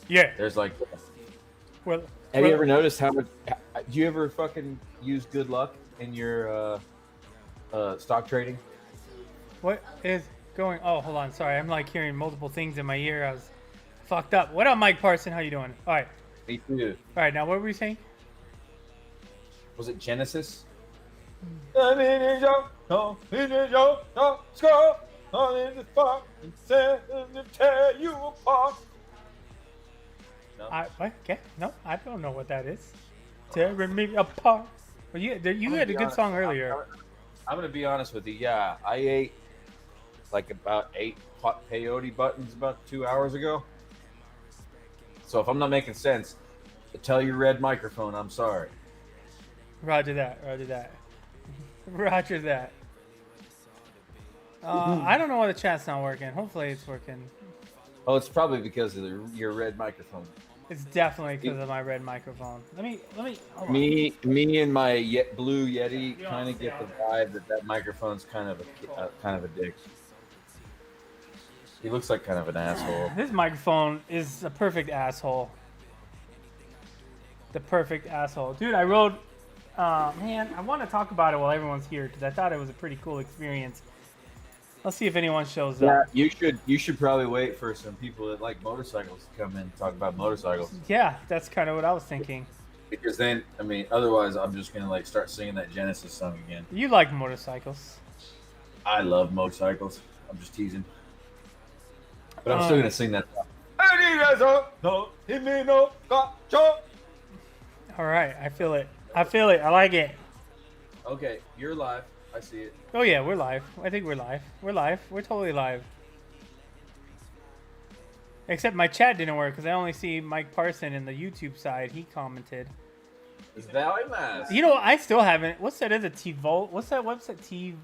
Yeah. There's like, Well, have you ever noticed how much? Do you ever fucking use good luck in your stock trading? what is going? Oh, hold on. Sorry, I'm like hearing multiple things in my ear. I was fucked up. What up, Mike Parson? How you doing? Me too. All right. Now, what were we saying? Was it Genesis? Tear you apart. No. What? Okay. No, I don't know what that is. Tearing me apart. Well, you had a good Honest. song earlier. I'm gonna be honest with you. Yeah, I ate like about 8 hot peyote buttons about 2 hours ago. So if I'm not making sense, tell your red microphone I'm sorry. Roger that. Roger that. Roger that. I don't know why the chat's not working. Hopefully it's working. Oh, it's probably because of your red microphone. It's definitely because of my red microphone. Let me. Hold on. Me and my blue Yeti kind of get the vibe that microphone's kind of a dick. He looks like kind of an asshole. This microphone is a perfect asshole. The perfect asshole, dude. I rode. Man, I want to talk about it while everyone's here because I thought it was a pretty cool experience. Let's see if anyone shows up. You should probably wait for some people that like motorcycles to come in and talk about motorcycles. Yeah, that's kind of what I was thinking. Because then, I mean, otherwise I'm just gonna like start singing that Genesis song again. You like motorcycles? I love motorcycles. I'm just teasing, but I'm still gonna sing that song. All right, I feel it. I like it. Okay, you're live. I see it. Oh yeah, we're live. I think we're live. We're live. We're totally live. Except my chat didn't work because I only see Mike Parson in the YouTube side. He commented. It's Valley Mass. You know, I still haven't. What's that? Is a T Volt? What's that website?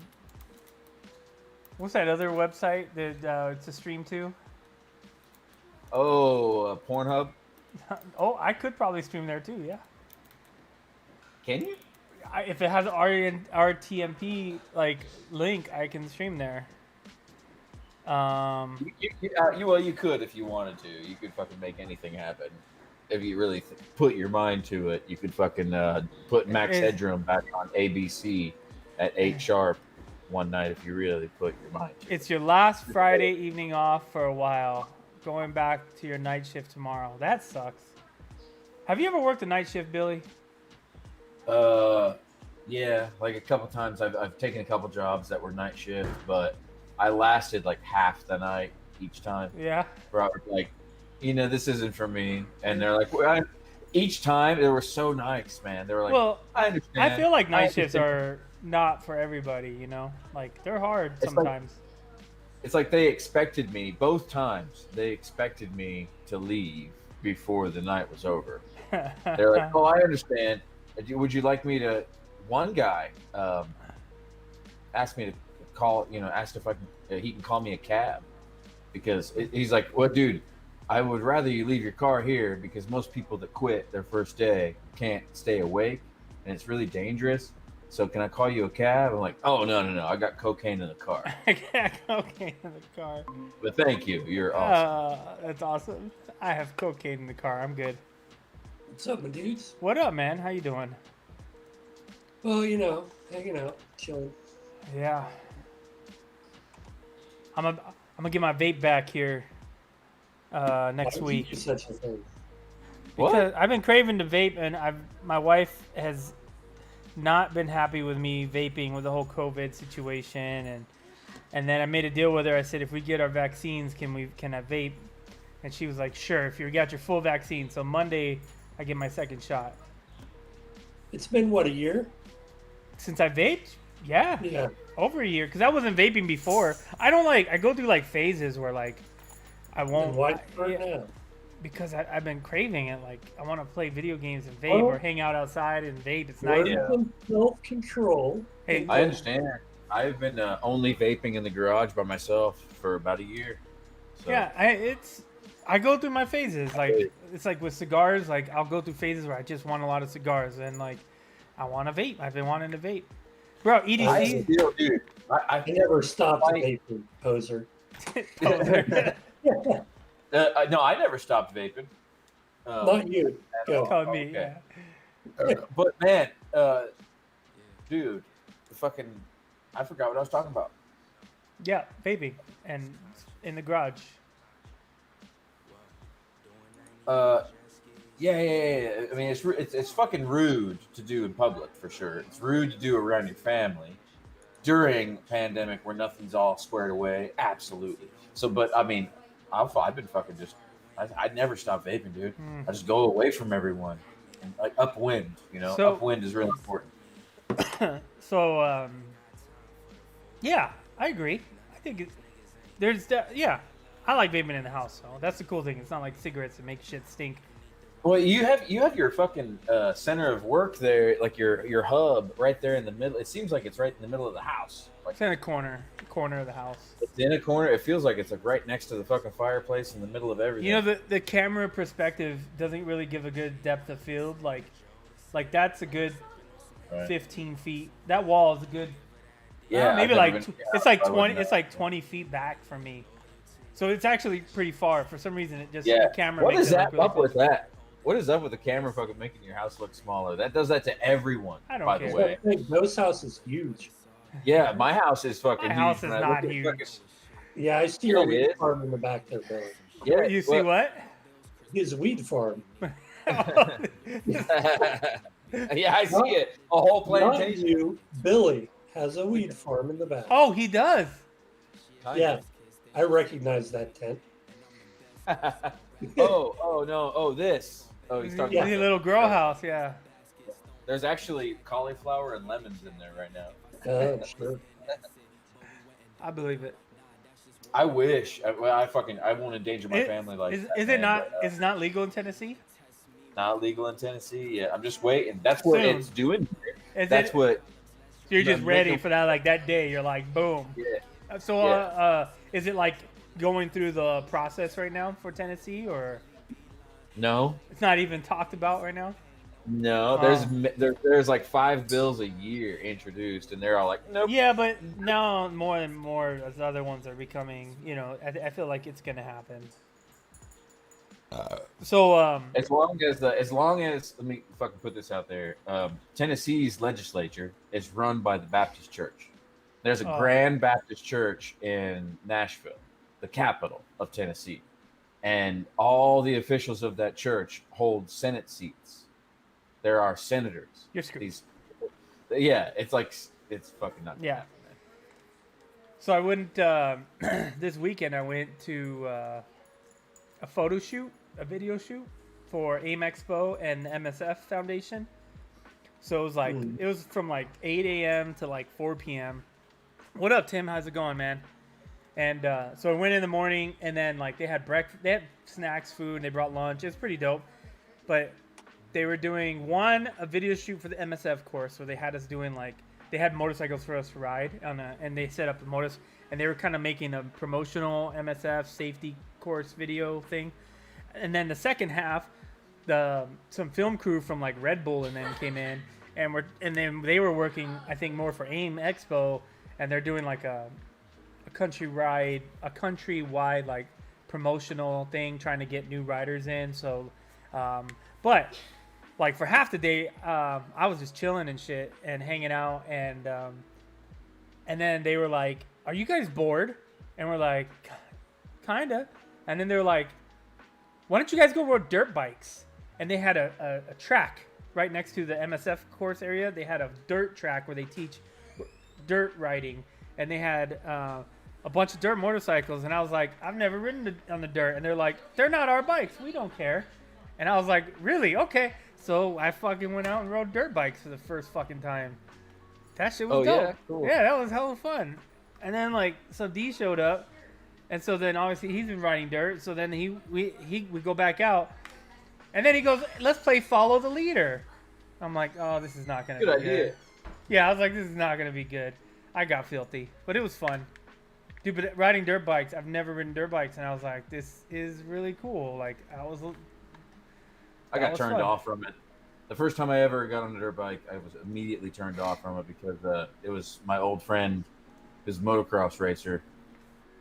What's that other website that it's a stream to? Oh, Pornhub. Oh, I could probably stream there too. Yeah. Can you? If it has RTMP like link, I can stream there. Well, you could if you wanted to. You could fucking make anything happen. If you really put your mind to it, you could fucking put Max Headroom back on ABC at 8 sharp one night if you really put your mind to it. It's your last Friday evening off for a while. Going back to your night shift tomorrow. That sucks. Have you ever worked a night shift, Billy? Yeah, like a couple times. I've taken a couple jobs that were night shift, but I lasted like half the night each time. Yeah. Where I was like, this isn't for me. And they're like, well, each time they were so nice, man. They were like, well, I understand. I feel like night shifts are not for everybody, Like, they're hard sometimes. It's like they expected me, both times, they expected me to leave before the night was over. They're like, oh, I understand. Would you like me to... One guy asked me to call, asked if he can call me a cab. Because he's like, well, dude, I would rather you leave your car here because most people that quit their first day can't stay awake and it's really dangerous. So can I call you a cab? I'm like, oh, no. I got cocaine in the car. I got cocaine in the car. But thank you. You're awesome. That's awesome. I have cocaine in the car. I'm good. What's up, my dudes? What up, man? How you doing? Well, hanging out, chilling. Yeah. I'm gonna get my vape back here next Why would week. you do such a thing? Because I've been craving to vape, and my wife has not been happy with me vaping with the whole COVID situation, and then I made a deal with her. I said, if we get our vaccines, can I vape? And she was like, sure, if you got your full vaccine. So Monday, I get my second shot. It's been, what, a year? Since I vaped? Yeah. Yeah. Over a year. Because I wasn't vaping before. I go through like phases where like I won't. And why now? Because I've been craving it. Like I want to play video games and vape or hang out outside and vape. It's nice. Self-control. Hey, I understand. I've been only vaping in the garage by myself for about a year. So. Yeah, I go through my phases. Like it's like with cigars. Like I'll go through phases where I just want a lot of cigars, and like I want to vape. I've been wanting to vape, bro. EDC. I never stopped vaping, poser. No, I never stopped vaping. Not you. Go. Call me. Okay. Yeah. But man, dude, fucking, I forgot what I was talking about. Yeah, vaping and in the garage. Yeah. I mean, it's fucking rude to do in public for sure. It's rude to do around your family during a pandemic where nothing's all squared away. Absolutely. So, but I mean, I've been fucking just. I never stop vaping, dude. I just go away from everyone, and like upwind. So- Upwind is really important. So, yeah, I agree. I think yeah, I like vaping in the house. So that's the cool thing. It's not like cigarettes that make shit stink. Well, you have your fucking center of work there, like your hub right there in the middle. It seems like it's right in the middle of the house. Like It's in a corner of the house. it's in a corner. It feels like it's like right next to the fucking fireplace in the middle of everything. You know, the camera perspective doesn't really give a good depth of field. Like that's a good Right. 15 feet. That wall is a good. Yeah, maybe I've like never been- it's like I wouldn't 20. know. It's like 20 feet back from me. So it's actually pretty far. For some reason, it just Yeah. the camera. What makes is it that look really up close. with that? What is up with the camera fucking making your house look smaller? That does that to everyone. I don't by care. the way. I think Joe's house is huge. Yeah, my house is fucking My huge. house is When I not look at huge. fucking- Yeah, I see Yeah, your it weed is. farm in the back there, Billy. yeah, You see what? His weed farm. Yeah, I see it. A whole Not plantation. you, Billy has a weed farm in the back. Oh, he does. Yeah, I recognize that tent. Oh no. Oh, this. Oh, he's talking The about little grow house. Yeah. There's actually cauliflower and lemons in there right now. Oh, sure. I believe it. I wish. I won't endanger my family like is that, it man, not? but, Is it not legal in Tennessee? not legal in Tennessee? Yeah, I'm just waiting. That's what Soon. it's doing. Is That's it, what. so you're just the ready legal- for that? Like that day, you're like, boom. Yeah. So, Yeah. is it like going through the process right now for Tennessee, or No. it's not even talked about right now? No. There's like 5 bills a year introduced, and they're all like, nope. Yeah, but now more and more as other ones are becoming, I feel like it's gonna happen. So, As long as let me fucking put this out there, Tennessee's legislature is run by the Baptist Church. There's a Oh. Grand Baptist Church in Nashville, the capital of Tennessee, and all the officials of that church hold Senate seats. There are senators. you're screwed. It's like it's fucking nuts. Yeah. So I went this weekend. I went to a photo shoot, a video shoot for AIM Expo and the MSF Foundation. So it was like it was from like 8 a.m. to like 4 p.m. What up, Tim? How's it going, man? And so I went in the morning, and then like they had breakfast, they had snacks, food, and they brought lunch. It was pretty dope. But they were doing a video shoot for the MSF course, where they had us doing like they had motorcycles for us to ride and they set up a and they were kind of making a promotional MSF safety course video thing. And then the second half, some film crew from like Red Bull and then came in and then they were working, I think, more for AIM Expo, and they're doing like a countrywide like promotional thing, trying to get new riders in. So, but like for half the day, I was just chilling and shit and hanging out, and then they were like, "Are you guys bored?" And we're like, "Kinda." And then they're like, "Why don't you guys go ride dirt bikes?" And they had a track right next to the MSF course area. They had a dirt track where they teach dirt riding, and they had a bunch of dirt motorcycles. And I was like, "I've never ridden on the dirt." And they're like, "They're not our bikes. We don't care." And I was like, "Really? Okay." So I fucking went out and rode dirt bikes for the first fucking time. That shit was dope. Yeah? Cool. Yeah, that was hella fun. And then like, so D showed up, and so then obviously he's been riding dirt. So then we go back out, and then he goes, "Let's play follow the leader." I'm like, "Oh, this is not gonna Good be idea. good." Yeah, I was like, "This is not gonna be good." I got filthy, but it was fun. Dude, but riding dirt bikes, I've never ridden dirt bikes, and I was like, "This is really cool." Like I That got was turned fun. off from it. The first time I ever got on a dirt bike, I was immediately turned off from it because it was my old friend, his motocross racer.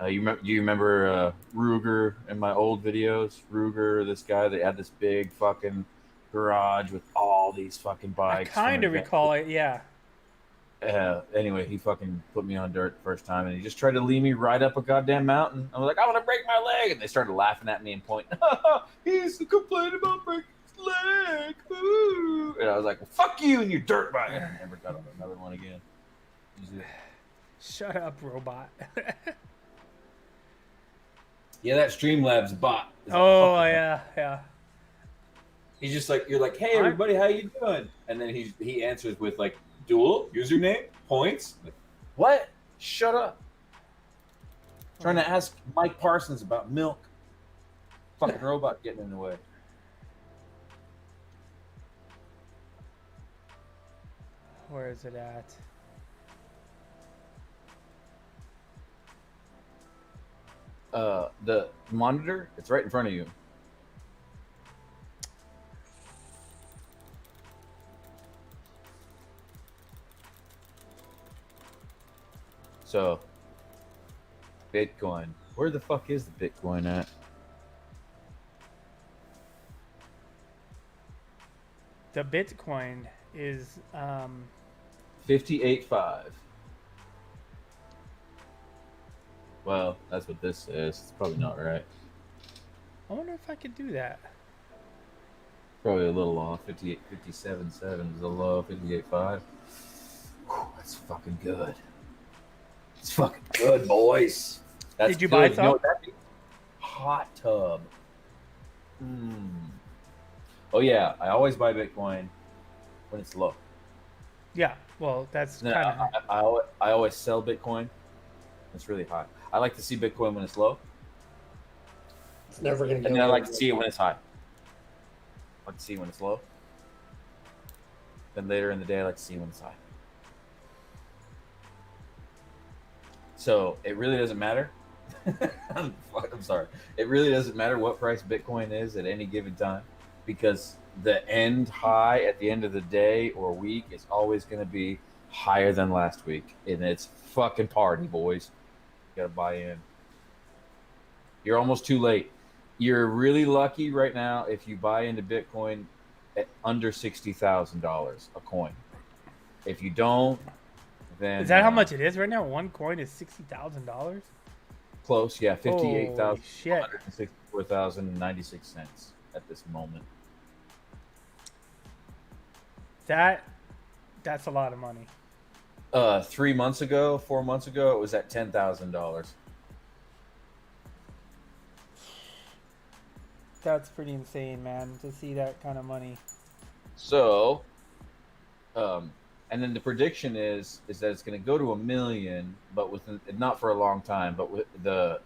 Do you remember Ruger in my old videos? Ruger, this guy that had this big fucking garage with all these fucking I bikes. kind of recall it. Yeah. Anyway, he fucking put me on dirt the first time, and he just tried to lead me right up a goddamn mountain. I was like, "I want to break my leg," and they started laughing at me and pointing. He's complaining about breaking his leg. Ooh. And I was like, well, "Fuck you and your dirt bike." And I never got on another one again. Shut up, robot. Yeah, that Streamlabs bot. Oh yeah. He's just like, you're like, "Hey everybody, how you doing?" And then he answers with like, "Dual username points." Like, what? Shut up. Trying to ask Mike Parsons about milk. Fucking robot getting in the way. Where is it at? The monitor, it's right in front of you. So, Bitcoin. Where the fuck is the Bitcoin at? The Bitcoin is 58.5. Well, that's what this says. It's probably not right. I wonder if I could do that. Probably a little off. 58, 57.7 is a low. 58.5. That's fucking good. It's fucking good, boys. That's Did you good. buy some? You know what that means? Hot tub. Oh yeah, I always buy Bitcoin when it's low. Yeah, well, that's No, kind of. I always sell Bitcoin when it's really high. I like to see Bitcoin when it's low, It's never going to and go. then I like to see it when it's high. I like to see it when it's low. Then later in the day, I like to see it when it's high. So it really doesn't matter. I'm sorry. It really doesn't matter what price Bitcoin is at any given time, because the end high at the end of the day or week is always going to be higher than last week, and it's fucking party, boys. You got to buy in. You're almost too late. You're really lucky right now if you buy into Bitcoin at under $60,000 a coin. If you don't, then Is that how much it is right now? One coin is $60,000. close? Yeah, 58,000. Shit. 164,096 at this moment. That's a lot of money. 4 months ago, it was at $10,000. That's pretty insane, man, to see that kind of money. So, and then the prediction is that it's going to go to 1 million, but not for a long time. But with the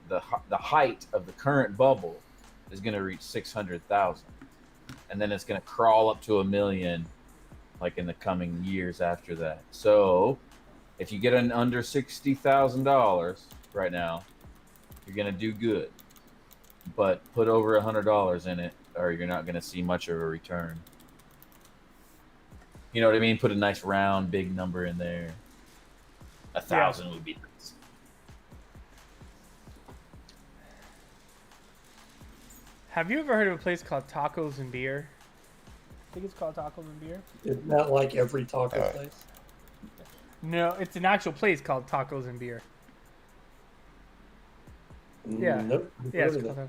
height of the current bubble is going to reach 600,000, and then it's going to crawl up to 1 million, like in the coming years after that. So, if you get an under $60,000 right now, you're going to do good. But put over $100 in it, or you're not going to see much of a return. You know what I mean? Put a nice round, big number in there. 1,000 would be nice. Have you ever heard of a place called Tacos and Beer? I think it's called Tacos and Beer. It's not like every taco place. No, it's an actual place called Tacos and Beer. Yeah. Nope. Yeah, it's called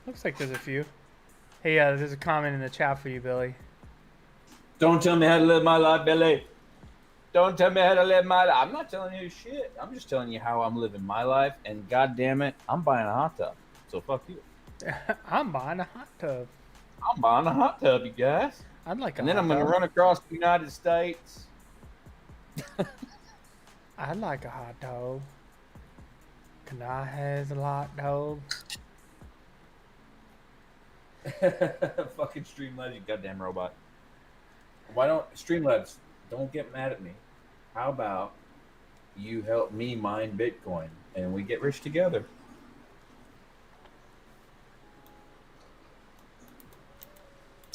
looks like there's a few. Hey, there's a comment in the chat for you, Billy. Don't tell me how to live my life, Billy. Don't tell me how to live my life. I'm not telling you shit. I'm just telling you how I'm living my life. And God damn it, I'm buying a hot tub. So fuck you. I'm buying a hot tub. I'm buying a hot tub, you guys. I'd like a And then hot I'm going to tub. run across the United States. I'd like a hot dog. Can I have a hot dog? Fucking Streamlabs, you goddamn robot. Why don't Streamlabs, don't get mad at me. How about you help me mine Bitcoin and we get rich together?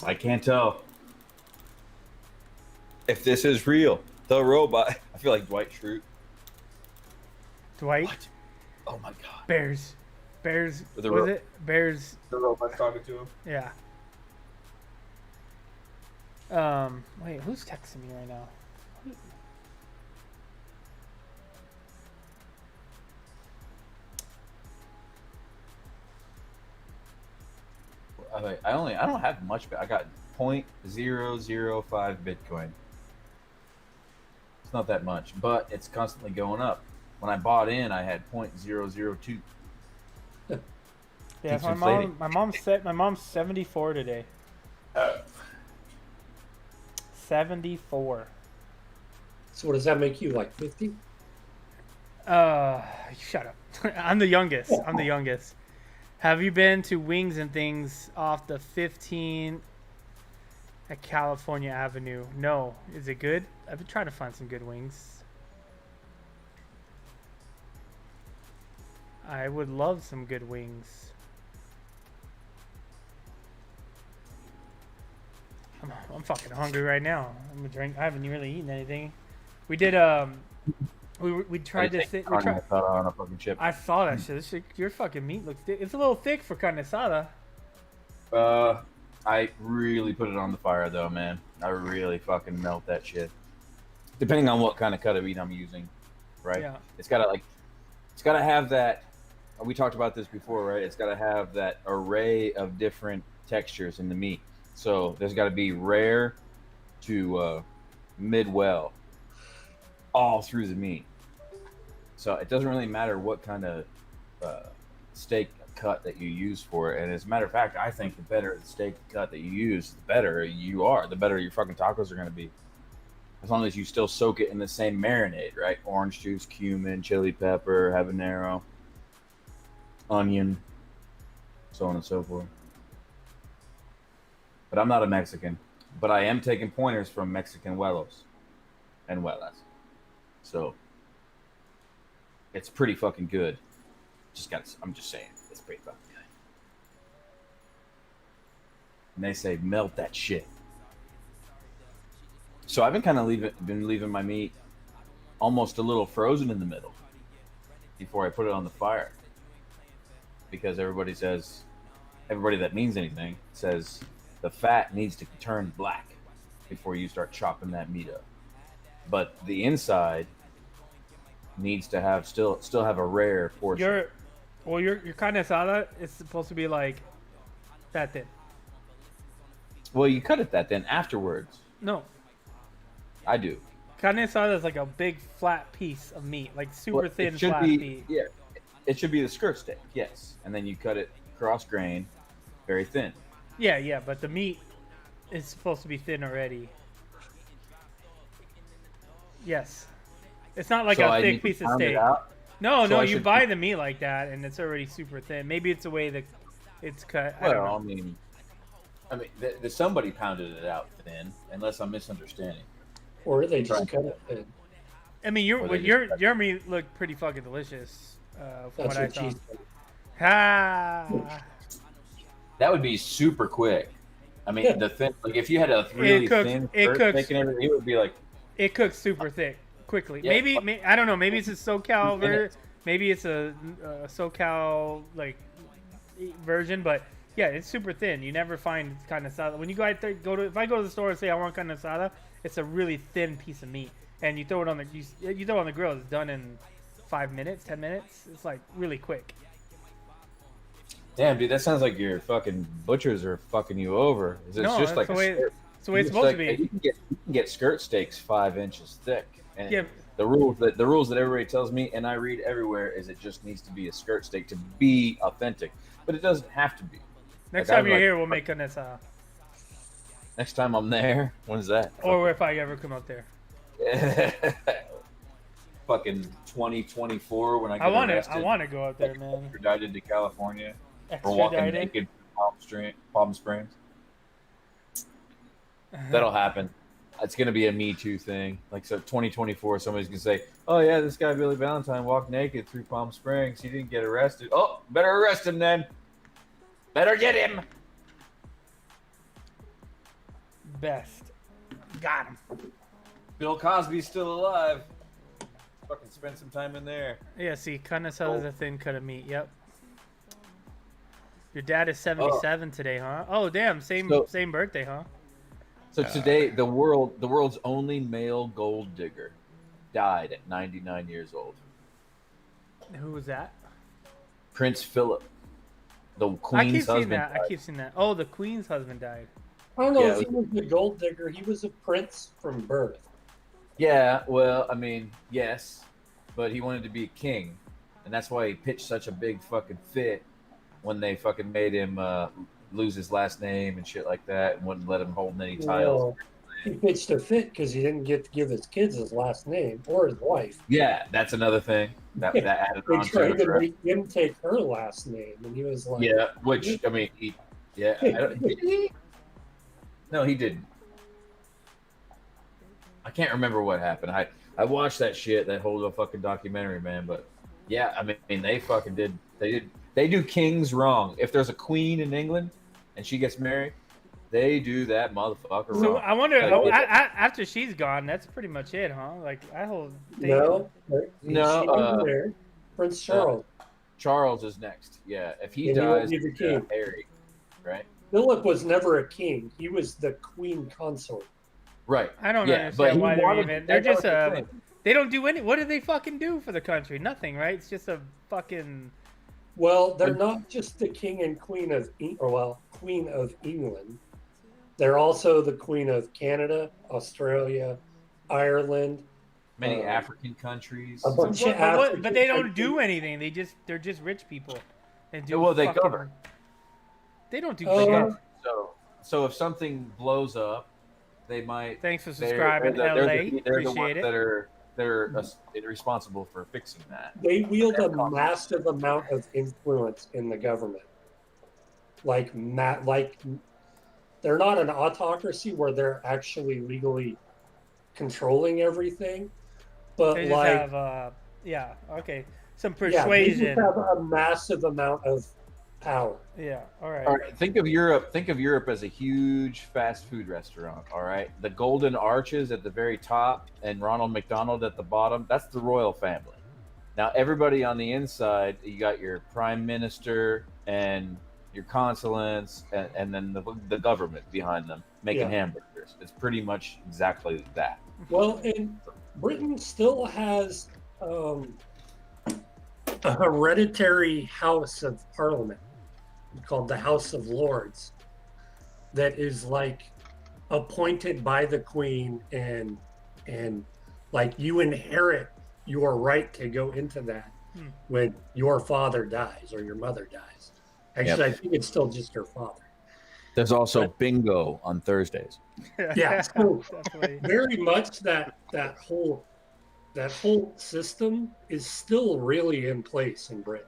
I can't tell if this is real. The robot. I feel like Dwight Schrute. Dwight. What? Oh my god. Bears. Was it? Bears. The robot's talking to him. Yeah. Wait, who's texting me right now? I don't have much, but I got 0.005 Bitcoin. It's not that much, but it's constantly going up. When I bought in, I had 0.002. Yeah, my mom's 74 today. 74. So what does that make you, like 50? Shut up. I'm the youngest. Have you been to Wings and Things off the 15 at California Avenue? No. Is it good? I've been trying to find some good wings. I would love some good wings. I'm fucking hungry right now. I'm gonna drink. I haven't really eaten anything. We did we tried this thing. On a fucking chip. I saw that shit. This shit. Your fucking meat looks thick. It's a little thick for carne asada. I really put it on the fire though, man. I really fucking melt that shit. Depending on what kind of cut of meat I'm using, right? Yeah. It's gotta have that. We talked about this before, right? It's gotta have that array of different textures in the meat. So there's got to be rare to mid-well all through the meat. So it doesn't really matter what kind of steak cut that you use for it. And as a matter of fact, I think the better the steak cut that you use, the better you are. The better your fucking tacos are going to be. As long as you still soak it in the same marinade, right? Orange juice, cumin, chili pepper, habanero, onion, so on and so forth. But I'm not a Mexican. But I am taking pointers from Mexican huelos and huelas. So it's pretty fucking good. I'm just saying, it's pretty fucking good. And they say melt that shit. So I've been kind of leaving my meat almost a little frozen in the middle before I put it on the fire. Because everybody that means anything says the fat needs to turn black before you start chopping that meat up. But the inside needs to have still have a rare portion. Your carne asada is supposed to be like that thin. Well, you cut it that thin afterwards. No. I do. Carne asada is like a big flat piece of meat, like super thin flat meat. Yeah, it should be the skirt steak, yes. And then you cut it cross grain, very thin. Yeah, but the meat is supposed to be thin already. Yes. It's not like a thick piece of steak. No, you buy the meat like that, and it's already super thin. Maybe it's the way that it's cut. Well, I mean, somebody pounded it out thin, unless I'm misunderstanding. Or they just cut it thin. I mean, your meat looked pretty fucking delicious. From what I saw. That would be super quick. I mean, the thin, like if you had a really thin steak and everything, it would be like. It cooks super thick quickly. Yeah, maybe I don't know. Maybe it's a SoCal version. Maybe it's a SoCal like version, but yeah, it's super thin. You never find carne asada when you go if I go to the store and say I want carne asada, it's a really thin piece of meat, and you throw it on you throw it on the grill. It's done in 5 minutes, 10 minutes. It's like really quick. Damn, dude, that sounds like your fucking butchers are fucking you over. It's just like the way it's supposed to be. You can get skirt steaks 5 inches thick. And yeah. The rules that everybody tells me and I read everywhere is it just needs to be a skirt steak to be authentic, but it doesn't have to be. Next time you're here, we'll make carne asada. Next time I'm there, when's that? Or if I ever come up there. Fucking 2024 when I get arrested. I want to go out there, man. Extradited to California. Or walking naked in Palm Springs. That'll happen. It's going to be a Me Too thing. Like, so 2024, somebody's going to say, oh, yeah, this guy Billy Valentine walked naked through Palm Springs. He didn't get arrested. Oh, better arrest him then. Better get him. Best. Got him. Bill Cosby's still alive. Fucking spend some time in there. Yeah, see, carne asada is a thin cut of meat. Yep. Your dad is 77 today, huh? Oh, damn, same birthday, huh? So today, the world's only male gold digger died at 99 years old. Who was that? Prince Philip, the Queen's husband. I keep seeing that. Oh, the Queen's husband died. I don't know if he was the gold digger. He was a prince from birth. Yeah, well, I mean, yes, but he wanted to be a king, and that's why he pitched such a big fucking fit when they fucking made him lose his last name and shit like that, and wouldn't let him hold any titles. Well, he pitched a fit because he didn't get to give his kids his last name or his wife. Yeah, that's another thing that added They on tried to to it. make him take her last name, and he was like, Yeah, which I mean, did he? No, he didn't. I can't remember what happened. I watched that shit, that whole fucking documentary, man. But yeah, I mean, they fucking did. They do kings wrong. If there's a queen in England and she gets married, they do that motherfucker wrong. So I wonder, Like, after she's gone, that's pretty much it, huh? Like, I hold. no, No, there. Prince Charles. Charles is next. Yeah, if he And he dies, will be the king. Harry, right? Philip was never a king. He was the queen consort. Right. I don't Yeah, understand but why he they're wanted- even. They're that was just the thing. They don't do any. What do they fucking do for the country? Nothing, right? It's just a fucking. Well, they're not just the king and queen of, Queen of England. They're also the queen of Canada, Australia, Ireland. Many African countries. A bunch of But they don't African do anything. They're just rich people. And do Well, they fucking- govern. They don't do Oh, shit. So if something blows up, they might. Thanks for they're subscribing, the- LA. they're the Appreciate ones it. that are responsible for fixing that. They wield a massive amount of influence in the government. Like they're not an autocracy where they're actually legally controlling everything, but They just like have, okay, some yeah, they persuasion. just have a massive amount of power. Yeah, all right. All right, think of Europe as a huge fast food restaurant. All right, the Golden Arches at the very top and Ronald McDonald at the bottom. That's the royal family. Now everybody on the inside, you got your prime minister and your consulates, and then the government behind them making hamburgers. It's pretty much exactly that. Well, and Britain still has a hereditary House of Parliament called the House of Lords that is like appointed by the Queen and like you inherit your right to go into that when your father dies or your mother dies. Actually, I think it's still just her father. There's also bingo on Thursdays. Yeah, so Definitely. very much that whole system is still really in place in Britain.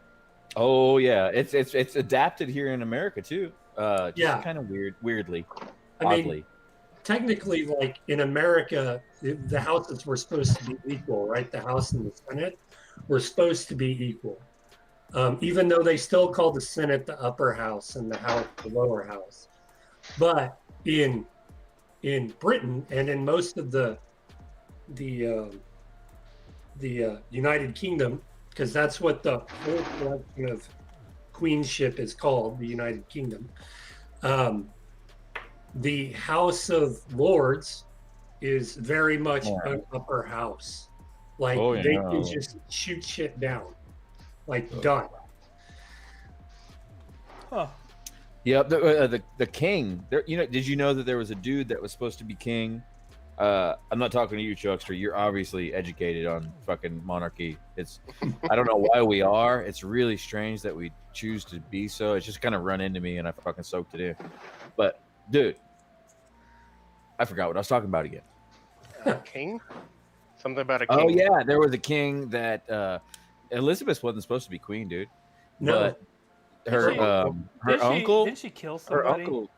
Oh yeah, it's adapted here in America too. Yeah. Kind of weirdly, I oddly. mean, technically, like in America, the houses were supposed to be equal, right? The House and the Senate were supposed to be equal, even though they still call the Senate the upper house and the House the lower house. But in Britain and in most of the United Kingdom, because that's what the whole collection of queenship is called, the United Kingdom. The House of Lords is very much an upper house. Like they can just shoot shit down, like done. Huh. Yep, the king. There, did you know that there was a dude that was supposed to be king? I'm not talking to you, Chuckster. You're obviously educated on fucking monarchy. I don't know why we are. It's really strange that we choose to be so. It's just kind of run into me, and I fucking soaked it in. But dude, I forgot what I was talking about again. King? Something about a king. Oh yeah, there was a king that Elizabeth wasn't supposed to be queen, dude. No, But her uncle. Didn't she kill somebody? Her uncle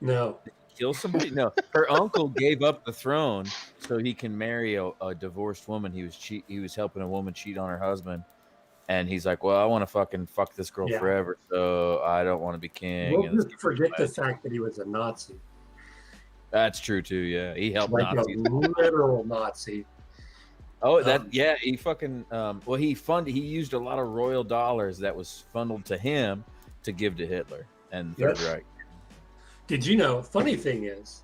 no. kill somebody? No, her uncle gave up the throne so he can marry a divorced woman. He was helping a woman cheat on her husband, and he's like, "Well, I want to fucking fuck this girl forever, so I don't want to be king." We'll And just forget the fact that he was a Nazi. That's true too. Yeah, he helped like Nazis. a literal Nazi. Oh, he fucking well, he used a lot of royal dollars that was funneled to him to give to Hitler and the Third Yes. Reich. Did you know? Funny thing is,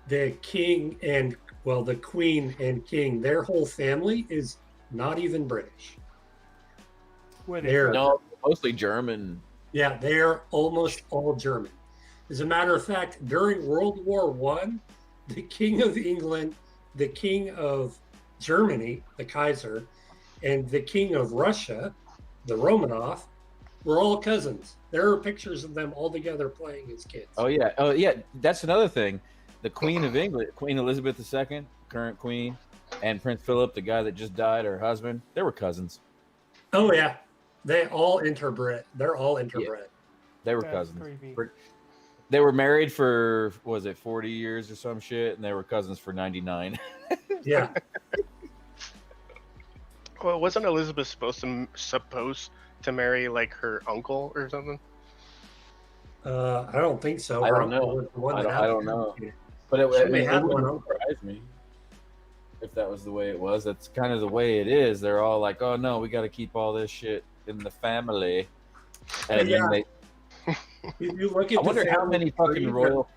the king and the queen and king, their whole family is not even British. They're No, mostly German. Yeah, they're almost all German. As a matter of fact, during World War One, the King of England, the King of Germany, the Kaiser, and the King of Russia, the Romanov, were all cousins. There are pictures of them all together playing as kids. Oh yeah. That's another thing. The Queen of England, Queen Elizabeth II, current queen, and Prince Philip, the guy that just died, her husband, they were cousins. Oh yeah, they all interbred. They're all interbred. They were cousins. They were married for 40 years or some shit, and they were cousins for 99. Yeah. Well, wasn't Elizabeth supposed to marry like her uncle or something? I don't think so. I Her don't uncle know. was the one that I don't know. But She it may have one wouldn't surprise me if that was the way it was. That's kind of the way it is. They're all like, "Oh no, we got to keep all this shit in the family," and Yeah. then they. If you look at I wonder the how family many fucking tree, royal.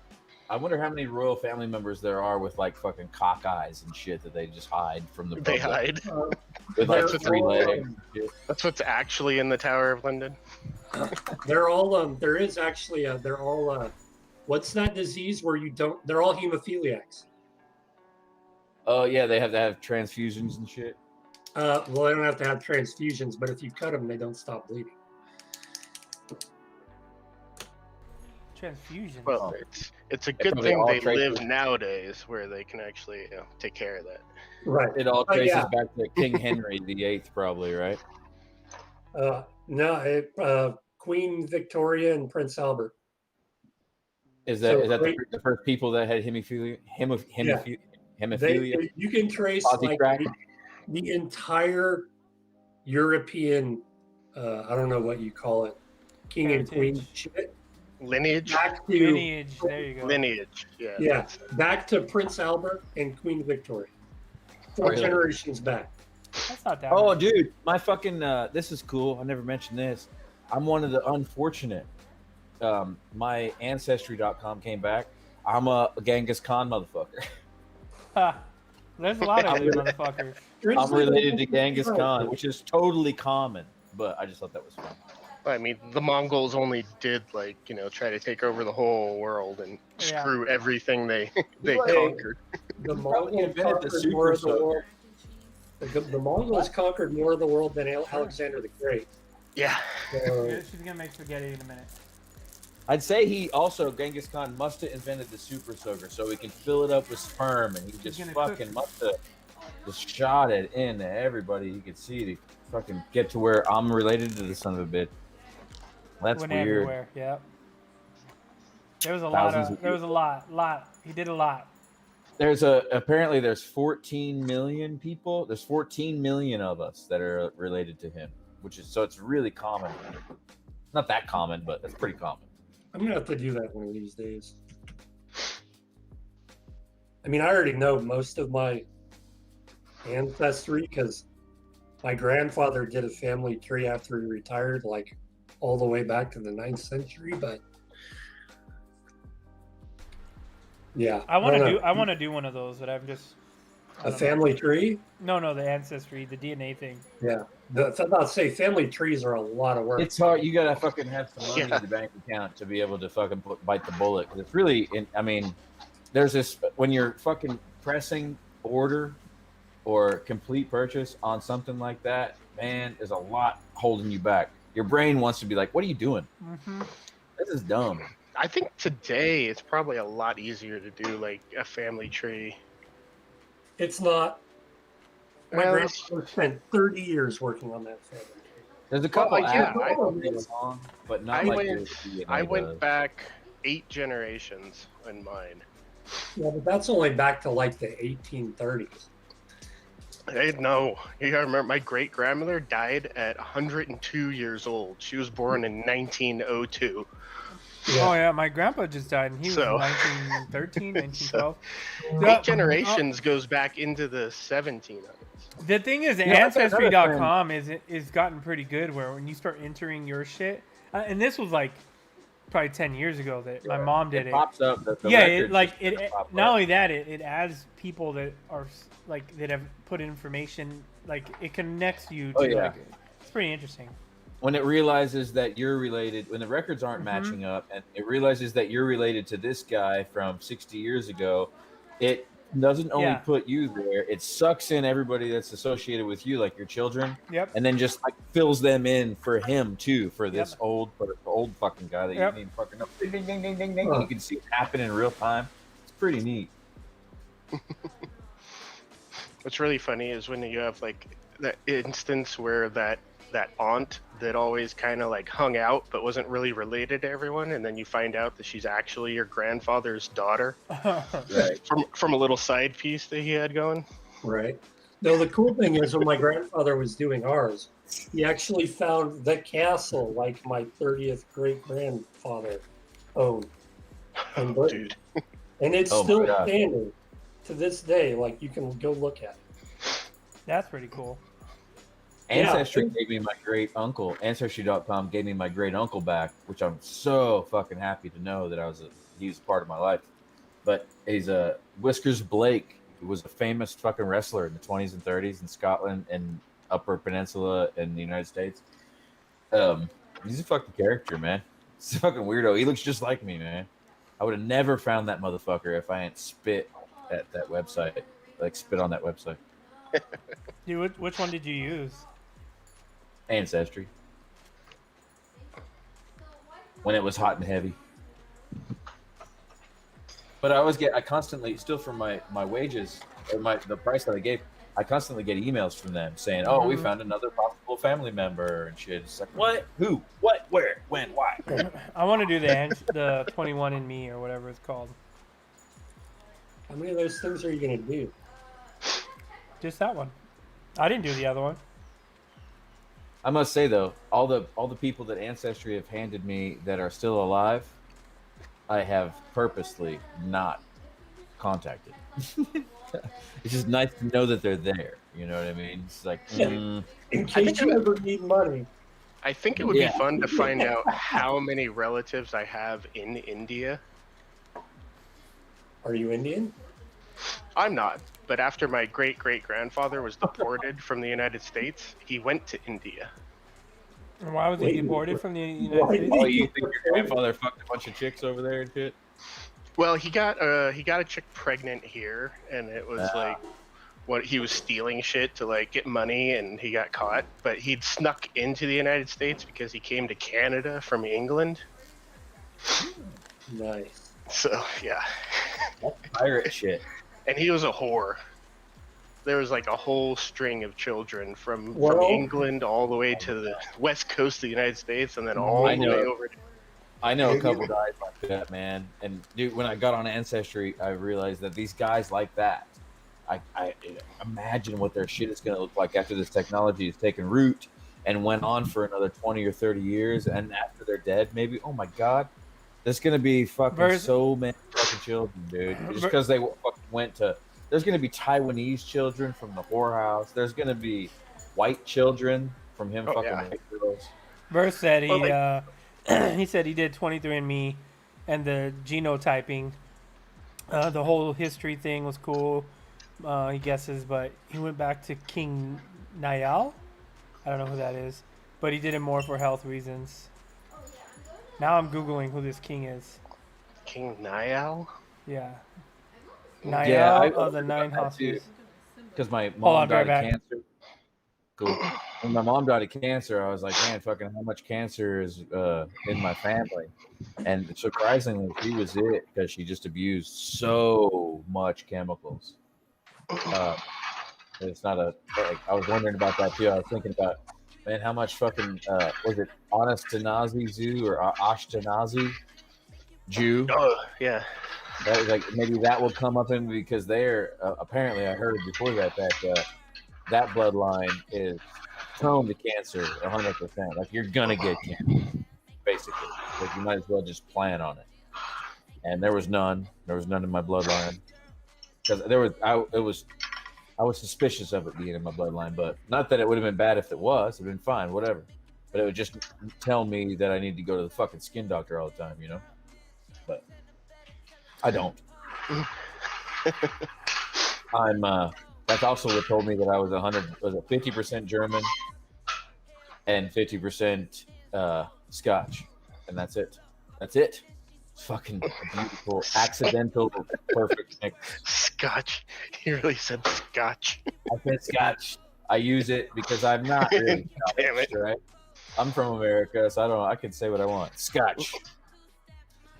I wonder how many royal family members there are with like fucking cock eyes and shit that they just hide from the They public. hide. With like They're 3 all, legs. And shit. That's what's actually in the Tower of London. They're all there is actually they're all what's that disease where you don't they're all hemophiliacs. Oh yeah, they have to have transfusions and shit. Well, they don't have to have transfusions, but if you cut them, they don't stop bleeding. Transfusion. Well, it's a They good probably thing all they trade live with- nowadays where they can actually take care of that. Right. It all traces yeah. back to King Henry VIII, probably, right? No, Queen Victoria and Prince Albert. Is that So the first people that had hemophilia? Hemophilia. You can trace Fuzzy like crack? the entire European, I don't know what you call it, king and queen Heritage. shit. Lineage? Back to Lineage. There you go. Lineage, yeah. Yeah, back to Prince Albert and Queen Victoria. 4 Really? generations back. That's not that. Oh, bad. dude, my fucking this is cool. I never mentioned this. I'm one of the unfortunate. My ancestry.com came back. I'm a Genghis Khan motherfucker. Ha. There's a lot of you motherfuckers. I'm related to Genghis Khan, which is totally common, but I just thought that was fun. I mean, the Mongols only did try to take over the whole world and Yeah. screw everything they Hey, conquered. The Probably Mongols invented the conquered more of the super world. The Mongols conquered more of the world than Alexander the Great. Yeah. So, Yeah, she's gonna make spaghetti in a minute. I'd say Genghis Khan must have invented the super soaker so he can fill it up with sperm, and he just gonna fucking cook. must have just shot it into everybody he could see to fucking get to where I'm related to the son of a bitch. That's Went weird. everywhere. Yep. There was a Thousands lot. of There was a lot. He did a lot. Apparently there's 14 million people. There's 14 million of us that are related to him, so it's really common. Not that common, but it's pretty common. I'm gonna have to do that one of these days. I mean, I already know most of my ancestry because my grandfather did a family tree after he retired, like all the way back to the 9th century. But yeah, I want don't to know. do. I want to do one of those, but I'm just. I a don't know. family tree. No, the ancestry, the DNA thing. Yeah, I'm about to say family trees are a lot of work. It's hard. You gotta fucking have some money Yeah. in the bank account to be able to fucking bite the bullet. 'Cause it's really, I mean, there's this when you're fucking pressing order or complete purchase on something like that. Man, there's a lot holding you back. Your brain wants to be like, "What are you doing? Mm-hmm. This is dumb." I think today it's probably a lot easier to do like a family tree. It's not. My Well, grandfather spent 30 years working on that family tree. There's a couple yeah, apps I- that come along, but not I like went- the DNA I does. went back 8 generations in mine. Yeah, but that's only back to like the 1830s. No, you gotta remember, my great grandmother died at 102 years old. She was born in 1902. Oh yeah, my grandpa just died, and he was So- 1913, 1912. Eight generations goes back into the 1700s. The thing is, You know, I've got another Ancestry.com is gotten pretty good. Where when you start entering your shit, and this was like probably 10 years ago that my mom did it. Pops up. The Yeah, records it like just it. pop Not up. only that, it adds people that are like that have put information. Like it connects you to. Oh, yeah. Like, it's pretty interesting. When it realizes that you're related, when the records aren't matching up, and it realizes that you're related to this guy from 60 years ago, it doesn't only Yeah. put you there, it sucks in everybody that's associated with you, like your children, Yep. and then just like fills them in for him too, for this Yep. old fucking guy that Yep. you didn't fucking know. Ding, ding, ding, ding, ding, ding. You can see it happen in real time. It's pretty neat. What's really funny is when you have like that instance where that aunt that always kind of like hung out but wasn't really related to everyone, and then you find out that she's actually your grandfather's daughter Right. from a little side piece that he had going. Right. No, the cool thing is when my grandfather was doing ours, he actually found the castle like my 30th great grandfather owned. in Britain. Dude, And it's Oh my still God. standing to this day. Like you can go look at it. That's pretty cool. Ancestry gave me my great uncle. Ancestry.com gave me my great uncle back, which I'm so fucking happy to know that he was part of my life. But he's a Whiskers Blake, who was a famous fucking wrestler in the 20s and 30s in Scotland and Upper Peninsula in the United States. He's a fucking character, man. He's a fucking weirdo. He looks just like me, man. I would have never found that motherfucker if I hadn't spit at that website, like spit on that website. Dude, which one did you use? Ancestry. When it was hot and heavy. But I constantly, still from my wages, or the price that I gave, I constantly get emails from them saying, "Oh, we found another possible family member," and shit. It's like, what? Who? What? Where? When? Why? I want to do the 21andMe or whatever it's called. How many of those things are you going to do? Just that one. I didn't do the other one. I must say though, all the people that Ancestry have handed me that are still alive, I have purposely not contacted. It's just nice to know that they're there. You know what I mean? It's like, In case you ever need money. I think it would Yeah. be fun to find out how many relatives I have in India. Are you Indian? I'm not, but after my great grandfather was deported from the United States, he went to India. And why was he Wait, deported from the United why States? did oh, you think your grandfather fucked a bunch of chicks over there and shit? Well, he got a chick pregnant here, and it was like what he was stealing shit to like get money, and he got caught. But he'd snuck into the United States because he came to Canada from England. Nice. So yeah, Pirate shit. and he was a whore. There was like a whole string of children from Well- England all the way to the west coast of the United States, and then all I the know. way over. I know a couple guys like that, man. And dude, when I got on Ancestry, I realized that these guys like that. I imagine what their shit is going to look like after this technology has taken root and went on for another 20 or 30 years, and after they're dead, maybe. Oh my god, there's going to be fucking so many fucking children, dude. Just because they fucking went to. There's going to be Taiwanese children from the whorehouse. There's going to be white children from him fucking white girls. Verse said he Well, he said he did 23andMe and the genotyping. The whole history thing was cool. He guesses, but he went back to King Niall. I don't know who that is, but he did it more for health reasons. Now I'm googling who this king is. King Niall. Yeah, Yeah, I Niall of the wondered Nine about that, too. Houses. Because my Hold mom on, died right of cancer. Cool. When my mom died of cancer, I was like, man, fucking how much cancer is in my family? And surprisingly, she was it because she just abused so much chemicals. It's not like, I was wondering about that too. I was thinking about, man, how much fucking was it Ashkenazi Jew or Ashkenazi Jew? Oh yeah. That was like maybe that will come up in because they're apparently I heard before that that bloodline is prone to cancer 100%. Like you're gonna get cancer, basically. Like you might as well just plan on it. And there was none. There was none in my bloodline because I was suspicious of it being in my bloodline, but not that it would have been bad if it was. It'd been fine, whatever. But it would just tell me that I need to go to the fucking skin doctor all the time, you know. But I don't. I'm. That's also what told me that I was 50% German and 50% Scotch, and that's it. That's it. It's fucking beautiful, accidental, perfect mix. Scotch. He really said Scotch. I said Scotch. I use it because I'm not really Damn it. Scottish, right? I'm from America, so I don't know. I can say what I want. Scotch.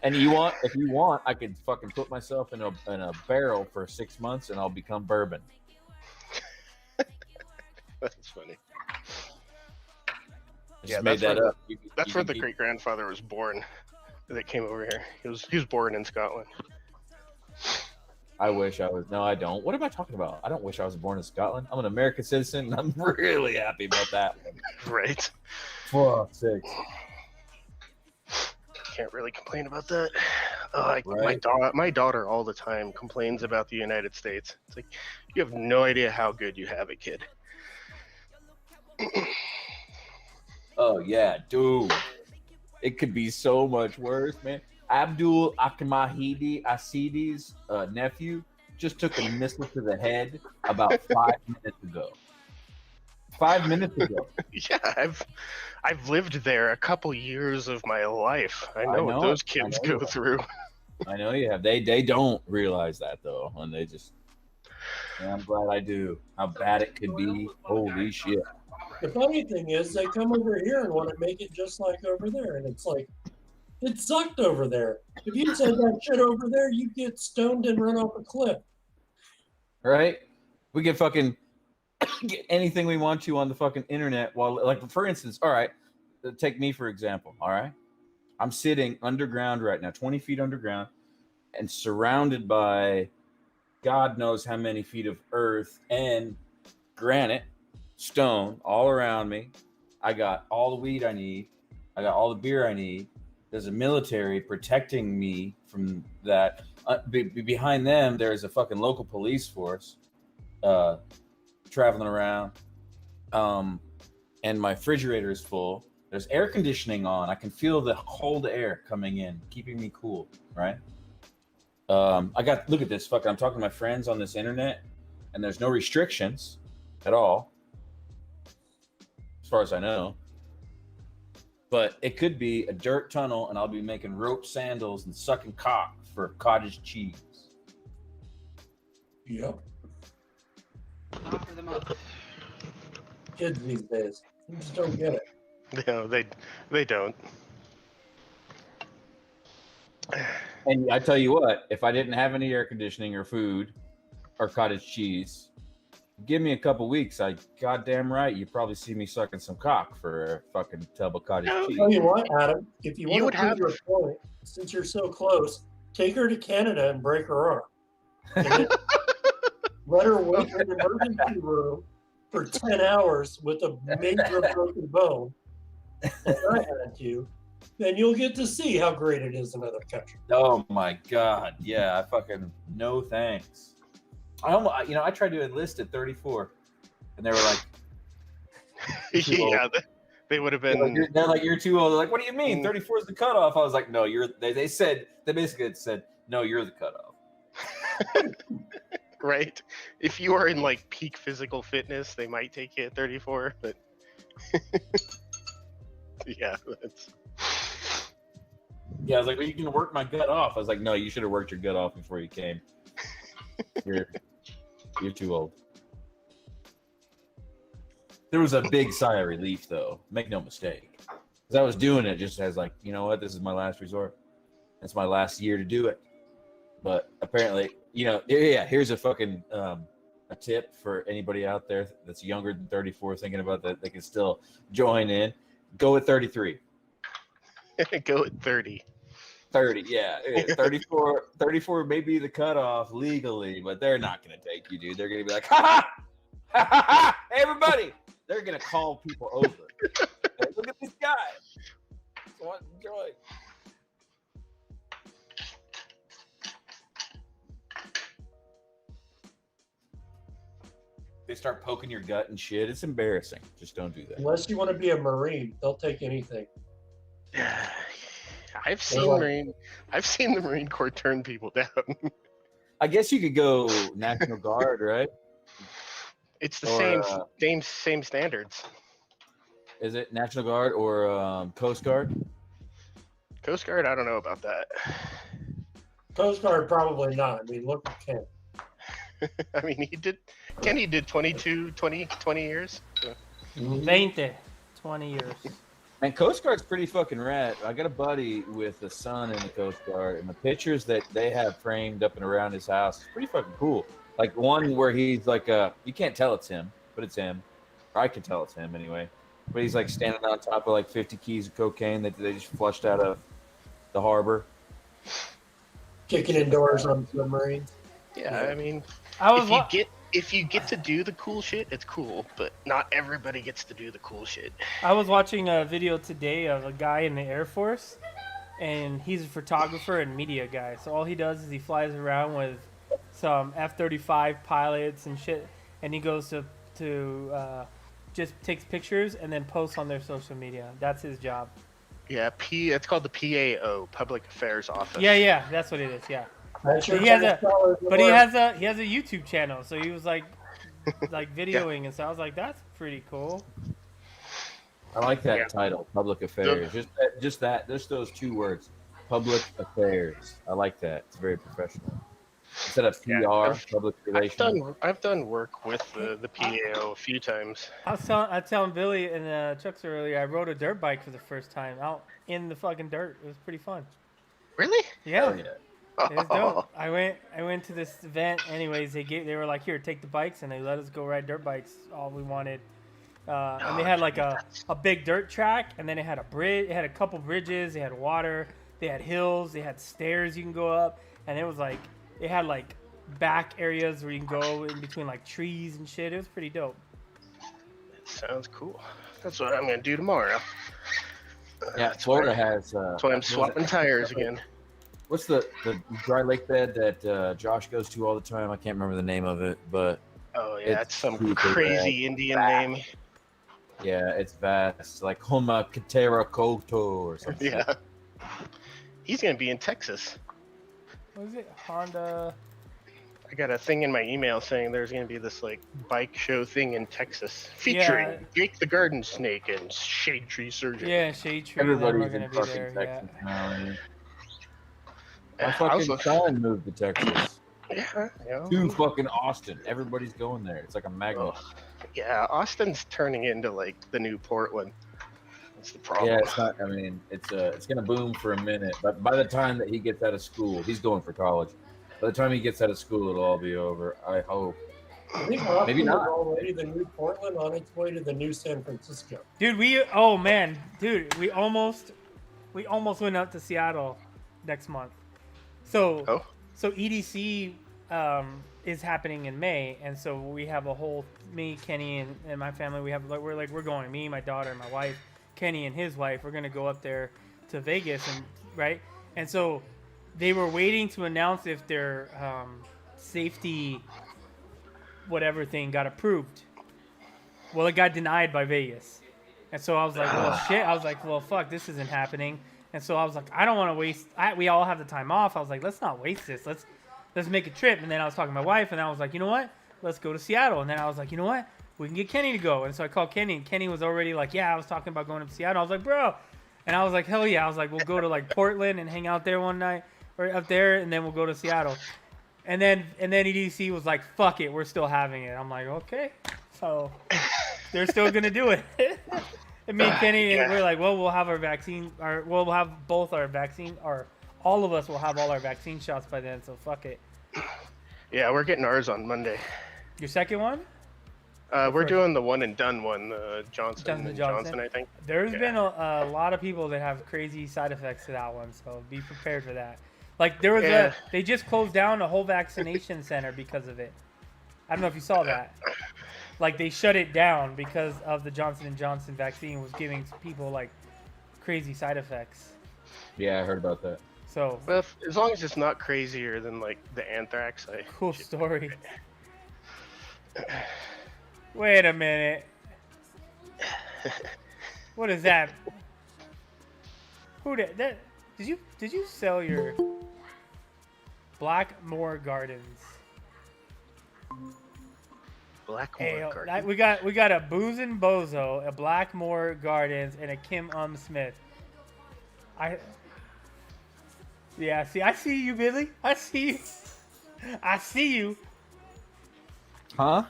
And if you want, I could fucking put myself in a barrel for 6 months, and I'll become bourbon. That's funny. I just made that up. That's where the great grandfather was born. That came over here. He was born in Scotland. I wish I was. No, I don't. What am I talking about? I don't wish I was born in Scotland. I'm an American citizen, and I'm really happy about that. Right. Fuck's sake. Can't really complain about that. Right. My daughter all the time complains about the United States. It's like, you have no idea how good you have it, kid. Oh yeah, dude. It could be so much worse, man. Abdul Akimahidi Asidi's nephew just took a missile to the head about 5 minutes ago. 5 minutes ago. Yeah, I've lived there a couple years of my life. I know what those kids go through. I know you have. They don't realize that though, and they just. Yeah, I'm glad I do. How bad it could be. Holy shit. The funny thing is, they come over here and want to make it just like over there, and it's like, it sucked over there. If you said that shit over there, you'd get stoned and run off a cliff. Right? We can fucking get anything we want to on the fucking internet. While, like, for instance, all right, take me for example. All right, I'm sitting underground right now, 20 feet underground, and surrounded by God knows how many feet of earth and granite. Stone all around me. I got all the weed I need. I got all the beer I need. There's a military protecting me from that. Behind them, there's a fucking local police force traveling around. And my refrigerator is full. There's air conditioning on. I can feel the cold air coming in, keeping me cool, right? Look at this. Fucking, I'm talking to my friends on this internet, and there's no restrictions at all. As far as I know, but it could be a dirt tunnel, and I'll be making rope sandals and sucking cock for cottage cheese. Yep. Offer them up. Kids these days, you just don't get it. No, they don't. And I tell you what, if I didn't have any air conditioning or food or cottage cheese, give me a couple weeks, goddamn right, you probably see me sucking some cock for a fucking tub of cottage cheese. Tell you what, Adam, if you want to prove your point, since you're so close, take her to Canada and break her arm. And then let her wait in the emergency room for 10 hours with a major broken bone, like I had to, then you'll get to see how great it is in other countries. Oh my God, yeah, I fucking no thanks. I tried to enlist at 34, and they were like, yeah, they would have been. They're like, you're too old. They're like, what do you mean? 34 is the cutoff. I was like, no, they basically said, no, you're the cutoff. Right. If you are in like peak physical fitness, they might take you at 34, but yeah, that's. Yeah, I was like, well, you can work my gut off. I was like, no, you should have worked your gut off before you came. You're too old. There was a big sigh of relief, though. Make no mistake. Because I was doing it just as like, you know what? This is my last resort. It's my last year to do it. But apparently, here's a fucking a tip for anybody out there that's younger than 34 thinking about that. They can still join in. Go at 33. Go at 30. 30, yeah. 34 may be the cutoff legally, but they're not going to take you, dude. They're going to be like, ha ha, hey, everybody. They're going to call people over. Like, look at this guy. So enjoy. They start poking your gut and shit. It's embarrassing. Just don't do that. Unless you want to be a Marine, they'll take anything. I've seen the Marine Corps turn people down. I guess you could go National Guard, right? It's the Or, same standards. Is it National Guard or Coast Guard? Coast Guard, I don't know about that. Coast Guard, probably not. I mean, look at Ken. I mean, Kenny did 20 years. So. 20 years. And Coast Guard's pretty fucking rad. I got a buddy with a son in the Coast Guard, and the pictures that they have framed up and around his house is pretty fucking cool. Like one where he's like, you can't tell it's him, but it's him. Or I can tell it's him anyway. But he's like standing on top of like 50 keys of cocaine that they just flushed out of the harbor. Kicking in doors on submarines. Yeah, I mean, if you get to do the cool shit, it's cool, but not everybody gets to do the cool shit. I was watching a video today of a guy in the Air Force, and he's a photographer and media guy. So all he does is he flies around with some F-35 pilots and shit, and he goes to just takes pictures and then posts on their social media. That's his job. Yeah, it's called the PAO, Public Affairs Office. Yeah, that's what it is. Yeah. That's your He has a $10 YouTube channel, so he was like videoing and so I was like, that's pretty cool. I like that title, Public Affairs. Just those two words, Public Affairs. I like that. It's very professional. Instead of PR, Public Relations. I've done work with the PAO a few times. I was telling Billy and Chucks earlier, I rode a dirt bike for the first time out in the fucking dirt. It was pretty fun. Really? Yeah. Hell yeah. It was dope. I went to this event. Anyways, they were like, here, take the bikes, and they let us go ride dirt bikes. All we wanted, and they had like a big dirt track, and then it had a bridge. It had a couple bridges. They had water. They had hills. They had stairs you can go up, and it was like it had like back areas where you can go in between like trees and shit. It was pretty dope. Sounds cool. That's what I'm gonna do tomorrow. Yeah, Florida has. That's why I'm swapping tires again. What's the dry lake bed that Josh goes to all the time? I can't remember the name of it, but oh yeah, it's some super crazy Indian name. Yeah, it's vast, like Homa Katera Koto or something. Yeah, he's gonna be in Texas. What is it? Honda. I got a thing in my email saying there's gonna be this like bike show thing in Texas featuring Jake the Garden Snake and Shade Tree Surgeon. Yeah, Shade Tree. Everybody's gonna in be fucking there. Texas now. My I fucking was- son moved to Texas. Yeah, To fucking Austin. Everybody's going there. It's like a magnet. Yeah, Austin's turning into like the new Portland. That's the problem. Yeah, it's not. I mean, it's gonna boom for a minute, but by the time that he gets out of school, he's going for college. By the time he gets out of school, it'll all be over. I hope. I think Austin Maybe is not. already the new Portland on its way to the new San Francisco. Dude, we almost went up to Seattle next month. So EDC is happening in May, and so we have a whole Kenny and my family. We're going. Me, my daughter, and my wife. Kenny and his wife. We're gonna go up there to Vegas, and so they were waiting to announce if their safety whatever thing got approved. Well, it got denied by Vegas, and so I was like, well, shit. I was like, well, fuck, this isn't happening. And so I was like, I don't want to waste. We all have the time off. I was like, let's not waste this. Let's make a trip. And then I was talking to my wife, and I was like, you know what? Let's go to Seattle. And then I was like, you know what? We can get Kenny to go. And so I called Kenny, and Kenny was already like, yeah, I was talking about going to Seattle. I was like, bro. And I was like, hell yeah. I was like, we'll go to like Portland and hang out there one night or up there, and then we'll go to Seattle. And then EDC was like, fuck it, we're still having it. I'm like, okay. So they're still gonna do it. And me and Kenny, we're like, well, we'll have our vaccine, or we'll have both our vaccine, or all of us will have all our vaccine shots by then. So fuck it. Yeah, we're getting ours on Monday. Your second one? We're doing the one and done one, Johnson & Johnson, I think. There's been a lot of people that have crazy side effects to that one, so be prepared for that. Like there was they just closed down a whole vaccination center because of it. I don't know if you saw that. Like they shut it down because of the Johnson & Johnson vaccine was giving people like crazy side effects. Yeah, I heard about that. So well, as long as it's not crazier than like the anthrax, cool story. Wait a minute. What is that? Who did that? Did you sell your Blackmore Gardens? Blackmore Hey, Garden. we got a Boozin' Bozo, a Blackmore Gardens, and a Kim Smith. Yeah, see, I see you, Billy. I see you. I see you. Huh?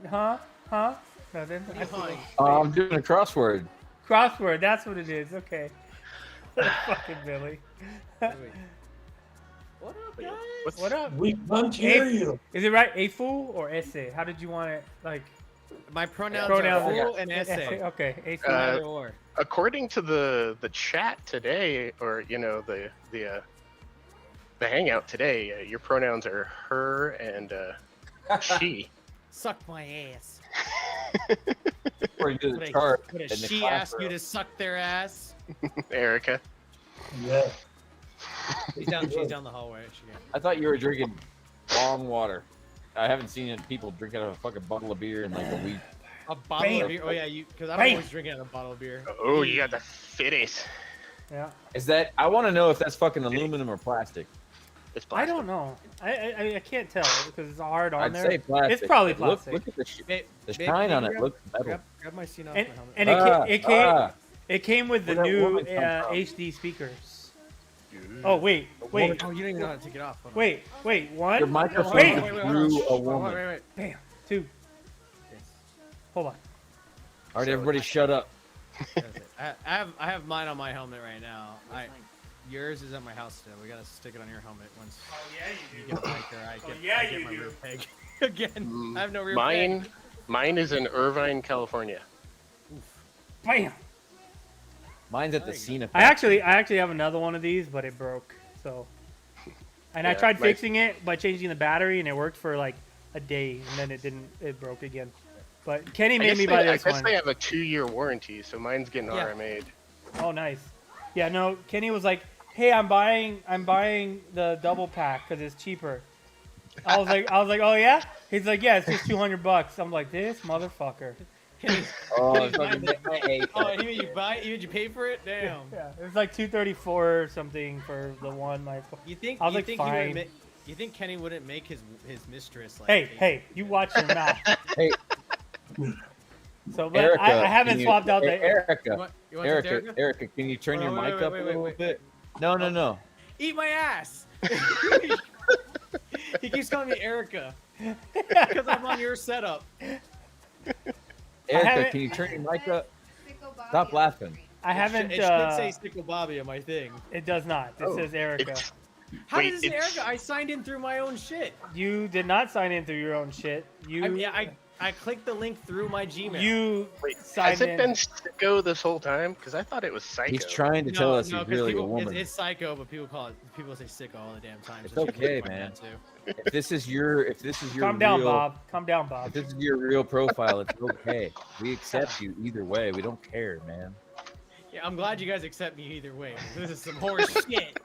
Huh? Nothing. I see you. I'm doing a crossword. Crossword. That's what it is. Okay. Fucking Billy. What up, guys? What up? We can't hear you. Is it right? A fool or essay? How did you want it? Like My pronouns Pronouns are are- fool and essay. Okay. A fool. Either or. According to the chat today, or the hangout today, your pronouns are her and she. Suck my ass. According to the Would chart. a in the she ask you classroom. to suck their ass? Erica. Yeah. She's down the hallway. I thought you were drinking bong water. I haven't seen people drink out of a fucking bottle of beer in like a week. A bottle Bam. of beer? Oh, yeah, because I'm Bam. always drinking out of a bottle of beer. Oh, you got the fitties. Yeah. Is that? I want to know if that's fucking aluminum or plastic. It's I plastic. don't know. I can't tell because it's hard on I'd there. say plastic. It's probably But plastic. Look at the Babe, the babe, shine on babe, it. grab- Looks metal. Grab my scene off And, my helmet. and it came with the Where'd that new woman come from? HD speakers. Oh wait. Oh, you don't even know how to take it off. Hold on. Wait. One. Your microphone Wait. is through a woman. Wait. Bam. Two. Hold on. All right, everybody, shut up. I have mine on my helmet right now. Yours is at my house still. We gotta stick it on your helmet once Oh yeah, you get a mic or I get, yeah, I get you my do. rear peg. Again, I have no rear Mine, peg. mine is in Irvine, California. Bam. Mine's at the There you scene I actually have another one of these, but it broke. So, and I Yeah, tried my- fixing it by changing the battery, and it worked for like a day, and then it didn't. It broke again. But Kenny made me buy this I guess one. they have a 2-year warranty, so mine's getting Yeah. RMA'd. Oh, nice. Yeah, no. Kenny was like, "Hey, I'm buying the double pack because it's cheaper." I was like, "Oh yeah." He's like, "Yeah, it's just $200." I'm like, "This motherfucker." Oh, fucking I hate Oh, that. you buy it? You pay for it? Damn. Yeah, it was like $234 or something for the one. Like, You think? I was you like, think fine. you think Kenny wouldn't make his mistress like? hey, you watch your mouth. Hey, So, but Erica, I haven't can you- swapped out Hey, the. Erica, You want some Erica? Erica, can you turn your Wait, mic wait, up wait, a wait, little wait. bit? No. Eat my ass. He keeps calling me Erica because I'm on your setup. Erica, haven't- can you turn your mic up? Stop laughing. I haven't. It should say Sickle Bobby on my thing. It does not. It Oh, says Erica. It's, How Wait, does it say it's- Erica? I signed in through my own shit. You did not sign in through your own shit. I clicked the link through my Gmail. You wait, signed has it in. been Sicko this whole time? Because I thought it was Psycho. He's trying to tell us he's 'cause really people, a woman. It's psycho, but people say sicko all the damn time. It's so she okay, can find man. that too. If this is your Calm down, real, Bob. Calm down, Bob. If this is your real profile, it's okay. We accept you either way. We don't care, man. Yeah, I'm glad you guys accept me either way. This is some horse shit.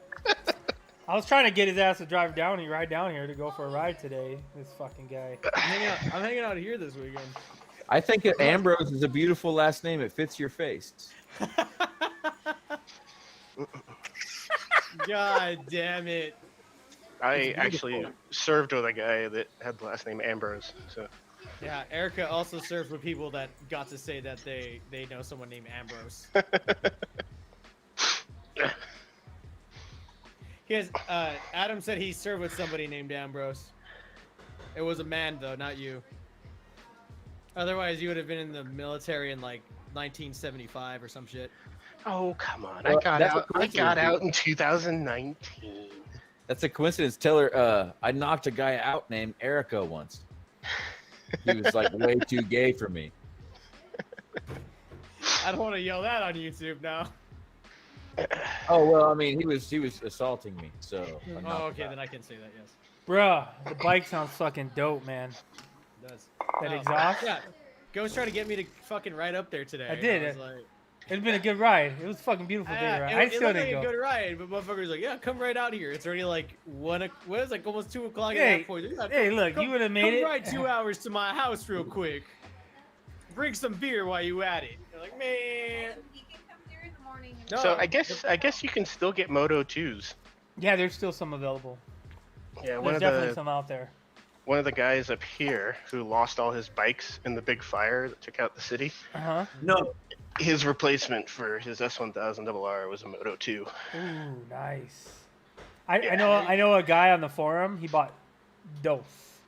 I was trying to get his ass to ride down here to go for a ride today. This fucking guy. I'm hanging out here this weekend. I think that Ambrose is a beautiful last name. It fits your face. God damn it. I actually served with a guy that had the last name Ambrose. So Yeah, Erica also served with people that got to say that they know someone named Ambrose. Adam said he served with somebody named Ambrose. It was a man though, not you. Otherwise, you would have been in the military in like 1975 or some shit. oh come on, Well, I got that's a out. I coincidence, got out dude. in 2019. That's a coincidence. Tell her I knocked a guy out named Erica once. He was like way too gay for me. I don't want to yell that on YouTube now. Oh well, I mean he was assaulting me. So. I knocked Oh, him okay, out. then I can say that. Yes, Bruh, the bike sounds fucking dope, man. it does. That Oh, exhaust? Yeah, Ghost tried to get me to fucking ride up there today. I and did. I was like, It's been a good ride. It was a fucking beautiful day ride. I still it didn't looked like go. a good ride, but motherfuckers like, yeah, come right out here. It's already like what is like almost 2 o'clock at Hey, that point. Yeah, hey, look, you would have made come it. ride 2 hours to my house real quick. Bring some beer while you at it. You're like, man. He can come here in the morning. No, So I guess you can still get Moto 2s. Yeah, there's still some available. Yeah, There's definitely some out there. one of the guys up here who lost all his bikes in the big fire that took out the city. Uh-huh. No, His replacement for his S1000RR was a Moto 2. Ooh, nice. I know a guy on the forum. He bought both.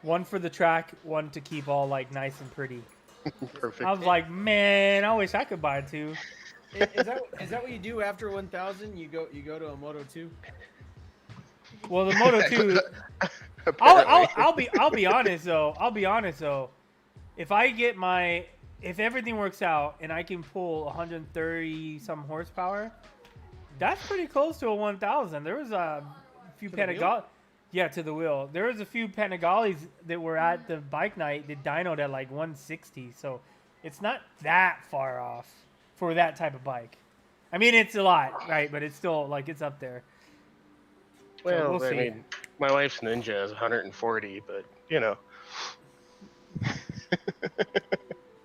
One for the track, one to keep all like nice and pretty. Perfect. I was like, man, I wish I could buy two. is that what you do after 1,000? You go to a Moto 2? Well, the Moto 2. I'll be honest though. If everything works out and I can pull 130 some horsepower, that's pretty close to a 1,000. There was a few Panigale. Yeah, to the wheel. There was a few Panigales that were at the bike night that dynoed at like 160. So it's not that far off for that type of bike. I mean, it's a lot, right? But it's still like it's up there. Well, we'll I see. mean, my wife's Ninja is 140, but you know.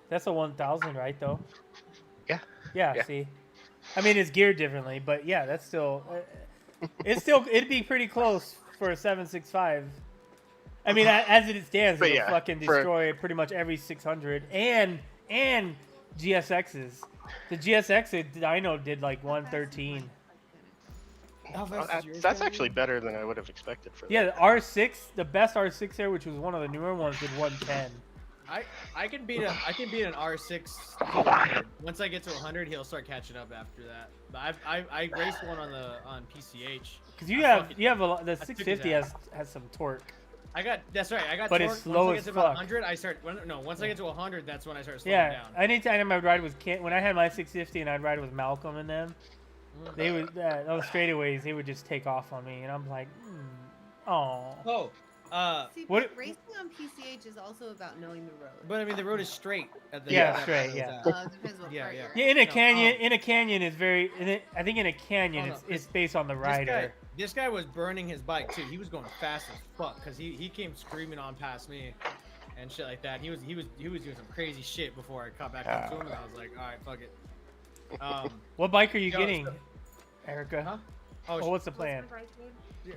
That's a 1,000, right? Though. Yeah. Yeah. See, I mean, it's geared differently, but yeah, that's still. It'd be pretty close for a 765. I mean, as it stands, But it'll yeah, fucking destroy pretty much every 600 and GSXs. The GSX dyno did like 113. That's actually better than I would have expected for that. Yeah, the R6, the best R6 there, which was one of the newer ones, did 110. I can beat an R6 to 100. Once I get to 100, he'll start catching up after that. But I raced one on PCH. Because you have a lot. The 650 has some torque. That's right. I got But torque. it's slow once I as get to about fuck. 100, once I get to 100, that's when I start slowing Yeah, down. anytime I'd ride with when I had my 650 and I'd ride with Malcolm and them, they would those straightaways they would just take off on me, and I'm like, oh. See, What- but racing on PCH is also about knowing the road. But I mean, the road is straight. At the Yeah, straight, yeah. It depends what Yeah, part yeah. you're Yeah, in a No, canyon, in a canyon is very. I think in a canyon, no, it's based on the rider. This guy was burning his bike too. He was going fast as fuck because he came screaming on past me and shit like that. He was doing some crazy shit before I caught back up to him, and I was like, all right, fuck it. What bike are you Yo, getting, so- Erica? Huh? Oh, what's the plan?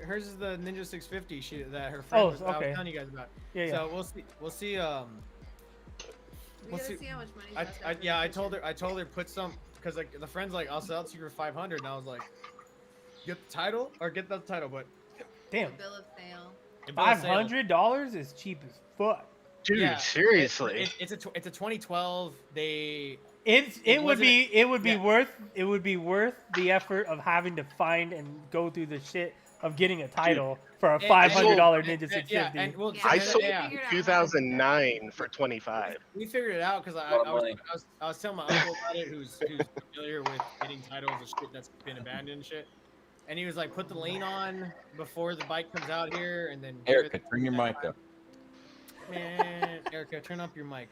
Hers is the Ninja 650 that her friend was, I okay. was telling you guys about. Yeah, yeah. So we'll see. We We'll gotta see- see how much money. I told her put some because like the friend's like I'll sell it to you for 500, and I was like, get the title or get the title, but Damn, Bill of sale. $500 is cheap as fuck. Dude, Yeah, seriously. It's a 2012. It It would be yeah. worth the effort of having to find and go through the shit of getting a title for a And- $500 Ninja and- 650. Yeah, and well, Yeah, I we sold figured it out in how 2009 for 25. we figured it out because lot of money. I was telling my uncle about it, who's familiar with getting titles of shit that's been abandoned and shit. And he was like, put the lane on before the bike comes out here, and then give Erica, it bring your that mic time. up. Man, Erica, turn up your mic.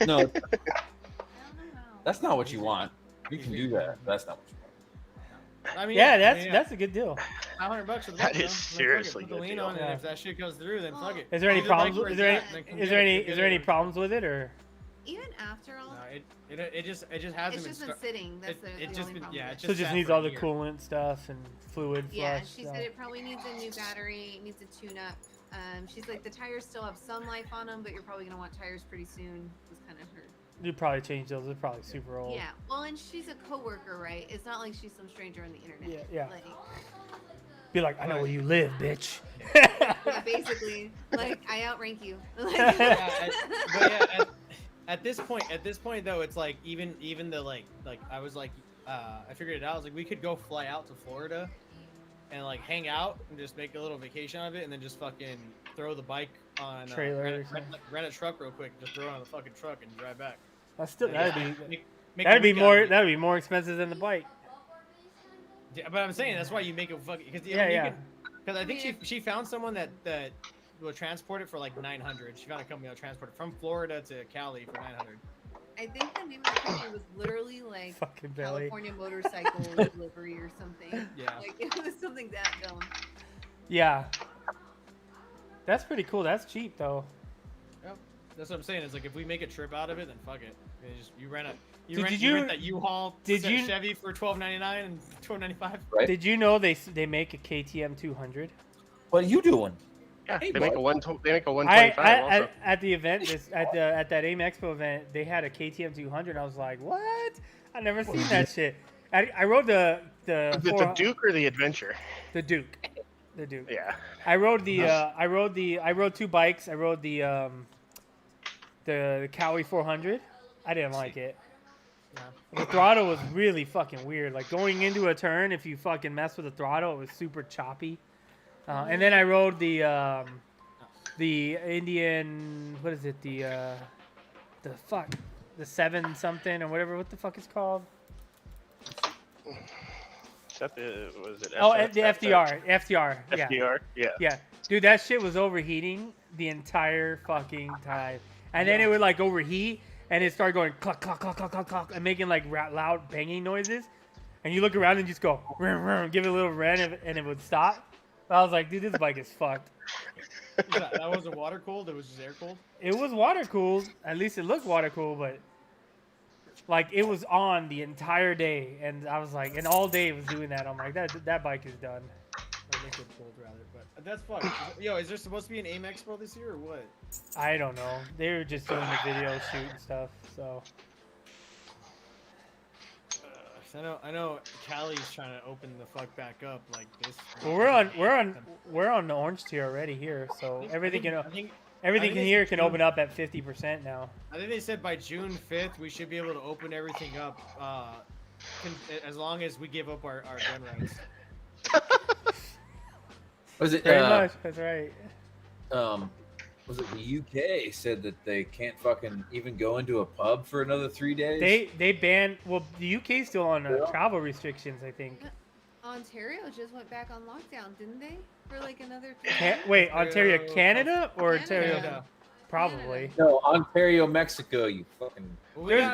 No, I don't know. that's not what you want. You can do that. That's not what you want. I mean, Yeah, I mean, that's a good deal. $500 for the That bike, is bro. Like, fuck it, seriously put the good lane deal. on, and Yeah. if that shit goes through, then fuck it. Is there any Leave the bike problems? where Is it's there at, any, then come is get there it, any get is there any it. problems with it or? Even after all, No, it just hasn't it's just been been. sitting. That's It the just only been problem. yeah. It's So just just sat needs for a all the year. coolant stuff and fluid Yeah, flush. she said it probably needs a new battery, it needs a tune-up. She's like the tires still have some life on them, but you're probably gonna want tires pretty soon. Was kind of her. You'd probably change those. They're probably super old. Yeah. Well, and she's a coworker, right? It's not like she's some stranger on the internet. Yeah, yeah. Like, Be like, I know where you live, bitch. yeah, basically, like I outrank you. At this point though, it's like even the like I was like I figured it out. I was like, we could go fly out to Florida and like hang out and just make a little vacation out of it, and then just fucking throw the bike on Trailer or rent a truck real quick, just throw it on the fucking truck and drive back. That's still that'd Make be a week out of it. that'd be more expensive than the bike. Yeah, but I'm saying that's why you make it fucking because Yeah. Because I think she found someone that will transport it for like 900. She found a company that'll transport it from Florida to Cali for 900. I think the name of the company was literally like Fucking Billy. California Motorcycle Delivery or something. Yeah. Like it was something that dumb. Yeah. That's pretty cool. That's cheap though. Yep. That's what I'm saying. It's like if we make a trip out of it, then fuck it. You rent Did rent that U-Haul Chevy for $12.99 and $12.95. Right? Did you know they make a KTM 200? What are you doing? Yeah, Hey, they make a bud. they make a 125 also. At the event, at that AIM Expo event, they had a KTM 200. I was like, what? I never seen that shit. I rode the The Duke or the Adventure? the Duke. The Duke. Yeah. I rode two bikes. I rode the Cowie 400. I didn't like it. The throttle was really fucking weird. Like going into a turn, if you fucking mess with the throttle, it was super choppy. And then I rode the Indian, what is it? The 7 something or whatever. What the fuck it's called? Is that was it? Oh, the FDR. FDR. Yeah. FDR? Yeah. Yeah. Dude, that shit was overheating the entire fucking time. And then it would like overheat and it started going cluck, cluck, cluck, cluck, cluck, cluck, and making like loud banging noises. And you look around and just go, vroom, vroom, give it a little rev and it would stop. I was like, dude, this bike is fucked. That wasn't water cooled. It was just air cooled. It was water cooled. At least it looked water cooled, but like it was on the entire day. And I was like, and all day it was doing that. I'm like, that bike is done. Or liquid cooled rather. But that's fun. Yo, is there supposed to be an AIM Expo this year or what? I don't know. They were just doing the video shoot and stuff. So I know Cali's trying to open the fuck back up like this. well, we're on the orange tier already here. So everything here can open up at 50% now. I think they said by June 5th we should be able to open everything up, as long as we give up our gun rights. Was it? Pretty much. That's right. Was it the UK said that they can't fucking even go into a pub for another 3 days? They banned. Well, the UK's still on travel restrictions, I think. Ontario just went back on lockdown, didn't they? For like another. Wait, Ontario, Canada or Canada. Ontario? Probably. No, Ontario, Mexico. You fucking. Well, There's an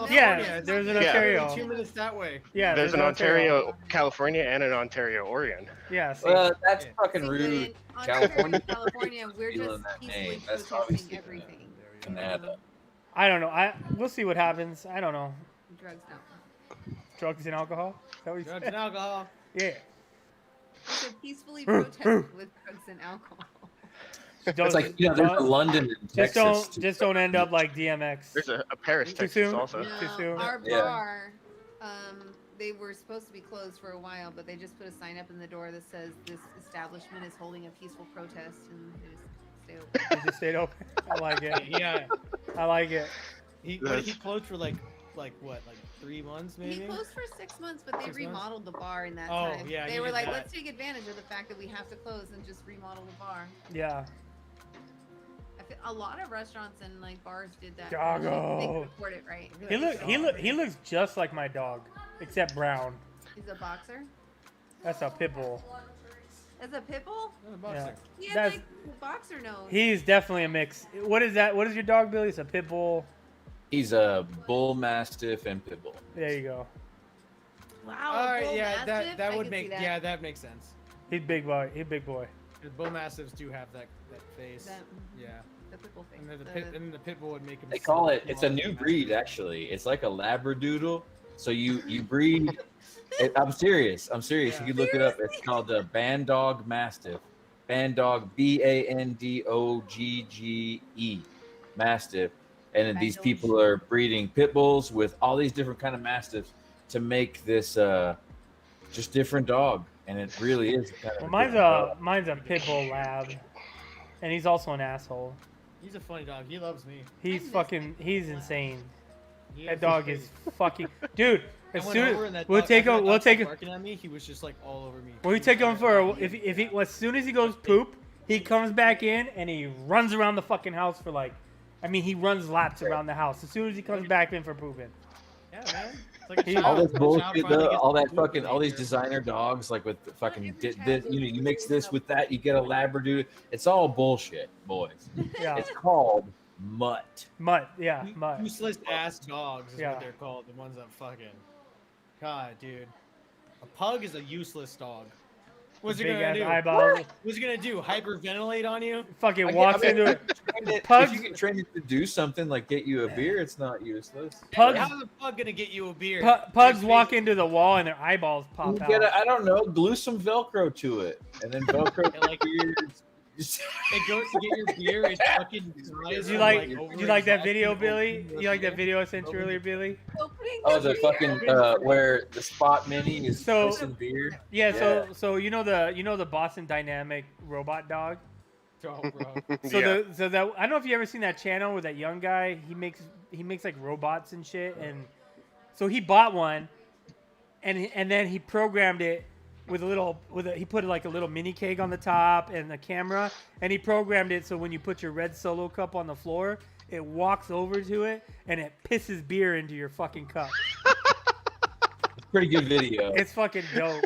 Yeah. Ontario. 2 minutes that way. Yeah, There's an Ontario, California, and an Ontario, Oregon. Yeah. See, That's fucking See, rude. but in California. California, we're Feeling just that peacefully name. That's protesting obviously everything. Canada. I don't know. We'll see what happens. I don't know. Drugs no. Drugs and alcohol. Is that what you Drugs said? and alcohol. Yeah. So peacefully protest with drugs and alcohol. It's like there's a London and Texas. Just don't end up like DMX. There's a Paris, Too Texas soon? also. Too No, soon? our Yeah. bar, they were supposed to be closed for a while, but they just put a sign up in the door that says this establishment is holding a peaceful protest, and they just stay open. It just stayed open. I like it. Yeah. I like it. He closed for like 3 months maybe. He closed for 6 months, but they 6 months? remodeled the bar in that Oh, time. yeah, they you were did like, that. let's take advantage of the fact that we have to close and just remodel the bar. Yeah. I feel a lot of restaurants and like bars did that. Doggo. They could afford it, right? He looks just like my dog, except brown. He's a boxer. That's a pit bull. As a pit bull? Oh, boxer. He has That's- like boxer nose. He's definitely a mix. What is that? What is your dog, Billy? It's a pit bull. He's a bull mastiff and pit bull. There you go. Wow. All right, bull yeah, mastiff? that I would can make see that. that makes sense. He's big boy. He's big boy. Because bull mastiffs do have that face. That, Yeah. the pit bull face. And then the pit bull would make him. They call it. smell It's a like new mastiff. breed actually. It's like a labradoodle. So you breed. I'm serious. I'm serious. Yeah. You can look it up. It's called the Bandog Mastiff. Bandog, Bandogge, Mastiff. And then these Bandog. people are breeding pit bulls with all these different kind of mastiffs to make this just different dog. And it really is kind of. Well, a different dog. mine's a pit bull lab, and he's also an asshole. He's a funny dog. He loves me. He's insane. He That dog is fucking dude. I As went soon over and that we'll dog- take after him. that We'll dog take started him. barking at me. He was just like all over me. When we take him for as soon as he goes poop, he comes back in and he runs around the fucking house for like, I mean, he runs laps around the house as soon as he comes back in for pooping. Yeah, man. It's like a He- child. All this It's a child bullshit, finally though, gets all to that poop fucking, in all these nature. designer dogs, like with the fucking, every this, child you mix this with that, you get a Labradoodle. It's all bullshit, boys. Yeah. It's called mutt. Mutt, yeah, mutt. Useless ass dogs is Yeah. what they're called. The ones that fucking. God, dude. A pug is a useless dog. What's it Big gonna ass do? eyeball. What's it gonna do? Hyperventilate on you? Fucking I walks mean, into it. if Pugs. you can train it to do something like get you a beer, it's not useless. Pugs- How's a pug gonna get you a beer? Pugs Their walk face- into the wall and their eyeballs You pop get out. I don't know, glue some Velcro to it, and then Velcro And, like, beers. It goes to get your beer. It fucking flies Do you from, like over do you like that exhaustion video, over Billy? the You like that beer. video I sent you earlier, Billy? Opening Oh, the beer. fucking where the Spot Mini is So- pissing beer. Yeah, so you know the Boston Dynamic robot dog? Oh, bro. So Yeah. that I don't know if you ever seen that channel where that young guy he makes like robots and shit, and so he bought one, and then he programmed it with he put like a little mini keg on the top and a camera, and he programmed it so when you put your red Solo cup on the floor, it walks over to it and it pisses beer into your fucking cup. Pretty good video. It's fucking dope.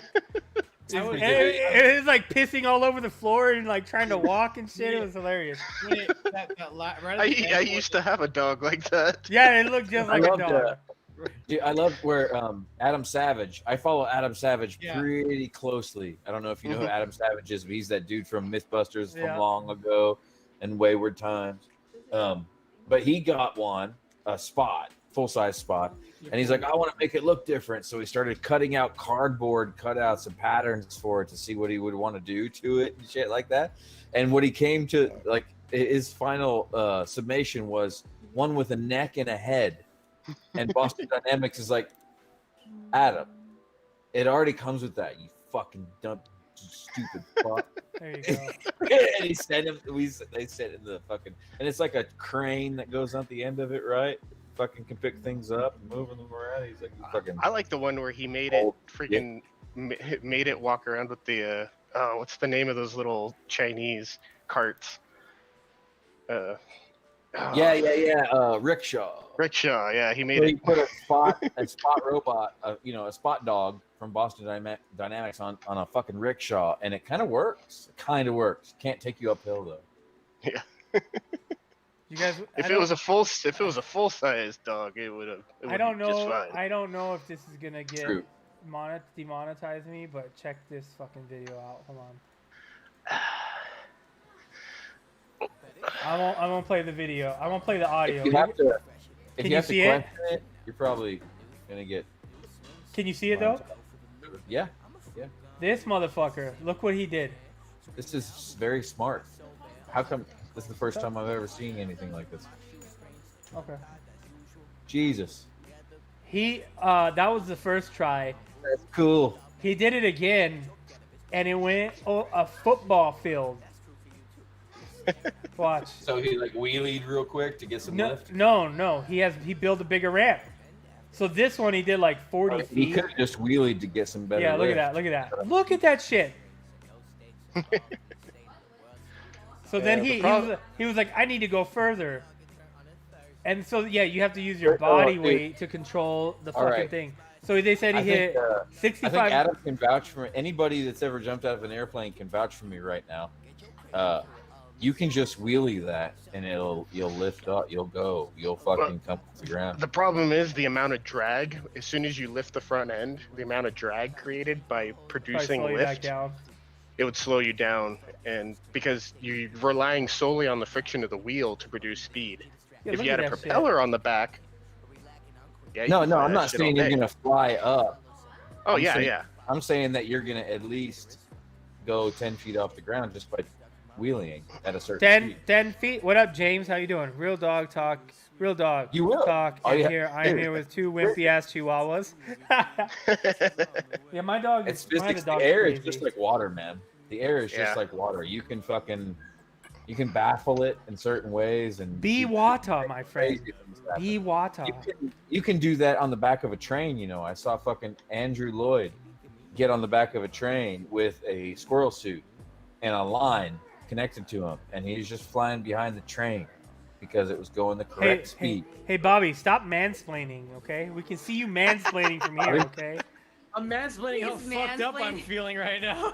I was- And it was like pissing all over the floor and like trying to walk and shit. It was hilarious. when it, right at the I end used to have a dog like that. Yeah, it looked just like a loved, dog. Dude, I love where Adam Savage. I follow Adam Savage Yeah. pretty closely. I don't know if you know who Adam Savage is, but he's that dude from MythBusters Yeah. from long ago and Wayward Times. But he got a Spot, full-size Spot, and he's like, I want to make it look different. So he started cutting out cardboard cutouts and patterns for it to see what he would want to do to it and shit like that. And what he came to, like, his final summation was one with a neck and a head. And Boston Dynamics is like, Adam, it already comes with that, you fucking dumb, stupid fuck. There you go. And he sent him, they sent him the fucking, and it's like a crane that goes on the end of it, right? Fucking can pick things up and moving them around. He's like, fucking. I like the one where he made it freaking made it walk around with the what's the name of those little Chinese carts? Rickshaw. Rickshaw. Yeah, he made So he it. put a spot robot, a spot dog from Boston Dynamics on a fucking rickshaw, and it kind of works. Can't take you uphill though. You guys, If it was a full size dog, it would have. I don't Just know. fine. I don't know if this is gonna get True. demonetize me, but check this fucking video out. Hold on. I won't play the video. I won't play the audio. If you have to, Can if you you have to see it? question it, you're probably gonna get. Can you see it though? Yeah, This motherfucker. Look what he did. this is very smart. How come this is the first time I've ever seen anything like this? Okay. Jesus, He that was the first try. that's cool. He did it again, and it went a football field. Watch. So he like wheelied real quick to get some lift. No. He built a bigger ramp. So this one he did like 40 He feet. could have just wheelied to get some better. Yeah, look lift. at that. Look at that. Look at that shit. So then he was like, I need to go further. And so yeah, you have to use your body dude. weight to control the All fucking right. thing. So they said he I hit think, I 65. think Adam can vouch for anybody that's ever jumped out of an airplane can vouch for me right now. You can just wheelie that and you'll lift up, you'll fucking come to the ground. The problem is the amount of drag. As soon as you lift the front end, the amount of drag created by Probably producing slow you back lift, down. it would slow you down, and because you're relying solely on the friction of the wheel to produce speed. Yeah, If look you at had a that shit. propeller on the back, yeah, you No, can no, fly I'm that not shit saying all you're day. gonna fly up. Oh I'm yeah, saying- yeah. I'm saying that you're gonna at least go 10 feet off the ground just by wheeling at a certain 10 feet. What up, James? How you doing? Real dog talk. Real dog You will. talk. Oh, And yeah. here I'm Dude. here with two wimpy ass chihuahuas. Yeah, my dog. It's my other physics. The dog's air is crazy. just like water, man. The air is Yeah. just like water. You can baffle it in certain ways and Be do water, my friend. crazy things happen. Be water. You can do that on the back of a train. You know, I saw fucking Andrew Lloyd get on the back of a train with a squirrel suit and a line connected to him, and he's just flying behind the train because it was going the correct speed. Hey, Bobby, stop mansplaining, okay? We can see you mansplaining from here, okay? I'm mansplaining how He's fucked up I'm mansplaining. feeling right now.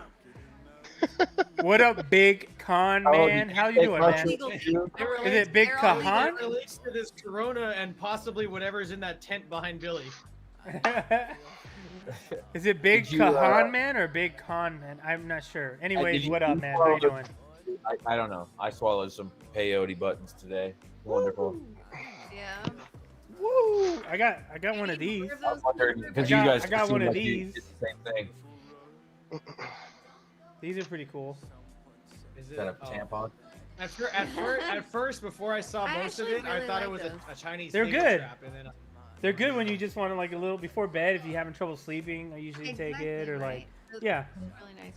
What up, big Con Oh, man. did How you take doing, man? mushrooms too? Is it Big They're all Kahan? It relates to this Corona and possibly whatever's in that tent behind Billy. Is it Big Did you, Kahan man or Big Con man? I'm not sure. Anyways, you- what up, you man? How you swallow doing? I don't know. I swallowed some peyote buttons today. Wonderful. Yeah. Woo! I got one of these. More of I those wondered people because I you got- guys I got seem one of like you these. did the same thing. These are pretty cool. Is Is that a oh. tampon? At first, before I saw I most of actually it, I really thought it like was those. a Chinese. They're finger good. Trap, and then They're good when you just want to like a little before bed if you're having trouble sleeping. I usually take it or like right? Those yeah. are Really nice.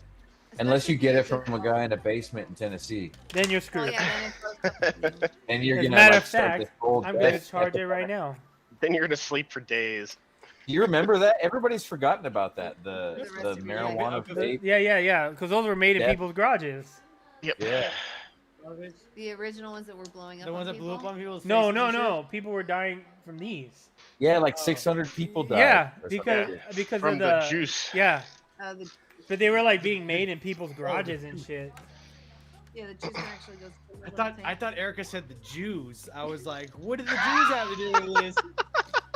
Unless you Especially get if it you're from a guy in a basement in Tennessee, Then you're Oh screwed. yeah, then it goes up. and you're As a gonna matter like of start fact, this whole I'm gonna death charge it right epidemic. now. Then you're gonna sleep for days. You remember that? Everybody's forgotten about that. The The rest the of your marijuana life. vape. Yeah. Because those were made in Yeah. people's garages. Yep. Yeah. The original ones that were blowing up. the ones on that blew up people. on people's No, faces no, and shit? no. People were dying from these. Yeah, like 600 people died. Yeah, or because something. because From of the the juice. Yeah, The, but they were like being made in people's garages and shit. yeah, the juice actually goes. through the I little thought tank. Erica said the Jews. I was like, what did the Jews have to do with this?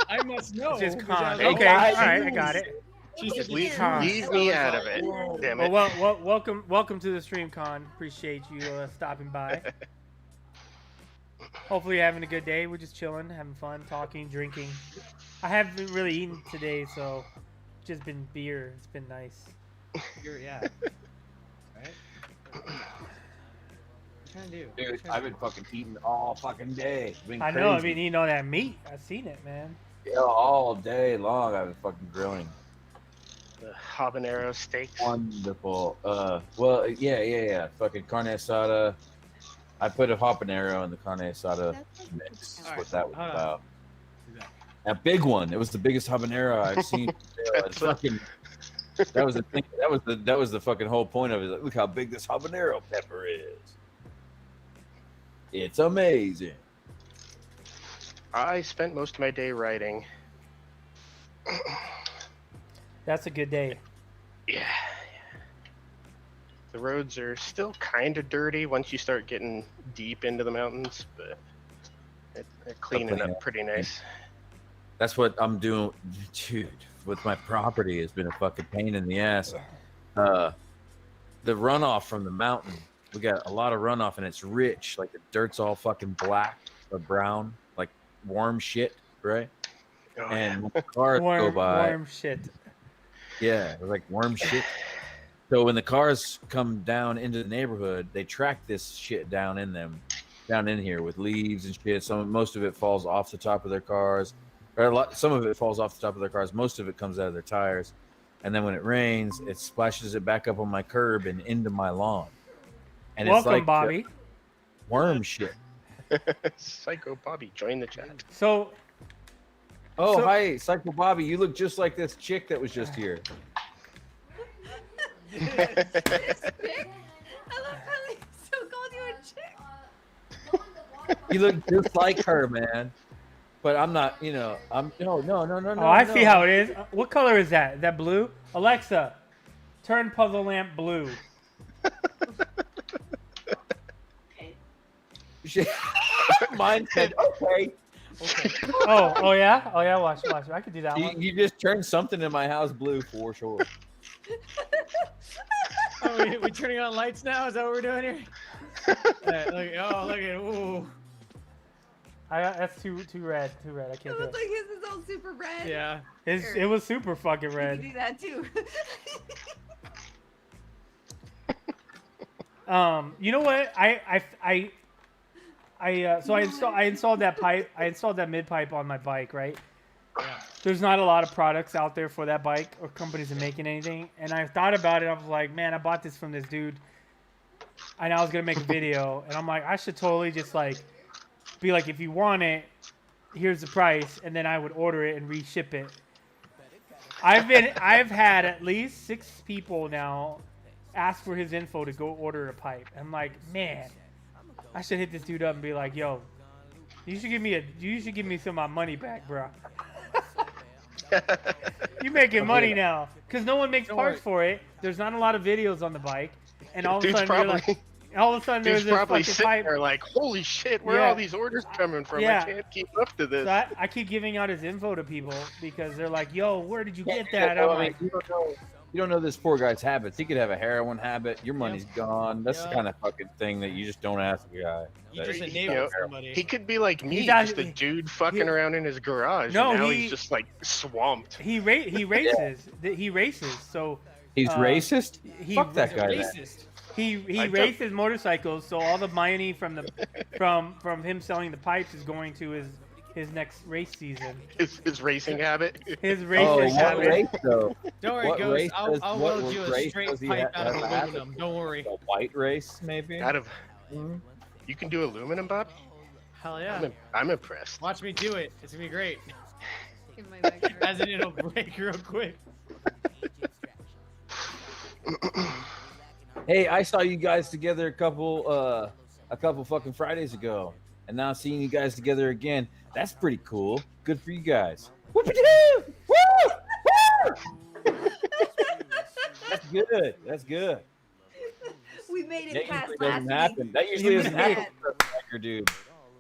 I must know. It's just 'cause I con. was like, Okay, "Oh, all right, I Jews." got it. She said Leave- Jews. Leave I me was out like, of it. "Whoa." Damn Well, it. welcome to the stream, Con. Appreciate you stopping by. Hopefully you're having a good day. We're just chilling, having fun, talking, drinking. I haven't really eaten today, so just been beer. It's been nice. Yeah. Right? What you trying to do? Dude, I've been fucking eating all fucking day. It's been I know. I've crazy. been eating all that meat. I've seen it, man. Yeah, all day long. I've been fucking grilling. The habanero steaks. Wonderful. Well, yeah. Fucking carne asada. I put a habanero in the carne asada That's mix. That's Alright, what that was hold on. about. A big one. It was the biggest habanero I've seen. It's fucking. That was the thing. That was the fucking whole point of it. Like, look how big this habanero pepper is. It's amazing. I spent most of my day writing. That's a good day. Yeah. The roads are still kind of dirty once you start getting deep into the mountains, but they're cleaning up pretty nice. That's what I'm doing, dude. With my property, has been a fucking pain in the ass. The runoff from the mountain, we got a lot of runoff, and it's rich. Like the dirt's all fucking black or brown, like warm shit, right? Oh, And when the cars go by, Warm shit. yeah, it's like worm shit. So when the cars come down into the neighborhood, they track this shit down in here with leaves and shit. Most of it falls off the top of their cars, or some of it falls off the top of their cars. Most of it comes out of their tires, and then when it rains, it splashes it back up on my curb and into my lawn. And Welcome, it's like Bobby. worm shit. Psycho Bobby, join the chat. So, Oh, So- hi, Psycho Bobby. You look just like this chick that was just here. Chick? I love how they still called you a chick. You look just like her, man. But I'm not, I'm no. oh, I see how it is. What color is that? Is that blue? Alexa, turn puzzle lamp blue. Mine said, okay. Oh yeah. Watch. I could do that one. You just turned something in my house blue for sure. Oh, we turning on lights now? Is that what we're doing here? Look at ooh. That's too red. I It can't do looks it. like his is all super red. Yeah. It was super fucking You red. can do that too. You know what? I installed that pipe. I installed that mid pipe on my bike, right? Yeah. There's not a lot of products out there for that bike or companies that making anything. And I thought about it. I was like, man, I bought this from this dude, and I was gonna make a video. And I'm like, I should totally just like be like, if you want it, here's the price, and then I would order it and reship it. I've had at least 6 people now ask for his info to go order a pipe. I'm like, man, I should hit this dude up and be like, yo, you should give me some of my money back, bro. You making money now, because no one makes Don't parts worry. for it. There's not a lot of videos on the bike, and all of a Dude's sudden you're probably like, All of a sudden, there's Dude's this probably fucking sitting pipe. there like, holy shit, where are Yeah. all these orders coming from? Yeah. I can't keep up to this. So I keep giving out his info to people because they're like, "Yo, where did you Yeah, get that?" well, I'm I mean, like, you don't know this poor guy's habits. He could have a heroin habit. Your money's gone. That's the Yep. kind of fucking thing that you just don't ask a guy. You that- just You enabled know, somebody. He could be like me, He's just a actually- dude fucking around in his garage. No, and now he- he's just like swamped. he races. He races. So He's racist. he Fuck that guy. Then. Racist. he I races motorcycles. So all the money from the from him selling the pipes is going to his next race season. His racing habit. His Oh, racing what habit. race though? Don't worry, What Ghost. race I'll does- what weld you a race straight does he pipe out of have to have? aluminum. Don't worry. A white race, maybe. Out of. You can do aluminum, Bob? Hell yeah. I'm impressed. Watch me do it. It's gonna be great. In my backyard. As in, it'll break real quick. Hey, I saw you guys together a couple fucking Fridays ago, and now seeing you guys together again. That's pretty cool. Good for you guys. Whoop-a-doo! Woo! Woo! That's good. That's good. We made That it past usually last doesn't happen. week. That usually doesn't made happen for a biker, dude.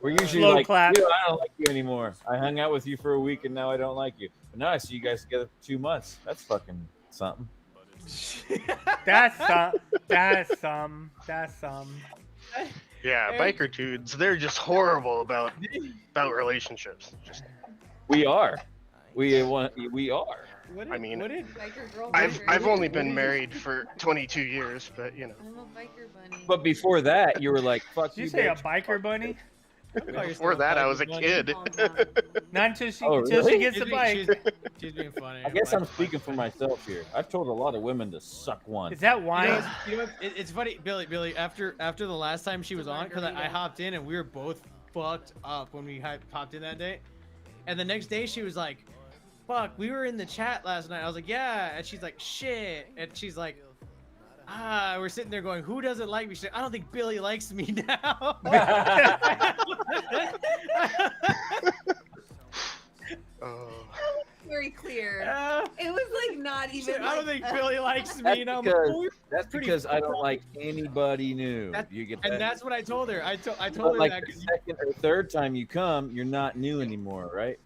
We're usually Slow like, clap. dude, I don't like you anymore. I hung out with you for a week, and now I don't like you. But now I see you guys together for 2 months. That's fucking something. That's some. That's some. That's some. Yeah, biker dudes, they're just horrible about relationships. Just, We are. We are. What I mean, what did Biker girl. I've biker. only been married for 22 years, but you know. I'm a biker bunny. But before that, you were like, "Fuck Did you you." say a bitch. biker bunny? Before that, I was a kid. Calm down. Not until she Oh, until she really? gets the bike. She's being funny. I guess I'm speaking for myself here. I've told a lot of women to suck one. Is that You know, wine? you know what? It's funny, Billy. After the last time she was on, because I hopped in and we were both fucked up when we popped in that day, and the next day she was like, "Fuck, we were in the chat last night." I was like, "Yeah," and she's like, "Shit," and she's like, we're sitting there going, "Who doesn't like me?" She's like, "I don't think Billy likes me now." Oh. Very clear. Uh, It was like not she even. said, I don't like, think Billy likes That's me. And I'm like, because, "Oh, we're that's pretty because I don't fucked up." like anybody new. That- You get that? And that's what I told her. I told But her like that the 'cause second or third time you come, you're not new anymore, right?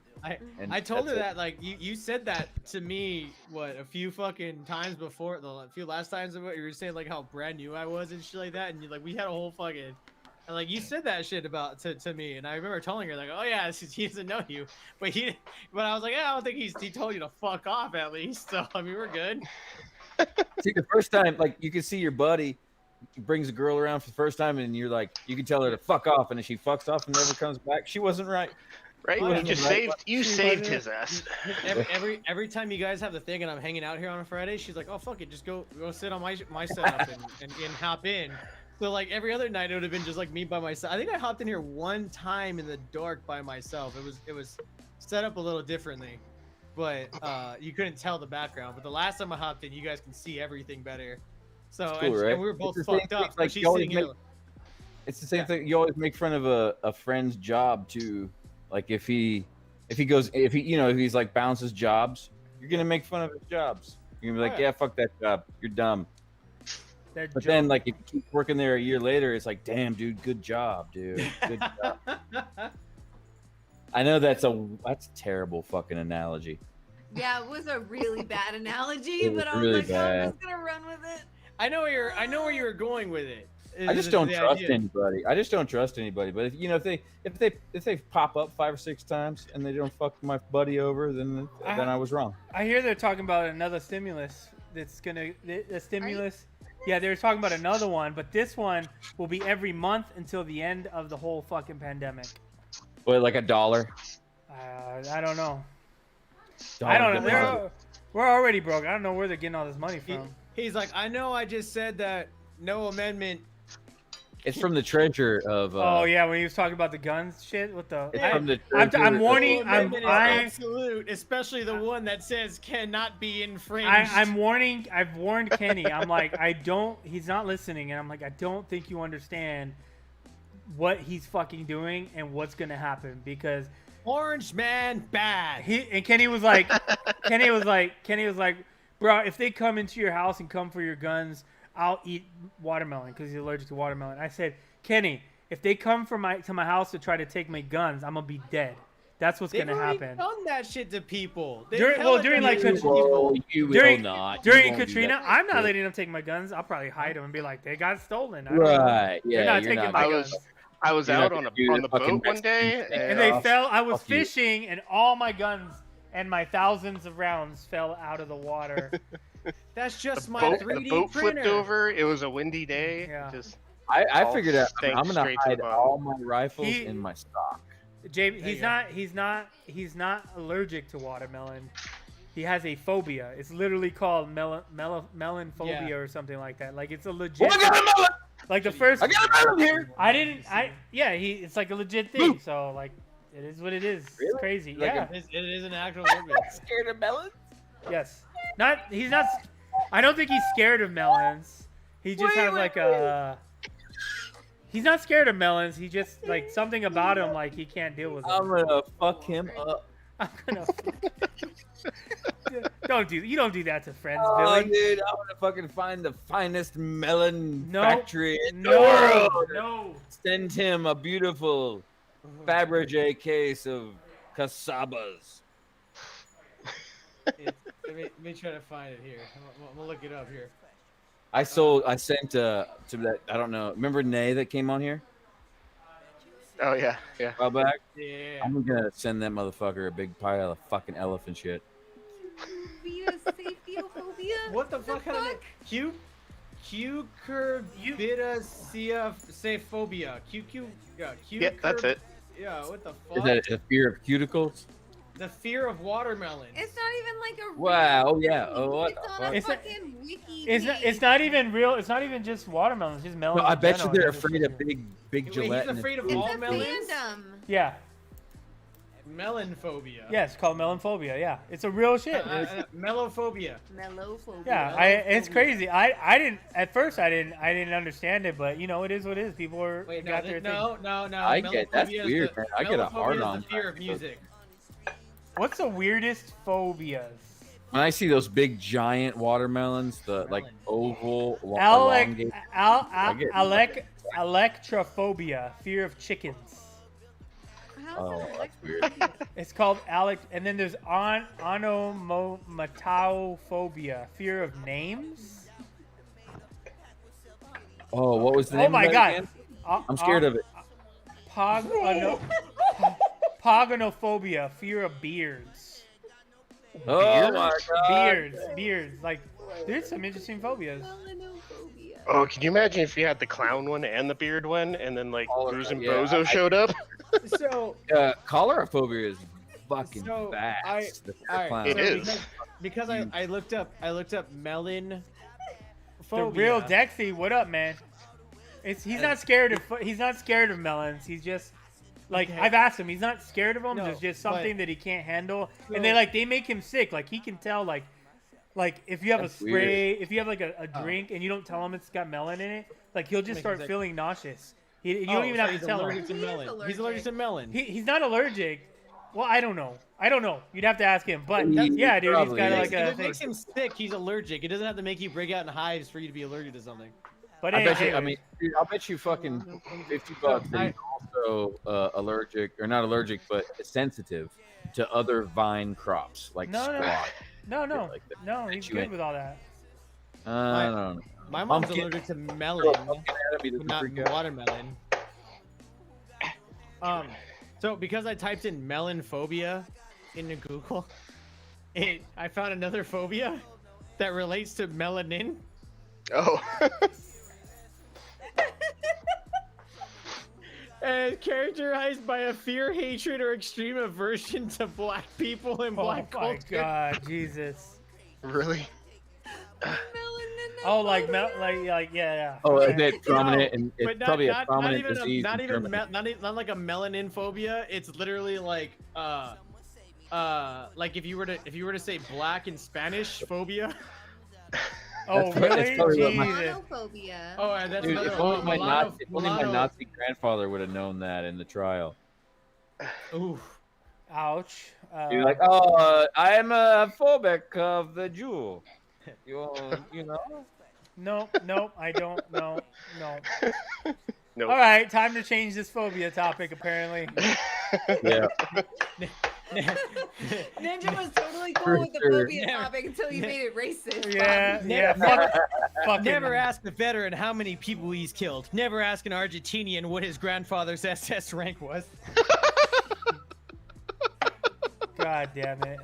And I told her that's it. that, like, you said that to me, what, a few fucking times before, the few last times about you were saying, like, how brand new I was and shit like that, and you, like, we had a whole fucking, and, like, you said that shit about, to me, and I remember telling her, like, oh, yeah, he doesn't know you, but I was like, yeah, I don't think he told you to fuck off, at least, so, I mean, we're good. See, the first time, like, you can see your buddy brings a girl around for the first time, and you're like, you can tell her to fuck off, and if she fucks off and never comes back, she wasn't right. Right? Oh, You yeah. just Right. saved his ass. Every time you guys have the thing and I'm hanging out here on a Friday, she's like, oh, fuck it, just go sit on my setup and hop in. So, like, every other night, it would have been just, like, me by myself. I think I hopped in here one time in the dark by myself. It was set up a little differently, but you couldn't tell the background. But the last time I hopped in, you guys can see everything better. So, It's cool, right? and we were both It's the same fucked thing, up. like, She's you always sitting here. It's the same Yeah. thing. You always make fun of a friend's job too. Like if he's like bounces jobs, you're gonna make fun of his jobs. You're gonna be like, yeah. yeah, fuck that job. You're dumb. That But joke. then, like, if you keep working there a year later, it's like, damn, dude, good job, dude. Good job. I know that's a terrible fucking analogy. Yeah, it was a really bad analogy, It was but I was really like, oh, I'm bad. just gonna run with it. I know where you were going with it. I just is don't the trust idea. anybody. I just don't trust anybody. But if they pop up 5 or 6 times and they don't fuck my buddy over, then I was wrong. I hear they're talking about another stimulus that's gonna the stimulus. Yeah, they were talking about another one, but this one will be every month until the end of the whole fucking pandemic. What, like $1? I don't know. I don't know. We're already broke. I don't know where they're getting all this money from. He's like, I know I just said that no amendment. It's from the treasurer of. Oh yeah, when he was talking about the guns shit. What the? It's Yeah. from the I'm treasurer warning- No of- amendment is absolute, especially the one that says cannot be infringed. I'm warning. I've warned Kenny. I'm like, I don't. He's not listening, and I'm like, I don't think you understand what he's fucking doing and what's gonna happen because Orange man bad. Kenny was like, bro, if they come into your house and come for your guns, I'll eat watermelon because he's allergic to watermelon. I said, Kenny, if they come to my house to try to take my guns, I'm gonna be dead. That's what's gonna happen. Done that shit to people. During like You will during not. during You won't do Katrina, that. I'm not letting them take my guns. I'll probably hide them and be like, they got stolen. I don't know. Right. Yeah. They're not you're taking not my I gonna- guns. was You're out not on gonna do on the the fucking boat one day, Mexican And they fell. I was Fuck you. fishing, and all my guns and my thousands of rounds fell out of the water. That's just the my boat, 3D the boat printer. flipped over. It was a windy day. Yeah. Just I all figured out. stank I'm gonna straight to the hide bottom. all my rifles He- in my stock. James, There you he's not allergic to watermelon. He has a phobia. It's literally called melon phobia Yeah. or something like that. Like it's a legit. Oh, I got a melon! Like the first. I got a melon here. It's like a legit thing. So like, it is what it is. It's Really? crazy. Like Yeah. It is an actual phobia. Scared of melons? Yes. He's not. I don't think he's scared of melons. He just has like a. He's not scared of melons. He just like something about him like he can't deal with I'm them. gonna fuck him up. I'm gonna. You don't do that to friends, Oh, Billy. dude, I'm gonna fucking find the finest melon No. factory in the No, world. no. Send him a beautiful Fabergé case of casabas. Let me try to find it here. I'm gonna look it up here. I sent to that. I don't know. Remember Nay that came on here oh yeah, yeah. a while back? Yeah. I'm gonna send that motherfucker a big pile of fucking elephant shit. Venus safety-ophobia? What the fuck? How did it? Cucurbitaceaphobia. Yeah, that's it. Yeah, what the fuck? Is that a fear of cuticles? The fear of watermelons. It's not even like a. Wow, real yeah. thing. Oh, what It's the on fuck? a It's not- fucking wiki. It's not even real. It's not even just watermelons. It's just melons. No, I in bet you general. they're It's afraid just- of big Wait, Gillette. he's afraid of It's all a melons? fandom. Yeah. Melon phobia. Yeah. It's called melon phobia. Yeah. It's a real shit. It's- Melophobia. Mellophobia. yeah. It's crazy. I didn't at first. I didn't understand it, but you know, it is what it is. People are Wait, got their thing. no. I get- that's Melophobia is weird, the- man. I get a melophobia hard is on the fear that. of music. What's the weirdest phobias? When I see those big giant watermelons, the like Melon. oval, elongated. Electrophobia, fear of chickens. How's Oh, that that's weird. electrophobia? It's called and then there's onomatophobia, fear of names. Oh, what was the Oh name? my of that god. again? I'm scared of it. Pogonophobia, fear of beards. Oh my god. Beards. Like, there's some interesting phobias. Melanophobia. Oh, can you imagine if you had the clown one and the beard one, and then like All of Bruce them, and yeah, Bozo showed up? So, Choleraphobia is fucking So, fast. alright, It so is. because I looked up melon The phobia. real Dexy, what up, man? He's not scared of melons. He's just like, Okay. I've asked him. He's not scared of them. No, There's just but- something that he can't handle, So- and they make him sick. Like he can tell like if you have That's a spray, if you have like a drink and you don't tell him it's got melon in it, like he'll just Make him start sick. feeling nauseous. You Oh, don't even so have he's to tell him. allergic to He is melon. He's allergic to melon. He's not allergic. Well, I don't know. You'd have to ask him. But He yeah, dude, he's probably got is. like If a it thing. makes him sick, he's allergic. It doesn't have to make you break out in hives for you to be allergic to something. But I bet you. I anyways, mean, dude, I'll bet you fucking $50 that he's also allergic, or not allergic, but sensitive to other vine crops like No, no. squash. no, like that. no, he's you good in. with all that. I don't know. My mom's Pumpkin. allergic to Girl, melon, pumpkin anatomy but doesn't not freak out. watermelon. So because I typed in melon phobia into Google, I found another phobia that relates to melanin. Oh, And characterized by a fear, hatred, or extreme aversion to black people and Oh black my culture. god, Jesus. really? Oh, yeah. Oh, Okay. is it prominent? And it's But probably a prominent disease not in even Germany. not like a melanin phobia. It's literally like like if you were to say black in Spanish phobia. Oh, That's really? probably what my- Jesus. Melanophobia. Oh, and that's Dude, another if only my Milano- Nazi grandfather would have known that in the trial. Ooh. Ouch. You're like, oh, I'm a phobic of the Jew. You know? Nope. I don't. No. Nope. All right, time to change this phobia topic. Apparently. Yeah. Ninja was totally cool For with the sure. phobia topic until you made it racist. Yeah. Bobby. Yeah. Fucking. Never ask a veteran how many people he's killed. Never ask an Argentinian what his grandfather's SS rank was. God damn it.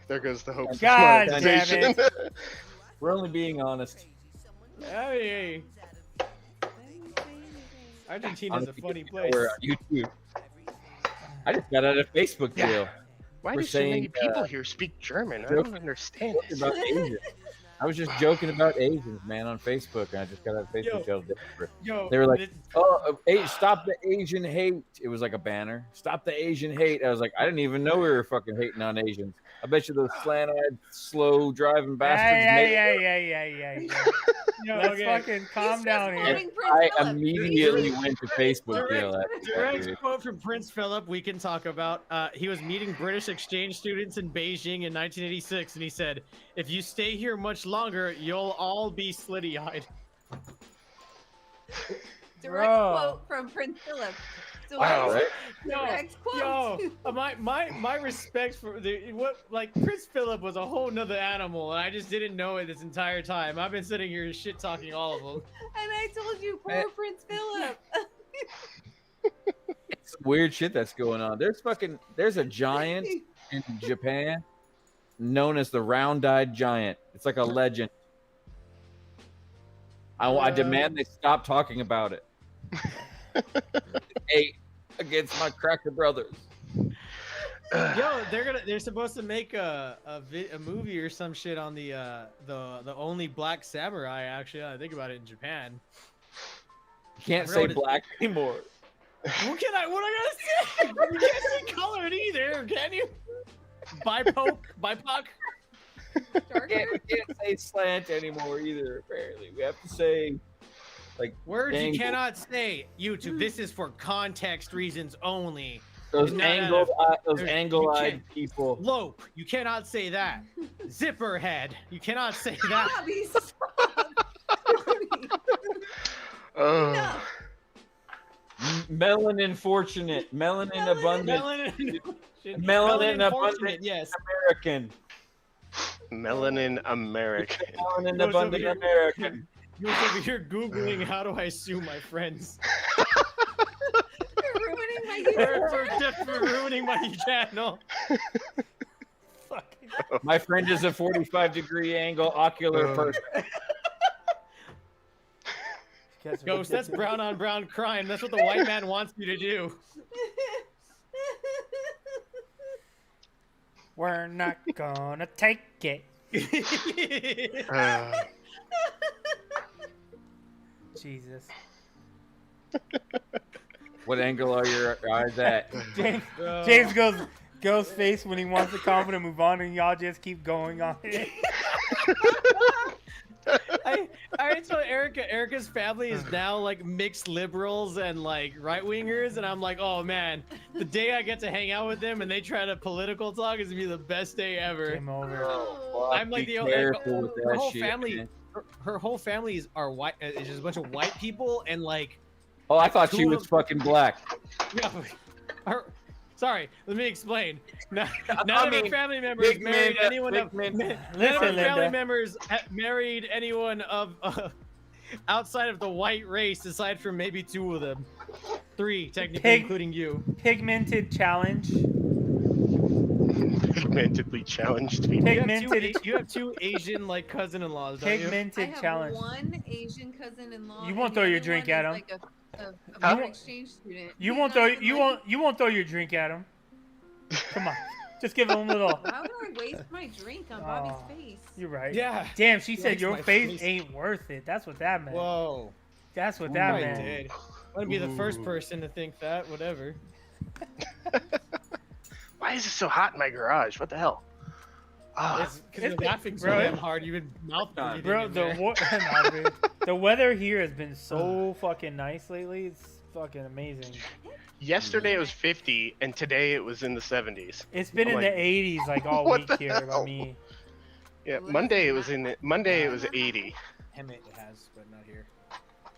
There goes the hope. God of damn monetization. it. We're only being honest. Hey, Argentina's a funny place. We're on YouTube. I just got out of Facebook jail. Why We're do so many saying, people here speak German? I don't understand it. About Asians. I was just joking about Asians, man, on Facebook, and I just got out of Facebook jail. Yo, They were like, "Oh, stop the Asian hate!" It was like a banner. Stop the Asian hate. I was like, I didn't even know we were fucking hating on Asians. I bet you those slant-eyed, slow-driving bastards. Yeah. Let's fucking calm down here. quoting Prince I Philip. immediately went to Facebook jail. Direct quote from Prince Philip we can talk about. He was meeting British exchange students in Beijing in 1986, and he said, "If you stay here much longer, you'll all be slitty-eyed." Direct Bro. quote from Prince Philip. So Wow. Right? direct quote. My respect for Prince Philip was a whole nother animal, and I just didn't know it this entire time. I've been sitting here shit talking all of them. And I told you, poor Prince Philip. It's weird shit that's going on. There's a giant in Japan known as the round-eyed giant. It's like a legend. I demand they stop talking about it. Hate against my cracker brothers. Yo, they're supposed to make a movie or some shit on the only black samurai. Actually, I think about it in Japan. You can't say black anymore. What I gotta say? You can't say colored either, can you? BIPOC. Darker. Can't say slant anymore either. Apparently, we have to say like Words angle. you cannot say. YouTube. This is for context reasons only. Those No. angle-eyed can't- people. Lope. You cannot say that. Zipper head. You cannot say that. Bobby, stop. Oh. Enough. Melanin fortunate, melanin abundant, Melanin melanin fortunate, abundant yes. American, Melanin American. melanin Goes over abundant here. American. You was over here Googling how do I sue my friends. You're ruining my for ruining my channel. Fucking. My friend is a 45-degree angle ocular person. Ghost, that's brown on brown crime. That's what the white man wants you to do. We're not gonna take it. Jesus. What angle are your eyes at? James goes face when he wants to comment and move on, and y'all just keep going on it. I already told Erica. Erica's family is now like mixed liberals and like right wingers, and I'm like, oh man, the day I get to hang out with them and they try to political talk is gonna be the best day ever. Game over. Oh, I'm like be the only. careful with Her that whole shit, family. man. Her whole family are white. It's just a bunch of white people and like. Oh, I thought she Two was of- fucking black. Yeah. Sorry, let me explain. None I of mean, her family members big married man, anyone big of. man. None of Listen, her family Linda. members married anyone of outside of the white race, aside from maybe 2 of them. 3, technically, including you. Pigmented challenge. Pigmentedly challenged people. You have two Asian like cousin-in-laws, don't you? I Pigmented have challenge. one Asian cousin-in-law. You won't and throw the your other drink one at is him. like a Huh? foreign exchange student. You He's won't not throw even, you like- won't throw your drink at him. Come on, just give him a little. Why would I waste my drink on Bobby's Aw. face? You're right. Yeah. Damn, she said Likes your my face face. ain't worth it. That's what that meant. Whoa. That's what that I meant. did. I'm gonna be the first person to think that. Whatever. Why is it so hot in my garage? What the hell? Ah, Because you're laughing so bro, damn hard, you've been mouth breathing. Bro, in there. the weather here has been so fucking nice lately. It's fucking amazing. yesterday it was 50, and today it was in the 70s. It's been I'm in like, the 80s like all what week the here by hell? me. Yeah, Well, Monday it that's was not- Monday it was 80. Hemet it has, but not here.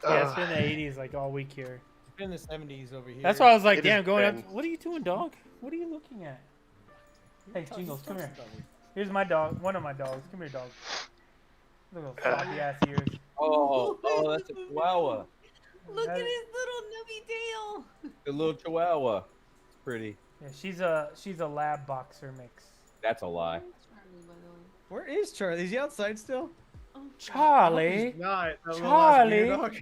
Yeah, it's Ugh. been the 80s like all week here. It's been in the 70s over here. That's why I was like, It has damn, going been. up. What are you doing, dog? What are you looking at? Hey, Jingles, come here. Stuff. Here's my dog. One of my dogs. Come here, dog. Look at those floppy ass ears. Oh, that's a chihuahua. Look That- at his little nubby tail. The little chihuahua. It's pretty. Yeah, she's a lab boxer mix. That's a lie. Charlie, by the way. Where is Charlie? Is he outside still? Oh, Charlie. He's not. That little Charlie. ass wiener dog.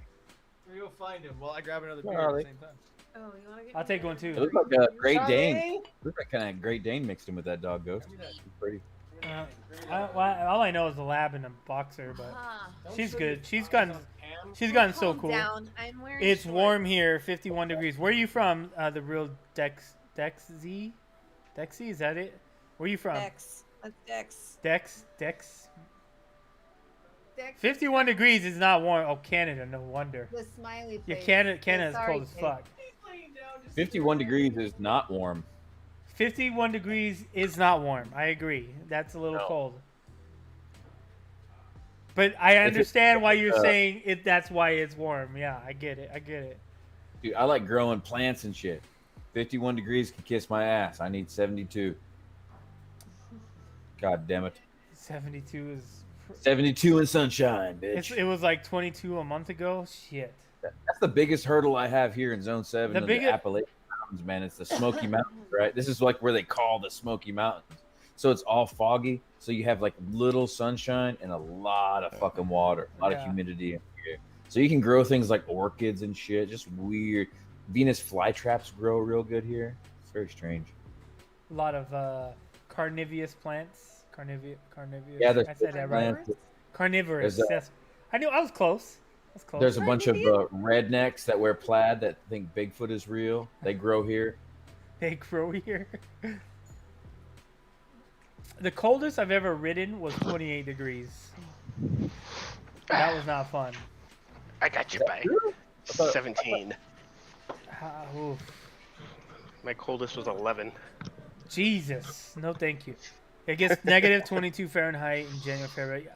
We're gonna find him while I grab another beer at Charlie. the same time. Oh, you want to get? I'll me take a one, too. It looks like a Great Dane. Charlie! Looks like kind of Great Dane mixed in with that dog, Ghost. It's pretty. All I know is a lab and a boxer, but Ah, she's show good. your She's eyes gotten on cam. she's gotten so calm cool. down. I'm wearing It's shorts. warm here, 51 degrees. Where are you from? The real Dexy? Dexy, is that it? Where are you from? Dex. That's Dex. Dex. Dex- 51 degrees is not warm. Oh, Canada, no wonder. The smiley Yeah, face. Canada is Sorry, cold as Jake. fuck. 51 degrees is not warm. 51 degrees is not warm. I agree. That's a little No. cold. But I understand why you're saying it. That's why it's warm. Yeah, I get it. Dude, I like growing plants and shit. 51 degrees can kiss my ass. I need 72. God damn it. 72 is. 72 in sunshine, bitch. It was like 22 a month ago. Shit. That's the biggest hurdle I have here in Zone 7 The of bigger- the Appalachian Mountains, man. It's the Smoky Mountains, right? This is like where they call the Smoky Mountains. So it's all foggy. So you have like little sunshine and a lot of fucking water, a lot of Yeah. humidity in here. So you can grow things like orchids and shit. Just weird. Venus flytraps grow real good here. It's very strange. A lot of carnivorous plants. Carnivorous. Yeah, there's I said that right. plants. Carnivorous. There's, Yes. I knew. I was close. There's a bunch of rednecks that wear plaid that think Bigfoot is real. They grow here. They grow here. The coldest I've ever ridden was 28 degrees. That was not fun. I got you by 17. Oof. My coldest was 11. Jesus. No, thank you. It gets negative 22 Fahrenheit in January, February.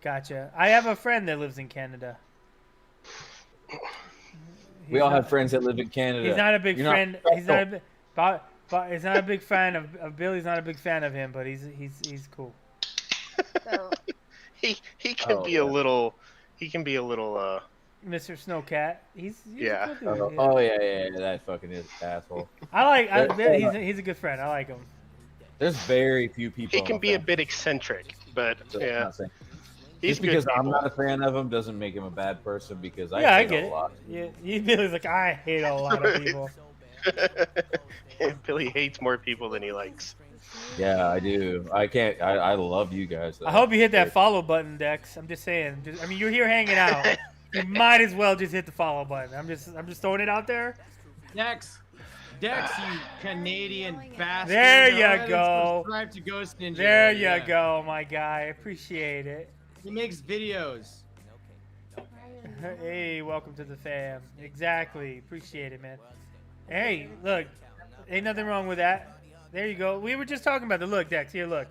Gotcha. I have a friend that lives in Canada. We all have friends that live in Canada. He's not a big You're not friend. He's not a big. But he's not a big fan of Billy's not a big fan of him, but he's cool. So, He can Oh, be yeah. a little. He can be a little. Mr. Snowcat. He's Yeah. a cool dude. Oh yeah, that fucking is asshole. He's a good friend. I like him. There's very few people. He can be a bit eccentric, but yeah, he's Just because good I'm people. not a fan of him doesn't make him a bad person. Because I Yeah, I hate get a it. lot. Yeah, Billy's like, I hate a lot of people. Billy hates more people than he likes. Yeah, I do. I can't. I love you guys. Though. I hope you hit that follow button, Dex. I'm just saying. I mean, you're here hanging out. You might as well just hit the follow button. I'm just throwing it out there. Dex, you Canadian bastard. There Go you ahead and go. Subscribe to Ghost Ninja. There you Yeah. go, my guy. Appreciate it. He makes videos. Hey, welcome to the fam. Exactly. Appreciate it, man. Hey, look. Ain't nothing wrong with that. There you go. We were just talking about the look, Dex. Here, look.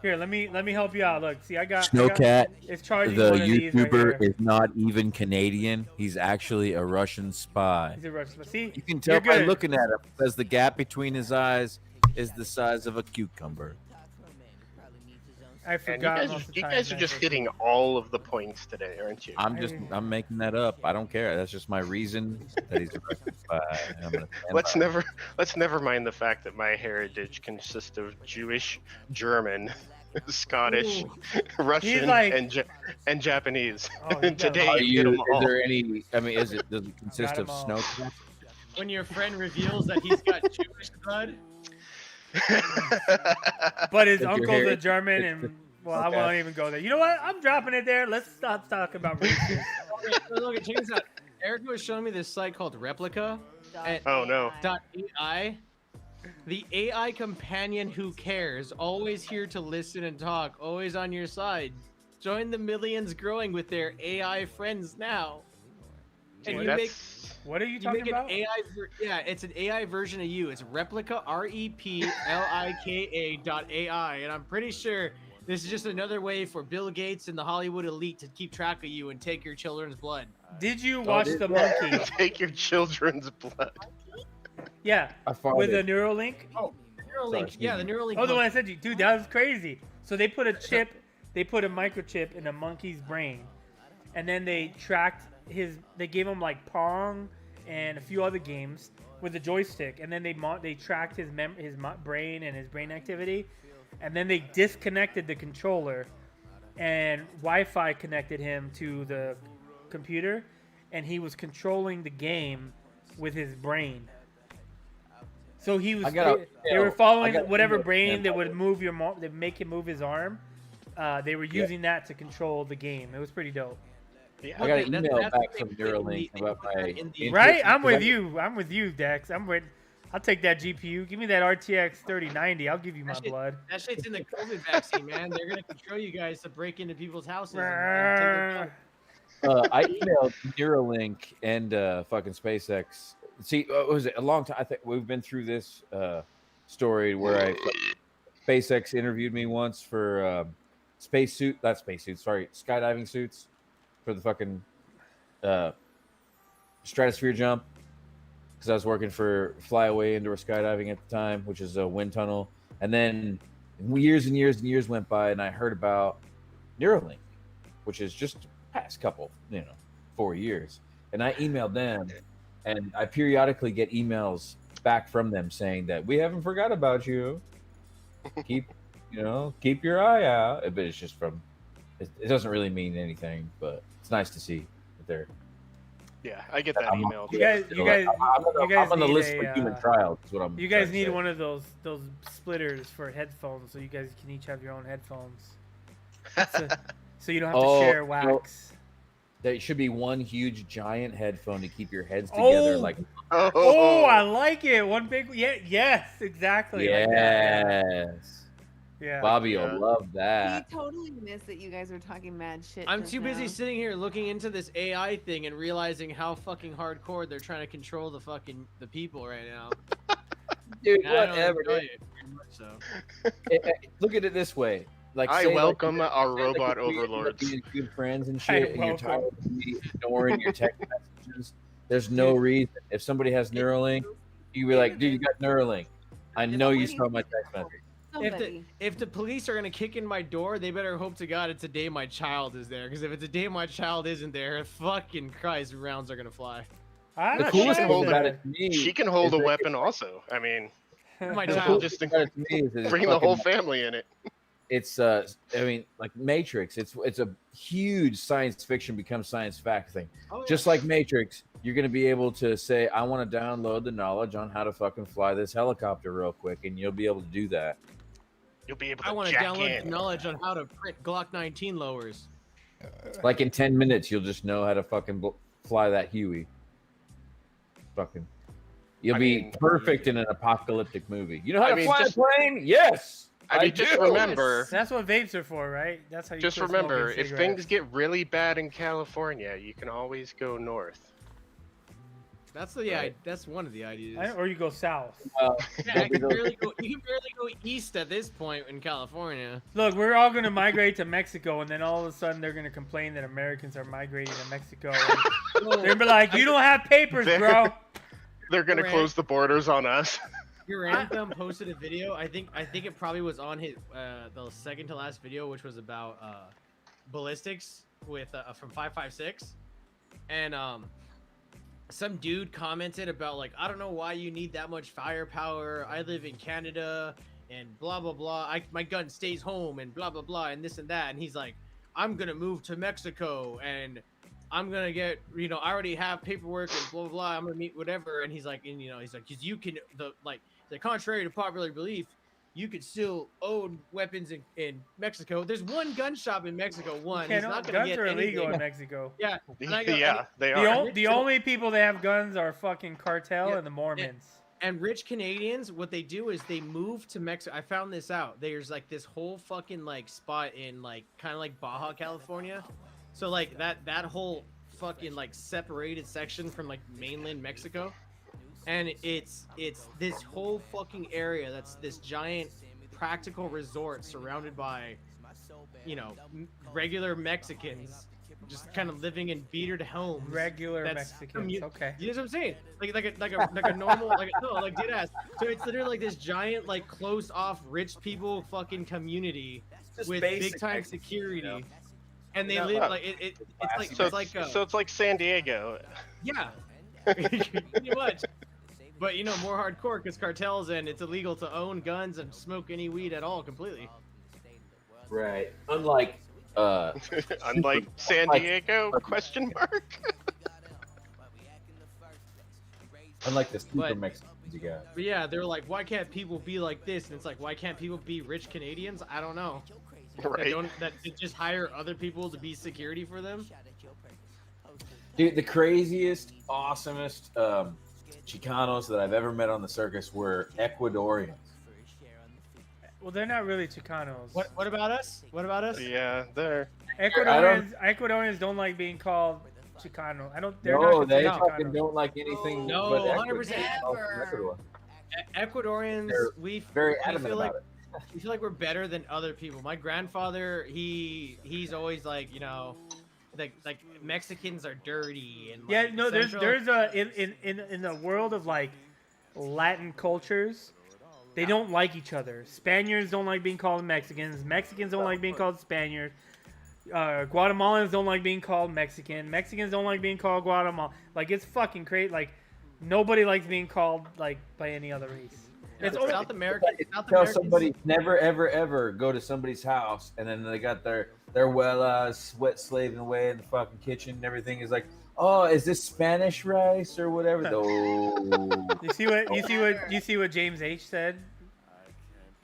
Here, let me help you out. Look, see, I got Snowcat, it's charging the one of these right YouTuber, here. is not even Canadian. He's actually a Russian spy. He's a rush. See, You can tell you're by good. looking at him because the gap between his eyes is the size of a cucumber. I And forgot most of the you time. guys are just hitting all of the points today, aren't you? I'm making that up. I don't care. That's just my reason that he's a Russian spy. I'm gonna stand by it. Let's never mind the fact that my heritage consists of Jewish, German, Scottish, Russian, like- and Japanese. Oh, you got Today Are you hit you? them all. Is there any? I mean, does it consist Got 'em of all. snow? When your friend reveals that he's got Jewish blood, But his If your uncle's hair- a German, and well, I Okay. won't even go there. You know what? I'm dropping it there. Let's stop talking about races. look, check this out. Erica was showing me this site called Replica. And- Oh, no. .ai. The AI companion who cares, always here to listen and talk, always on your side. Join the millions growing with their AI friends now. And Dude, you make that's What are you you talking make an about? AI. Yeah, it's an AI version of you. It's Replica, REPLIKA.ai, and I'm pretty sure This is just another way for Bill Gates and the Hollywood elite to keep track of you and take your children's blood. Did you watch the monkey? Take your children's blood. Yeah, I farted. with a Neuralink. Oh, Neuralink. Sorry, Yeah, the Neuralink. Oh, the one I said to you, dude, that was crazy. So they put a microchip in a monkey's brain, and then they tracked they gave him like Pong and a few other games with a joystick, and then they tracked his brain and his brain activity, and then they disconnected the controller, and Wi-Fi connected him to the computer, and he was controlling the game with his brain. So he was. They were following whatever brain that would move that make him move his arm. They were using that to control the game. It was pretty dope. Yeah. I got an email back from Neuralink about my. Right, I'm with you. I'm with you, Dex. I'll take that GPU. Give me that RTX 3090. I'll give you my blood. That shit's in the COVID vaccine, man. They're gonna control you guys to break into people's houses. And take their blood. I emailed Neuralink and fucking SpaceX. See, was it a long time? I think we've been through this story where SpaceX interviewed me once for skydiving suits for the fucking stratosphere jump, because I was working for Flyaway Indoor Skydiving at the time, which is a wind tunnel. And then years and years and years went by, and I heard about Neuralink, which is just past couple, 4 years. And I emailed them, and I periodically get emails back from them saying that we haven't forgot about you. Keep your eye out. But it's just it doesn't really mean anything, but it's nice to see that they're. Yeah, I get that email. I'm on the list for human trials. Is what I'm. You guys need one of those splitters for headphones, so you guys can each have your own headphones. So you don't have to share wax. There should be one huge giant headphone to keep your heads together. I like it. One big. Yeah. Yes. Exactly. Yes. Like that. Yeah. Bobby will love that. We totally missed that you guys were talking mad shit. I'm too busy sitting here looking into this AI thing and realizing how fucking hardcore they're trying to control the people right now. Dude, And whatever. Look at it this way. I welcome our robot overlords. Being good friends and shit, and you're tired of me ignoring your text messages. There's no reason. If somebody has Neuralink, you be like, dude, you got Neuralink. I know you saw my text message. If the police are gonna kick in my door, they better hope to God it's a day my child is there. Because if it's a day my child isn't there, fucking Christ, rounds are gonna fly. The coolest thing about it to me, she can hold a weapon also. I mean, my child just bring the whole family in it. It's like Matrix. It's a huge science fiction becomes science fact thing. Oh, yeah. Just like Matrix, you're gonna be able to say, I want to download the knowledge on how to fucking fly this helicopter real quick, and you'll be able to do that. You'll be able to. I want to download the knowledge on how to print Glock 19 lowers. Like in 10 minutes, you'll just know how to fucking fly that Huey. You'll be perfect in an apocalyptic movie. You know how to fly a plane? Yes. I mean, just remember. That's what vapes are for, right? That's how you. Just remember, if things get really bad in California, you can always go north. That's that's one of the ideas. Or you go south. You can barely go east at this point in California. Look, we're all going to migrate to Mexico, and then all of a sudden they're going to complain that Americans are migrating to Mexico. They're going to be like, you don't have papers, bro. They're going to close the borders on us. Your Anthem posted a video. I think it probably was on his the second to last video, which was about ballistics with from 556, and some dude commented about like, I don't know why you need that much firepower. I live in Canada and blah blah blah. My gun stays home and blah blah blah and this and that. And he's like, I'm gonna move to Mexico and I'm gonna get, I already have paperwork and blah blah blah. I'm gonna meet whatever. And he's like, because you can contrary to popular belief, you could still own weapons in Mexico. There's one gun shop in Mexico. He's not gonna guns get are anything. illegal in Mexico. Yeah, they are. The only people that have guns are fucking cartel and the Mormons. And rich Canadians, what they do is they move to Mexico. I found this out. There's like this whole fucking like spot in like kind of like Baja, California. So like that whole fucking like separated section from like mainland Mexico. And it's this whole fucking area that's this giant practical resort surrounded by regular Mexicans just kind of living in beatered homes. Regular Mexicans. Okay. You know what I'm saying? Like a normal like dead ass. So it's literally like this giant like closed off rich people fucking community Just with basic big time Mexican, security. you know? And they No. live like So it's like San Diego. yeah, pretty much. But more hardcore because cartels and it's illegal to own guns and smoke any weed at all completely. Right. Unlike Unlike San like- Diego? Question mark. unlike the super But- Mexicans you got. But yeah, they're like, why can't people be like this? And it's like, why can't people be rich Canadians? I don't know. Right. That just hire other people to be security for them. Dude, the craziest, awesomest Chicanos that I've ever met on the circus were Ecuadorians. Well, they're not really Chicanos. What about us? What about us? Yeah, there. Ecuadorians don't like being called Chicano. They're No, not they considered fucking Chicanos. don't like anything. No, but 100%. Ecuador. Ecuadorians, They're we Very we adamant feel like about it. we feel like we're better than other people. My grandfather, he's always like, like Mexicans are dirty and Yeah, like, no, Central- there's a in the world of like Latin cultures, they don't like each other. Spaniards don't like being called Mexicans. Mexicans don't like being called Spaniards. Guatemalans don't like being called Mexican. Mexicans don't like being called Guatemala. Like it's fucking crazy. Like nobody likes being called like by any other race. It's only, South American. South Tell Americans. somebody never ever ever go to somebody's house and then they got their sweat slaving away in the fucking kitchen and everything is like, oh, is this Spanish rice or whatever? No. you see what James H said?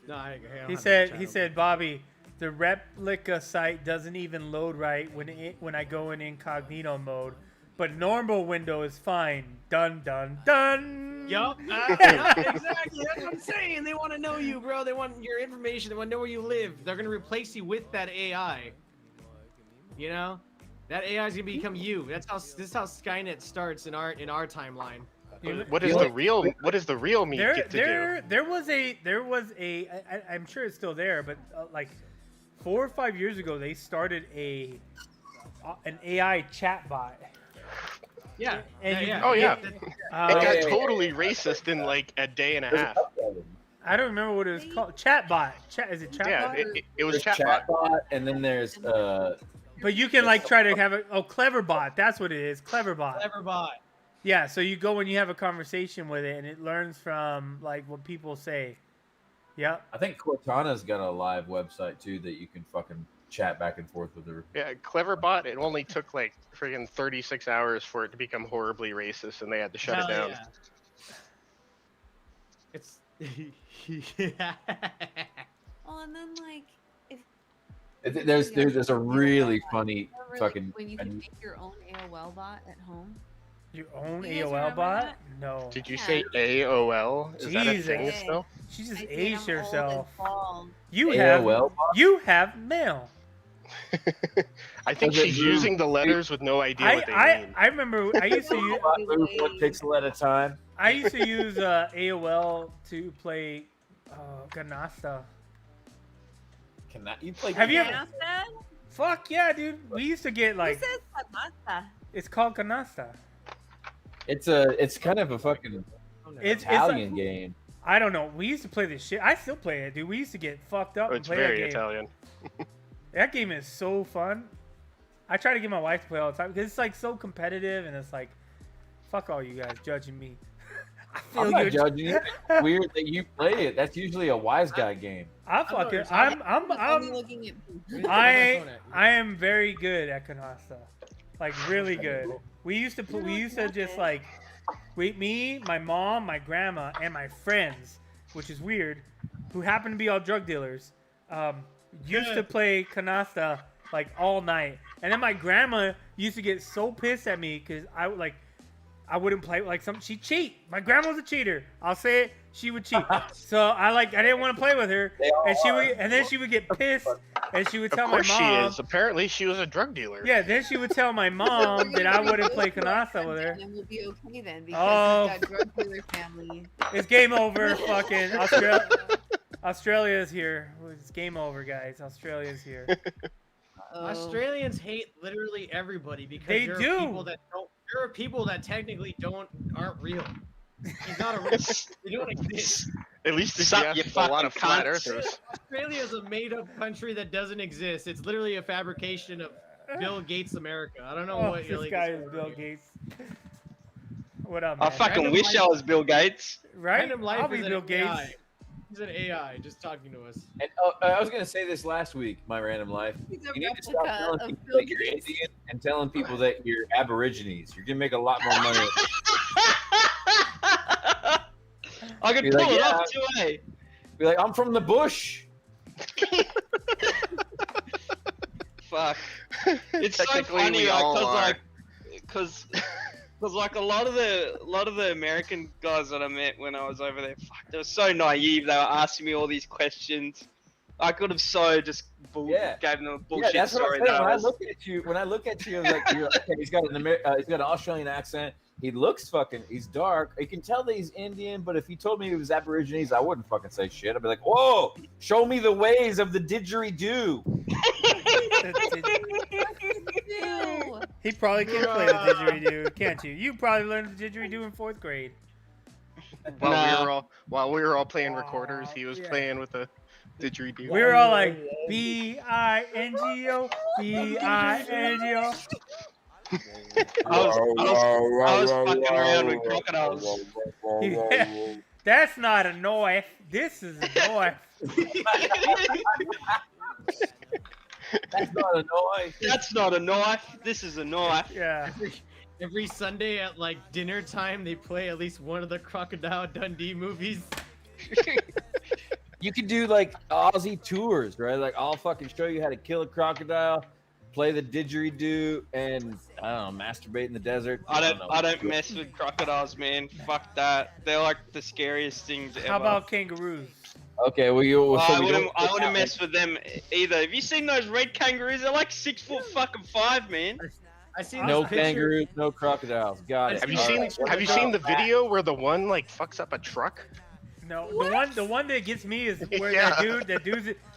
No, I don't He have said the he channel. said Bobby, the replica site doesn't even load right when I go in incognito mode, but normal window is fine. Dun dun dun. Yup. Exactly. That's what I'm saying. They want to know you, bro. They want your information. They want to know where you live. They're gonna replace you with that AI. That AI is gonna become you. This is how Skynet starts in our timeline. What does the real me get to do? There was a I'm sure it's still there, but like 4 or 5 years ago they started an AI chatbot. Yeah. And you- Oh yeah. It got yeah, totally racist in like a day and a half. I don't remember what it was called. Chatbot. Is it chatbot? Yeah, it was There's chatbot. chatbot, and then there's But you can like try to have it. Oh, Cleverbot. That's what it is. Cleverbot. Cleverbot. Yeah. So you go and you have a conversation with it, and it learns from like what people say. Yep. I think Cortana's got a live website too that you can fucking chat back and forth with her. Yeah, Cleverbot. It only took like friggin' 36 hours for it to become horribly racist, and they had to shut it Hell down. yeah. It's. Well, and then like if There's a really funny remember, fucking. when you can make your own AOL bot at home. Your own You guys AOL remember bot? that? No. Did you Yeah. say AOL? Is that a thing Jesus. still? She just I said aged I'm old herself. and bald. You AOL have bot? you have mail. I think Does it she's move? using the letters with no idea what they mean. I remember I used to use Move one pixel at a time. AOL to play Canasta. You play? Have you ever? Canasta? Fuck yeah, dude. We used to get like Who says canasta? it's called Canasta. It's kind of a fucking It's Italian like, game. I don't know. We used to play this shit. I still play it, dude. We used to get fucked up Oh, and it's play that very game. Italian. That game is so fun. I try to get my wife to play all the time because it's like so competitive and it's like, fuck all you guys judging me. I feel I'm not you. judging you. It's weird that you play it. That's usually a wise guy game. I fucking. I'm I'm. only looking at pictures. I am very good at Canasta, like really good. We used to just like, me, my mom, my grandma, and my friends, which is weird, who happen to be all drug dealers, used to play Canasta like all night. And then my grandma used to get so pissed at me because I wouldn't play like she'd cheat. My grandma was a cheater. I'll say it. She would cheat. So I didn't want to play with her, and then she would get pissed, and she would Of tell my course she mom. is. Apparently she was a drug dealer. Yeah, then she would tell my mom that I wouldn't play Canasta with her. And we'll be okay then Oh. because we've got drug dealer family. It's game over. Fucking Australia. Australia's here. It's game over, guys. Australia's here. Oh. Australians hate literally everybody because They there do. are people that don't. There are people that technically aren't real. He's not a real. They don't exist. At least if Suck you your ask a lot of fucking flat cunts. earthers. Australia is a made-up country that doesn't exist. It's literally a fabrication of Bill Gates' America. I don't know Oh, what. this like, guy is Bill Gates. What up, I man? fucking Random wish life- I was Bill Gates. Right? Random Life I'll be is Bill an Gates. AI. He's an AI just talking to us. And I was gonna say this last week, my random life. He's a You need to stop replica telling of people Bill that you're Gates. Indian and telling people that you're Aborigines. You're gonna make a lot more money. I could Be pull like, it yeah. off too, eh? Be like, I'm from the bush. Fuck. It's so Technically, funny, we like, all are. cause like a lot of the American guys that I met when I was over there, fuck, they were so naive. They were asking me all these questions. I could have so just Yeah. gave them a bullshit Yeah, that's what story. I'm saying. that When I was- look at you, I'm like, you're, okay, he's got an Australian accent. He looks he's dark. You can tell that he's Indian, but if he told me he was Aborigines, I wouldn't fucking say shit. I'd be like, whoa, show me the ways of the didgeridoo. Ew. He probably can play the didgeridoo, can't you? You probably learned the didgeridoo in 4th grade. While we were all playing recorders, he was Yeah. playing with the didgeridoo. We were all like, B-I-N-G-O, B-I-N-G-O. I was fucking around with crocodiles. Yeah. That's not a knife. This is a knife. That's not a noise. That's not a knife. This is a knife. Yeah. Every Sunday at like dinner time, they play at least one of the Crocodile Dundee movies. You could do like Aussie tours, right? Like I'll fucking show you how to kill a crocodile, play the didgeridoo, and I don't know, masturbate in the desert. I don't mess with crocodiles, man. Fuck that. They're like the scariest things ever. How about kangaroos? Okay, well you. Well, so I we wouldn't. don't- I wouldn't mess with them either. Have you seen those red kangaroos? They're like 6'5", man. I seen No this picture. kangaroos, no crocodiles. Got it. Have you All seen? right. Have you seen the video where the one like fucks up a truck? No, the one that gets me is where Yeah.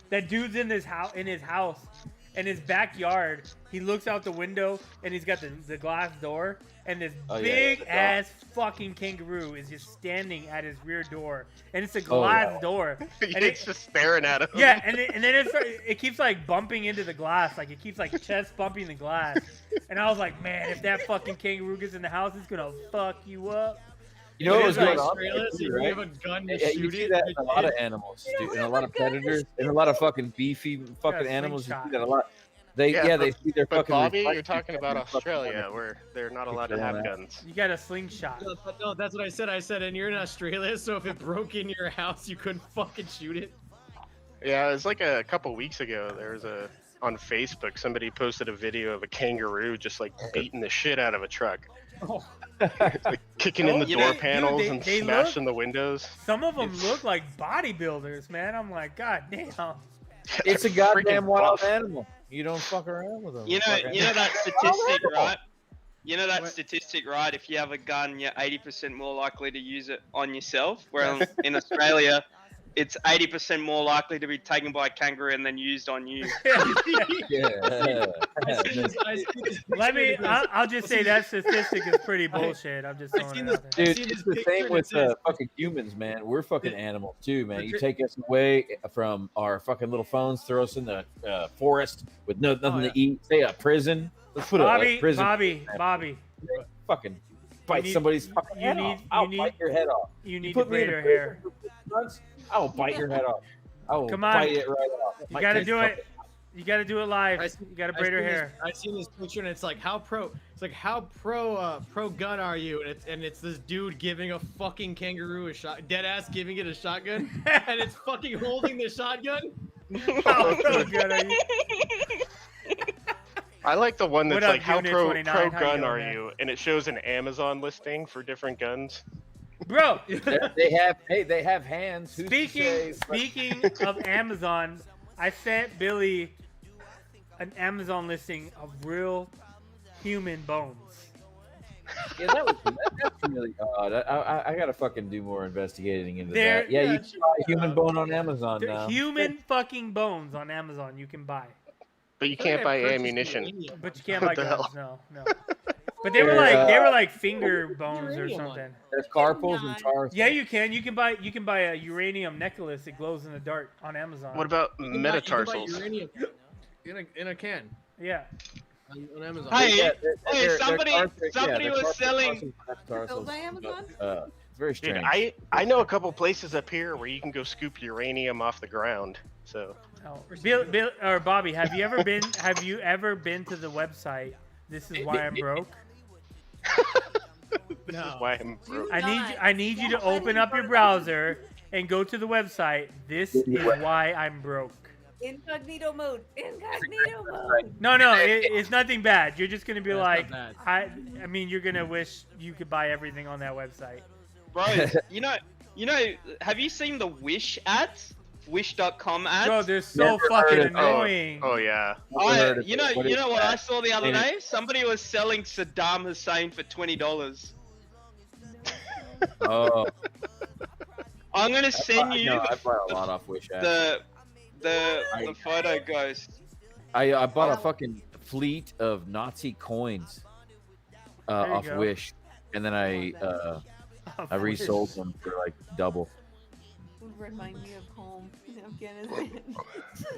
that dude's in his house, in his backyard. He looks out the window and he's got the glass door, and this Oh, yeah, big yeah, ass fucking kangaroo is just standing at his rear door, and it's a Oh, glass yeah. door. And It's just staring at him. Yeah, and then it keeps like bumping into the glass, like it keeps like chest bumping the glass. And I was like, man, if that fucking kangaroo gets in the house, it's gonna fuck you up. You know what was It is going on? Australia, so you right? have a gun to Yeah, you shoot see it. that in a lot of animals, dude, and a lot of predators, and a lot of fucking beefy fucking Yeah, animals. You slingshot. see that a lot. They see their But fucking. Bobby, reflection you're talking about and fucking Australia, where they're not allowed to have guns. You got a slingshot. No, that's what I said. I said, and you're in Australia, so if it broke in your house, you couldn't fucking shoot it. Yeah, it was like a couple weeks ago. There was on Facebook, somebody posted a video of a kangaroo just like beating the shit out of a truck, Oh, like kicking in the You door know, dude, panels they- and they smashing the windows. Some of them look like bodybuilders, man. I'm like, god damn. It's a Freaking goddamn wild buff. animal. You don't fuck around with them. You know that statistic, right? You know that statistic, right? If you have a gun, you're 80% more likely to use it on yourself. Whereas in Australia, it's 80% more likely to be taken by a kangaroo and then used on you. Yeah. I see this Let me. picture. I'll just say that statistic is pretty bullshit. I'm just I throwing seen it this- out there. Dude, see it's this the picture same and with it says- fucking humans, man. We're fucking The- animals too, man. You the- take us away from our fucking little phones, throw us in the forest with nothing yeah. to eat. Say a prison. Let's put a prison. Bobby, Fucking bite need- somebody's fucking you head need- off. I'll you bite need- your head off. you need to put me braid in a her hair. prison for 6 months, I will bite your head off. I will Come on. bite it right off. You Might gotta taste do fucking- it. You gotta do it live. I You see- gotta braid her hair. I seen this picture and it's like how pro. It's like how pro gun are you? And it's this dude giving a fucking kangaroo a shot, dead ass giving it a shotgun, and it's fucking holding the shotgun. How good are you? I like the one What that's up, like, how Unit pro 29? How you gun doing, are man? you? And it shows an Amazon listing for different guns. Bro, They have hands. Who's to say- speaking of Amazon, I sent Billy an Amazon listing of real human bones. Yeah, that's really odd. I gotta fucking do more investigating into There- that. Yeah, yeah, you can buy human bone on Amazon now. Human fucking bones on Amazon you can buy, But you I feel like can't I buy purchased ammunition. uranium. but you can't What buy the guns. hell? No. But they were like finger Put bones or uranium on something. There's carpals and tar. Yeah, you can. You can buy a uranium necklace that glows in the dark on Amazon. What about You can buy metatarsals? uranium in a can Yeah. on Amazon. Hey, They're somebody they're was carpal selling. tarsals, Sold by Amazon? but, it's very Dude, strange. I know a couple places up here where you can go scoop uranium off the ground. So Oh. Bill or Bobby, have you ever been to the website? This is why I'm broke. this No. is why I'm broke. I need you to open up your browser and go to the website. This is why I'm broke. Incognito mode. Incognito mode. No, it's nothing bad. You're just gonna be That's like, not I mean, you're gonna wish you could buy everything on that website. Bro, you know, have you seen the Wish ads? Wish.com ads? Bro, they're so Never fucking heard of it. annoying. Oh yeah. You know What is what I that? saw the other Yeah. day? Somebody was selling Saddam Hussein for $20. Oh, I'm gonna send you I bought a lot off Wish app. the photo ghost. I bought a fucking fleet of Nazi coins There you off go. Wish, and then I resold them for like double. Would remind me of home in Afghanistan.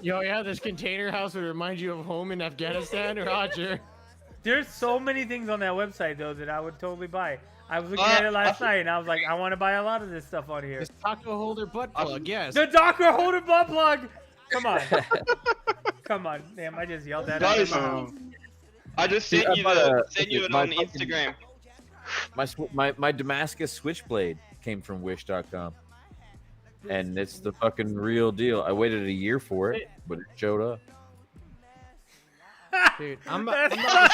Yo, yeah, this container house would remind you of home in Afghanistan, Roger. There's so many things on that website though that I would totally buy. I was looking at it last night and I was like, I want to buy a lot of this stuff on here. This taco holder butt plug, yes. The Docker holder butt plug. Come on. Come on. Damn, I just yelled that out. Guys, I just sent Dude, you I bought sent you it my on fucking- Instagram. My Damascus switchblade came from Wish.com, and it's the fucking real deal. I waited a year for it, but it showed up. Dude, I'm about to start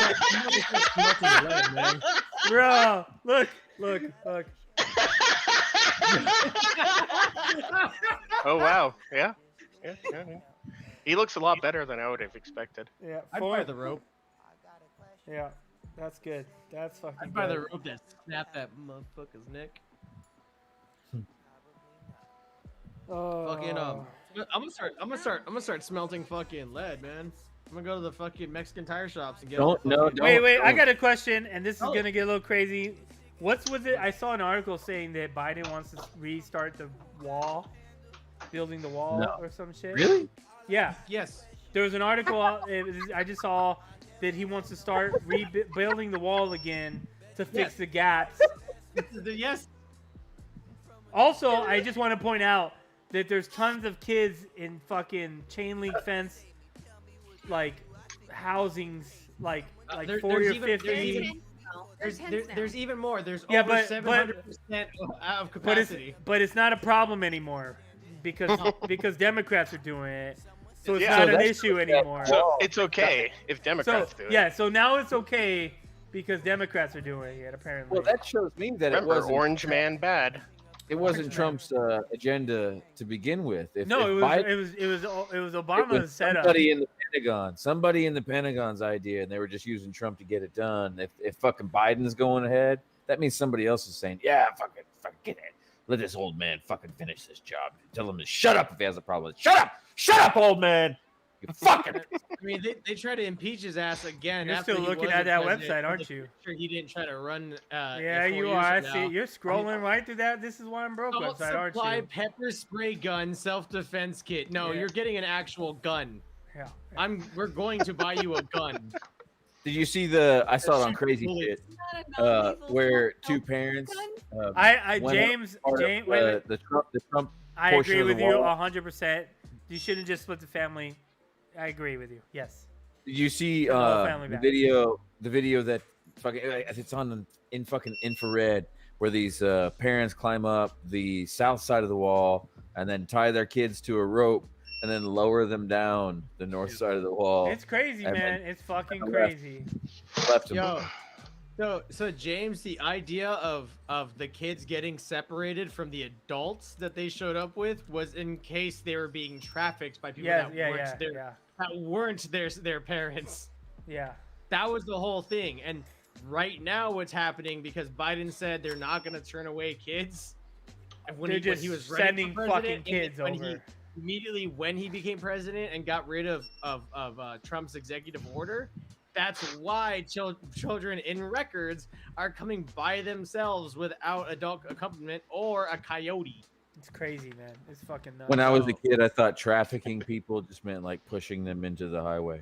smoking lead, man. Bro, look. Oh wow. Yeah. Yeah. He looks a lot better than I would have expected. Yeah, I'd buy the rope. Yeah, that's good. That's fucking I'd buy the good. rope that snapped that motherfucker's neck. Fucking I'm gonna start smelting fucking lead, man. I'm gonna go to the fucking Mexican tire shops and get. Don't- no, fucking- don't. Wait, I got a question, and this is Oh. gonna get a little crazy. What's with it? I saw an article saying that Biden wants to restart the wall, building the wall No. or some shit. Really? Yeah. Yes. There was an article I just saw that he wants to start rebuilding the wall again to fix Yes. the gaps. Yes. Also, I just want to point out that there's tons of kids in fucking chain link fence, like housings, like There- 40 or there's even- 50. There's even more. There's Yeah, over but- 700% out of capacity. But it's not a problem anymore because Democrats are doing it, so it's Yeah. not So an that's- issue anymore. So it's okay if So Democrats do it. yeah, so now it's okay because Democrats are doing it apparently. Well, that shows me that Remember, it wasn't Orange Man bad. it wasn't Trump's agenda to begin with. If No, if it was it Obama's was setup. somebody in the Pentagon's idea, and they were just using Trump to get it done. If fucking Biden's going ahead, that means somebody else is saying, yeah, fucking get it. Let this old man fucking finish this job. Tell him to shut up if he has a problem. Shut up, old man. You fucking. I mean, they try to impeach his ass again. You're after still he looking was at a that president. website, aren't you? Sure, he didn't try to run. Yeah, 4 you years are. I from see now. it. You're scrolling right through that. This is why I'm broke Don't website, aren't supply you? pepper spray gun self-defense kit. No, Yeah. you're getting an actual gun. Yeah. We're going to buy you a gun. Did you see I saw it on Crazy Shit, where two parents. went James, part of, wait, wait. the Trump. I portion agree of the with you wall. 100%. You shouldn't just split the family. I agree with you. Yes. Did you see The whole family the back. video? The video that fucking it's on in fucking infrared, where these parents climb up the south side of the wall and then tie their kids to a rope and then lower them down the north side of the wall. It's crazy, and man. then It's fucking left. crazy. Left them. Yo, so James, the idea of the kids getting separated from the adults that they showed up with was in case they were being trafficked by people Yeah, that yeah, weren't yeah, their yeah, that weren't their parents. yeah. That was the whole thing, and right now what's happening because Biden said they're not going to turn away kids. And when They're when just was running sending for fucking president, and kids when over. immediately when he became president and got rid of Trump's executive order, that's why children in records are coming by themselves without adult accompaniment or a coyote. It's crazy, man. It's fucking nuts. When I was a Oh. kid, I thought trafficking people just meant like pushing them into the highway.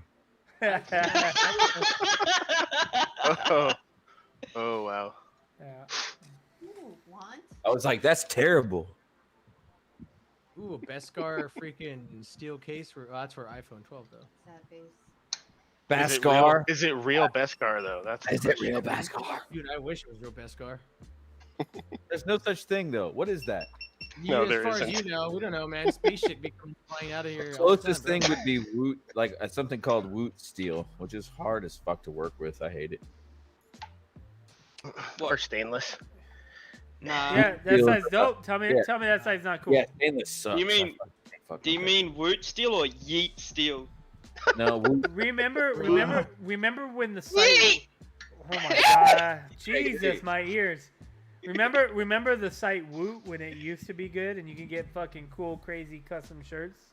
Oh, oh wow. Yeah. Ooh, want? I was like, that's terrible. Ooh, a Beskar freaking steel case. That's for iPhone 12 though. Sad face. Beskar. Is it real Beskar though? That's the Is it question. real Beskar? Dude, I wish it was real Beskar. There's no such thing though. What is that? No, As there far as isn't. you know, we don't know, man. Spaceship be coming flying out of here. The all the closest time, thing bro. would be woot, like something called woot steel, which is hard as fuck to work with. I hate it. Or stainless. Nah. Yeah, that Steel. side's dope. Tell me Yeah. that side's not cool. Yeah, stainless sucks. You mean- I fucking fuck Do you with mean woot steel or yeet steel? it. No, woot. Remember when the site? Yeet! Oh my god, Jesus, my ears. Remember the site Woot when it used to be good and you can get fucking cool, crazy custom shirts?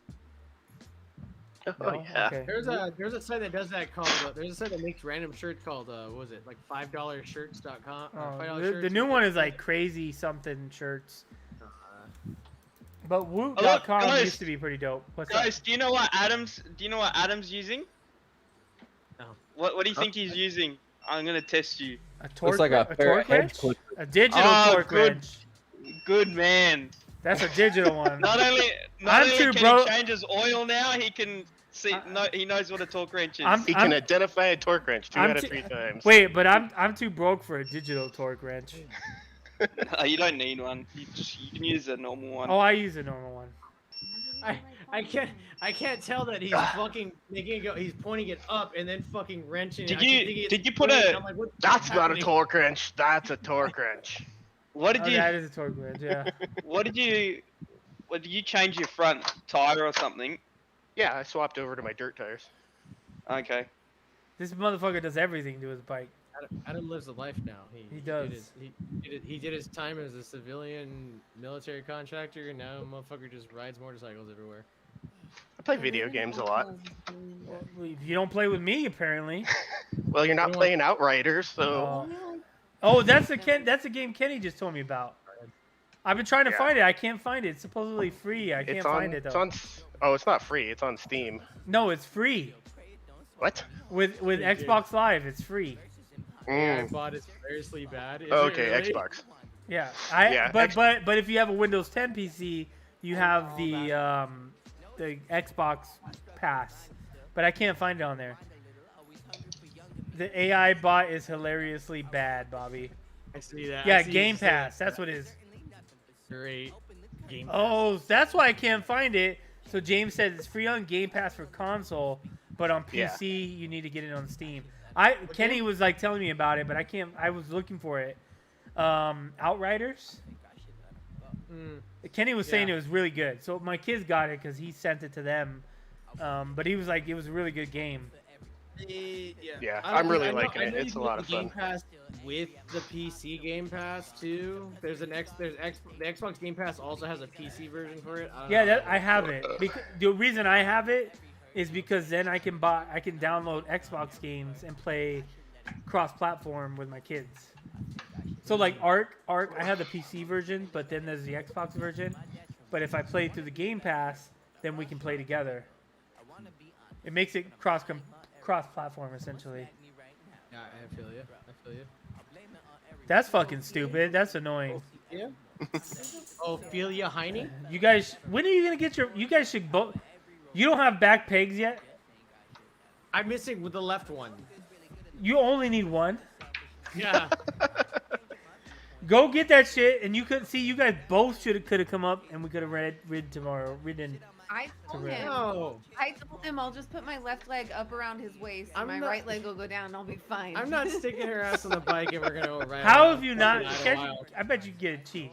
Oh No? yeah. Okay. There's a site that does that called. There's a site that makes random shirts called. What was it like $5shirts.com? Oh, $5 the shirts, new or- one is like crazy something shirts. But look, Woot.com guys. used to be pretty dope. What's up? Guys, do you know what Adam's using? No. What do you think he's using? I'm gonna test you. A torque, like a pair of torque hedge wrench? clippers. A digital Oh, torque good. wrench. Good man. That's a digital one. Not only I'm too can broke- he change his oil now, he can see. No, he knows what a torque wrench is. He can identify a torque wrench 2 I'm out of too- 3 times. Wait, but I'm too broke for a digital torque wrench. You don't need one. You can use a normal one. Oh, I use a normal one. I can't tell that he's fucking making it go. He's pointing it up and then fucking wrenching. Did it. I keep you- thinking it's did you put straight, a- and I'm like, what the That's fuck's not a happening? torque wrench. That's a torque wrench. What did Oh, you? that is a torque wrench, yeah. What did you? What did you change your front tire or something? Yeah, I swapped over to my dirt tires. Okay. This motherfucker does everything to his bike. Adam lives a life now. He does. He did his time as a civilian military contractor, and now motherfucker just rides motorcycles everywhere. I play video games a lot. You don't play with me, apparently. Well, you're not playing Outriders, so Oh, that's a game Kenny just told me about. I've been trying to Yeah. find it. I can't find it. It's supposedly free. I can't it's on. find it It's though. on. Oh, it's not free. It's on Steam. No, it's free. What? With Xbox Live, it's free. I Mm. bought it seriously bad. Is it Okay, really? Xbox. Yeah. Yeah, But if you have a Windows 10 PC, you have the Xbox Pass. But I can't find it on there. The AI bot is hilariously bad, Bobby. I see that. I Yeah, see Game you saying Pass. That's what it is. Great. Game Pass. Oh, that's why I can't find it. So James said it's free on Game Pass for console, but on PC you need to get it on Steam. Kenny was like telling me about it, but I can't. I was looking for it. Outriders. Mm. Kenny was saying Yeah. it was really good. So my kids got it because he sent it to them. But he was like, it was a really good game. Yeah, I don't I'm really think- I know- liking I it. know It's you a can lot get of the Game fun. Pass with the PC Game Pass too. The Xbox Game Pass also has a PC version for it. I don't know. I have it. The reason I have it is because then I can download Xbox games and play cross-platform with my kids. So like Ark, I have the PC version, but then there's the Xbox version. But if I play through the Game Pass, then we can play together. It makes it cross-platform essentially. Yeah, I feel you. That's fucking stupid. That's annoying. Yeah. Ophelia Heine? You guys, when are you gonna get your? You guys should both. You don't have back pegs yet. I'm missing with the left one. You only need one. Yeah. Go get that shit, and you could see. You guys both could have come up, and we could have ridden tomorrow. Ridden. I told Correct. him. No. I told him I'll just put my left leg up around his waist, and I'm my not- right leg will go down, and I'll be fine. I'm not sticking her ass on the bike and we're gonna go ride. How around have you not? fucking Idlewild. I bet you get it cheap.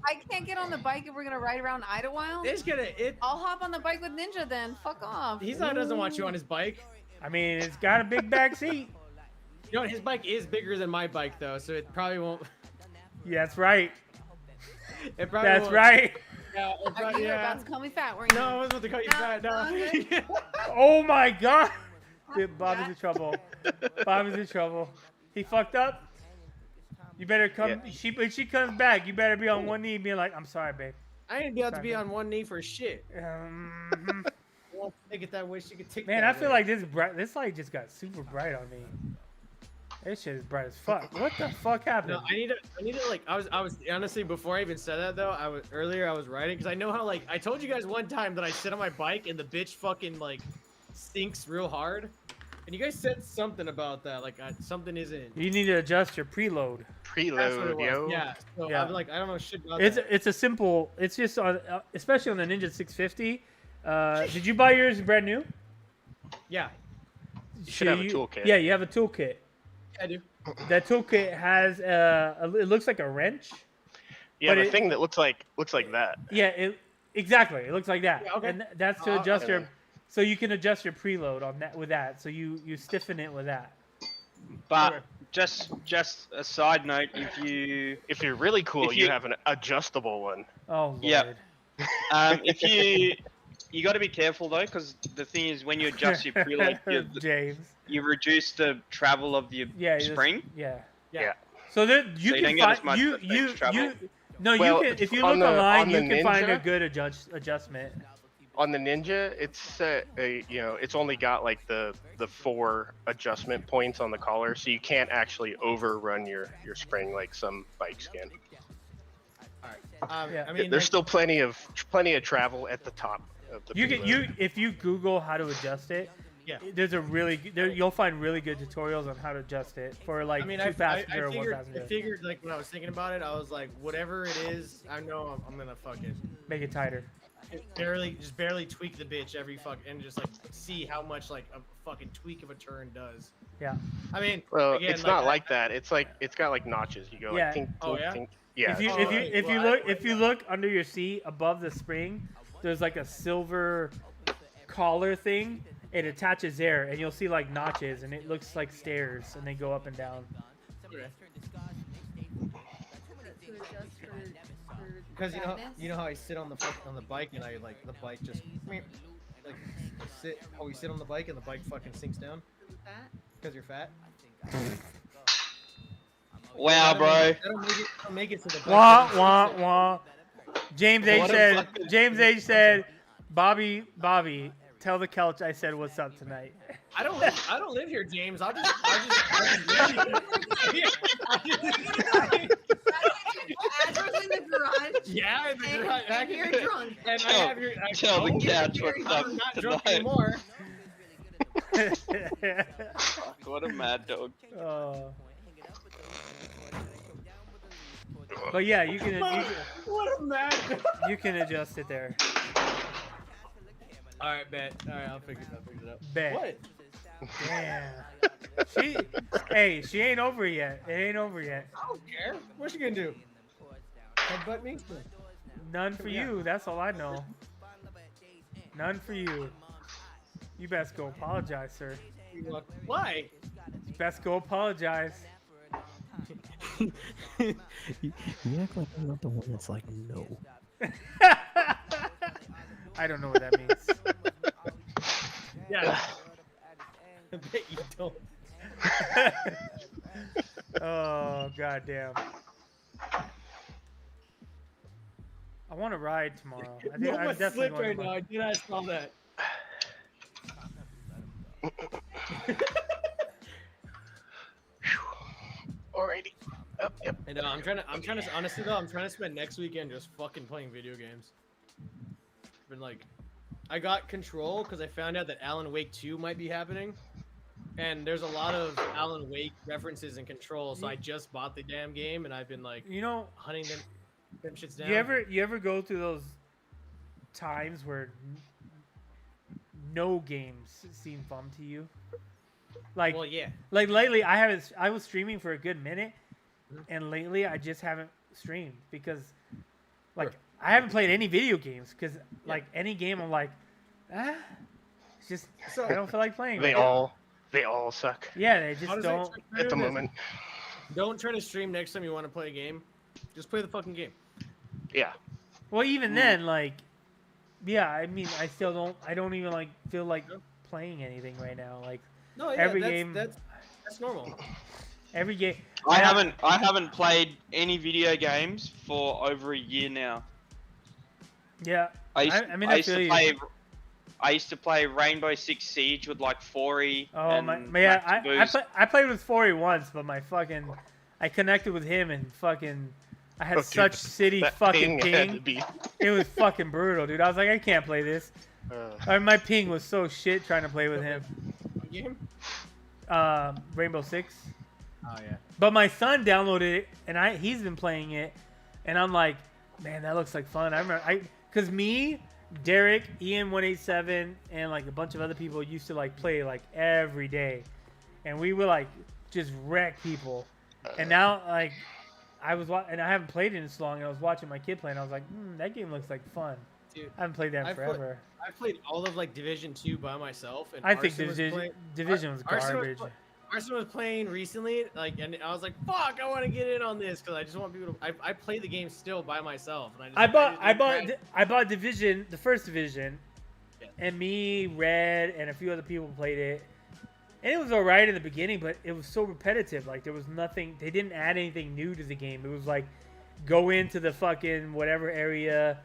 I can't get on the bike if we're gonna ride around Idlewild. It's gonna. I'll hop on the bike with Ninja then. Fuck off. Doesn't want you on his bike. I mean, it's got a big back seat. You know, his bike is bigger than my bike though, so it probably won't. Yeah, that's right. It probably That's won't. right. Yeah, You were about to call me fat, weren't you? No, I wasn't about to call you fat. No. Oh my God. Dude, Bobby's in trouble. Bobby's in trouble. He fucked up. You better come. Yeah. When she comes back, you better be on one knee and be like, "I'm sorry, babe." I ain't be able to be on one knee for shit. Well, Take it that way, she could take. man, that I feel way. like this light just got super bright on me. This shit is bright as fuck. What the fuck happened? No, I need to like. I was honestly before I even said that though. I was writing because I know how like I told you guys one time that I sit on my bike and the bitch fucking like sinks real hard, and you guys said something about that. Like something isn't. You need to adjust your preload. That's what it Preload, was. yo. Yeah. So Yeah. I'm like I don't know shit about It's that. it's a simple. It's just on, especially on the Ninja 650. Did you buy yours brand new? Yeah. You should have a toolkit. Yeah, you have a toolkit. I do. That toolkit has it looks like a wrench. Yeah, But the it- thing that looks like that. Yeah, exactly. It looks like that. Yeah, okay. And that's to adjust your, so you can adjust your preload on that with that. So you stiffen it with that. But just a side note, If you're really cool, If you you- have an adjustable one. Oh Lord. Yeah. if you got to be careful though, because the thing is when you adjust your preload, James. you reduce the travel of your Yeah. spring. Yeah. Yeah. So there you So you can don't get as find much you effects travel. no Well, you can if you on look the- online on you the can find a Ninja- good adjustment. On the Ninja, it's it's only got like the 4 adjustment points on the collar, so you can't actually overrun your spring like some bikes can. Yeah. I mean, There's like, still plenty of travel at the top of the. You can preload. if you Google how to adjust it. Yeah. There's a you'll find really good tutorials on how to adjust it for like I mean, 2 passenger or 1 I passenger. figured like when I was thinking about it, I was like, whatever it is, I know I'm gonna fucking Make it tighter. barely tweak the bitch every and just like see how much like a fucking tweak of a turn does. Yeah. I mean, Well, again, it's like, not like that. It's like it's got like notches. You go Yeah. like tink, Oh, tink, yeah? tink. Yeah. If you Oh, if you right. if you Well, look if you look under your seat above the spring, there's like a silver collar thing. It attaches there, and you'll see like notches, and it looks like stairs, and they go up and down. okay. To adjust for Because fatness? you know how I sit on the bike and I like the bike just like sit how we sit on the bike and the bike fucking sinks down Fat? because you're fat. Wow, bro. I don't make it to the bike. Wah wah wah. James H What a said. fucking- James H said, Bobby, tell the couch I said what's up tonight. I don't live here, James. I'll just live here. Address in the garage. Yeah, in the garage. And you're drunk. And I have your. Tell the no, couch what's up I'm not drunk tonight. anymore. What a mad dog. Oh. But yeah, you can What a mad. you can adjust it there. All right, bet. All right, I'll figure it out. Bet. What? Damn. She ain't over yet. It ain't over yet. I don't care. What's she gonna do? Headbutt me? None for you. That's all I know. None for you. You best go apologize, sir. Why? You best go apologize. You act like I'm not the one that's like, no. I don't know what that means. Yeah. I bet you don't. Oh goddamn! I want to ride tomorrow. I think No, I'm my definitely slip going right tomorrow. now. I did not saw that. Alrighty. Yep. And I'm trying to honestly though, I'm trying to spend next weekend just fucking playing video games. Been like, I got Control because I found out that Alan Wake 2 might be happening, and there's a lot of Alan Wake references in Control, so I just bought the damn game and I've been like You know, hunting them shits down. you ever go through those times where no games seem fun to you? Like, Well, yeah. like lately, I was streaming for a good minute, and lately I just haven't streamed because, like, Sure. I haven't played any video games because, like, any game I'm like, it's just So I don't feel like playing. They right now. They all suck Yeah, they just Honestly, don't. try at the doing this. moment. Don't try to stream next time you want to play a game. Just play the fucking game. Yeah. Well, even then, like, yeah, I mean, I still don't. I don't even like feel like playing anything right now. Like No, yeah, every that's, game, that's normal. every game. I haven't played any video games for over a year now. Yeah, I used feel to you. play. I used to play Rainbow Six Siege with like Fori. Oh and yeah, Max Boost. I played with Fori once, but I connected with him and I had such shitty that fucking ping had to ping. be- It was fucking brutal, dude. I was like, I can't play this. My ping was so shit trying to play with him. What game? Rainbow Six. Oh yeah. But my son downloaded it, and he's been playing it, and I'm like, man, that looks like fun. I remember, cause me, Derek, Ian187, and like a bunch of other people used to like play like every day, and we would like just wreck people. And now like and I haven't played it in so long, and I was watching my kid play, and I was like, that game looks like fun. Dude, I haven't played that forever. I played all of like Division 2 by myself, and I think Arson was Division was garbage. Arson was playing recently, like, and I was like, "Fuck, I want to get in on this because I just want people to." I play the game still by myself, and I bought Division, the first Division, Yeah. and me, Red, and a few other people played it, and it was alright in the beginning, but it was so repetitive. Like there was nothing. They didn't add anything new to the game. It was like go into the fucking whatever area,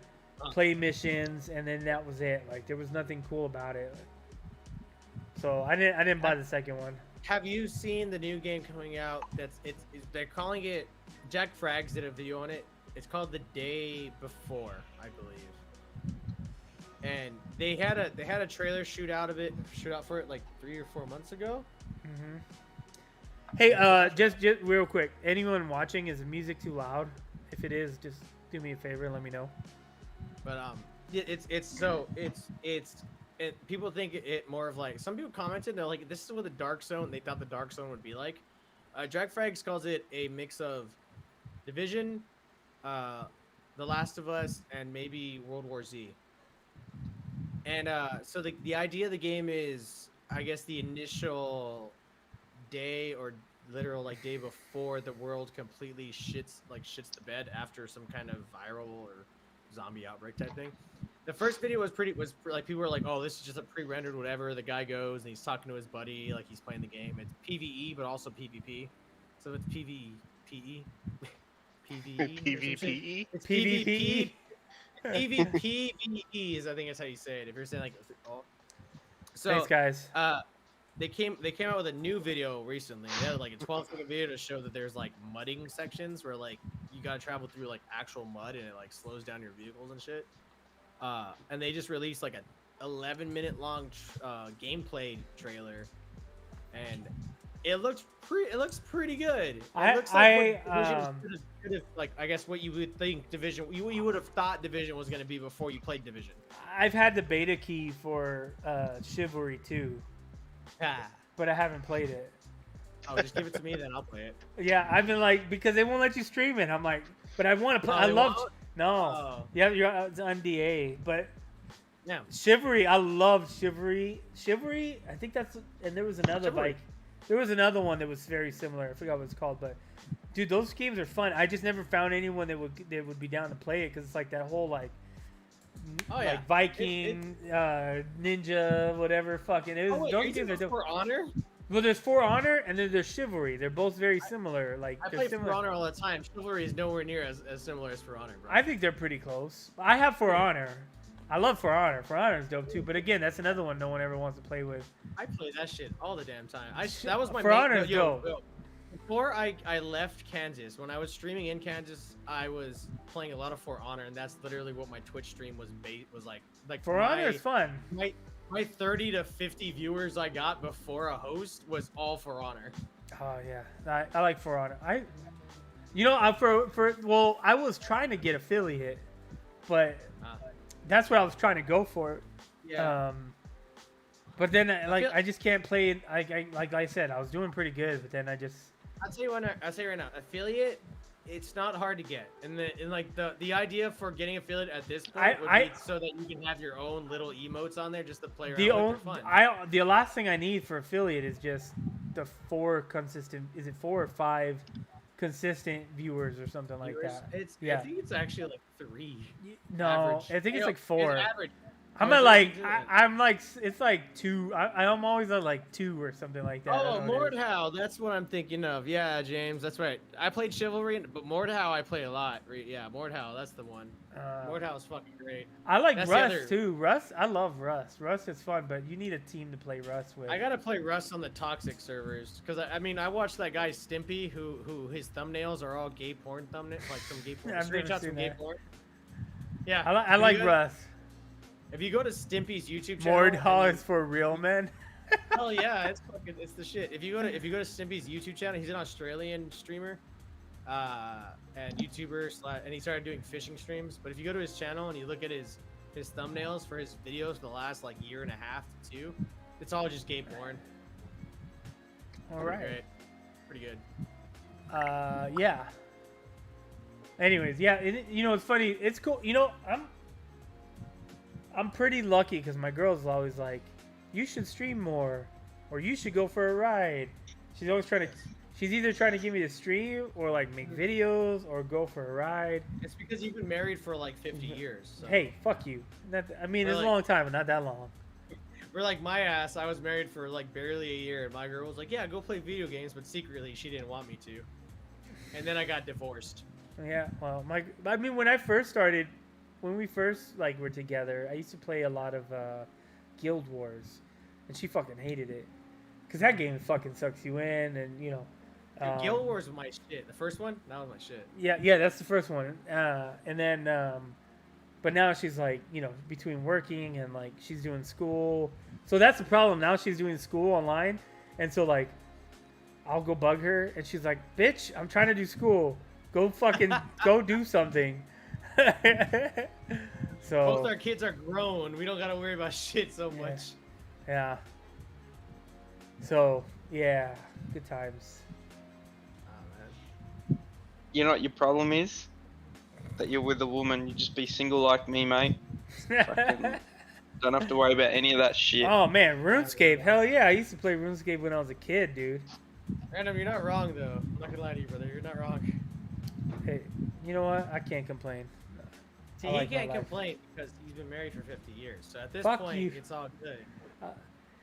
play missions, and then that was it. Like there was nothing cool about it. So I didn't buy the second one. Have you seen the new game coming out? They're calling it. Jack Frags did a video on it. It's called The Day Before, I believe. And they had a trailer shoot out for it like 3 or 4 months ago. Hey, just real quick. Anyone watching, is the music too loud? If it is, just do me a favor and let me know. But people think it more of like, some people commented, they're like, this is what the Dark Zone, they thought the Dark Zone would be like. Drag Frags calls it a mix of Division, The Last of Us, and maybe World War Z. And so the idea of the game is, I guess, the initial day or literal like day before the world completely shits the bed after some kind of viral or zombie outbreak type thing. The first video was like, people were like, oh, this is just a pre-rendered whatever. The guy goes and he's talking to his buddy like he's playing the game. It's PvE but also PvP, so it's PvPe. PvE. PvPe. It's PvP. PvPvE is, I think that's how you say it. If you're saying like, so Thanks, guys. they came out with a new video recently. They had like a 12-second video to show that there's like mudding sections where like you gotta travel through like actual mud and it like slows down your vehicles and shit. And they just released like a 11-minute long gameplay trailer, and it looks pretty good. It looks like like I guess what you would think Division, you would have thought Division was gonna be before you played Division. I've had the beta key for Chivalry 2, but I haven't played it. Oh, just give it to me, then I'll play it. Yeah, I've been like, because they won't let you stream it. I'm like, but I want to play. Oh, I they love. won't? No, Oh. yeah, it's on DA, but Yeah. Chivalry, I love Chivalry. Chivalry, I think that's, and there was another Chivalry. like, there was another one that was very similar. I forgot what it's called, but dude, those games are fun. I just never found anyone that would be down to play it because it's like that whole like, Oh, yeah. like Viking, ninja, whatever. Fucking, it was, those games are dope. For Honor? Well, there's For Honor and then there's Chivalry. They're both very similar. Like I they're play similar. For Honor all the time. Chivalry is nowhere near as similar as For Honor, bro. I think they're pretty close. I have For Honor. I love For Honor. For Honor is dope too. But again, that's another one no one ever wants to play with. I play that shit all the damn time. That was my For main, Honor is dope. Before I left Kansas, when I was streaming in Kansas, I was playing a lot of For Honor, and that's literally what my Twitch stream was like. For Honor is fun. My 30 to 50 viewers I got before a host was all For Honor. Oh yeah, I like For Honor. I was trying to get affiliate, but that's what I was trying to go for. Yeah. But then I just can't play it. Like I said, I was doing pretty good, but then I just. I'll tell you right now, affiliate it's not hard to get, and like the idea for getting affiliate at this point would be so that you can have your own little emotes on there just to play around with for fun. The last thing I need for affiliate is just the 4 consistent. Is it 4 or 5 consistent viewers or something like that? I think it's actually like 3. No, average. I think it's like 4. It's average. I'm at like I'm like it's like 2. I'm always at like 2 or something like that. Oh, Mordhau, that's what I'm thinking of. Yeah, James, that's right. I played Chivalry, but Mordhau I play a lot. Yeah, Mordhau, that's the one. Mordhau is fucking great. I like Rust too. Rust, I love Rust. Rust is fun, but you need a team to play Rust with. I gotta play Rust on the toxic servers because I mean I watched that guy Stimpy who his thumbnails are all gay porn thumbnails, like some gay porn screenshots from gay porn. Yeah, I like Rust. If you go to Stimpy's YouTube channel, Mordhau is for real men. Hell yeah, it's the shit. If you go to Stimpy's YouTube channel, he's an Australian streamer, and YouTuber and he started doing fishing streams. But if you go to his channel and you look at his thumbnails for his videos for the last like year and a half to 2, it's all just gay porn. All right, pretty good. Yeah. Anyways, yeah, you know it's funny. It's cool. You know I'm pretty lucky because my girl's always like, you should stream more, or you should go for a ride. She's always she's either trying to get me to stream or like make videos or go for a ride. It's because you've been married for like 50 years. So. Hey, fuck you. I mean, it's a long time, but not that long. We're like my ass. I was married for like barely a year, and my girl was like, yeah, go play video games, but secretly she didn't want me to. And then I got divorced. Yeah, well, I mean, when we first like were together, I used to play a lot of Guild Wars, and she fucking hated it, cause that game fucking sucks you in, and you know. Guild Wars was my shit. The first one, that was my shit. Yeah, that's the first one, and then, but now she's like, you know, between working and like she's doing school, so that's the problem. Now she's doing school online, and so like, I'll go bug her, and she's like, "Bitch, I'm trying to do school. Go fucking go do something." So both our kids are grown. We don't gotta worry about shit so much. Yeah. So yeah, good times. Oh, man. You know what your problem is? That you're with a woman. You just be single like me, mate. Don't have to worry about any of that shit. Oh man, RuneScape. Hell yeah, I used to play RuneScape when I was a kid, dude. Random, you're not wrong though. I'm not gonna lie to you, brother. You're not wrong. Hey, you know what? I can't complain. See, he can't complain because he's been married for 50 years. So at this point, it's all good.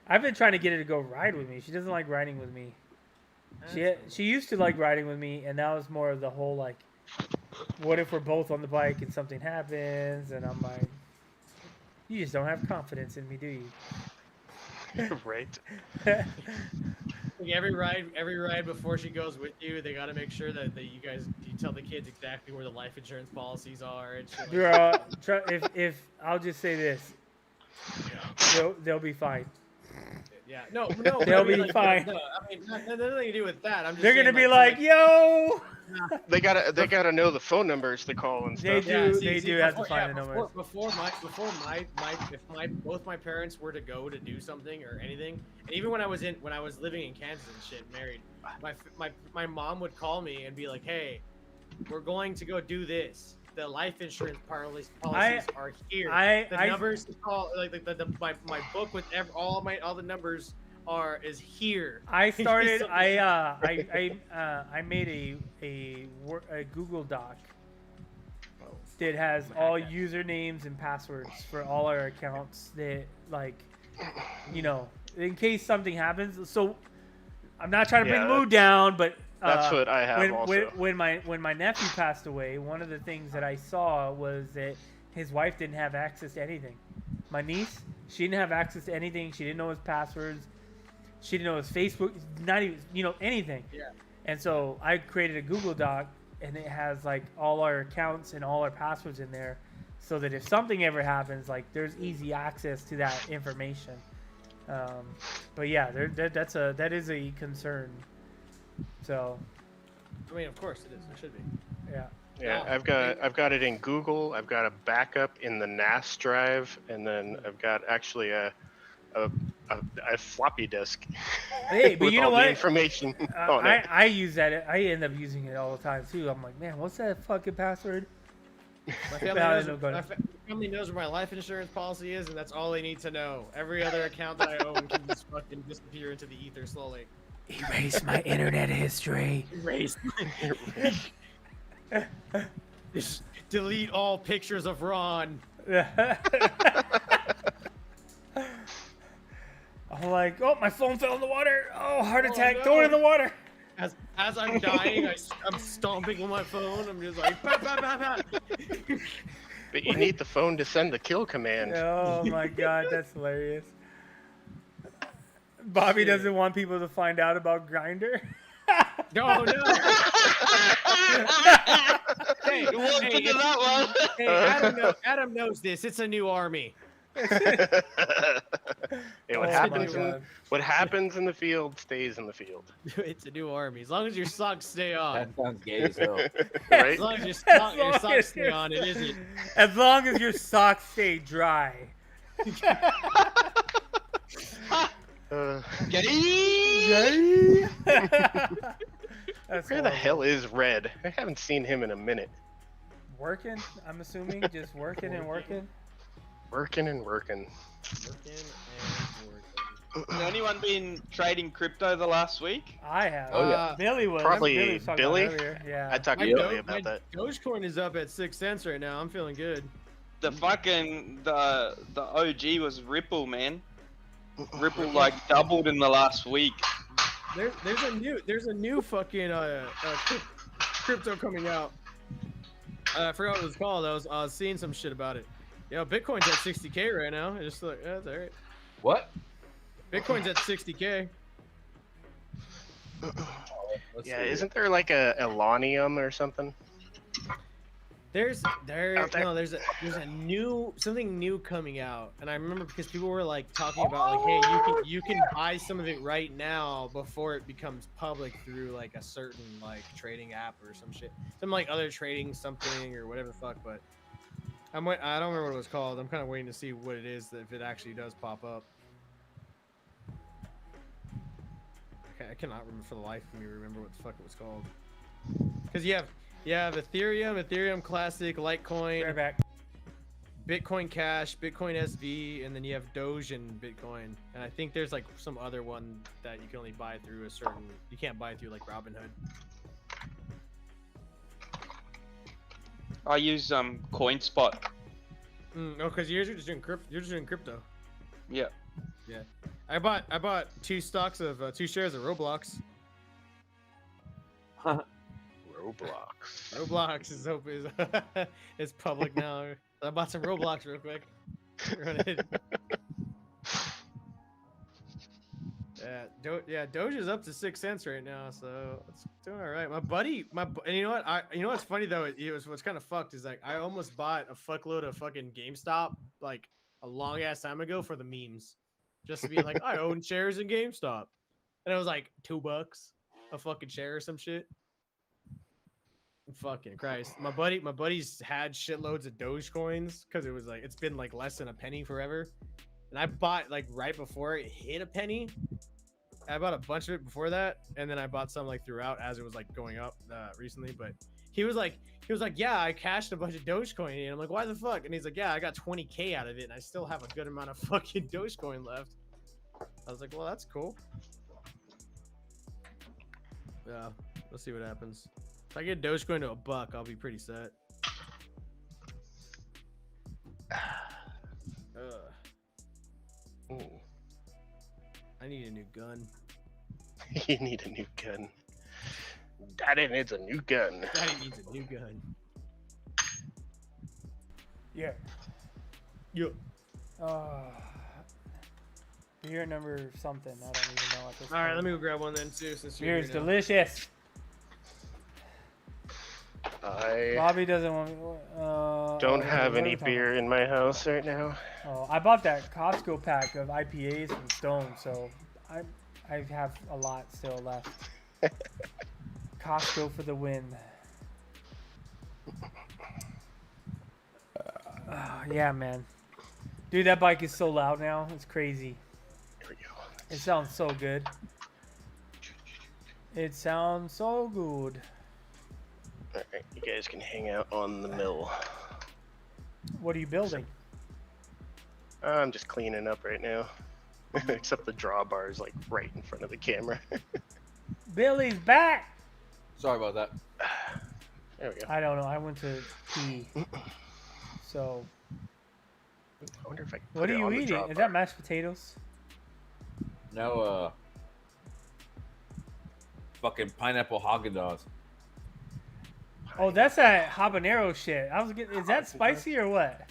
I've been trying to get her to go ride with me. She doesn't like riding with me. She used to like riding with me, and now it's more of the whole like, what if we're both on the bike and something happens? And I'm like, you just don't have confidence in me, do you? Right. Like every ride before she goes with you, they got to make sure that you tell the kids exactly where the life insurance policies are and shit. If I'll just say this, they'll be fine. Yeah, no, they'll be fine. No, I mean, nothing to do with that. I'm just They're gonna be like, yo. They gotta know the phone numbers to call and stuff. They do have to find the numbers. If both my parents were to go to do something or anything, and even when I was living in Kansas and shit, married, my mom would call me and be like, hey, we're going to go do this. The life insurance policies are here. The numbers call like my book with all the numbers is here. I started. I made a Google Doc that has all usernames and passwords for all our accounts. That like, you know, in case something happens. So I'm not trying to bring the mood down, but. That's what I have also. When my nephew passed away, one of the things that I saw was that his wife didn't have access to anything. My niece, she didn't have access to anything. She didn't know his passwords. She didn't know his Facebook, not even, anything. Yeah. And so I created a Google Doc, and it has like all our accounts and all our passwords in there, so that if something ever happens, like there's easy access to that information. But yeah, that is a concern. So, I mean, of course it is. It should be. Yeah. Yeah, I've got it in Google. I've got a backup in the NAS drive, and then I've got actually a a floppy disk. Hey, but with you know all the what? information on it. I use that. I end up using it all the time too. I'm like, man, what's that fucking password? My family knows where my life insurance policy is, and that's all they need to know. Every other account that I own can just fucking disappear into the ether slowly. Erase my internet history. Erase. Just delete all pictures of Ron. I'm like, oh, my phone fell in the water. Oh, heart attack. No. Throw it in the water. As I'm dying, I'm stomping on my phone. I'm just like, bah, bah, bah, bah. But you need the phone to send the kill command. Oh my god, that's hilarious. Bobby doesn't want people to find out about Grindr. No. Hey, Adam knows this. It's a new army. Hey, what Oh happens in the field stays in the field. It's a new army. As long as your socks stay on. That sounds gay as hell. Right? As long as your socks stay on, it isn't. As long as your socks stay dry. Gay! That's Where the horrible. hell is Red? I haven't seen him in a minute. Working, I'm assuming. Just working and working. Working and working. Has anyone been trading crypto the last week? I have. Oh, yeah. Billy was. Probably Billy was talking Billy? about earlier. Yeah. I talked to My Billy about that. Dogecoin is up at 6 cents right now. I'm feeling good. The fucking the OG was Ripple, man. Ripple like doubled in the last week. There's a new fucking crypto coming out. I forgot what it was called. I was seeing some shit about it. Yo, Bitcoin's at 60K right now. I just like, yeah, that's alright. What? Bitcoin's at 60K. Yeah, isn't there like a Elanium or something? There's Out there? a new something new coming out, and I remember because people were like talking about like, hey, you can buy some of it right now before it becomes public through like a certain like trading app or some shit, some like other trading something or whatever the fuck. But I don't remember what it was called. I'm kind of waiting to see what it is if it actually does pop up. I cannot remember for the life of me remember what the fuck it was called. Because you have Ethereum Classic, Litecoin, Right back. Bitcoin Cash, Bitcoin SV, and then you have Doge and Bitcoin. And I think there's like some other one that you can only buy through a certain. You can't buy through like Robinhood. I use CoinSpot. No, because you're just doing crypto. You're just doing crypto. Yeah. Yeah. I bought 2 shares of Roblox. Roblox is open. It's public now. I bought some Roblox real quick. Doge is up to 6 cents right now, so it's doing all right. And you know what? You know what's funny though? What's kind of fucked is like I almost bought a fuckload of fucking GameStop like a long ass time ago for the memes, just to be like I own shares in GameStop, and it was like $2 a fucking share or some shit. Fucking Christ. My buddy's had shitloads of Dogecoins because it was like it's been like less than a penny forever. And I bought like right before it hit a penny. I bought a bunch of it before that, and then I bought some like throughout as it was like going up recently. But he was like, yeah, I cashed a bunch of Dogecoin, and I'm like, why the fuck? And he's like, yeah, I got 20K out of it, and I still have a good amount of fucking Dogecoin left. I was like, well, that's cool. Yeah, we'll see what happens. If I get Dogecoin to $1, I'll be pretty set. I need a new gun. You need a new gun. Daddy needs a new gun. Daddy needs a new gun. Yeah. Yo. Beer number something. I don't even know what this. All right, let me go grab one then too. Since you're Beer is here now. delicious. Bobby doesn't want. Don't have any beer in my house right now. Oh, I bought that Costco pack of IPAs from Stone, so I have a lot still left. Costco for the win. Yeah, man. Dude, that bike is so loud now. It's crazy. There we It sounds so good. It sounds so good. Alright, you guys can hang out on the mill. What are you building? I'm just cleaning up right now. Except the drawbar is like right in front of the camera. Billy's back. Sorry about that. There we go. I don't know. I went to pee. So, I wonder if I can what put are it you on the eating? Is drawbar. that mashed potatoes? No, fucking pineapple Haagen-Dazs. Oh, that's that habanero shit. I was getting. Is that spicy or what?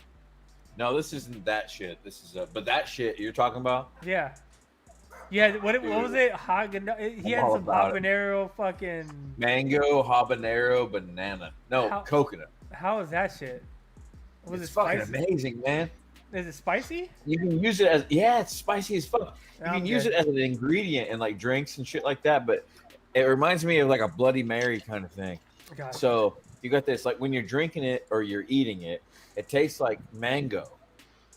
No, this isn't that shit. This is but that shit you're talking about. Yeah. Yeah. What was it? He had all some about it. habanero fucking. Mango, habanero, banana. No, How- coconut. How is that shit? Was It's it fucking spicy? amazing, man. Is it spicy? You can use it as it's spicy as fuck. You I'm can use good. it as an ingredient in like drinks and shit like that, but it reminds me of like a Bloody Mary kind of thing. Gotcha. So you got this like when you're drinking it or you're eating it, it tastes like mango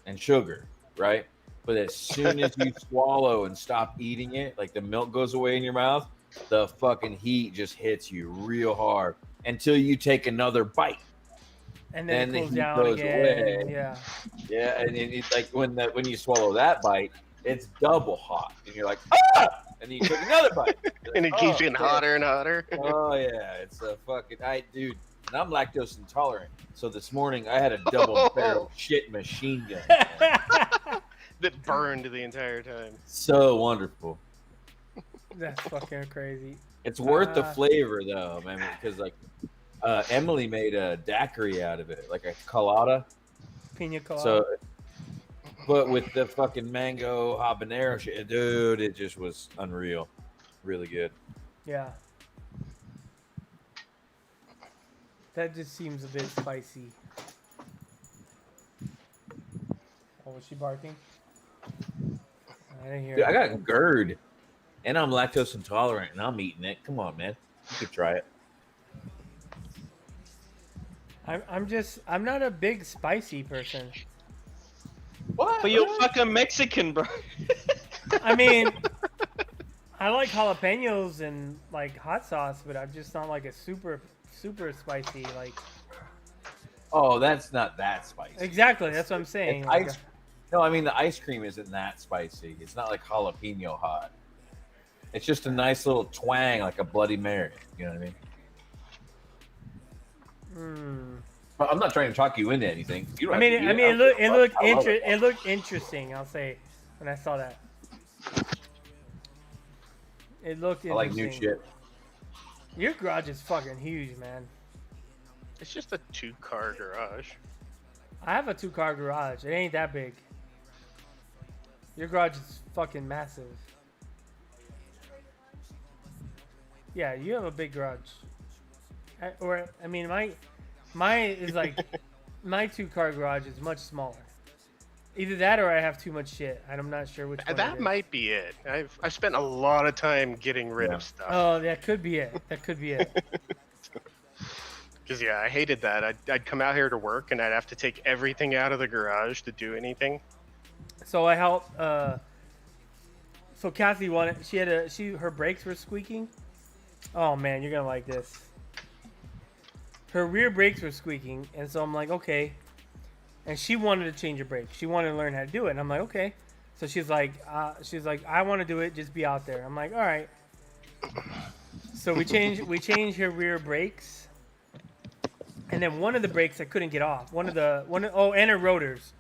and sugar, right? But as soon as you swallow and stop eating it, like the milk goes away in your mouth, the fucking heat just hits you real hard until you take another bite. And then the it cools heat down goes again. away. Yeah. Yeah, and it's like when you swallow that bite, it's double hot, and you're like, ah! And then you take another bite, you're And like, it keeps "Oh, getting shit." hotter and hotter. Oh yeah, it's a fucking dude. And I'm lactose intolerant, so this morning I had a double barrel shit machine gun. That burned the entire time. So wonderful. That's fucking crazy. It's worth the flavor though, man, because like Emily made a daiquiri out of it, like a colada. Pina colada. So, but with the fucking mango habanero shit, dude, it just was unreal. Really good. Yeah. That just seems a bit spicy. Oh, was she barking? I didn't hear Dude, I it. got GERD, and I'm lactose intolerant, and I'm eating it. Come on, man. You could try it. I'm not a big spicy person. What? But you're fucking Mexican, bro. I mean, I like jalapenos and like hot sauce, but I'm just not like a super spicy like. Oh, that's not that spicy. Exactly, that's what I'm saying. It's Like, ice. No, I mean the ice cream isn't that spicy. It's not like jalapeno hot. It's just a nice little twang, like a Bloody Mary. You know what I mean? But I'm not trying to talk you into anything. You don't I mean, have to eat it looked interesting. I'll say when I saw that. It looked interesting. I like new shit. Your garage is fucking huge, man. It's just a 2-car garage. I have a 2-car garage. It ain't that big. Your garage is fucking massive. Yeah, you have a big garage. Mine is like my 2-car garage is much smaller. Either that or I have too much shit. I'm not sure which one. That might be it. I've spent a lot of time getting rid of stuff. Oh, that could be it. That could be it. Because yeah, I hated that. I'd come out here to work and I'd have to take everything out of the garage to do anything. So I helped. So Kathy wanted. Her brakes were squeaking. Oh man, you're gonna like this. Her rear brakes were squeaking, and so I'm like, okay. And she wanted to change her brakes. She wanted to learn how to do it, and I'm like, okay. So she's like, I want to do it. Just be out there. I'm like, all right. So we changed her rear brakes, and then one of the brakes I couldn't get off. And her rotors.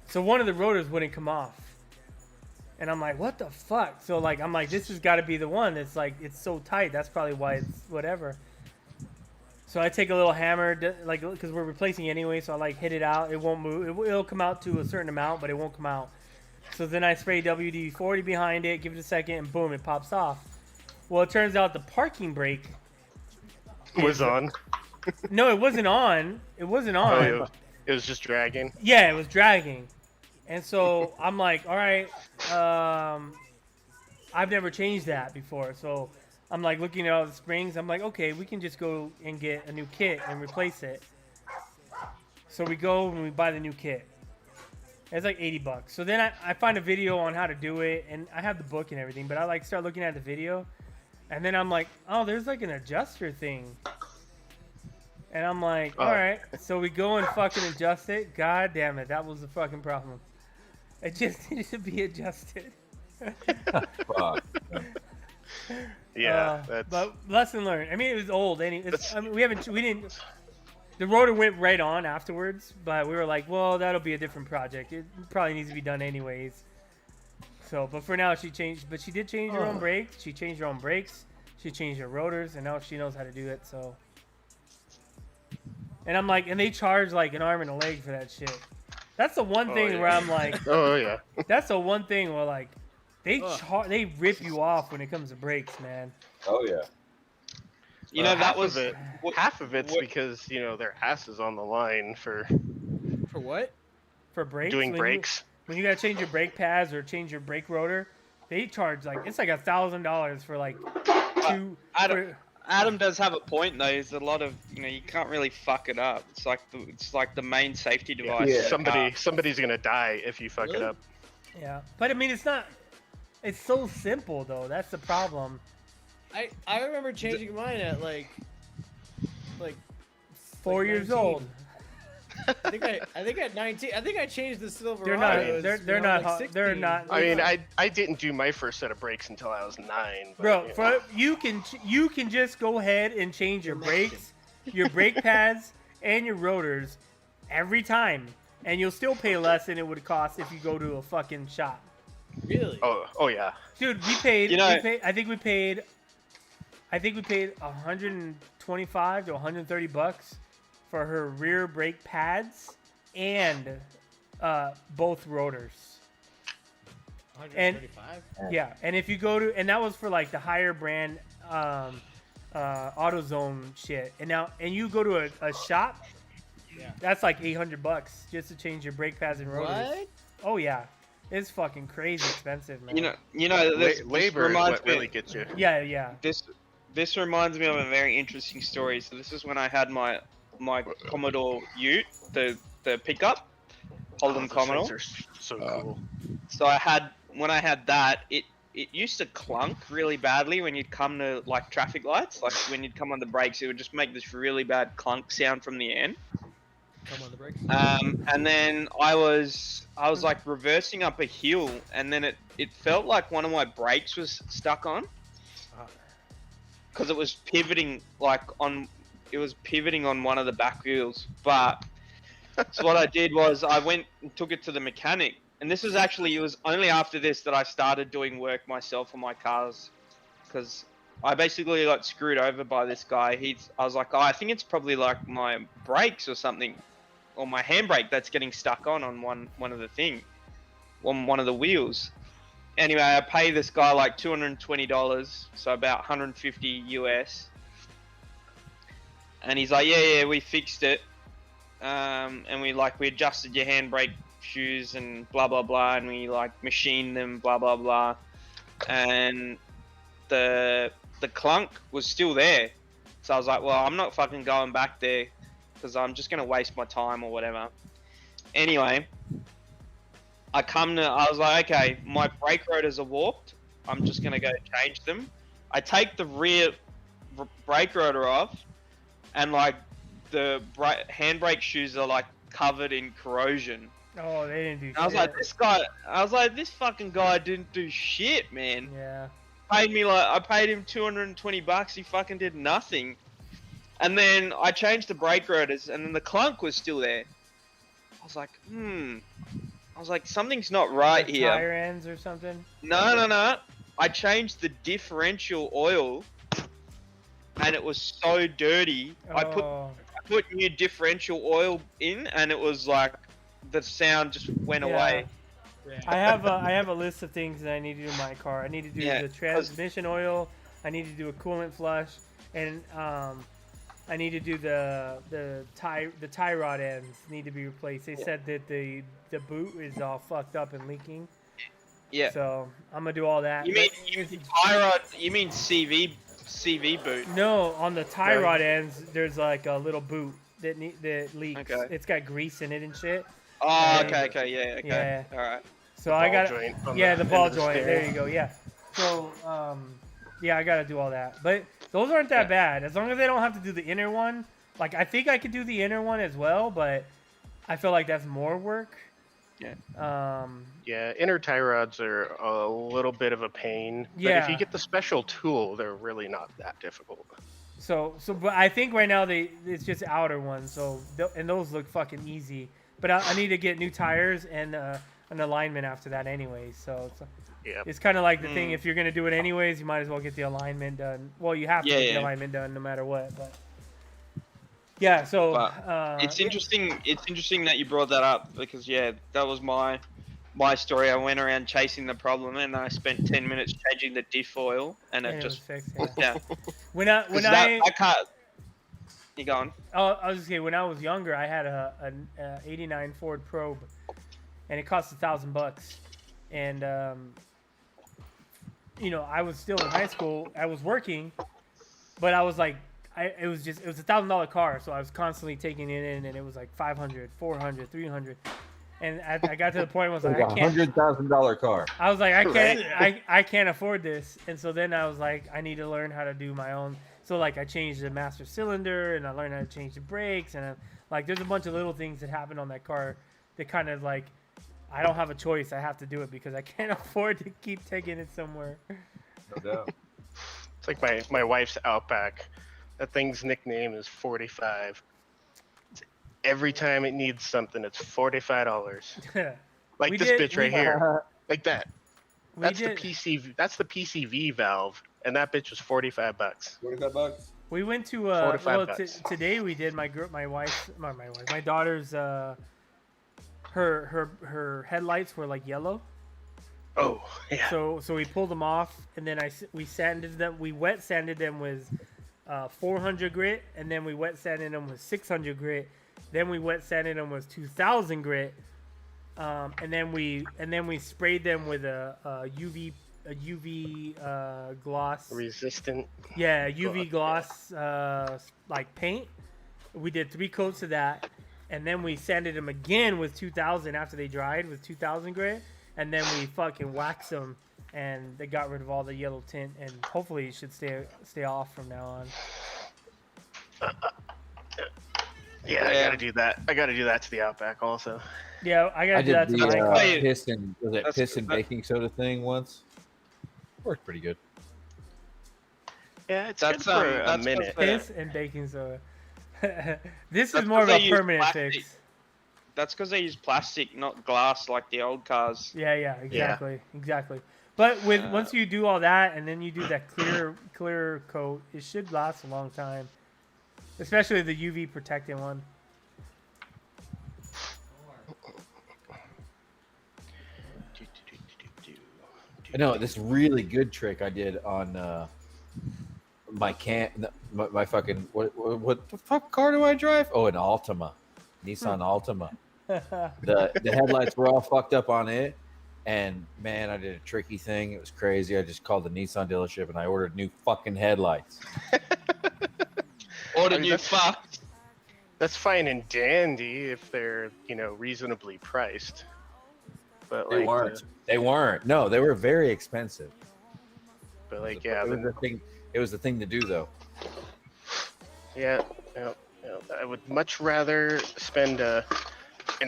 So one of the rotors wouldn't come off. And I'm like, what the fuck? So like, I'm like, this has got to be the one that's like, it's so tight. That's probably why it's whatever. So I take a little hammer, like, because we're replacing it anyway. So I like hit it out. It won't move. It'll come out to a certain amount, but it won't come out. So then I spray WD-40 behind it, give it a second, and boom, it pops off. Well, it turns out the parking brake Was on. No, it wasn't on. It wasn't on. Oh, it was just dragging. Yeah, it was dragging. And so I'm like, all right, I've never changed that before. So I'm like looking at all the springs. I'm like, okay, we can just go and get a new kit and replace it. So we go and we buy the new kit. It's like $80. So then I find a video on how to do it, and I have the book and everything, but I like start looking at the video, and then I'm like, oh, there's like an adjuster thing. And I'm like, all right. So we go and fucking adjust it. God damn it, that was the fucking problem. It just needed to be adjusted. Fuck. Yeah, that's... But lesson learned. I mean, it was old. I mean, we didn't. The rotor went right on afterwards, but we were like, well, that'll be a different project. It probably needs to be done anyways. So, but for now, she did change her own brakes. She changed her own brakes. She changed her rotors, and now she knows how to do it. So, and I'm like, and they charge like an arm and a leg for that shit. That's the one thing where I'm like, oh yeah. That's the one thing where like, they rip you off when it comes to brakes, man. Oh yeah. You know, that was it. Half of it's because their ass is on the line for what? For brakes. Doing brakes. When you gotta change your brake pads or change your brake rotor, they charge like it's like $1,000 for like two. Adam does have a point though. There's a lot of you can't really fuck it up. It's like the main safety device. Yeah. Somebody's gonna die if you fuck it up. Yeah, but I mean it's not. It's so simple though. That's the problem. I remember changing mine at like 4 years old. I think at 19. I think I changed the silver. They're not. They're not. I mean, I didn't do my first set of brakes until I was 9. But, bro, you can just go ahead and change your brakes, your brake pads, and your rotors every time, and you'll still pay less than it would cost if you go to a fucking shop. Really? Oh yeah. Dude, we paid. I think we paid $125 to $130 for her rear brake pads and both rotors. 135? Yeah, and if you go to, and that was for like the higher brand AutoZone shit, and you go to a shop, that's like $800 just to change your brake pads and rotors. What? Oh yeah, it's fucking crazy expensive, man. Labor is what really gets you. Yeah. This reminds me of a very interesting story. So this is when I had my Commodore Ute, the pickup, Holden Commodore. So cool. So when I had that, it used to clunk really badly when you'd come to like traffic lights. Like when you'd come on the brakes, it would just make this really bad clunk sound from the end. Come on the brakes. And then I was like reversing up a hill, and then it felt like one of my brakes was stuck on. Because it was pivoting on one of the back wheels. But so what I did was I went and took it to the mechanic, and it was only after this that I started doing work myself on my cars, because I basically got screwed over by this guy. I was like, I think it's probably like my brakes or something, or my handbrake that's getting stuck on one of the wheels. Anyway, I pay this guy like $220, so about $150 US. And he's like, yeah, we fixed it. And we adjusted your handbrake shoes and blah, blah, blah. And we machined them, blah, blah, blah. And the clunk was still there. So I was like, well, I'm not fucking going back there because I'm just going to waste my time or whatever. Anyway, I was like, okay, my brake rotors are warped. I'm just going to go change them. I take the rear brake rotor off, and the handbrake shoes are covered in corrosion. Oh, they didn't do shit. I was like, this fucking guy didn't do shit, man. Yeah. I paid him $220. He fucking did nothing. And then I changed the brake rotors, and then the clunk was still there. I was like, I was like, something's not right here. Tire ends or something? No. I changed the differential oil, and it was so dirty. Oh. I put new differential oil in, and it was like the sound just went away. Yeah. I have a list of things that I need to do in my car. I need to do the transmission oil. I need to do a coolant flush, and I need to do the tie rod ends need to be replaced. They said that the boot is all fucked up and leaking. Yeah. So I'm gonna do all that. You mean tie rod? You mean CV boot? No, on the tie rod ends, there's like a little boot that leaks. Okay. It's got grease in it and shit. Oh, And- okay, yeah, okay, Yeah. all right. So The I ball got joint on yeah, the the ball end of the joint. steering. There you go. Yeah. So yeah, I gotta do all that. But those aren't that bad as long as they don't have to do the inner one. Like I think I could do the inner one as well, but I feel like that's more work. Yeah. Yeah, inner tie rods are a little bit of a pain. But if Yeah. you get the special tool, they're really not that difficult. But I think right now it's just outer ones. So and those look fucking easy. But I need to get new tires and an alignment after that anyway. So Yeah. it's kind of like the thing. If you're gonna do it anyways, you might as well get the alignment done. Well, you have to get the alignment done no matter what. But yeah, so It's interesting. It's interesting that you brought that up because that was my story. I went around chasing the problem and I spent 10 minutes changing the diff oil and it was just fixed. yeah. When I I can't. You going? I was just saying when I was younger, I had a '89 Ford Probe, and it cost $1,000. And I was still in high school. I was working, but I was like, it was $1,000 car, so I was constantly taking it in, and it was like 500, 400, 300, and I got to the point where I was like, I can't. $100,000 car. I was like, I can't, I can't afford this, and so then I was like, I need to learn how to do my own. So like I changed the master cylinder, and I learned how to change the brakes, and like there's a bunch of little things that happen on that car that kind of like I don't have a choice. I have to do it because I can't afford to keep taking it somewhere. No doubt. It's like my wife's Outback. That thing's nickname is 45. Every time it needs something, it's $45. Like We this did- bitch right we- here, like that. We That's did- the PCV. That's the PCV valve, and that bitch was $45. $45. We went to 45 bucks. today we did my daughter's her headlights were like yellow. Oh yeah. So we pulled them off, and then we sanded them. We wet sanded them with 400 grit, and then we wet sanded them with 600 grit. Then we wet sanded them with 2,000 grit, and then we sprayed them with a UV gloss. Resistant. Yeah, UV gloss like paint. We did 3 coats of that, and then we sanded them again with 2,000 after they dried with 2,000 grit, and then we fucking waxed them, and they got rid of all the yellow tint, and hopefully it should stay off from now on. Yeah, I gotta do that. I gotta do that to the Outback also. Yeah, I gotta do that to the my car. piss and baking soda thing once. Worked pretty good. Yeah, it's That's, good for a that's minute. Piss and baking soda. This is That's more of 'cause a they use permanent plastic. fix. That's because they use plastic, not glass, like the old cars. Yeah, exactly. But once you do all that and then you do that clear coat, it should last a long time. Especially the UV protecting one. I know this really good trick I did on my fucking what the fuck car do I drive? Oh, an Altima, Nissan Altima. The headlights were all fucked up on it, and man, I did a tricky thing. It was crazy. I just called the Nissan dealership and I ordered new fucking headlights. Ordered I mean, new that's- fucked. That's fine and dandy if they're, reasonably priced. But They like, weren't. They weren't. No, they were very expensive. but like, It was the thing. It was the thing to do, though. yeah, I would much rather spend an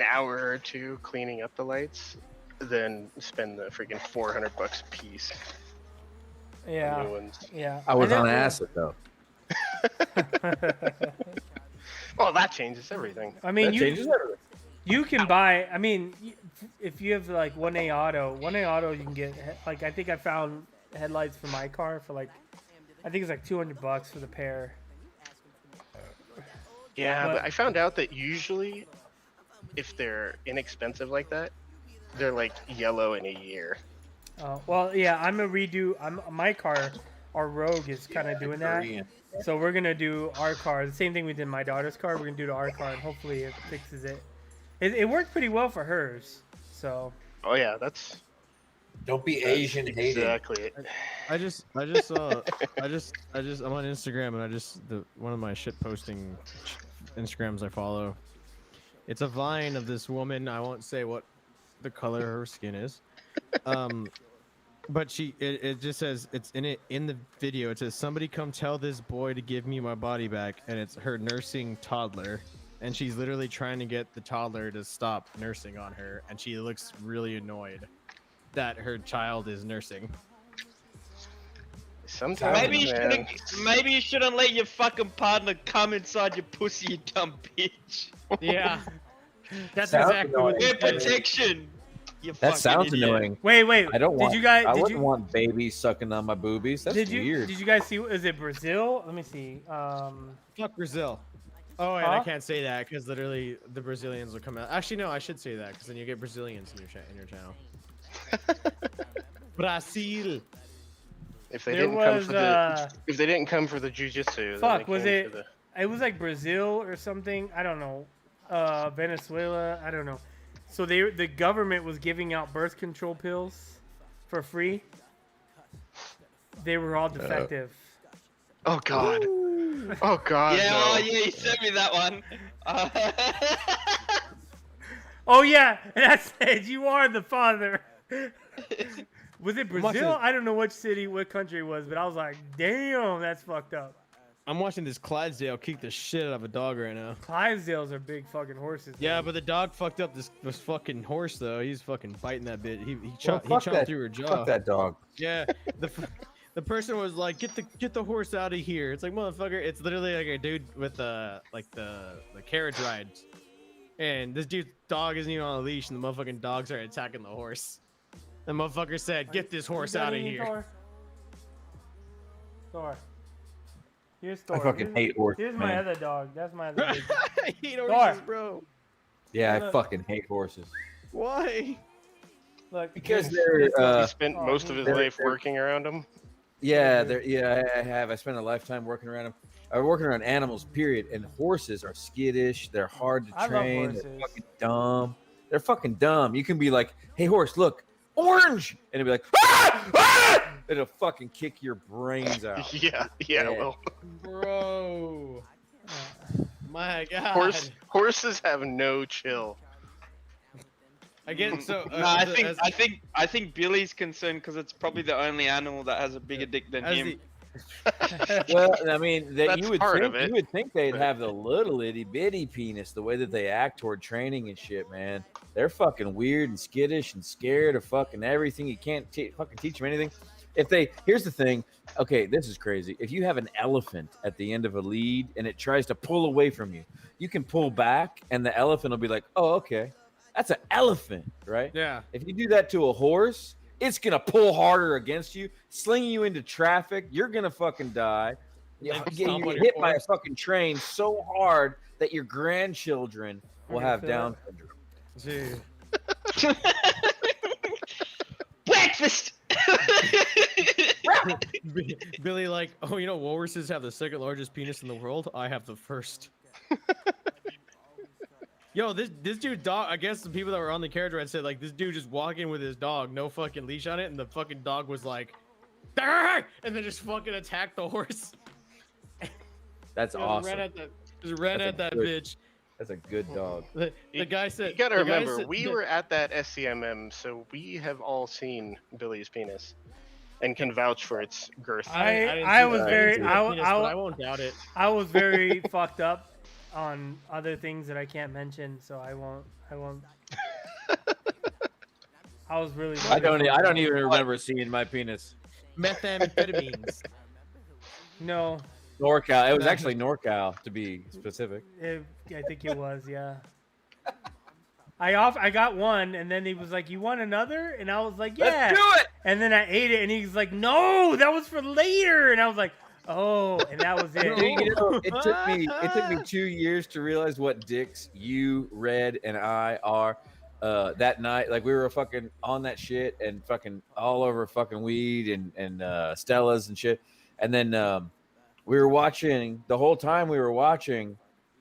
hour or two cleaning up the lights than spend the freaking $400 a piece. on Yeah. New ones. Yeah. I was And on then- acid though. Well, that changes everything. I mean, That changes everything. you can buy. I mean, if you have like 1A Auto, you can get like I think I found headlights for my car for like I think it's like $200 for the pair. Yeah, But- but I found out that usually, if they're inexpensive like that, they're like yellow in a year. Well, yeah, my car, our Rogue is kind of doing that. So we're gonna do our car, the same thing we did my daughter's car. We're gonna do to our car, and hopefully it fixes it. It worked pretty well for hers. So Oh yeah, that's Don't be Asian hating. exactly it. I'm on Instagram and one of my shit posting Instagrams I follow It's a vine of this woman. I won't say what the color of her skin is. But it just says in the video. It says somebody come tell this boy to give me my body back, and it's her nursing toddler, and she's literally trying to get the toddler to stop nursing on her, and she looks really annoyed that her child is nursing. Sometimes, maybe you shouldn't let your fucking partner come inside your pussy, you dumb bitch. Yeah, that's Sounds exactly what. Get protection. You That fucking sounds idiot. annoying. Wait. I don't want. I Did wouldn't you want babies sucking on my boobies. That's weird. Did you guys see? Is it Brazil? Let me see. Fuck Brazil. Oh, and I can't say that because literally the Brazilians will come out. Actually, no, I should say that because then you get Brazilians in your channel. Brazil. if they There didn't come was, for the if they didn't come for the jujitsu, Fuck, then was they it? came for It was like Brazil or something. I don't know. Venezuela. I don't know. So the government was giving out birth control pills for free. They were all defective. Oh god. Oh god. Yeah, no. oh yeah, you sent me that one. Oh yeah, and I said you are the father. Was it Brazil? I don't know what city, what country it was, but I was like, damn, that's fucked up. I'm watching this Clydesdale kick the shit out of a dog right now. Clydesdales are big fucking horses. Yeah, man. but the dog fucked up this fucking horse though. He's fucking biting that bit. He Well, chopped fuck that- through her jaw. Fuck that dog. Yeah, the person was like, get the horse out of here. It's like, motherfucker, it's literally like a dude with the carriage rides, and this dude's dog isn't even on a leash, and the motherfucking dogs are attacking the horse. The motherfucker said, get this horse out of here. Thor. Here's Thor. I fucking hate horses. Here's my man. other dog. That's my other big dog. I hate horses, bro. Yeah, I Look. fucking hate horses. Why? Look, Because here's- they're He spent most of his they're- life they're- working around them. yeah, I have. I spent a lifetime working around them. I'm working around animals, period. And horses are skittish. They're hard to I love train. They're horses. fucking dumb. They're fucking dumb. You can be like, "Hey, horse, look, orange," and it'll be like, "Ah! Ah!" It'll fucking kick your brains out. Yeah, Yeah. well, Bro. My God. horses have no chill. Again, so No, I think Billy's concerned because it's probably the only animal that has a bigger dick than him. Well, I mean, That's you would part think of it, you would think they'd but- have the little itty bitty penis. The way that they act toward training and shit, man, they're fucking weird and skittish and scared of fucking everything. You can't fucking teach them anything. Here's the thing. Okay, this is crazy. If you have an elephant at the end of a lead and it tries to pull away from you, you can pull back, and the elephant will be like, "Oh, okay, that's an elephant, right?" Yeah. If you do that to a horse, it's gonna pull harder against you, sling you into traffic. You're gonna fucking die. You Like, get stomp on your hit by a horse. fucking train so hard that your grandchildren will gonna have feel Down it. syndrome. Dude. Breakfast. Billy, like, oh, you know, walruses have the second largest penis in the world. I have the first. Yo, this dude dog. I guess the people that were on the carriage ride said like this dude just walking with his dog, no fucking leash on it, and the fucking dog was like, "Arr!" and then just fucking attacked the horse. That's Just awesome. ran at that good- bitch. That's a good dog. The guy said. You gotta the guy remember, said- we were at that SCMM, so we have all seen Billy's penis, and can vouch for its girth. I was very- I won't doubt it. I was very fucked up on other things that I can't mention, so I won't. I was really. I don't even remember seeing my penis. Methamphetamines. No, NorCal. It was actually NorCal, to be specific. I think it was. Yeah. I got one, and then he was like, "You want another?" And I was like, "Yeah." Let's do it. And then I ate it, and he's like, "No, that was for later." And I was like, "Oh," and that was it. You know, it took me 2 years to realize what dicks you, Red, and I are. That night, like we were fucking on that shit and fucking all over fucking weed and Stella's and shit. And then we were watching the whole time. We were watching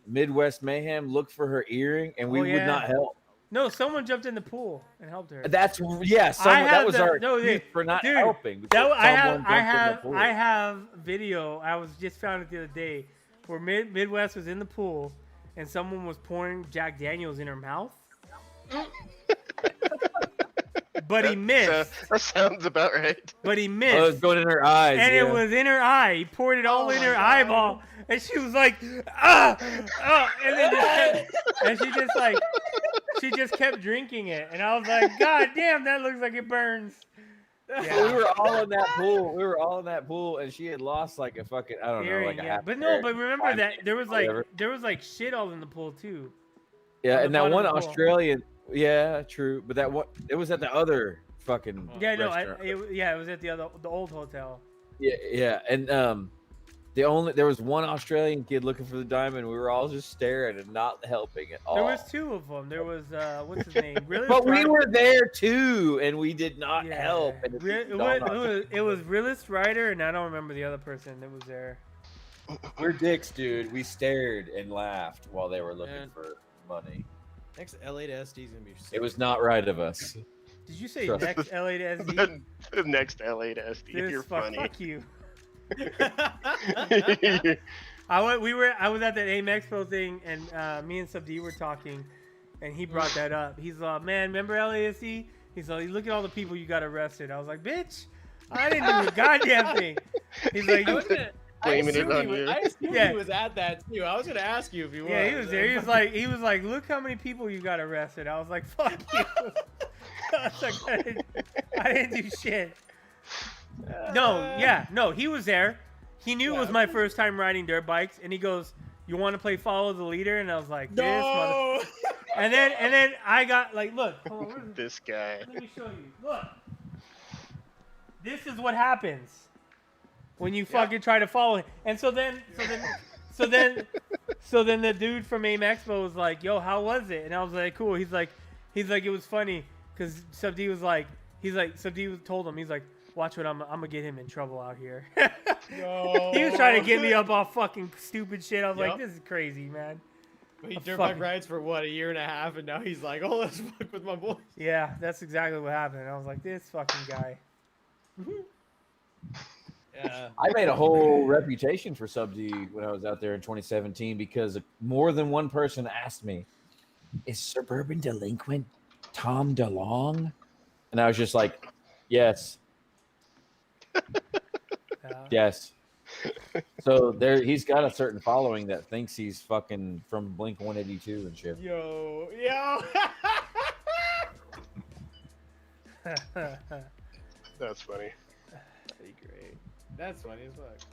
Midwest Mayhem look for her earring, and we would not help. No, someone jumped in the pool and helped her. That's that was our excuse for not dude, helping. That, because someone jumped in the pool. I have video. I was just found it the other day where Midwest was in the pool, and someone was pouring Jack Daniels in her mouth. But he missed. That sounds about right. But he missed. Oh, it was going in her eyes. And yeah. it was in her eye. He poured it all in her God. eyeball, and she was like, and then she just kept drinking it, and I was like, God damn, that looks like it burns. We were all in that pool. We were all in that pool, and she had lost like a fucking Earring, like a yeah. half But hair. remember that there was Whatever. like shit all in the pool too. Yeah, on and the that bottom one of the pool. Australian. Yeah, true. But that one, it was at the other fucking. Yeah, no, restaurant. it was at the old hotel. Yeah, and there was one Australian kid looking for the diamond. We were all just staring and not helping at all. There was two of them. There was what's his name? Really? But we were there too, and we did not Yeah. help. And It was Realist Ryder, and I don't remember the other person that was there. we're dicks, dude. We stared and laughed while they were looking Man. for money. Next LA to SD is gonna be. It was not right of us. Did you say Trust- next LA to SD? The next LA to SD. Dude, You're funny. fuck you. I was at that AIM Expo thing, and me and Subd were talking, and he brought that up. He's like, man, remember LASD? He's like, look at all the people you got arrested. I was like, bitch, I didn't do a goddamn thing. He's like, Blaming it on you. I assumed Yeah. he was at that too. I was gonna ask you if he was. yeah, he was there. He was like, look how many people you got arrested. I was like, fuck you. I was like, I didn't do shit. No, he was there. He knew it was my first time riding dirt bikes, and he goes, "You want to play follow the leader?" And I was like, "This mother." And then I got like, look, hold on, This guy. let me show you. Look, this is what happens when you fucking try to follow him. And so then the dude from AIM Expo was like, "Yo, how was it?" And I was like, "Cool." He's like, it was funny because Subd was like, told him, he's like, watch what I'm gonna get him in trouble out here. No. He was trying to get me up off fucking stupid shit. I was like, Yup. this is crazy, man. He A dirt fucking- bike rides for what, a year and a half, and now he's like, oh, let's fuck with my boys. Yeah, that's exactly what happened. I was like, this fucking guy. Yeah. I made a whole reputation for Subd when I was out there in 2017 because more than one person asked me, "Is Suburban Delinquent Tom DeLong?" And I was just like, "Yes, yes." So he's got a certain following that thinks he's fucking from Blink 182 and shit. Yo. That's funny. That'd be great. That's funny as fuck.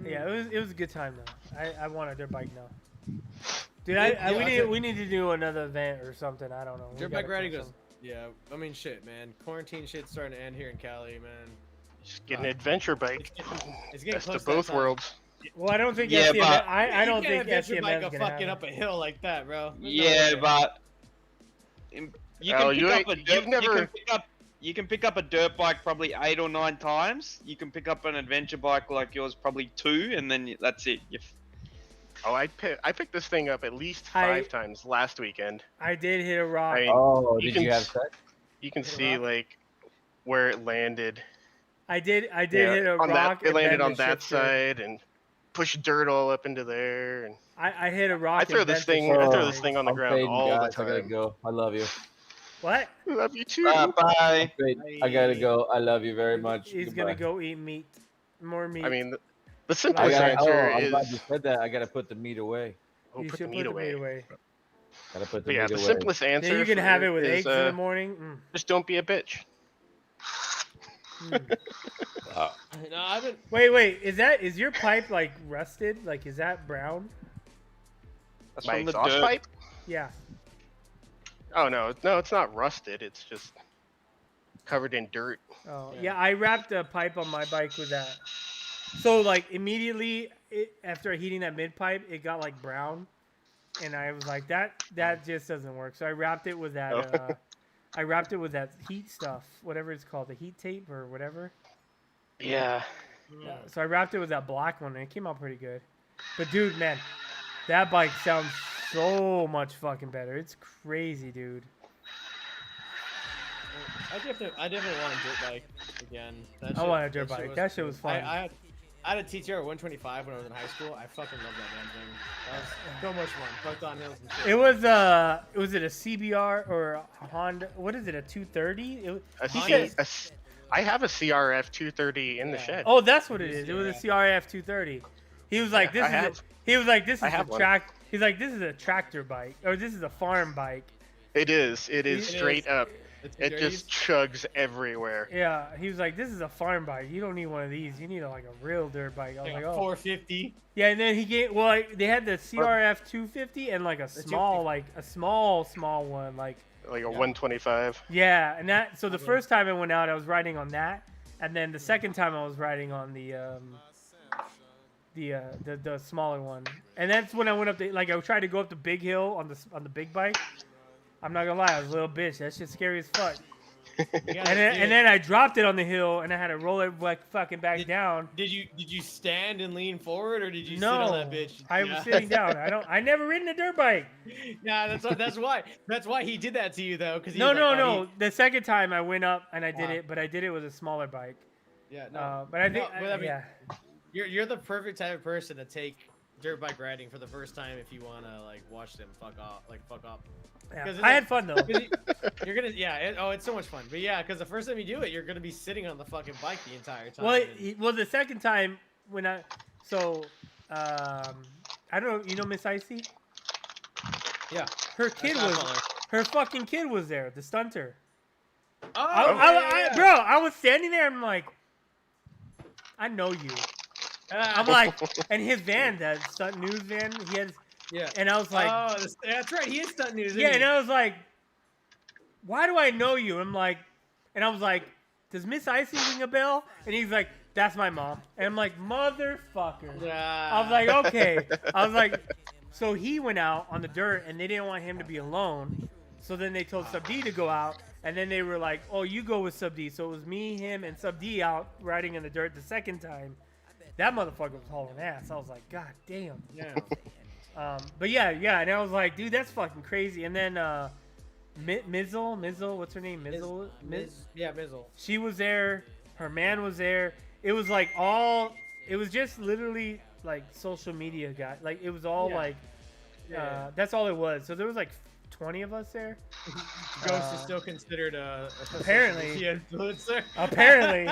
Yeah, it was a good time though. I want a dirt bike now. Dude, Yeah, we need to do another event or something. I don't know. We Dirt gotta bike riding come goes. Yeah, I mean, shit, man. Quarantine shit's starting to end here in Cali, man. Just get an adventure bike. It's getting Best close of to that both time. worlds. Well, I don't think Yeah, SCMS, but- I don't You think can't adventure SCMS bike is a gonna fucking happen. up a hill like that, bro. There's no Yeah, way. but you can Oh, pick you up ain't- a you've dirt. never- You can pick up a dirt bike probably 8 or 9 times. You can pick up an adventure bike like yours probably 2, and then that's it. Oh, I picked this thing up at least 5 times last weekend. I did hit a rock. I mean, Oh, You did can you have s- sex? you can Hit a see rock? like where it landed. I did Yeah, hit a on rock. that, it and landed bent on the that shifter. side and pushed dirt all up into there. And I hit a rock. I throw and this bent the thing. I shifter. throw this thing on the I'm ground fading, all guys. the I gotta time. go. I love you. What? Love you too. Bye. I gotta go. I love you very much. He's Goodbye. gonna go eat meat. More meat. I mean, the I simplest gotta, answer I'm glad is you said that. I gotta put the meat away. oh, you put the should meat put the meat away. Gotta put the But yeah, meat the away. simplest answer. Then you can for have it with is, eggs in the morning. Just don't be a bitch. No, I've been. Wait. Is your pipe like rusted? Like, is that brown? That's My from the exhaust dirt. pipe? Yeah. Oh no, it's not rusted. It's just covered in dirt. Oh, Yeah. yeah. I wrapped a pipe on my bike with that. So like immediately after heating that mid pipe, it got like brown, and I was like, that just doesn't work. So I wrapped it with that. Oh. I wrapped it with that heat stuff, whatever it's called, the heat tape or whatever. Yeah. Yeah, so I wrapped it with that black one, and it came out pretty good. But dude, man, that bike sounds so much fucking better. It's crazy, dude. I definitely want a dirt bike again. That I want a that dirt bike. was That shit cool. was fun. I had a TTR 125 when I was in high school. I fucking love that damn thing. That was so much fun. Fucked on hills and shit. It was it a CBR or a Honda? What is it? A 230? I have a CRF 230 in the shed. Oh, that's what it is. It was a CRF 230. He was like, this is a tractor bike, or this is a farm bike. It is straight up. It just chugs everywhere. Yeah, he was like, this is a farm bike. You don't need one of these. You need like a real dirt bike. I was like, oh. 450. Yeah, and then he gave, well, like, they had the CRF 250 and like a small one, like a 125. Yeah, and that. So the first time I went out, I was riding on that, and then the second time I was riding on the smaller one, and that's when I went up the, like, I tried to go up the big hill on the big bike. I'm not gonna lie, I was a little bitch. That shit's scary as fuck. And then I dropped it on the hill, and I had to roll it like fucking back down. Did you stand and lean forward, or did you sit No, on that bitch? I was sitting down. I never ridden a dirt bike. Yeah, that's why he did that to you though. Because no. The second time I went up and I did it, but I did it with a smaller bike. Yeah, no. But I think yeah. You're the perfect type of person to take dirt bike riding for the first time if you wanna like watch them fuck up. Yeah, I had fun though. You're gonna, it's so much fun. But yeah, because the first time you do it, you're gonna be sitting on the fucking bike the entire time. Well, the second time when I don't know, you know Miss Icy? Yeah. Her fucking kid was there, the stunter. Oh, Bro, I was standing there and I'm like, I know you. I'm like, and his van, that stunt news van, he has. Yeah. And I was like, oh, that's right. He is stunt news. Yeah, and I was like, why do I know you? And I was like, does Miss Icy ring a bell? And he's like, that's my mom. And I'm like, motherfucker. Yeah. I was like, okay. I was like, so he went out on the dirt and they didn't want him to be alone. So then they told Sub D to go out. And then they were like, oh, you go with Sub D. So it was me, him, and Sub D out riding in the dirt the second time. That motherfucker was hauling ass. I was like, God damn. Yeah. But yeah, and I was like, dude, that's fucking crazy. And then Mizzle, what's her name? Mizzle? Yeah, Mizzle. She was there. Her man was there. It was like it was just literally like social media guy. Like it was all that's all it was. So there was like 20 of us there. Ghost is still considered a apparently influencer. Apparently.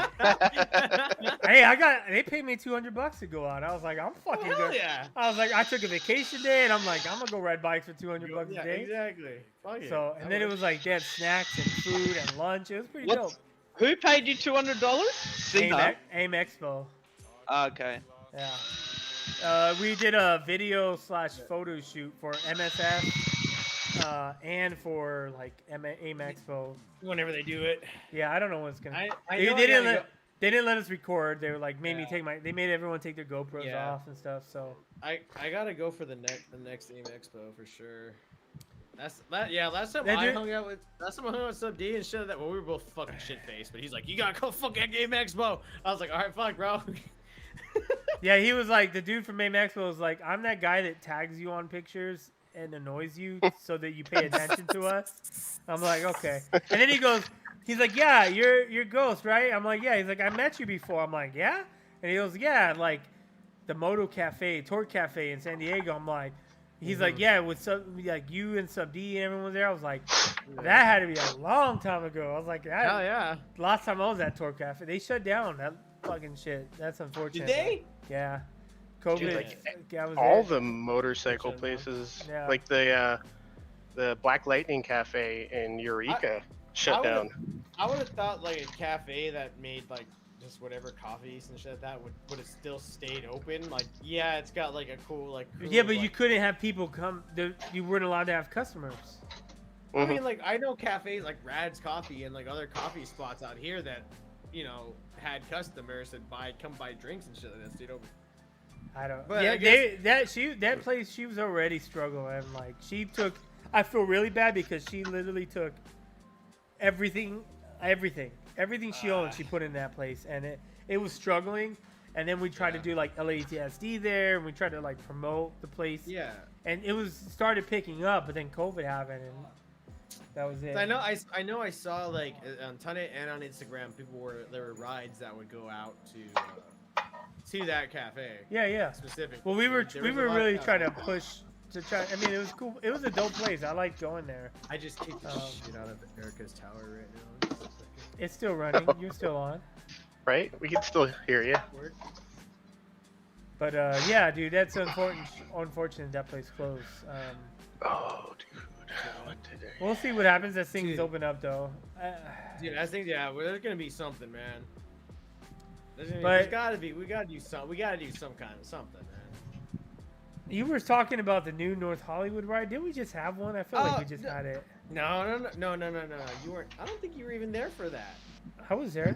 Hey, they paid me $200 to go out. I was like, I'm fucking good. Yeah. I was like, I took a vacation day, and I'm like, I'm gonna go ride bikes for $200 a day. Exactly. So, and then it was like they had snacks and food and lunch. It was pretty dope. Who paid you $200? AIM Expo. Okay. Yeah. We did a video / photo shoot for MSF. And for like AIM Expo, whenever they do it. Yeah, I don't know what's gonna. They didn't let us record. They were like made me take they made everyone take their GoPros off and stuff. So I gotta go for the next AIM Expo for sure. Last time I hung out with Sub D and shit that. Well, we were both fucking shit faced, but he's like, you gotta go fucking AIM Expo. I was like, all right, fuck, bro. Yeah, he was like, the dude from AIM Expo was like, I'm that guy that tags you on pictures and annoys you so that you pay attention to us. I'm like, okay. And then he's like, yeah, you're Ghost, right? I'm like, yeah. He's like, I met you before. I'm like, yeah? And he goes, yeah, like the Moto Cafe, Torque Cafe in San Diego. I'm like, he's like, yeah, with like you and Sub D and everyone was there. I was like, that had to be a long time ago. I was like, hell yeah. Last time I was at Torque Cafe, they shut down that fucking shit. That's unfortunate. Did they? Yeah. COVID. Dude, all the motorcycle places, like the Black Lightning Cafe in Eureka, shut down. I would have thought like a cafe that made like just whatever coffees and shit like that would have still stayed open. Like, yeah, it's got like a cool yeah, but you couldn't have people come. You weren't allowed to have customers. I mean, like, I know cafes like Rad's Coffee and like other coffee spots out here that, had customers that come buy drinks and shit like that stayed open. I don't. But yeah, that place, she was already struggling. Like, she took. I feel really bad because she literally took everything she owned. She put in that place, and it was struggling. And then we tried to do like LATSD there, and we tried to like promote the place. Yeah. And it started picking up, but then COVID happened, and that was it. I know. I saw like on Tunnit and on Instagram, there were rides that would go out to that cafe. Yeah. Specifically. Well, we were There was a lot really of trying to cafes. push to try. I mean, it was cool. It was a dope place. I liked going there. I just kicked the shit out of Erica's tower right now. It's still running. You're still on. Right? We can still hear you. But yeah, dude, that's unfortunate that place closed. Oh, dude. What today? We'll see what happens as things Dude. open up, though. Dude, I think well, there's gonna be something, man. But- There's gotta be. We gotta do some. We gotta do some kind of something, man. You were talking about the new North Hollywood ride. Didn't we just have one? I feel like we just had it. No. You weren't. I don't think you were even there for that. I was there.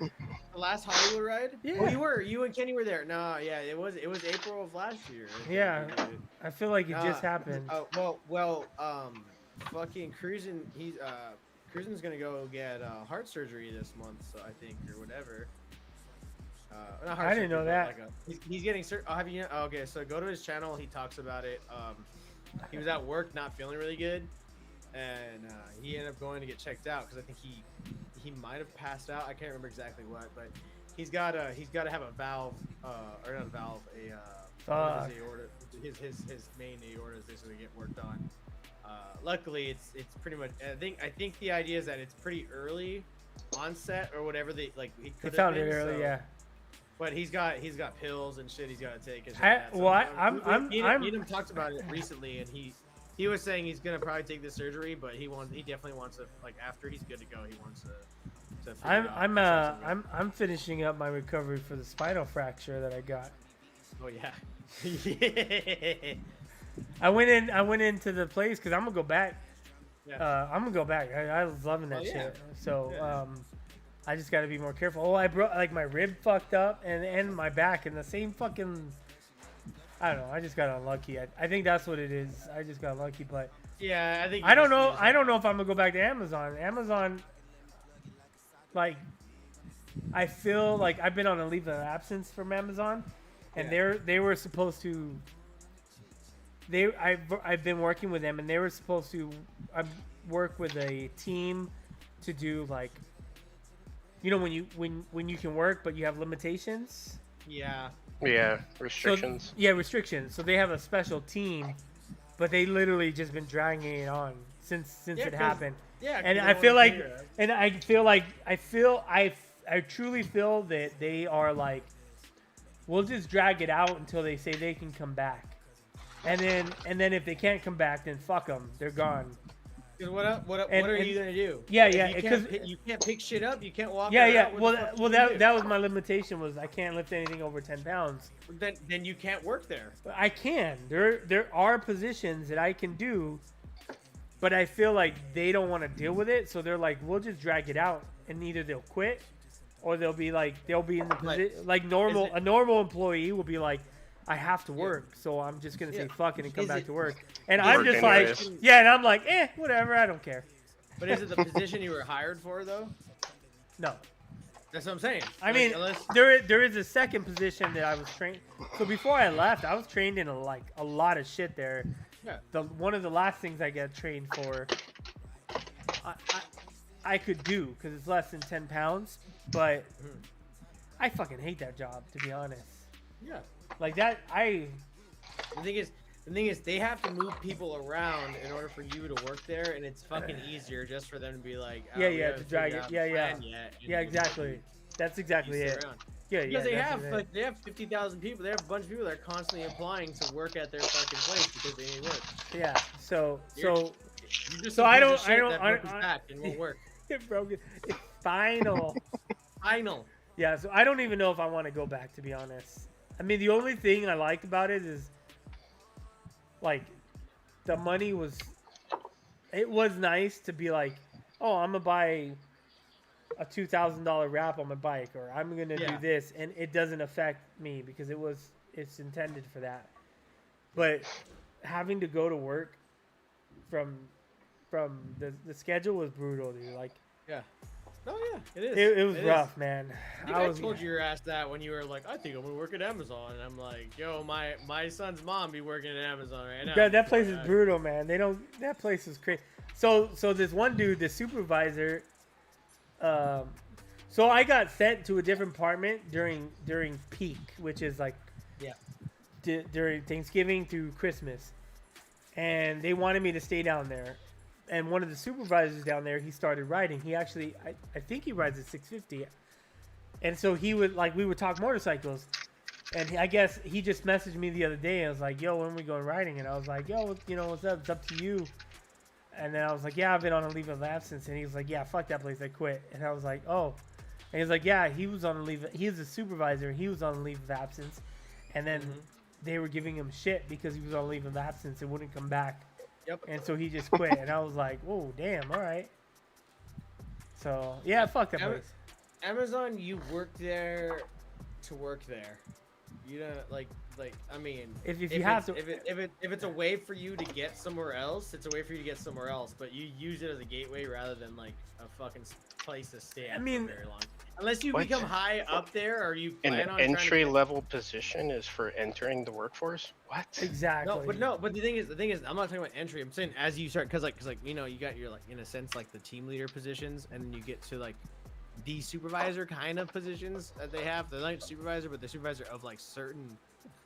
The last Hollywood ride? Yeah. Oh, you were. You and Kenny were there. No, yeah, it was April of last year. I think Yeah. you did. I feel like it just happened. Well, fucking Cruisin's gonna go get heart surgery this month, so I think, or whatever. Not heart I didn't know surgery, that. but he's getting have you? Okay, so go to his channel. He talks about it. He was at work, not feeling really good, and he ended up going to get checked out because I think he might have passed out. I can't remember exactly what, but he's got to have a valve, or not a valve, Fuck. aorta. His main aorta is basically get worked on. Luckily, it's pretty much. I think the idea is that it's pretty early onset or whatever they like. They found it early, yeah. But he's got pills and shit he's got to take. And shit Me and him talked about it recently, and he was saying he's gonna probably take this surgery, but he definitely wants to, like, after he's good to go, he wants to. I'm finishing up my recovery for the spinal fracture that I got. Oh yeah. I went into the place because I'm gonna go back. Yeah. I'm gonna go back. I was loving that yeah. shit. So Yeah. I just got to be more careful. Oh, I broke my rib fucked up and my back in the same fucking. I don't know. I just got unlucky. I think that's what it is. I just got lucky, but Yeah, I think. I don't know. I don't know if I'm gonna go back to Amazon. Amazon, like, I feel like I've been on a leave of absence from Amazon, and they were supposed to. I've been working with them, and they were supposed to work with a team to do, like, you know, when you can work but you have limitations. Yeah. Yeah, restrictions. So, yeah, restrictions. So they have a special team, but they literally just been dragging it on since it happened. Yeah. And I feel like, I truly feel that they are like, we'll just drag it out until they say they can come back, and then if they can't come back, then fuck them, they're gone. What are you gonna do? Yeah, because you can't pick shit up. You can't walk. Yeah. around. Well, that was my limitation, was I can't lift anything over 10 pounds. Then you can't work there. But I can. There are positions that I can do, but I feel like they don't want to deal with it, so they're like, we'll just drag it out, and either they'll quit, or they'll be in the position like normal. A normal employee will be like, I have to work, so I'm just gonna say fuck it and come back to work. And I'm just like, and I'm like, whatever, I don't care. But is it the position you were hired for, though? No. That's what I'm saying. I mean, there is a second position that I was trained. So before I left, I was trained in a lot of shit there. Yeah. One of the last things I got trained for, I could do because it's less than 10 pounds, but I fucking hate that job, to be honest. Yeah. Like that, The thing is, they have to move people around in order for you to work there, and it's fucking easier just for them to be like, to drag it, exactly. That's exactly it. Because they have 50,000 people. They have a bunch of people that are constantly applying to work at their fucking place because they need work. Yeah. So I back and won't work. It broke it. It's final. Final. Yeah. So I don't even know if I want to go back, to be honest. I mean, the only thing I liked about it is, like, the money was. It was nice to be like, oh, I'm gonna buy a $2,000 wrap on my bike, or I'm gonna do this, and it doesn't affect me because it's intended for that. But having to go to work from the schedule was brutal, dude. Like, Oh yeah, it is. It was rough, man. I told your ass that when you were like, I think I'm gonna work at Amazon, and I'm like, yo, my son's mom be working at Amazon right now. God, that place is brutal, man. That place is crazy. So this one dude, the supervisor, so I got sent to a different department during peak, which is like during Thanksgiving through Christmas, and they wanted me to stay down there. And one of the supervisors down there, he started riding. He actually, I think he rides a 650. And so he would, like, we would talk motorcycles. And I guess he just messaged me the other day and was like, yo, when are we going riding? And I was like, yo, you know, what's up? It's up to you. And then I was like, yeah, I've been on a leave of absence. And he was like, yeah, fuck that place. I quit. And I was like, oh. And he was like, yeah, he was on a leave. He was a supervisor. He was on a leave of absence. And then they were giving him shit because he was on leave of absence and wouldn't come back. Yep. And so he just quit. And I was like, whoa, damn, all right. So, yeah, fuck that place. Amazon, you work there to work there. You know, like I mean, if it's a way for you to get somewhere else, it's a way for you to get somewhere else. But you use it as a gateway rather than like a fucking place to stay at for very long. Unless you become high up there, or you plan on entry level position is for entering the workforce. What? Exactly. But the thing is, I'm not talking about entry. I'm saying as you start, because you know, you got your, like, in a sense, like the team leader positions, and then you get to like the supervisor kind of positions that they have. They're not supervisor, but the supervisor of like certain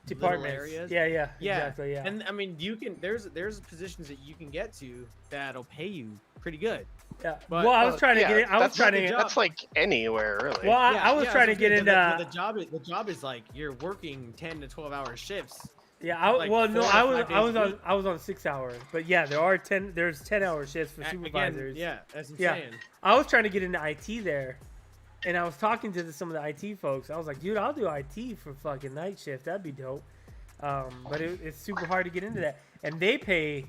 departments areas. Yeah, exactly. Yeah. And I mean, you can there's positions that you can get to that'll pay you pretty good. Yeah. Well, I was trying to get. I was trying to. That's like anywhere, really. Well, I was trying to get into. The job is like you're working 10 to 12-hour shifts. Yeah. I was on 6 hours, but yeah, there's 10-hour shifts for supervisors. Again, that's insane. I was trying to get into IT there, and I was talking to some of the IT folks. I was like, dude, I'll do IT for fucking night shift. That'd be dope. But it's super hard to get into that, and they pay,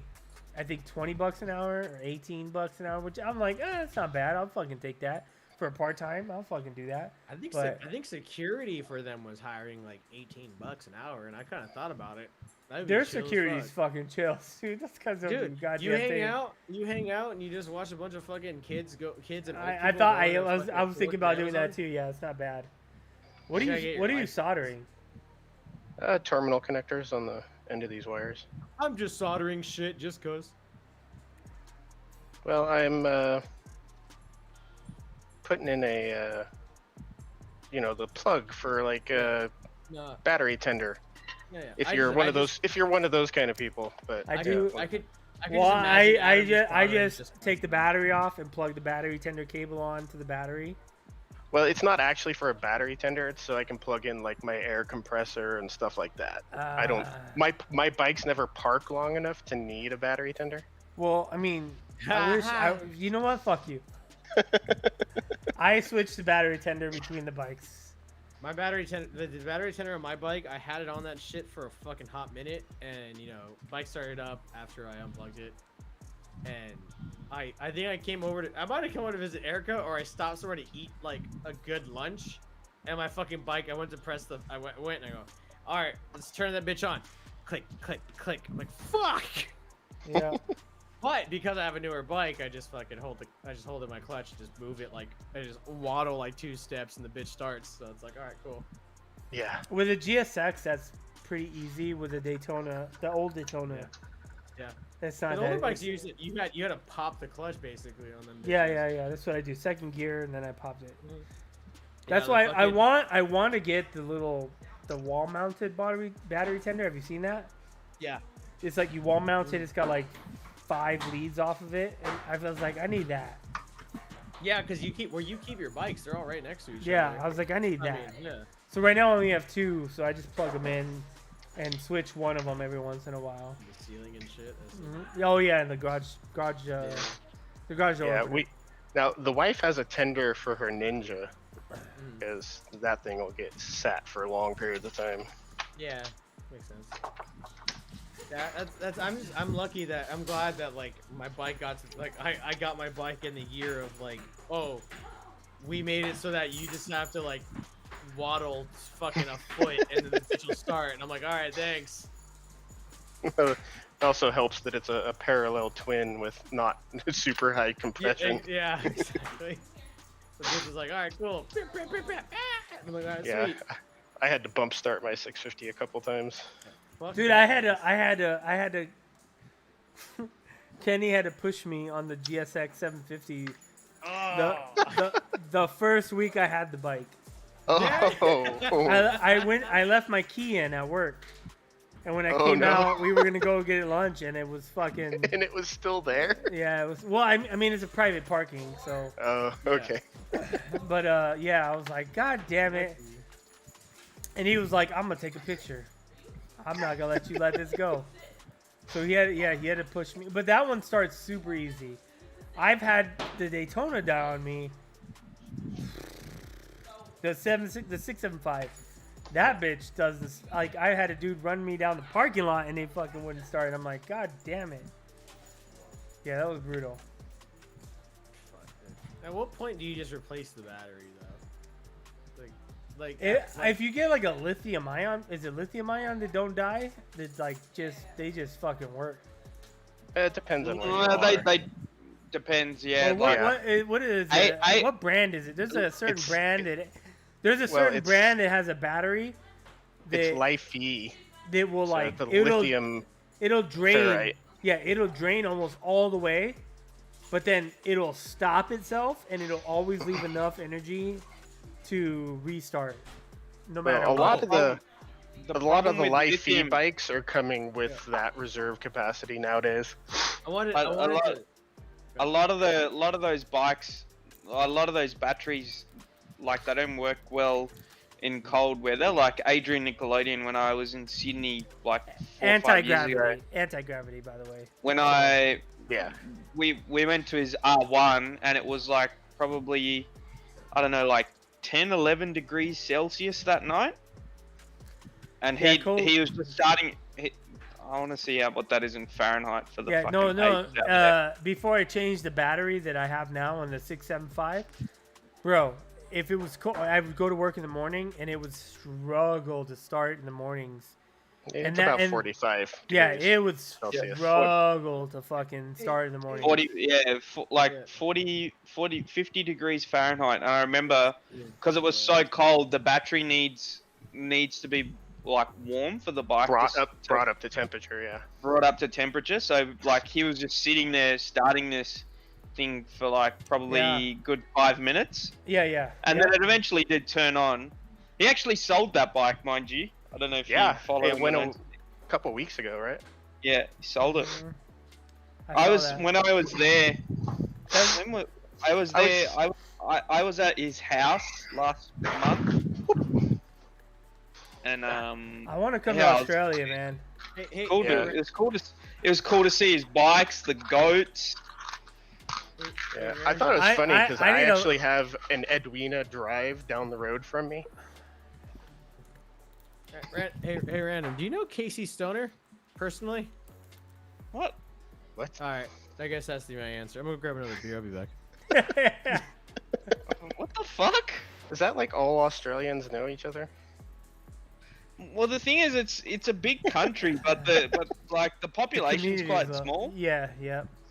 I think, $20 an hour or $18 an hour, which I'm like, it's not bad. I'll fucking take that for a part time. I'll fucking do that. I think security for them was hiring like $18 an hour, and I kind of thought about it. Their security's fucking chill, dude. That's because of the goddamn you hang thing. You hang out, and you just watch a bunch of fucking kids and. I was thinking about doing that too. Yeah, it's not bad. What are you soldering? Terminal connectors on the end of these wires. I'm just soldering shit just cause. Well, I'm putting in a the plug for like a battery tender. Yeah. If you're one of those kind of people, but I just take the battery off and plug the battery tender cable on to the battery. Well, it's not actually for a battery tender. It's so I can plug in like my air compressor and stuff like that. I don't. My bikes never park long enough to need a battery tender. Well, I mean, you know what? Fuck you. I switched the battery tender between the bikes. My battery tender, the battery tender on my bike, I had it on that shit for a fucking hot minute, and bike started up after I unplugged it, and I think I might have come over to visit Erica, or I stopped somewhere to eat like a good lunch, and my fucking bike, I went to press I went and I go, all right, let's turn that bitch on, click, click, click. I'm like, fuck. Yeah. But because I have a newer bike, I just fucking hold in my clutch, just move it, like I just waddle like 2 steps and the bitch starts. So it's like, all right, cool. Yeah. With a GSX, that's pretty easy. With a Daytona, the old Daytona. Yeah. That's not. The older bikes you had to pop the clutch basically on them. Yeah. That's what I do. Second gear and then I popped it. That's why I want to get the wall mounted battery tender. Have you seen that? Yeah. It's like you wall mount it. It's got like 5 leads off of it, and I was like, I need that. Yeah, because you keep your bikes, they're all right next to each other. Yeah, I was like, I need that. I mean, yeah. So right now I only have 2, so I just plug them in and switch one of them every once in a while. The ceiling and shit. Oh yeah, and the garage door. Yeah, now the wife has a tender for her Ninja, because that thing will get sat for long periods of time. Yeah, makes sense. Yeah, I'm lucky that I'm glad that like my bike got to, like I got my bike in the year of like, oh, we made it so that you just have to like waddle fucking a foot and then the bitch will start, and I'm like, all right, thanks. It also helps that it's a parallel twin with not super high compression. Yeah, exactly. So this is like, all right, cool. And I'm like, all right, yeah, sweet. I had to bump start my 650 a couple times. Dude, I had to. Kenny had to push me on the GSX 750. The first week I had the bike, I left my key in at work, and when I came out, we were gonna go get lunch, and it was fucking. And it was still there. Yeah, it was. Well, I mean, it's a private parking, so. Oh, okay. But yeah, I was like, God damn it! And he was like, I'm gonna take a picture. I'm not gonna let you let this go. So he had to push me. But that one starts super easy. I've had the Daytona down on me. The 675. That bitch does this. Like, I had a dude run me down the parking lot and they fucking wouldn't start. I'm like, God damn it. Yeah, that was brutal. At what point do you just replace the battery though? Like if you get like a lithium ion, is it lithium ion that don't die? That's like they just fucking work. It depends on what they depends, yeah. Well, what is it? What brand is it? There's a certain brand brand that has a battery. It's Life-E. That will the lithium. It'll drain. Ferrite. Yeah, it'll drain almost all the way, but then it'll stop itself, and it'll always leave enough energy to restart. No matter a lot what. of the Life-E bikes are coming with that reserve capacity nowadays. A lot of those bikes, a lot of those batteries, like they don't work well in cold weather. Like Adrian Nickelodeon when I was in Sydney, like 4 or 5 years ago. Anti-gravity, by the way. When we went to his R1 and it was like probably, I don't know, like 10, 11 degrees Celsius that night. And he was just starting. I want to see what that is in Fahrenheit for the fucking before I changed the battery that I have now on the 675, bro, if it was cold, I would go to work in the morning and it would struggle to start in the mornings. It's about 45 degrees. Yeah, it would struggle to fucking start in the morning. 50 degrees Fahrenheit. And I remember, because it was so cold, the battery needs to be like warm for the bike. Brought up to temperature, yeah. Brought up to temperature. So like he was just sitting there starting this thing for like probably good 5 minutes. Yeah. And then it eventually did turn on. He actually sold that bike, mind you. I don't know if you followed it. Went a couple weeks ago, right? Yeah, he sold it. When I was there. I was at his house last month. And I want to come to Australia, man. It was cool to see his bikes, the goats. Yeah, I thought it was funny because I actually have an Edwina drive down the road from me. Hey, Random, do you know Casey Stoner personally? What? What? All right, I guess that's the right answer. I'm gonna grab another beer. I'll be back. What the fuck? Is that like all Australians know each other? Well, the thing is, it's a big country, but like the population's quite small. Yeah.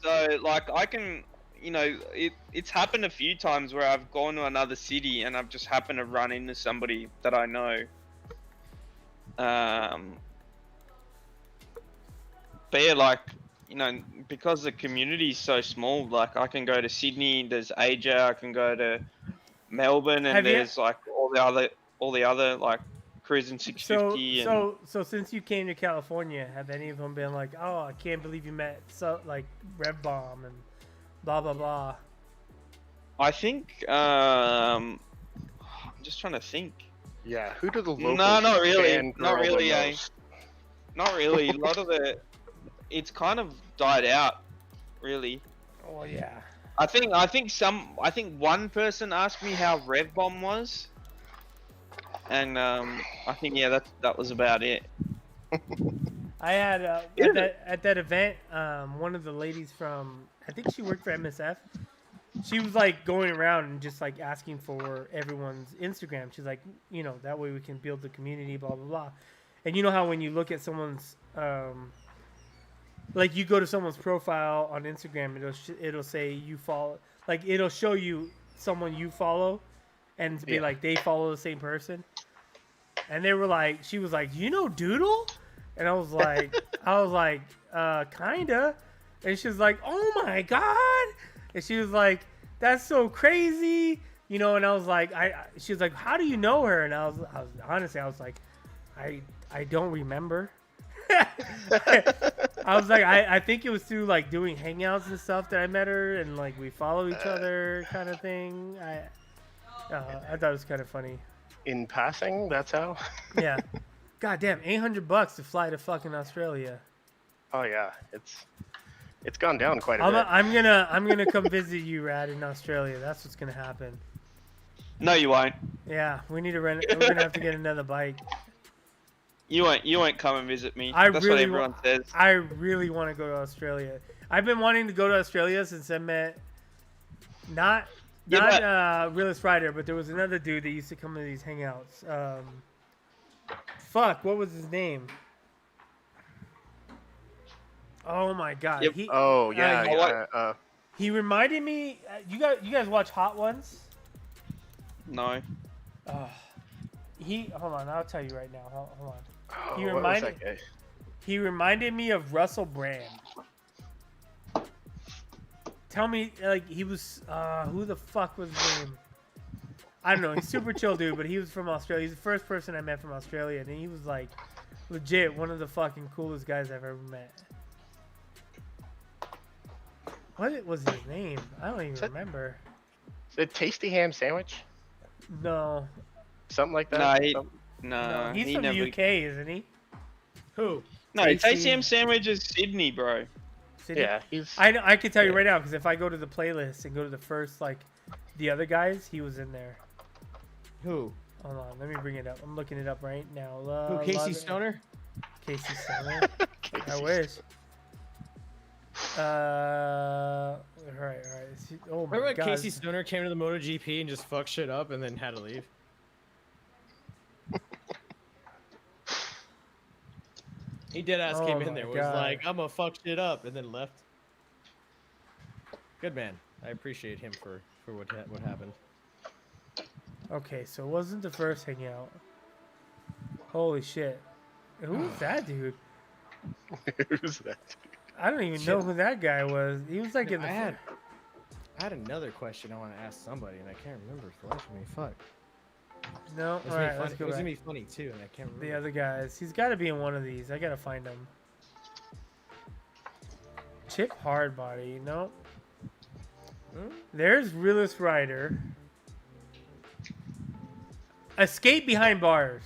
So like I can, it's happened a few times where I've gone to another city and I've just happened to run into somebody that I know. But yeah, like, because the community is so small, like I can go to Sydney, there's Asia, I can go to Melbourne, and there's like all the other like cruising 650. So since you came to California, have any of them been like, oh, I can't believe you met like Rev Bomb and blah blah blah? I think I'm just trying to think. Yeah, who do the locals? No, not really. Not really. Not really. A lot of it's kind of died out, really. Oh yeah. I think one person asked me how Rev Bomb was, and I think that was about it. I had at that event, one of the ladies from, I think she worked for MSF. She was like going around and just like asking for everyone's Instagram. She's like, that way we can build the community, blah blah blah. And you know how when you look at someone's, like you go to someone's profile on Instagram, it'll say you follow, like it'll show you someone you follow, and be like they follow the same person. And they were like, she was like, Doodle? And I was like, kinda. And she was like, oh my god. And she was like, that's so crazy. you know, and I was like, she was like, how do you know her? And I was honestly, I was like, I don't remember. I was like, I think it was through like doing hangouts and stuff that I met her, and like we follow each other kind of thing. I thought it was kind of funny. In passing, that's how. Yeah. God damn, $800 to fly to fucking Australia. Oh yeah, it's gone down quite a bit. I'm gonna come visit you, Rad, in Australia. That's what's gonna happen. No, you won't. Yeah, we need to rent. We're gonna have to get another bike. You won't come and visit me. I That's really what everyone says. I really want to go to Australia. I've been wanting to go to Australia since I met not Realist Rider, but there was another dude that used to come to these hangouts. Fuck, what was his name? Oh my god. Yep. He reminded me. You guys watch Hot Ones? No. Hold on. I'll tell you right now. Hold on. Oh, what was that guy? He reminded me of Russell Brand. Tell me, like, he was, who the fuck was his name? I don't know. He's super chill dude, but he was from Australia. He's the first person I met from Australia, and he was, like, legit one of the fucking coolest guys I've ever met. What was his name? I don't even remember. Is it Tasty Ham Sandwich? No. Something like that? No, he's from the UK, isn't he? Who? No, Tasty Ham Sandwich is Sydney, bro. Sydney? Yeah, he's... I can tell you right now, because if I go to the playlist and go to the first, like, the other guys, he was in there. Who? Hold on, let me bring it up. I'm looking it up right now. Who? Casey Stoner? Casey Stoner? I wish. Alright. Oh my Remember when God. Casey Stoner came to the MotoGP and just fucked shit up and then had to leave? He deadass came in there, was like, I'm gonna fuck shit up, and then left. Good man. I appreciate him for what happened. Okay, so it wasn't the first hangout. Holy shit. Who was that dude? Who's that? I don't even know who that guy was. He was like in the... I had another question I want to ask somebody, and I can't remember for the life of me. Fuck. No, It was, alright, let's go it was back. gonna be funny too, and I can't remember. The other guys. He's got to be in one of these. I got to find him. Chip Hardbody. Nope. There's Realist Rider. Escape Behind Bars.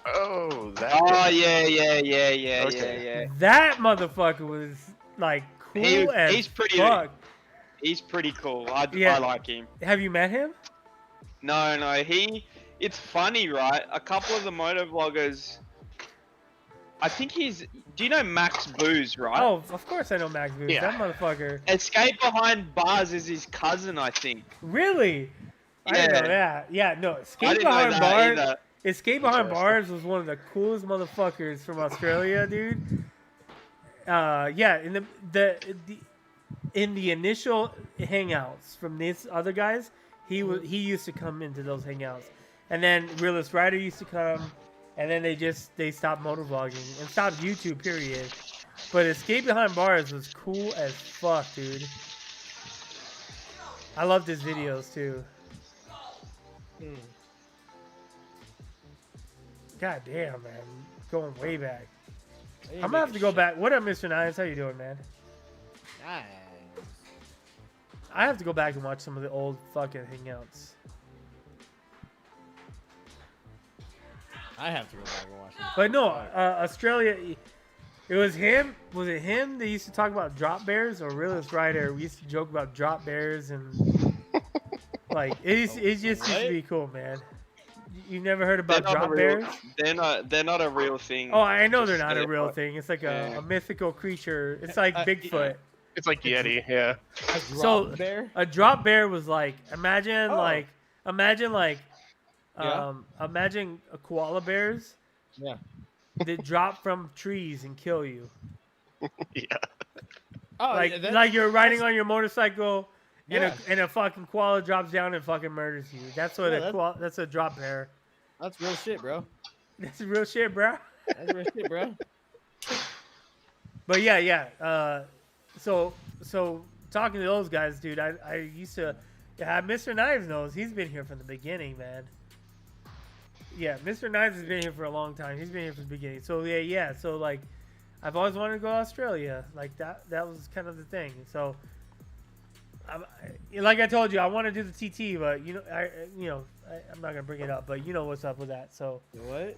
Oh, that. Oh yeah. That motherfucker was like cool as He's pretty. fuck. He's pretty cool. I like him. Have you met him? No. It's funny, right? A couple of the moto vloggers. I think he's. Do you know Max Booze, right? Oh, of course I know Max Booze. Yeah. That motherfucker. Escape Behind Bars is his cousin, I think. Really? I didn't know that. Yeah, no. I Escape didn't know Behind that Bars. either. Escape Behind Bars was one of the coolest motherfuckers from Australia, dude. Yeah, in the initial hangouts from these other guys, he used to come into those hangouts, and then Realist Rider used to come, and then they stopped motovlogging and stopped YouTube, period. But Escape Behind Bars was cool as fuck, dude. I loved his videos too. God damn, man. Going way back. I'm gonna have to go back. What up, Mr. Nines? How you doing, man? Nice. I have to go back and watch some of the old fucking hangouts. I have to go back and watch them. But no, Australia, it was him. Was it him that used to talk about drop bears, or Realist Rider? We used to joke about drop bears and like it just used to be cool, man. You never heard about drop bears? They're not a real thing. Oh, I know they're Just not a real thing. It's like a mythical creature. It's like Bigfoot. It's like Yeti, yeah. Bear? A drop bear was like imagine koala bears. Yeah. That drop from trees and kill you. Yeah. Oh, like you're riding on your motorcycle and a fucking koala drops down and fucking murders you. That's what that's a drop bear. That's real shit, bro. That's real shit, bro. That's real shit, bro. But yeah. So talking to those guys, dude, I used to Yeah, Mr. Knives knows. He's been here from the beginning, man. Yeah, Mr. Knives has been here for a long time. He's been here from the beginning. So yeah. So like, I've always wanted to go to Australia. Like that was kind of the thing. So, like I told you, I want to do the TT, but I'm not gonna bring it up. But you know what's up with that. So What?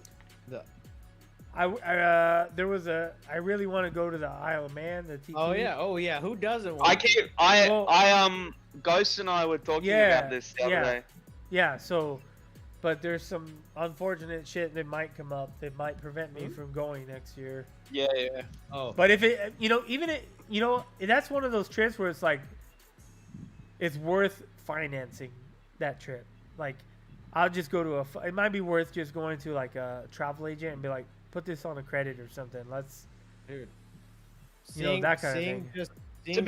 I really want to go to the Isle of Man, the TT. Oh yeah. Who doesn't want Ghost and I were talking about this the other day. Yeah, so, but there's some unfortunate shit that might come up that might prevent me from going next year. Yeah. Oh. But if it, that's one of those trips where it's like, it's worth financing that trip. Like, I'll just go to it might be worth just going to like a travel agent and be like, put this on a credit or something. Let's, Dude. that kind of thing. To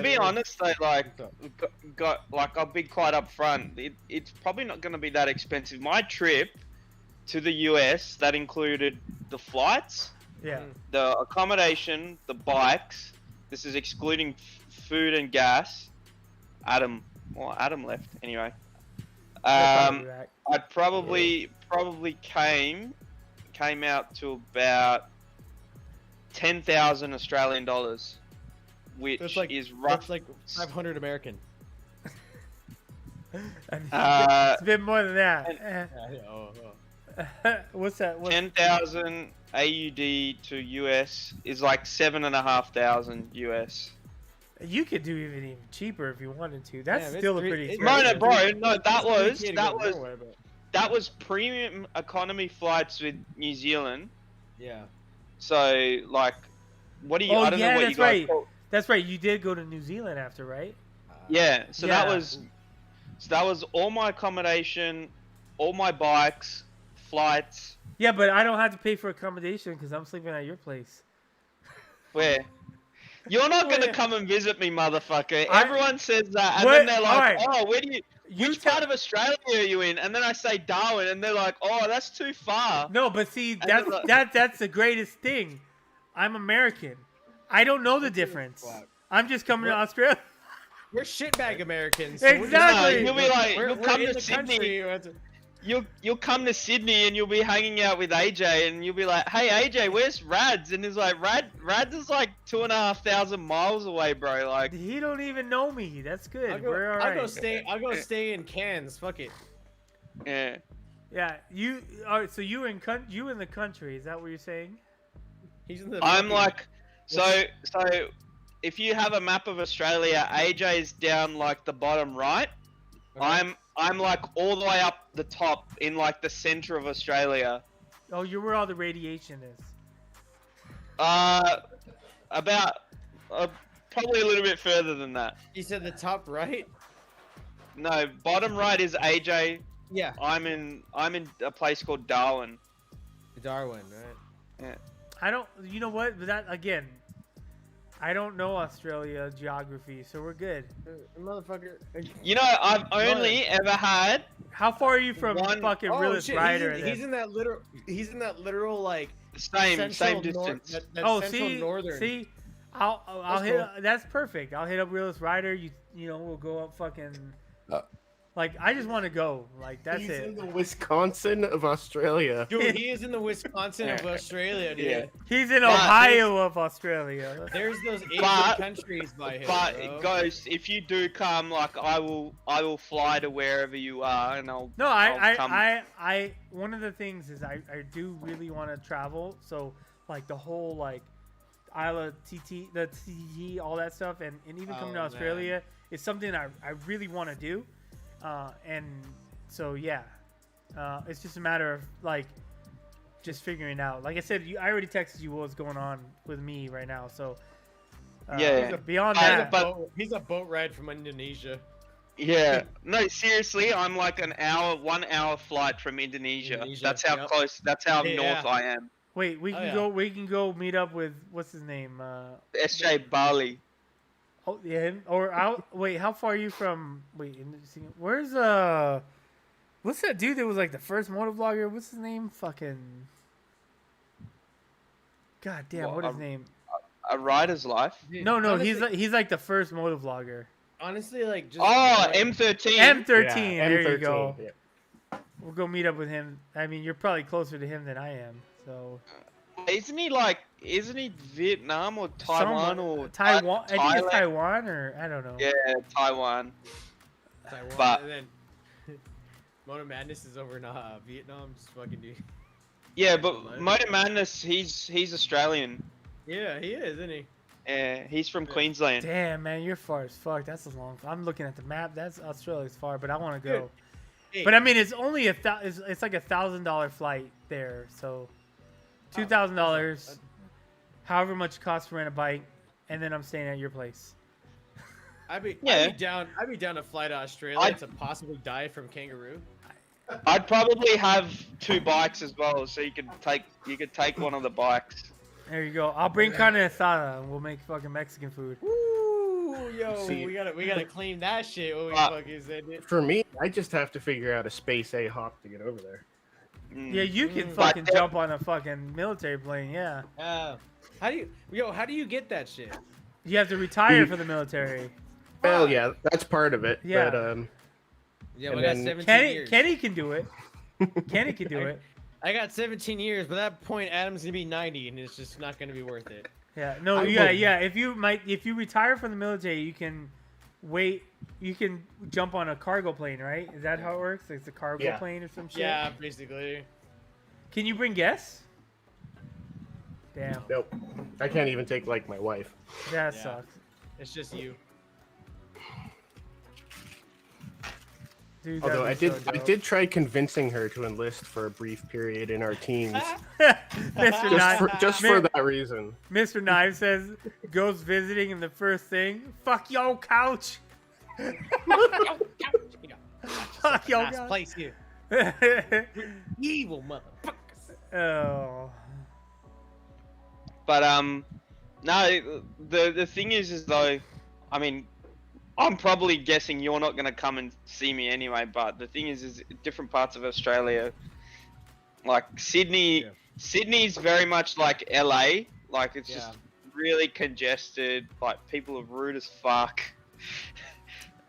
be honest, though, like, I'll be quite upfront. It's probably not going to be that expensive. My trip to the US that included the flights, the accommodation, the bikes. This is excluding food and gas. Adam left anyway. I'd probably came out to about 10,000 Australian dollars, which is That's like 500 American. It's a bit more than that. Oh. What's that? 10,000 AUD to US is like 7,500 US. You could do even cheaper if you wanted to. That's still a pretty. No, bro. No, that was premium economy flights with New Zealand. Yeah. So like, what do you? Oh, I don't know what that's you guys right. call. That's right. You did go to New Zealand after, right? Yeah. So that was all my accommodation, all my bikes, flights. Yeah, but I don't have to pay for accommodation because I'm sleeping at your place. Where? You're not gonna come and visit me, motherfucker. Everyone says that, and then they're like, "Oh, where do you? Which part of Australia are you in?" And then I say Darwin, and they're like, "Oh, that's too far." No, but see, that's the greatest thing. I'm American. I don't know the difference. I'm just coming to Australia. We're shitbag Americans. So exactly. You'll be like, we're you'll come in to the Sydney. country. You'll come to Sydney and you'll be hanging out with AJ, and you'll be like, "Hey AJ, where's Rads?" And he's like, "Rads is like 2,500 miles away, bro." Like, he don't even know me. That's good. We're all right. I'll go stay in Cairns. Fuck it. Yeah. Yeah. So you in the country? Is that what you're saying? He's in the. I'm like, so if you have a map of Australia, AJ's down like the bottom right. Okay. I'm like all the way up the top in like the center of Australia. Oh, you're where all the radiation is. About probably a little bit further than that. You said the top right? No, bottom right is AJ. Yeah. I'm in a place called Darwin. Darwin, right? Yeah. I don't. You know what? But that again. I don't know Australia geography, so we're good. Motherfucker. You know, I've only ever had. How far are you from fucking realist rider? He's in that literal like same distance. Northern. See, I'll hit. Cool. That's perfect. I'll hit up realist rider. We'll go up fucking. Like, I just want to go. Like, that's He's it. in the Wisconsin of Australia. Dude, he is in the Wisconsin of Australia, dude. Yeah. He's in Ohio of Australia. There's those Asian countries by him, But, Ghost, if you do come, like, I will fly to wherever you are, and I'll... No, I one of the things is I do really want to travel. So, like, the whole, like, Isle of TT, the TT, all that stuff, and even coming to Australia is something I really want to do. And so yeah, it's just a matter of like just figuring out. Like I said, I already texted you what's going on with me right now. So beyond that, he's a boat ride from Indonesia. Yeah, no, seriously, I'm like 1 hour flight from Indonesia. That's how close. That's how north I am. Wait, we can go. We can go meet up with what's his name? SJ Bali. Oh yeah, wait, how far are you from? Wait, where's what's that dude that was like the first motovlogger? What's his name? Fucking. God damn, what is his name? A Rider's Life. No, he's like the first motovlogger. honestly, like just. Oh, M13. M13. Yeah, There you M13, go. yeah. We'll go meet up with him. I mean, you're probably closer to him than I am. So. Isn't he Vietnam or Taiwan or Taiwan. I think it's Thailand? Taiwan or I don't know. Yeah, Taiwan. Taiwan, But- and then Mono Madness is over in Vietnam. Just fucking dude. Yeah, but Motor Madness, he's Australian. Yeah, he is, isn't he? Yeah, he's from Queensland. Damn, man, you're far as fuck. That's a long. I'm looking at the map. That's Australia's far, but I want to go. Hey, But I mean, it's only it's like $1,000 flight there, so $2,000, however much it costs to rent a bike, and then I'm staying at your place. I'd be Yeah. down. I'd be down to fly to Australia to possibly die from kangaroo. I'd probably have 2 bikes as well, so you could take one of the bikes. There you go. I'll bring carne asada, and we'll make fucking Mexican food. Woo, yo, See- we gotta claim that shit when we Uh, fucking said it. For me, I just have to figure out a space A hop to get over there. Yeah, you can Mm. fucking But- jump on a fucking military plane. Yeah, How do you get that shit? you have to retire for the military. Well, yeah, that's part of it. Yeah. But Yeah, And we got then- 17 years. Kenny can do it. Kenny can do it. I got 17 years, but at that point, Adam's gonna be 90, and it's just not gonna be worth it. Yeah, no, I yeah, would- yeah. If you retire from the military, you can wait. You can jump on a cargo plane, right? Is that how it works? It's a cargo Yeah. plane or some shit. Yeah, basically. Can you bring guests? Damn, nope, I can't even take like my wife. that Yeah. sucks, It's just you. dude. Although I that'd be did, so I dope. did try convincing her to enlist for a brief period in our teams, Mr. Knife, just for that reason. Mr. Knife says goes visiting, and the first thing, fuck your couch. Fuck your Nice couch. place here. Evil motherfuckers. Oh. But no, the thing is though, I mean, I'm probably guessing you're not gonna come and see me anyway. But the thing is different parts of Australia, like Sydney. Yeah. Sydney's very much like LA. Like it's Yeah. just really congested. Like people are rude as fuck.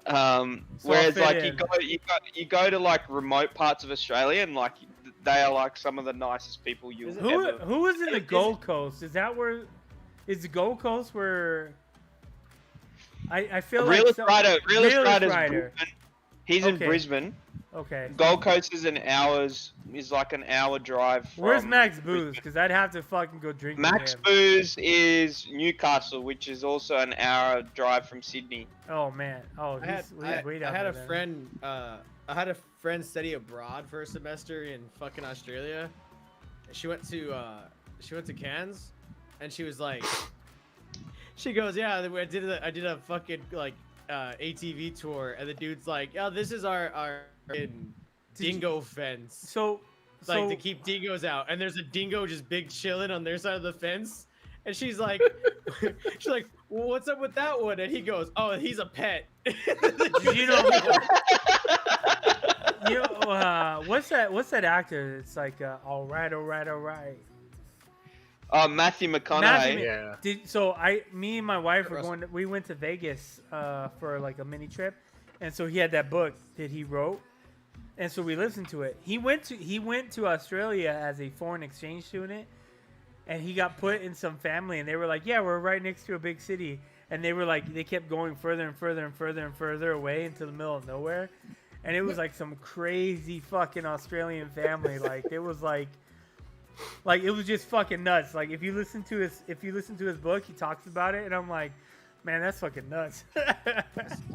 Whereas fit like in. you go to like remote parts of Australia and like they are like some of the nicest people you'll ever. Who is in the Gold Coast? Is that where? Is the Gold Coast where? I feel like Realist some- Rider. Realist Rider's Rider. Brisbane. He's in Okay. Brisbane. Okay. Gold Coast is like an hour drive. Where's from Max Brisbane. Booze? Because I'd have to fucking go drink Max with him. Booze is Newcastle, which is also an hour drive from Sydney. Oh man. Oh, he's way down I had there a then. friend. I had a friend study abroad for a semester in fucking Australia. She went to Cairns, and she was like, she goes, yeah, I did a fucking like ATV tour, and the dude's like, yeah, this is our dingo fence. So, Like to keep dingoes out, and there's a dingo just big chilling on their side of the fence, and she's like, well, what's up with that one? And he goes, oh, he's a pet. you know, what's that actor? It's like, all right. Matthew McConaughey. Matthew- Yeah. Me and my wife were Russell. we went to Vegas for like a mini trip, and so he had that book that he wrote, and so we listened to it. He went to Australia as a foreign exchange student, and he got put in some family, and they were like, yeah, we're right next to a big city, and they were like, they kept going further and further and further and further away into the middle of nowhere, and it was like some crazy fucking Australian family. Like it was like it was just fucking nuts. Like if you listen to his book, he talks about it, and I'm like, man, that's fucking nuts.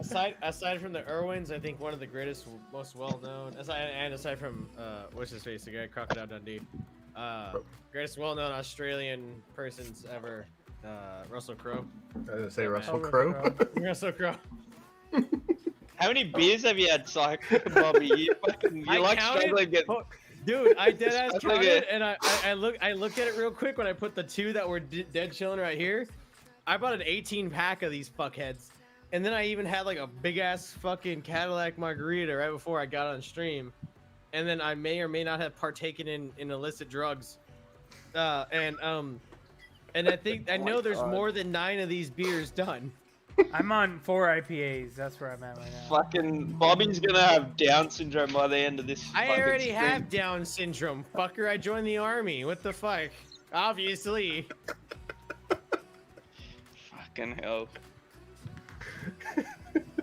aside from the Irwins, I think one of the greatest, most well-known, aside from what's his face, the guy Crocodile Dundee, greatest well-known Australian persons ever, Russell Crowe. I was gonna say Oh, Russell man. Crowe. Russell Crowe. How many beers have you had, Bobby? You I like counted- struggling to get. Dude, I dead ass That's like counted, a- and I looked at it real quick when I put the 2 that were dead chilling right here. I bought an 18 pack of these fuckheads, and then I even had like a big ass fucking Cadillac margarita right before I got on stream, and then I may or may not have partaken in illicit drugs, and I think I know there's more than 9 of these beers done. I'm on 4 IPAs. That's where I'm at right now. Fucking Bobby's gonna have Down syndrome by the end of this. I fucking already stream. have Down syndrome. Fucker, I joined the army. What the fuck? Obviously. Fucking hell.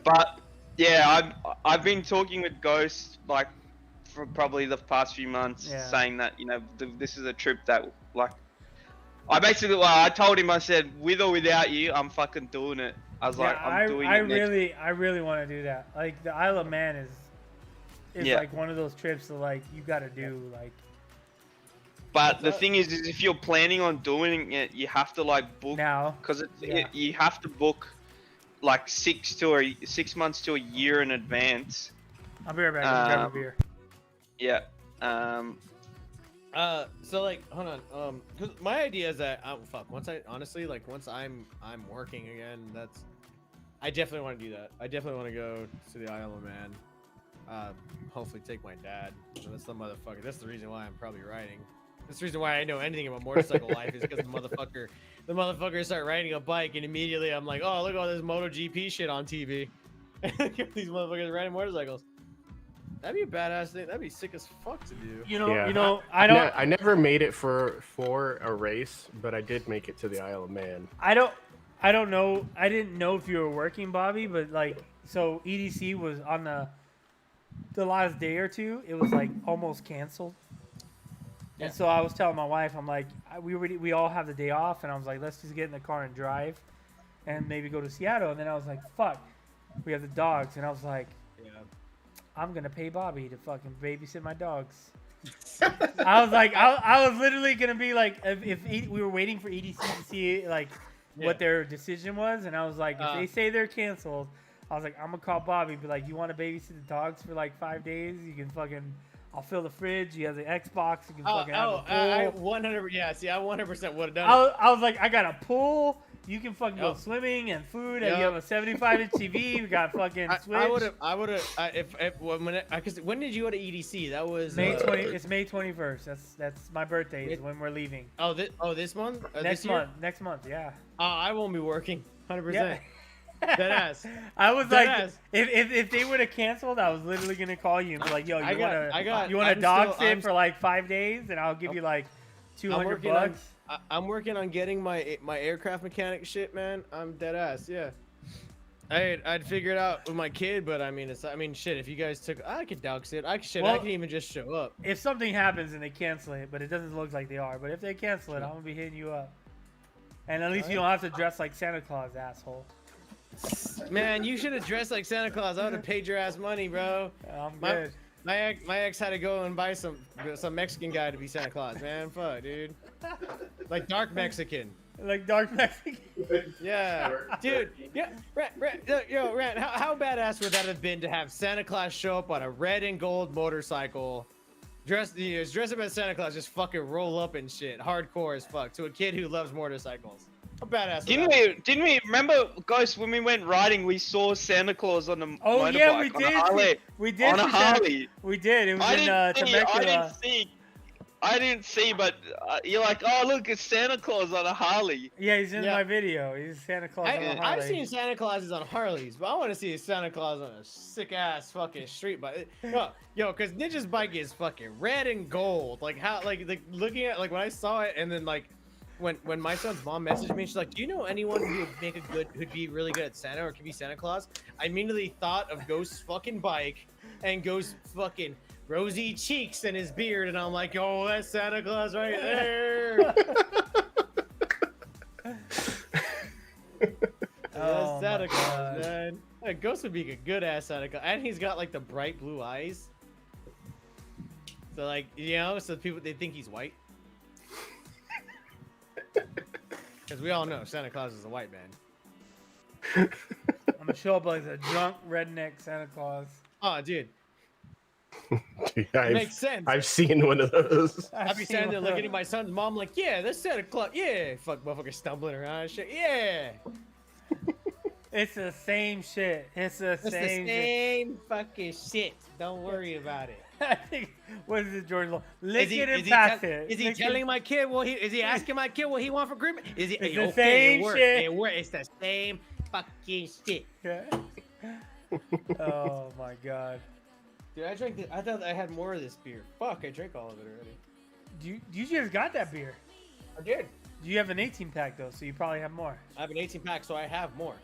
But yeah, I've been talking with Ghost like for probably the past few months, saying that this is a trip that like I told him, I said, with or without you, I'm fucking doing it. I was like, I'm doing it. I really want to do that. Like the Isle of Man is like one of those trips that like you got to do like. But the thing is if you're planning on doing it, you have to like book now because you have to book like 6 months to a year in advance. I'll be right back. Grab a beer. Yeah. So like, hold on. Cause my idea is that once I'm working again, I definitely want to do that. I definitely want to go to the Isle of Man. Hopefully take my dad. That's the motherfucker. That's the reason why I'm probably riding. That's the reason why I know anything about motorcycle life is because the motherfucker start riding a bike and immediately I'm like, oh, look at all this MotoGP shit on TV. These motherfuckers riding motorcycles. That'd be a badass thing. That'd be sick as fuck to do. I never made it for a race, but I did make it to the Isle of Man. I don't know. I didn't know if you were working, Bobby, but like, so EDC was on the last day or two. It was like almost canceled. Yeah. And so I was telling my wife, I'm like, we all have the day off, and I was like, let's just get in the car and drive, and maybe go to Seattle. And then I was like, fuck, we have the dogs, and I was like, I'm gonna pay Bobby to fucking babysit my dogs. I was like, I was literally gonna be like, if we were waiting for EDC to see like what their decision was, and I was like, if they say they're canceled, I was like, I'm gonna call Bobby, be like, you want to babysit the dogs for like 5 days? You can fucking, I'll fill the fridge. You have the Xbox. You can fucking have a pool. 100. Yeah, see, I 100% would have done it. I was like, I got a pool. You can fucking go swimming and food. And you have a 75-inch TV. We got fucking Switch. I would have. When did you go to EDC? That was May 20. It's May 21st. That's my birthday. Is when we're leaving. This month? Next month. Yeah. I won't be working. 100%. Dead ass. I was like, if they would have canceled, I was literally gonna call you and be like, yo, you want a dog sit for like 5 days, and I'll give you like $200. I'm working on getting my aircraft mechanic shit, man. I'm dead ass. Yeah. I'd figure it out with my kid, but I mean, shit. If you guys I could dog sit. I can even just show up. If something happens and they cancel it, but it doesn't look like they are. But if they cancel it, I'm gonna be hitting you up. And at least you don't have to dress like Santa Claus, asshole. Man, you should have dressed like Santa Claus. I would have paid your ass money, bro. I'm good. My ex had to go and buy some Mexican guy to be Santa Claus, man. Fuck, dude. Like dark Mexican. Like dark Mexican. Yeah, dude. Yeah, Rat. How badass would that have been to have Santa Claus show up on a red and gold motorcycle, dress up as Santa Claus, just fucking roll up and shit, hardcore as fuck, to a kid who loves motorcycles. A badass. Didn't we remember, Ghost, when we went riding, we saw Santa Claus on the motorbike? Oh yeah, we did. We did. On a Harley. We did. It was Temecula. I didn't see, but you're like, oh look, it's Santa Claus on a Harley. Yeah, he's in my video. He's Santa Claus on a Harley. I've seen Santa Clauses on Harleys, but I want to see a Santa Claus on a sick ass fucking street bike. Yo, because Ninja's bike is fucking red and gold. Like how, like looking at when I saw it, and then when my son's mom messaged me, she's like, do you know anyone who who'd be really good at Santa or could be Santa Claus? I immediately thought of Ghost's fucking bike and Ghost's fucking rosy cheeks and his beard, and I'm like, oh, that's Santa Claus right there. That's Santa Claus, man. Ghost would be a good ass Santa Claus, and he's got like the bright blue eyes. So like, so people, they think he's white. Because we all know Santa Claus is a white man. I'm gonna show up like a drunk redneck Santa Claus. Oh, dude. Dude, makes sense. I've seen one of those. I'll be standing there looking at my son's mom like, yeah, that's Santa Claus. Yeah. Fuck, motherfucker stumbling around and shit. Yeah. It's the same shit. It's the same fucking shit. Don't worry about it. I think, what is it, George? Lick it and pass it. Is he telling my kid is he asking my kid what he want for Christmas? Is he? It's the same shit. It's the same fucking shit. Yeah. Oh my god. Dude, I thought I had more of this beer. Fuck, I drank all of it already. You just got that beer. I did. You have an 18 pack though, so you probably have more. I have an 18 pack, so I have more.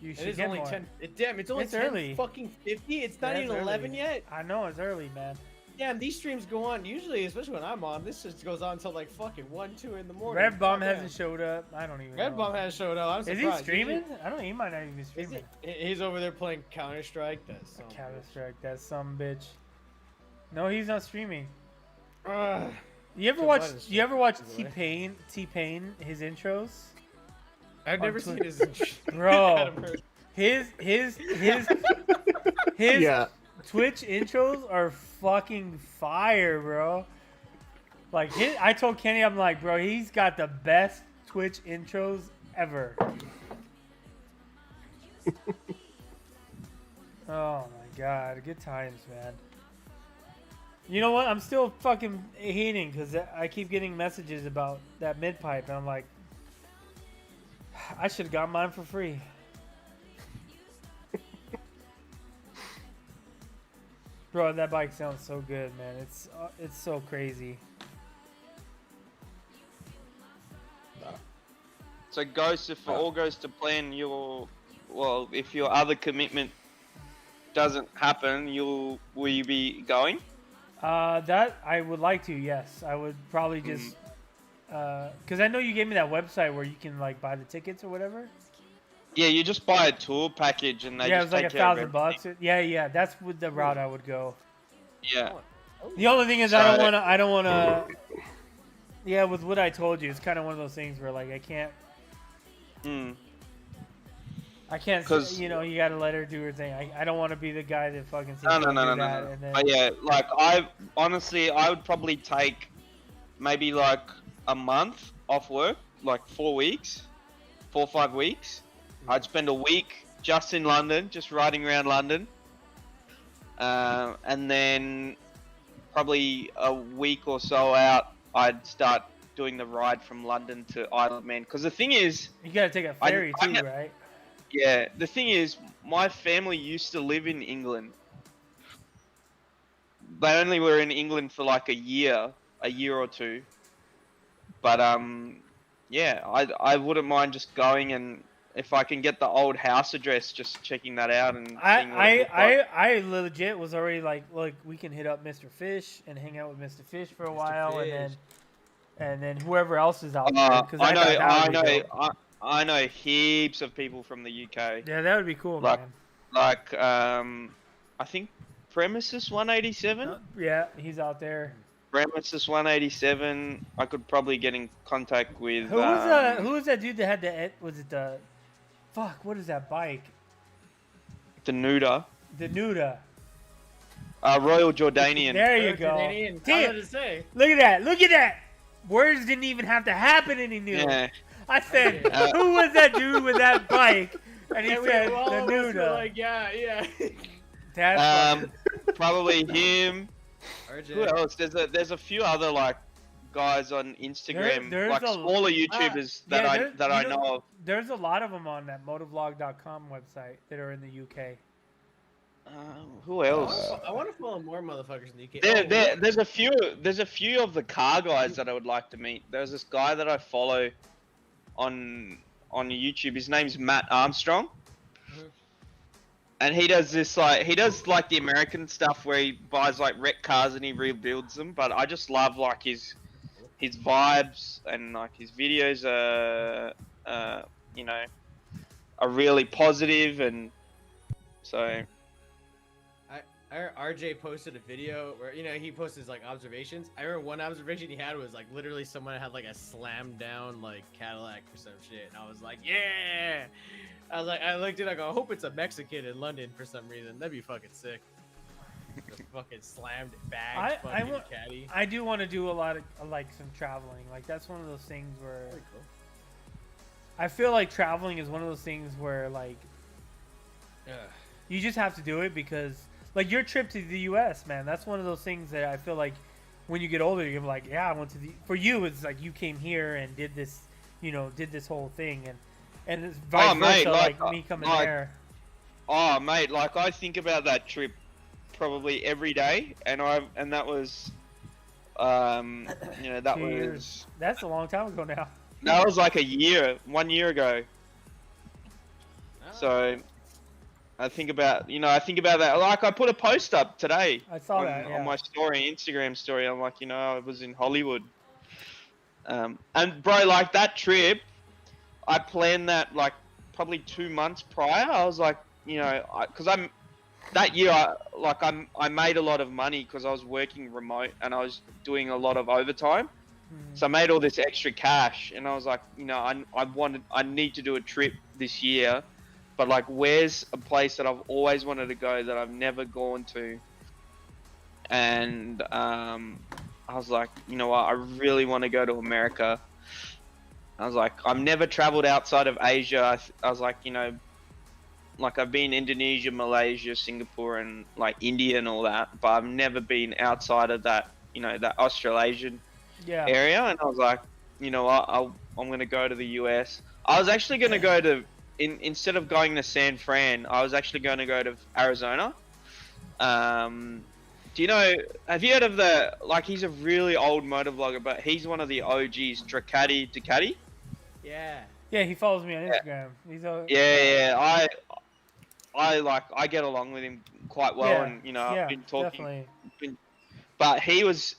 You It should is get only more. 10. Damn, it's only It's 10 early. fucking 50. It's not Yeah, even it's 11 early. yet. I know it's early, man. Damn, these streams go on usually, especially when I'm on. This just goes on until like fucking 1, 2 in the morning. Red Bomb Goddamn. hasn't showed up. I don't even. Red know. Bomb has showed up. I'm Is surprised. he streaming? I don't. He might not even be Is streaming. he's over there playing Counter Strike. That's some Counter Strike, that some bitch. No, he's not streaming. Ugh. You ever Joe watch? Biden's You ever watch streaming, by T-Pain his intros? I've on never seen Twitter. his. Bro, his Yeah. Twitch intros are fucking fire, bro. Like I told Kenny, I'm like, bro, he's got the best Twitch intros ever. Oh my god, good times, man. You know what? I'm still fucking hating because I keep getting messages about that mid pipe, and I'm like, I should have got mine for free. Bro, that bike sounds so good, man. It's so crazy. So, Ghost, if all goes to plan, if your other commitment doesn't happen, will you be going? That I would like to. Yes, I would probably just because I know you gave me that website where you can like buy the tickets or whatever. Yeah, you just buy a tour package and they Yeah, it just was like take care of $1,000. Yeah, that's with the route I would go. Yeah. The only thing is So- I don't wanna. Yeah, with what I told you, it's kind of one of those things where like I can't. I can't. 'Cause- You know, you gotta let her do her thing. I don't want to be the guy that fucking says No. don't do that, and then- But yeah, like I would probably take maybe like a month off work, like 4 weeks, 4 or 5 weeks. I'd spend a week just in London, just riding around London, and then probably a week or so out, I'd start doing the ride from London to Isle of Man. Because the thing is, you gotta take a ferry I too, get- right? yeah, the thing is, my family used to live in England. They only were in England for like a year or two. But yeah, I wouldn't mind just going, and if I can get the old house address, just checking that out and seeing what it looked like. I legit was already like, look, we can hit up Mr. Fish and hang out with Mr. Fish for a while, and then whoever else is out there. Because I know heaps of people from the UK. Yeah, that would be cool, Like, man. Like I think Premises 187. Yeah, he's out there. Premises 187. I could probably get in contact with. Who was that dude that had the? Was it the? Fuck, what is that bike? The Nuda. The Nuda. Royal Jordanian. There you go. Jordanian. Damn. To say. Look at that. Look at that. Words didn't even have to happen, and he knew. Yeah. I said, who was that dude with that bike? And he said, all the of us were Nuda. like, yeah. That's Probably him. RJ. Who else? There's a few other like guys on Instagram, there's like a- smaller YouTubers that I know of. There's a lot of them on that motovlog.com website that are in the UK. Who else? I want to follow more motherfuckers in the UK. There's a few of the car guys that I would like to meet. There's this guy that I follow on YouTube. His name's Matt Armstrong. And he does like the American stuff where he buys like wrecked cars and he rebuilds them. But I just love like his vibes, and like his videos are really positive, and so. RJ posted a video where he posted his like observations. I remember one observation he had was like literally someone had like a slammed down like Cadillac or some shit, and I was like, yeah. I looked at it, I go, I hope it's a Mexican in London for some reason. That'd be fucking sick. The fucking slammed bagged fucking caddy. I do want to do a lot of like some traveling. Like that's one of those things where Cool. I feel like traveling is one of those things where like you just have to do it because like your trip to the U.S., man, that's one of those things that I feel like when you get older, you're like, yeah, I went to for you, it's like you came here and did this, did this whole thing, and it's vice mate, versa, like me coming there. Oh, mate, like I think about that trip probably every day, and that was, you know, that 2 was years. That's a long time ago now. that was like 1 year ago. So I think about that. Like I put a post up today. I saw that, yeah. on my Instagram story. I'm like, you know, I was in Hollywood. And bro, like that trip, I planned that like probably 2 months prior. I was like, you know, because that year I made a lot of money because I was working remote and I was doing a lot of overtime. So I made all this extra cash, and I was like, you know, I need to do a trip this year, but like, where's a place that I've always wanted to go that I've never gone to? And I was like, you know what, I really want to go to America. I was like, I've never traveled outside of Asia. I was like, you know, like I've been Indonesia, Malaysia, Singapore, and like India and all that, but I've never been outside of that, you know, that Australasian area. And I was like, you know what, I'm gonna go to the US. I was actually gonna go to, instead of going to San Fran, I was actually going to go to Arizona. Do you know, have you heard of he's a really old motor vlogger, but he's one of the OGs, Ducati? Yeah. Yeah, he follows me on Instagram. He's I get along with him quite well, and you know, I've been talking. But he was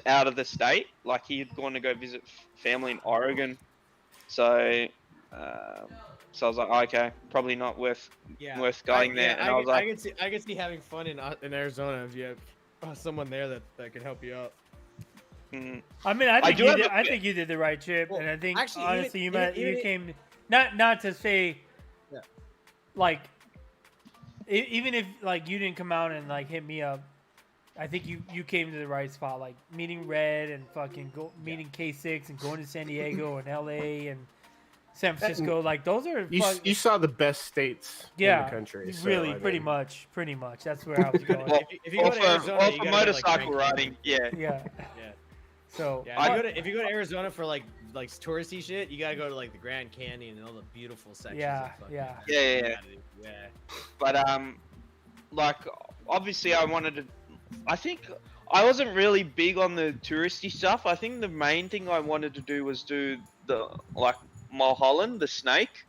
out of the state, like he had gone to go visit family in Oregon, so I was like, okay, probably not worth going there. And I was like, I could see having fun in Arizona if you have someone there that could help you out. I mean, I think you did the right trip, and I think actually, honestly, you came not to say, like, even if like you didn't come out and like hit me up, I think you came to the right spot, like meeting Red and fucking meeting K6 and going to San Diego and LA and San Francisco. Like those are you saw the best states in the country. So, really, pretty much. That's where I was going. if you go to Arizona, you gotta motorcycle riding. Yeah. So if you go to Arizona for like touristy shit, you gotta go to like the Grand Canyon and all the beautiful sections. Yeah. But like obviously I think I wasn't really big on the touristy stuff. I think the main thing I wanted to do was do the Mulholland, the snake.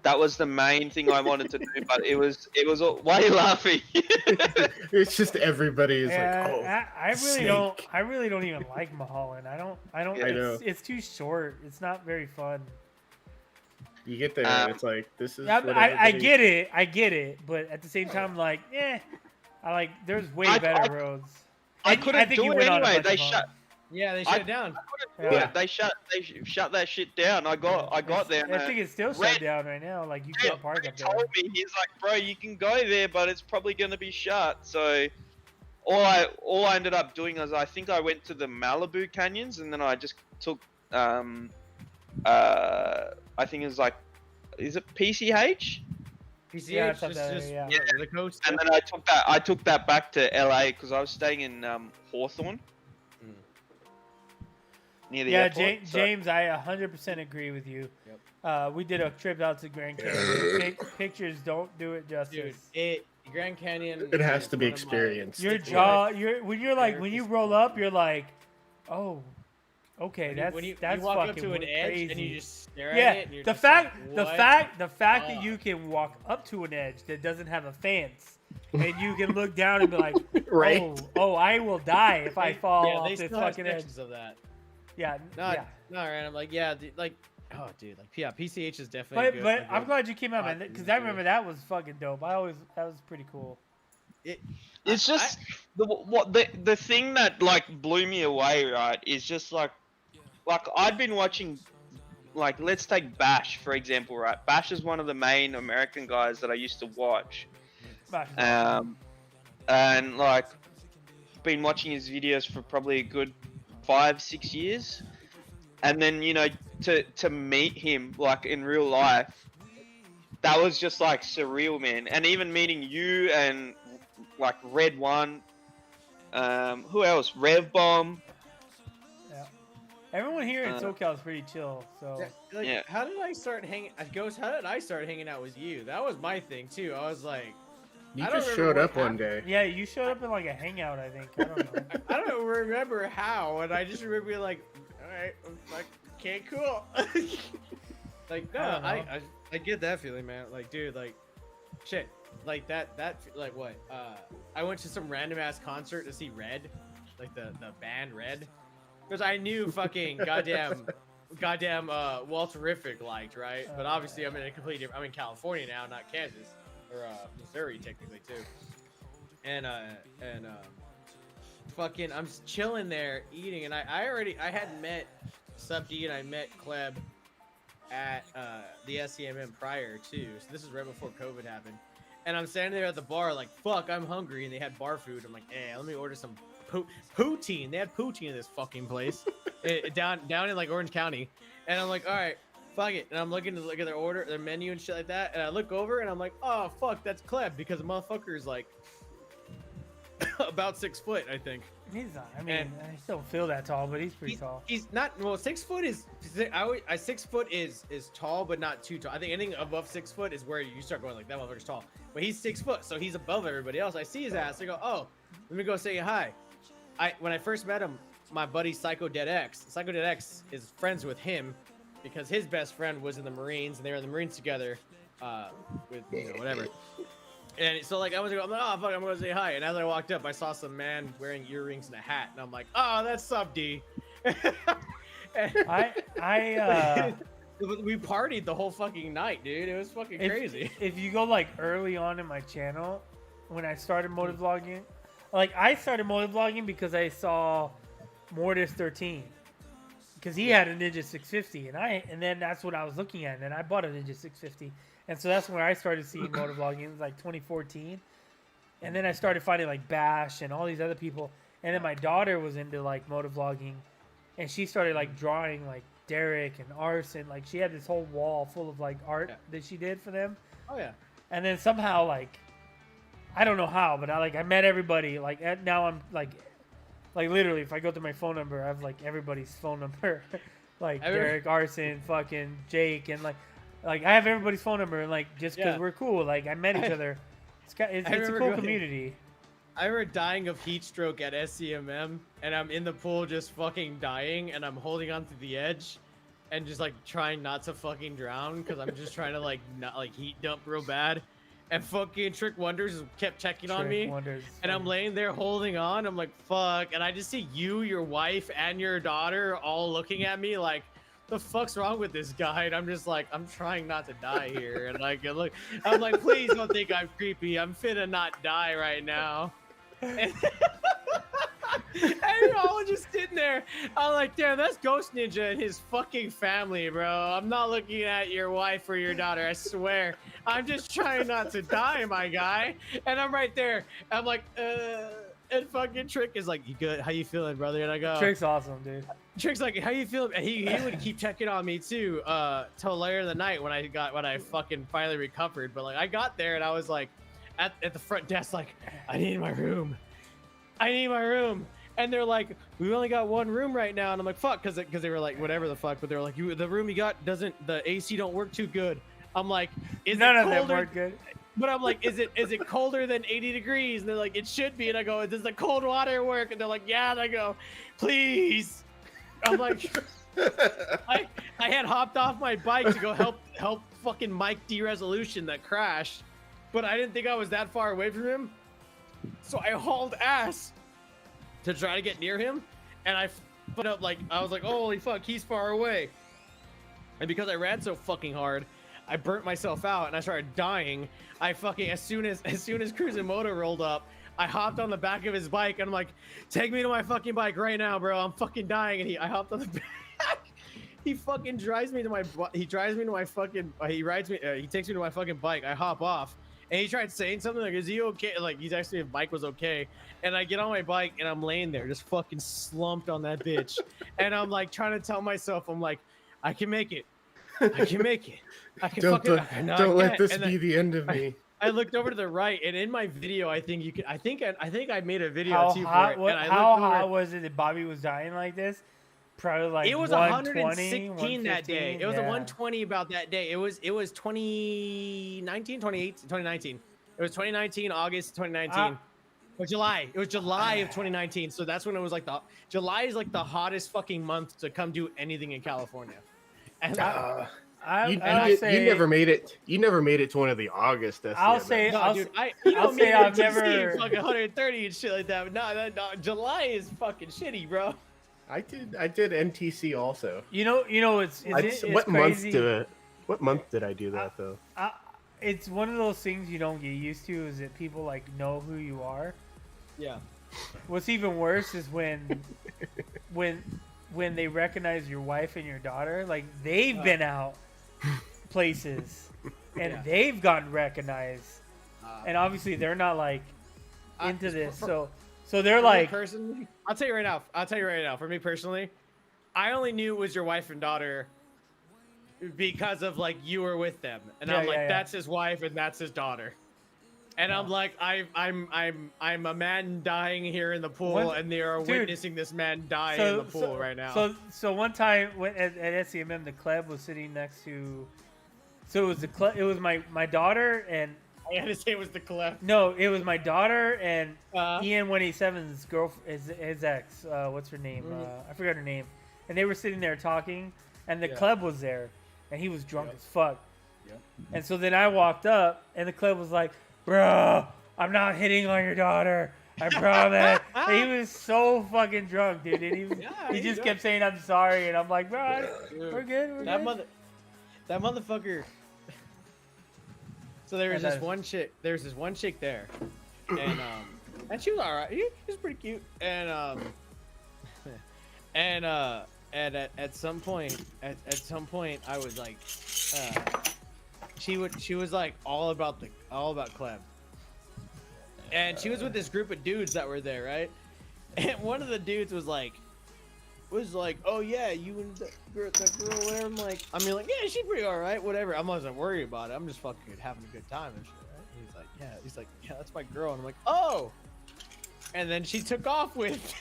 That was the main thing I wanted to do, but it was why are you laughing? It's just everybody is like, oh, I really don't even like Mulholland. I don't it's too short. It's not very fun. You get there and it's like, this is I get it, but at the same time, like, there's way better roads. I couldn't do it anyway. They shut it down. They shut that shit down. I got there. I think it's still shut down right now. Like you can't park up there. Told me, he's like, bro, you can go there, but it's probably gonna be shut. So all I ended up doing is I think I went to the Malibu canyons, and then I just took I think it's like, is it PCH? PCH, the coast. And then I took that back to LA because I was staying in Hawthorne. Near the airport, James, I 100% agree with you. Yep. We did a trip out to Grand Canyon. Pictures don't do it justice. Dude, Grand Canyon. It has to be experienced. Your jaw, when you roll up, you're like, oh, okay, that's you that's walk fucking up to an edge crazy. and you just stare at it. And you're the just fact like, that you can walk up to an edge that doesn't have a fence. And you can look down and be like, right? Oh, I will die if I fall off they this still fucking have edge. of that. Yeah, not random. Like, PCH is definitely. But I'm glad you came out, man, because I remember that was fucking dope. That was pretty cool. It's just the thing that like blew me away, right? Is just like I'd been watching, like, let's take Bash for example, right? Bash is one of the main American guys that I used to watch, and like been watching his videos for probably a good 5-6 years, and then to meet him like in real life, that was just like surreal, man. And even meeting you and like Red One, who else? Rev Bomb. Everyone here in SoCal is pretty chill. So Like, how did I start hanging? Ghost, how did I start hanging out with you? That was my thing too. I was like, You I don't just remember showed what up one happened. day. yeah, you showed up in like a hangout, I think. I don't know. I don't remember how, and I just remember being like, all right, I'm like, okay, cool. Like, no, I get that feeling, man. Like, dude, like, shit, like that, like what? I went to some random ass concert to see Red, like the band Red, because I knew fucking goddamn Walterific liked, right? But obviously I'm in a completely different, I'm in California now, not Kansas or Missouri technically too. And fucking I'm chilling there eating, and I had met Sub D and I met Kleb at the SCMM prior too. So this is right before COVID happened. And I'm standing there at the bar like, fuck, I'm hungry, and they had bar food. I'm like, hey, let me order some poutine. They had poutine in this fucking place down in like Orange County. And I'm like, all right, fuck it. And I'm looking to look at their menu and shit like that. And I look over and I'm like, oh fuck, that's Kleb, because the motherfucker is like about 6 foot, I think. He's not. I mean, I don't feel that tall, but he's pretty tall. He's not. Well, 6 foot is. 6 foot is tall, but not too tall. I think anything above 6 foot is where you start going like that motherfucker's tall. But he's 6 foot, so he's above everybody else. I see his ass. I go, oh, let me go say hi. When I first met him, my buddy Psycho Dead X is friends with him because his best friend was in the Marines, and they were in the Marines together, with whatever. And so like I'm like, oh fuck, I'm gonna say hi. And as I walked up, I saw some man wearing earrings and a hat, and I'm like, oh, that's Sub D. We partied the whole fucking night, dude. It was fucking crazy. If you go like early on in my channel, when I started motovlogging, like I started motovlogging because I saw Mortis 13, because he had a Ninja 650, and then that's what I was looking at, and then I bought a Ninja 650. And so that's where I started seeing motovlogging. It was like 2014. And then I started finding like Bash and all these other people. And then my daughter was into like motovlogging. And she started like drawing like Derek and Arson. Like she had this whole wall full of like art that she did for them. Oh yeah. And then somehow like, I don't know how, but I met everybody. Like now I'm like literally if I go through my phone number, I have like everybody's phone number. Like Derek, Arson, fucking Jake, and like I have everybody's phone number, and like just because we're cool, like I met each other. It's a cool community. I remember dying of heat stroke at SCMM, and I'm in the pool just fucking dying, and I'm holding on to the edge, and just like trying not to fucking drown because I'm just trying to like not like heat dump real bad. And fucking Trick Wonders kept checking on me, and I'm laying there holding on. I'm like, fuck, and I just see you, your wife, and your daughter all looking at me like, the fuck's wrong with this guy? And I'm just like, I'm trying not to die here. And like, look, I'm like, please don't think I'm creepy. I'm finna not die right now. And you're all just sitting there. I'm like, damn, that's Ghost Ninja and his fucking family, bro. I'm not looking at your wife or your daughter, I swear. I'm just trying not to die, my guy. And I'm right there. I'm like, and fucking Trick is like, you good? How you feeling, brother? And I go, Trick's awesome, dude. Trick's like, how you feeling? And he would keep checking on me too, till later in the night when I fucking finally recovered. But like, I got there and I was like, at the front desk, like, I need my room. And they're like, we only got one room right now. And I'm like, fuck, because they were like, whatever the fuck. But they were like, the room you got the AC don't work too good. I'm like, none of them work good. But I'm like, is it colder than 80 degrees? And they're like, it should be. And I go, does the cold water work? And they're like, yeah. And I go, please. I'm like, I had hopped off my bike to go help fucking Mike D-Resolution that crashed, but I didn't think I was that far away from him. So I hauled ass to try to get near him, and I put up like, I was like, oh, holy fuck, he's far away. And because I ran so fucking hard, I burnt myself out and I started dying. I fucking, as soon as Cruisin' Moto rolled up, I hopped on the back of his bike and I'm like, take me to my fucking bike right now, bro. I'm fucking dying. And I hopped on the back. He fucking drives me to my fucking, he takes me to my fucking bike. I hop off and he tried saying something like, is he okay? Like he's asking me if Mike was okay. And I get on my bike and I'm laying there just fucking slumped on that bitch. And I'm like trying to tell myself, I'm like, I can make it. I can make it. I can don't let this be the end of me. I looked over to the right, and in my video, I think you could. I think I made a video how too hot, for it. How hot was it that Bobby was dying like this? Probably like it was 120, 116 that day. It was a yeah. 120 about that day. It was 2019, 2019. It was 2019, August 2019. Or July. It was July of 2019. So that's when it was like July is like the hottest fucking month to come do anything in California. And you never made it. You never made it to one of the August. I'll say I've never fucking 130 and shit like that. But no, July is fucking shitty, bro. I did NTC also. You know, it's what crazy. What month did I do that though? It's one of those things you don't get used to. Is that people like know who you are? Yeah. What's even worse is when they recognize your wife and your daughter. Like they've been out places and they've gotten recognized, and obviously they're not like into this. So they're like, personally, I'll tell you right now. For me personally, I only knew it was your wife and daughter because of like you were with them, and I'm like, that's his wife and that's his daughter, and I'm like, I'm a man dying here in the pool, and they are witnessing this man die in the pool right now. So one time at SCMM, the club was sitting next to. So it was my daughter and. I had to say it was the collect. No, it was my daughter and Ian 187's girlfriend, his ex. What's her name? I forgot her name. And they were sitting there talking, and the club was there, and he was drunk as fuck. Yep. And so then I walked up, and the club was like, "Bro, I'm not hitting on your daughter. I promise." And he was so fucking drunk, dude. And he just kept saying, "I'm sorry," and I'm like, "Bro, we're good." That motherfucker. So there was this one chick. There's this one chick there, and she was all right. She was pretty cute, and at some point, I was like, she was like all about Clem, and she was with this group of dudes that were there, right? And one of the dudes was like, "Oh yeah, you and that girl, whatever." I mean, yeah, she's pretty all right, whatever. I wasn't worried about it. I'm just fucking having a good time and shit, right? And he's like, yeah, that's my girl. And I'm like, oh. And then she took off with.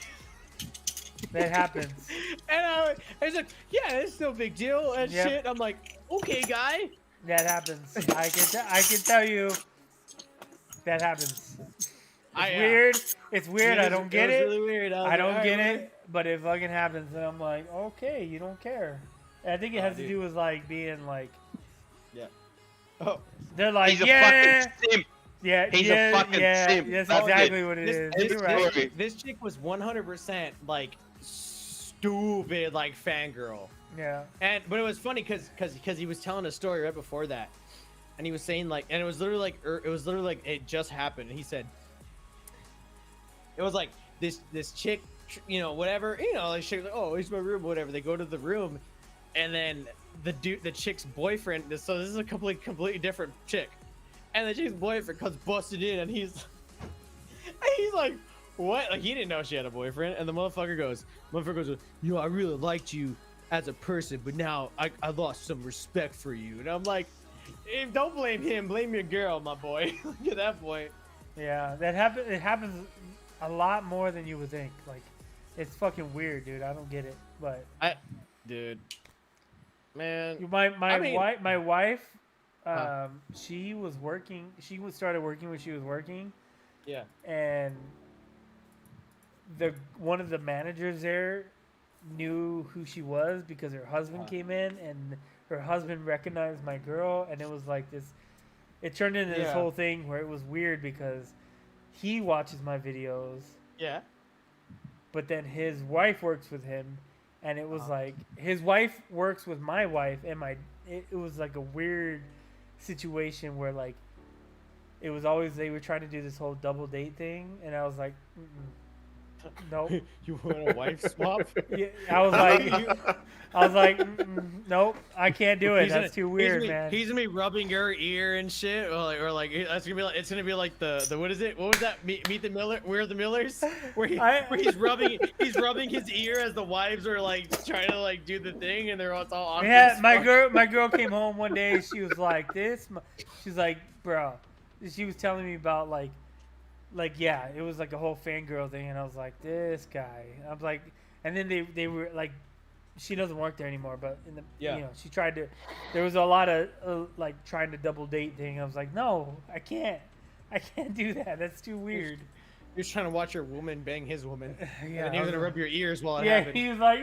That happens. And I was like, yeah, it's no big deal and shit. I'm like, okay, guy. That happens. I can tell you. That happens. It's weird. It's weird. I don't get it. Really weird. I don't get it. But it fucking happens, and I'm like, okay, you don't care. And I think it has to do with like being like, they're like, he's a fucking simp. Yeah, he's a fucking simp. That's exactly what it is. This chick was 100% like stupid, like fangirl. Yeah. But it was funny because he was telling a story right before that, and he was saying like, and it was literally like it just happened. And he said, it was like this chick. Whatever, like she's like, oh, here's my room, whatever. They go to the room, and then the chick's boyfriend. So this is a completely different chick, and the chick's boyfriend comes busted in, and he's like, what? Like he didn't know she had a boyfriend, and the motherfucker goes, I really liked you as a person, but now I lost some respect for you. And I'm like, don't blame him, blame your girl, my boy. At that point. Yeah, that happens. It happens a lot more than you would think. Like. It's fucking weird, dude. I don't get it, but dude, man, my wife, she was working. She started working when she was working. Yeah. And one of the managers there knew who she was because her husband came in, and her husband recognized my girl, and it was like this. It turned into this whole thing where it was weird because he watches my videos. Yeah. But then his wife works with him, and it was like his wife works with my wife, and it was like a weird situation where like it was always they were trying to do this whole double date thing, and I was like, nope. You want a wife swap? Yeah, I was like, nope, I can't do it. That's too weird, man. He's gonna be rubbing your ear and shit, or like that's gonna be like, it's gonna be like the what is it? What was that? Meet the Miller? We're the Millers, where he's rubbing his ear as the wives are like trying to like do the thing, and they're all awkward. Yeah, my girl came home one day. She was like this. She's like, bro. She was telling me about like yeah, it was like a whole fangirl thing, and I was like, this guy. I was like, and then they were like, she doesn't work there anymore, but Yeah. you know, she tried to. There was a lot of like trying to double date thing. I was like, no, I can't do that. That's too weird. He was trying to watch your woman bang his woman. Yeah, And he was gonna rub your ears while it yeah, happened. he was like,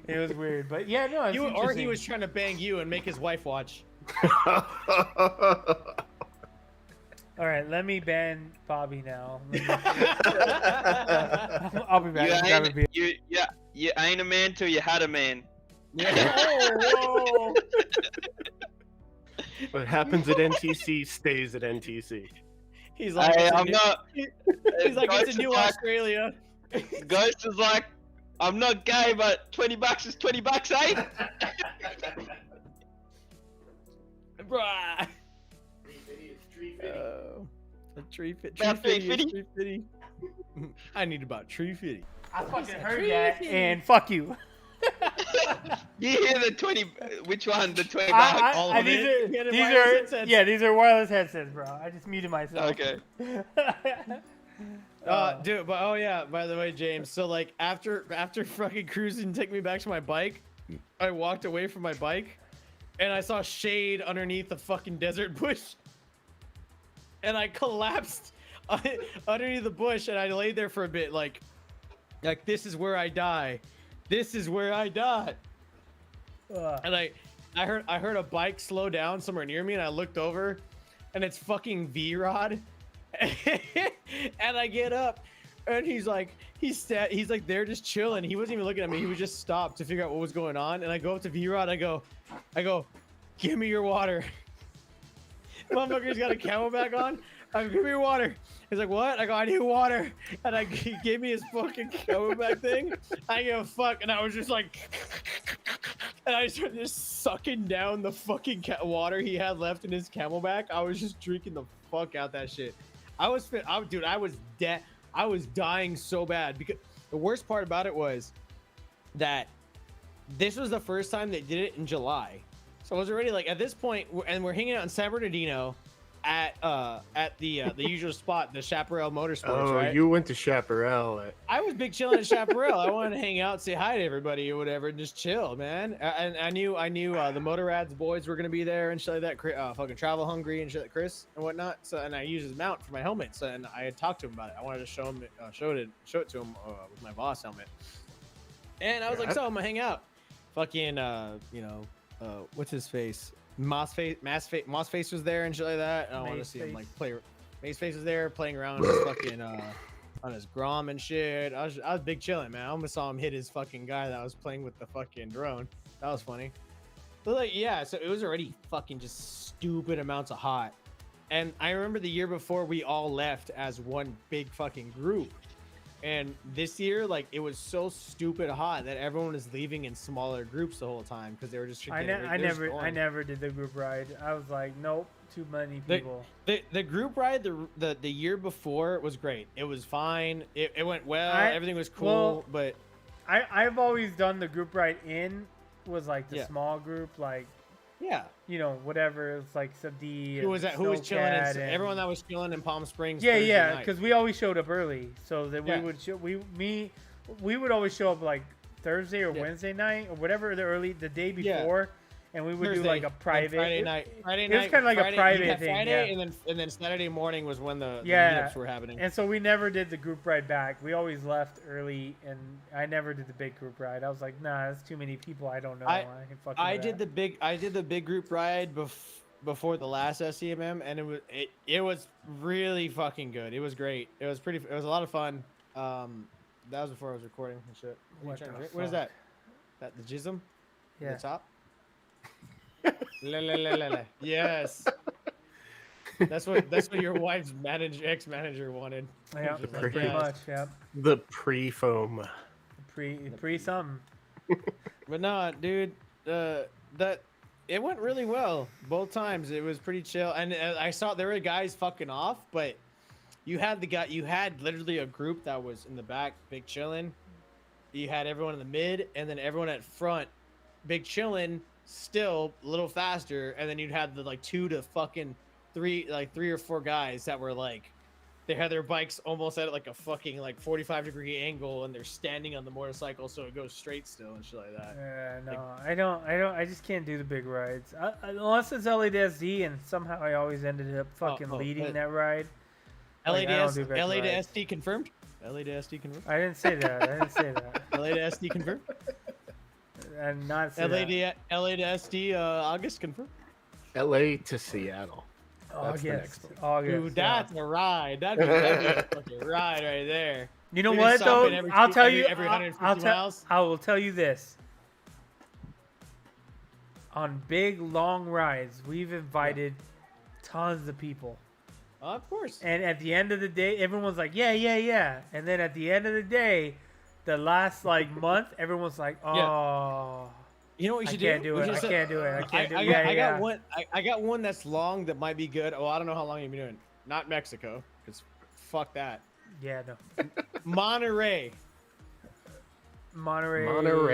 it was weird, but yeah, no, it's Or he was trying to bang you and make his wife watch. All right, let me ban Bobby now. I'll be back. Grab a beer. You ain't a man till you had a man. Whoa. What happens at NTC stays at NTC. He's like, I'm not. He's like, it's a new Ghost Australia. Ghost is like, I'm not gay, but $20 is $20, eh? Bruh. A tree fit. About Tree 350? fitty. I need about tree fitty. I fucking heard that, and fuck you. You hear the 20? Which one? The $20? All of these it. are, He had these wireless are headsets. yeah, these are wireless headsets, bro. I just muted myself. Okay. Dude, but oh yeah, by the way, James, so like after fucking cruising, take me back to my bike, I walked away from my bike, and I saw shade underneath the fucking desert bush, and I collapsed underneath the bush, and I laid there for a bit, like this is where I die, this is where I die, and I heard a bike slow down somewhere near me, and I looked over, and it's fucking V-Rod. And I get up, and he's like there just chilling. He wasn't even looking at me. He was just stopped to figure out what was going on. And I go up to V-Rod. I go, give me your water. Motherfucker's got a camelback on. I go, give me your water. He's like, what? I go, I need water. And he gave me his fucking camelback thing. I give a fuck, and I was just like, and I started just sucking down the fucking water he had left in his camelback. I was just drinking the fuck out that shit. Dude, I was dead. I was dying so bad, because the worst part about it was that this was the first time they did it in July. So I was already like, at this point, and we're hanging out in San Bernardino at the usual spot, the Chaparral Motorsports. Oh, right? you went to Chaparral. I was big chilling at Chaparral. I wanted to hang out, say hi to everybody or whatever, and just chill, man. And I knew the Motorrads boys were gonna be there and shit like that. Fucking Travel Hungry and shit like Chris and whatnot. So, and I used his mount for my helmet. So, and I had talked to him about it. I wanted to show it to him with my boss helmet. And I was like, so I'm gonna hang out. Fucking what's his face? Moss Face was there and shit like that. And I want to see him like play. Mace Face was there playing around with his fucking on his Grom and shit. I was big chilling, man. I almost saw him hit his fucking guy that was playing with the fucking drone. That was funny. But like, yeah, so it was already fucking just stupid amounts of hot. And I remember the year before we all left as one big fucking group. And this year, like, it was so stupid hot that everyone was leaving in smaller groups the whole time because they were just. I never did the group ride. I was like, nope, too many people. The group ride the year before was great. It was fine. It went well. Everything was cool. But I've always done the group ride was like the small group, like. Yeah, whatever. It's like Sabdi. Who was chilling? Everyone that was chilling in Palm Springs. Yeah, because we always showed up early, so that we would always show up like Thursday or Wednesday night or whatever the day before, and we would Thursday, do like a private Friday night. It was kind of like a private thing. Friday, yeah. and then Saturday morning was when the meetups were happening. And so we never did the group ride back. We always left early, and I never did the big group ride. I was like, nah, that's too many people. I don't know. I did the big group ride before the last SCMM, and it was really fucking good. It was great. It was a lot of fun. That was before I was recording and shit. What is that? That the jism? Yeah. The top? La. Yes. That's what your wife's ex-manager wanted. Yeah, pretty much. Yeah. The pre-foam. Pre something. But no, dude, that it went really well both times. It was pretty chill, and I saw there were guys fucking off, but you had literally a group that was in the back, big chilling. You had everyone in the mid, and then everyone at front, big chilling. Still a little faster, and then you'd have the like 2 to fucking 3 or 4 guys that were like they had their bikes almost at like a fucking like 45-degree angle, and they're standing on the motorcycle so it goes straight still and shit like that. Yeah, no, Like, I just can't do the big rides. Unless it's LADSD, and somehow I always ended up fucking leading that ride. Like, I don't do big LA to rides. SD confirmed. LA to SD confirmed. I didn't say that. I didn't say that. LA to SD confirmed. I did not say LA that. to SD August confirmed. LA to Seattle. That's the August. next one. August. Dude, that's a ride. That'd be a fucking ride right there. You know We what just stop though? in every- I'll tell every- you. every 150 miles. I will tell you this. On big long rides, we've invited tons of people. Of course. And at the end of the day, everyone's like, yeah, yeah, yeah. And then at the end of the day, the last like month, everyone's like, oh, You know what we I should can't do? do it. We I should can't do it. I can't do it. I got one. I got one that's long that might be good. Oh, I don't know how long you've been doing. Not Mexico, because fuck that. Yeah, no. Monterey. Monterey.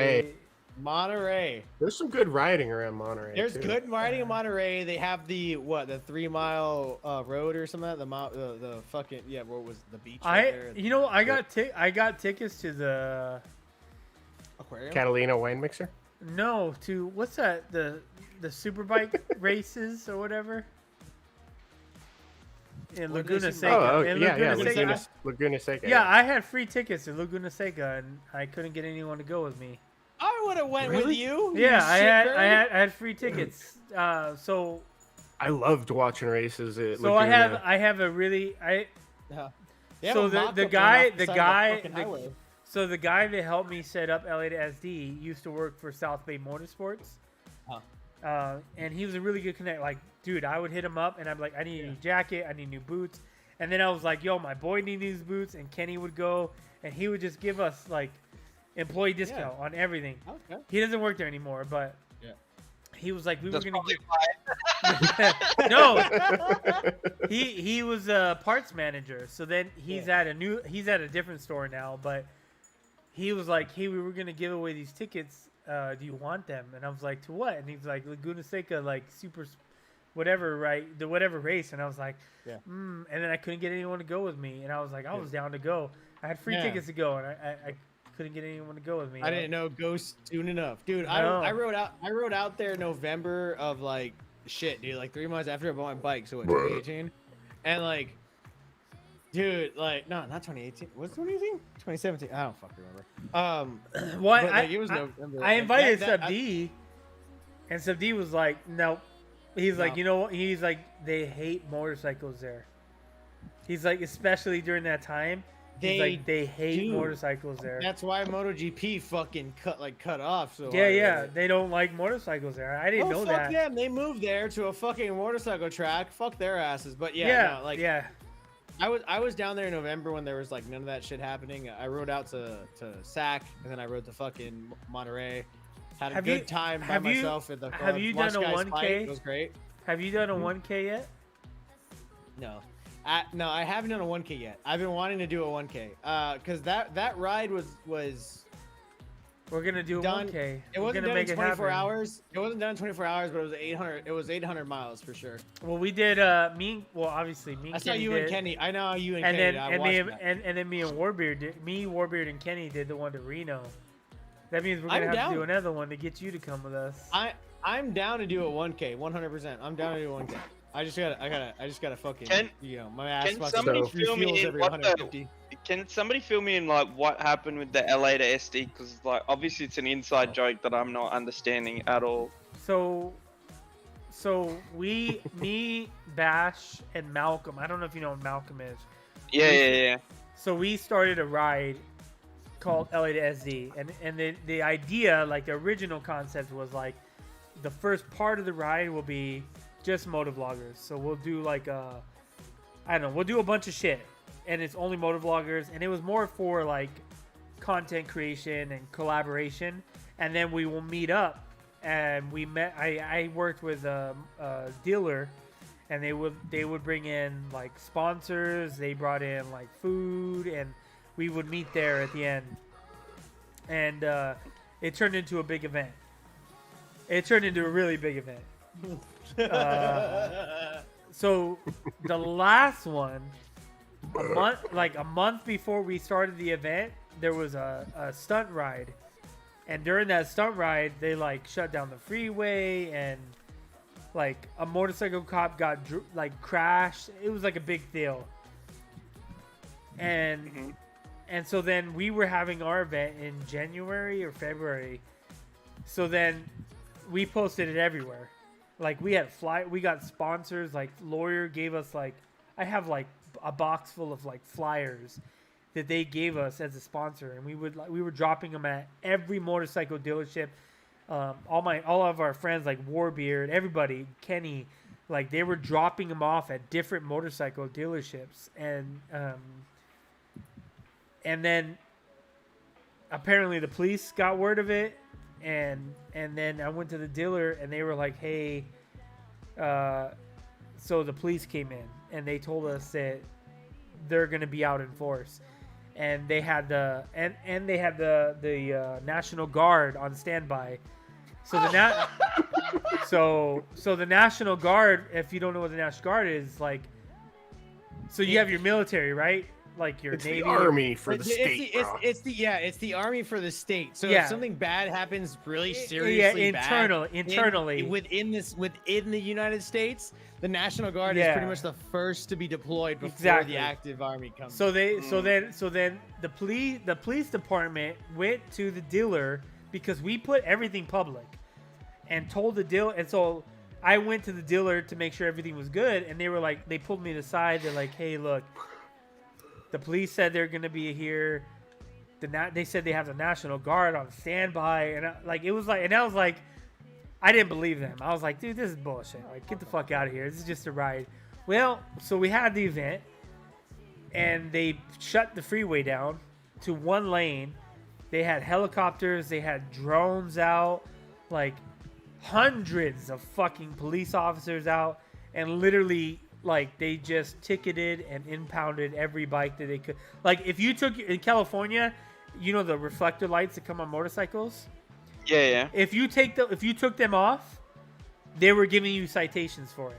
There's some good riding around Monterey. There's too. good riding in Monterey. They have the 3-mile road or something. The fucking what was the beach? Right there? You know, I got tickets to the Aquarium. Catalina wine mixer. no to what's that the superbike races or whatever in What are they Laguna super- Seca. Oh, In yeah, Laguna Seca. Laguna Seca. Yeah, I had free tickets to Laguna Seca, and I couldn't get anyone to go with me. I would have went with Really? you. Yeah, I shitbird. had free tickets. So I loved watching races at so Laguna. I have a really Yeah. They have So a the mock-up guy- going off the side of guy- fucking the- highway. So the guy that helped me set up LA to SD used to work for South Bay Motorsports. And he was a really good connect. Like, dude, I would hit him up and I'm like, I need a new jacket, I need new boots. And then I was like, yo, my boy needs these boots. And Kenny would go and he would just give us like employee discount on everything. Okay. He doesn't work there anymore, but Yeah. he was like, we That's were gonna probably get no. He was a parts manager. So then he's at a different store now, but he was like, hey, we were gonna give away these tickets. Do you want them? And I was like, to what? And he's like, Laguna Seca, like super, whatever, right? The whatever race. And I was like, Yeah. And then I couldn't get anyone to go with me. And I was like, I was down to go. I had free Yeah. tickets to go, and I couldn't get anyone to go with me. I didn't know go soon enough, dude. No. I rode out there November of like shit, dude. Like 3 months after I bought my bike, so what 2018, and like, dude, like no, not 2018. Was it 2018? 2017. I don't fucking remember. Well, but, like, it was November. I invited That- Sub D, and Sub D was like, no. He's like, No. you know what? He's like, they hate motorcycles there. He's like, especially during that time. He's like, they hate do. motorcycles there. That's why MotoGP fucking cut off. So Yeah, hard. yeah. They don't like motorcycles there. I didn't know fuck that. them. They moved there to a fucking motorcycle track. Fuck their asses. But yeah, Yeah, no, like yeah. I was down there in November when there was like none of that shit happening. I rode out to SAC and then I rode to fucking Monterey. Had a good time by myself at the have you done a 1K? It was great. Have you done a 1K yet? No. No, I haven't done a 1K yet. I've been wanting to do a 1K. Cause that ride was We're gonna do a done. 1K. It We're wasn't gonna done in make 24 it happen. hours. It wasn't done in 24 hours, but it was 800. It was 800 miles for sure. Well, we did obviously me and I saw Kenny you did. and Kenny. I know you and And Kenny. then I and watched me that. and then me and Warbeard did. Me, Warbeard, and Kenny did the one to Reno. That means we're I'm gonna have down. to do another one to get you to come with us. I'm down to do a 1K, 100%. I'm down to do a 1K. I just gotta fucking, my ass Can fucking somebody refuels fill me in every what 150. Can somebody fill me in like what happened with the LA to SD? Because like obviously it's an inside joke that I'm not understanding at all. So me, Bash, and Malcolm. I don't know if you know what Malcolm is. Yeah. So we started a ride called LA to SD, and the idea, like the original concept, was like the first part of the ride will be just motovloggers. So we'll do like we'll do a bunch of shit, and it's only motovloggers, and it was more for like content creation and collaboration, and then we will meet up. And we met. I worked with a dealer, and they would bring in like sponsors. They brought in like food, and we would meet there at the end. And it turned into a big event. It turned into a really big event. So the last one a month before we started the event, there was a stunt ride, and during that stunt ride, they like shut down the freeway, and like a motorcycle cop got like crashed. It was like a big deal, and so then we were having our event in January or February, so then we posted it everywhere. Like we got sponsors. Like Lawyer gave us like, I have like a box full of like flyers that they gave us as a sponsor, and we were dropping them at every motorcycle dealership. All of our friends like Warbeard, everybody, Kenny, like they were dropping them off at different motorcycle dealerships, and then apparently the police got word of it. And then I went to the dealer, and they were like, "Hey," so the police came in, and they told us that they're gonna be out in force, and they had the National Guard on standby. So so the National Guard, if you don't know what the National Guard is, like, so you have your military, right? Like your Navy, the army for the state. It's the army for the state. So Yeah. if something bad happens, really seriously internally within the United States, the National Guard is pretty much the first to be deployed before the active army comes. So then the police department went to the dealer because we put everything public, and told the dealer. And so I went to the dealer to make sure everything was good, and they were like, they pulled me aside. They're like, "Hey, look. The police said they're going to be here. They said they have the National Guard on standby." And I was like, I didn't believe them. I was like, dude, this is bullshit. Like, get the fuck out of here. This is just a ride. Well, so we had the event, and they shut the freeway down to one lane. They had helicopters. They had drones out. Like, hundreds of fucking police officers out. And literally... like, they just ticketed and impounded every bike that they could. Like, if you took in California, you know the reflector lights that come on motorcycles. Yeah. If you took them off, they were giving you citations for it.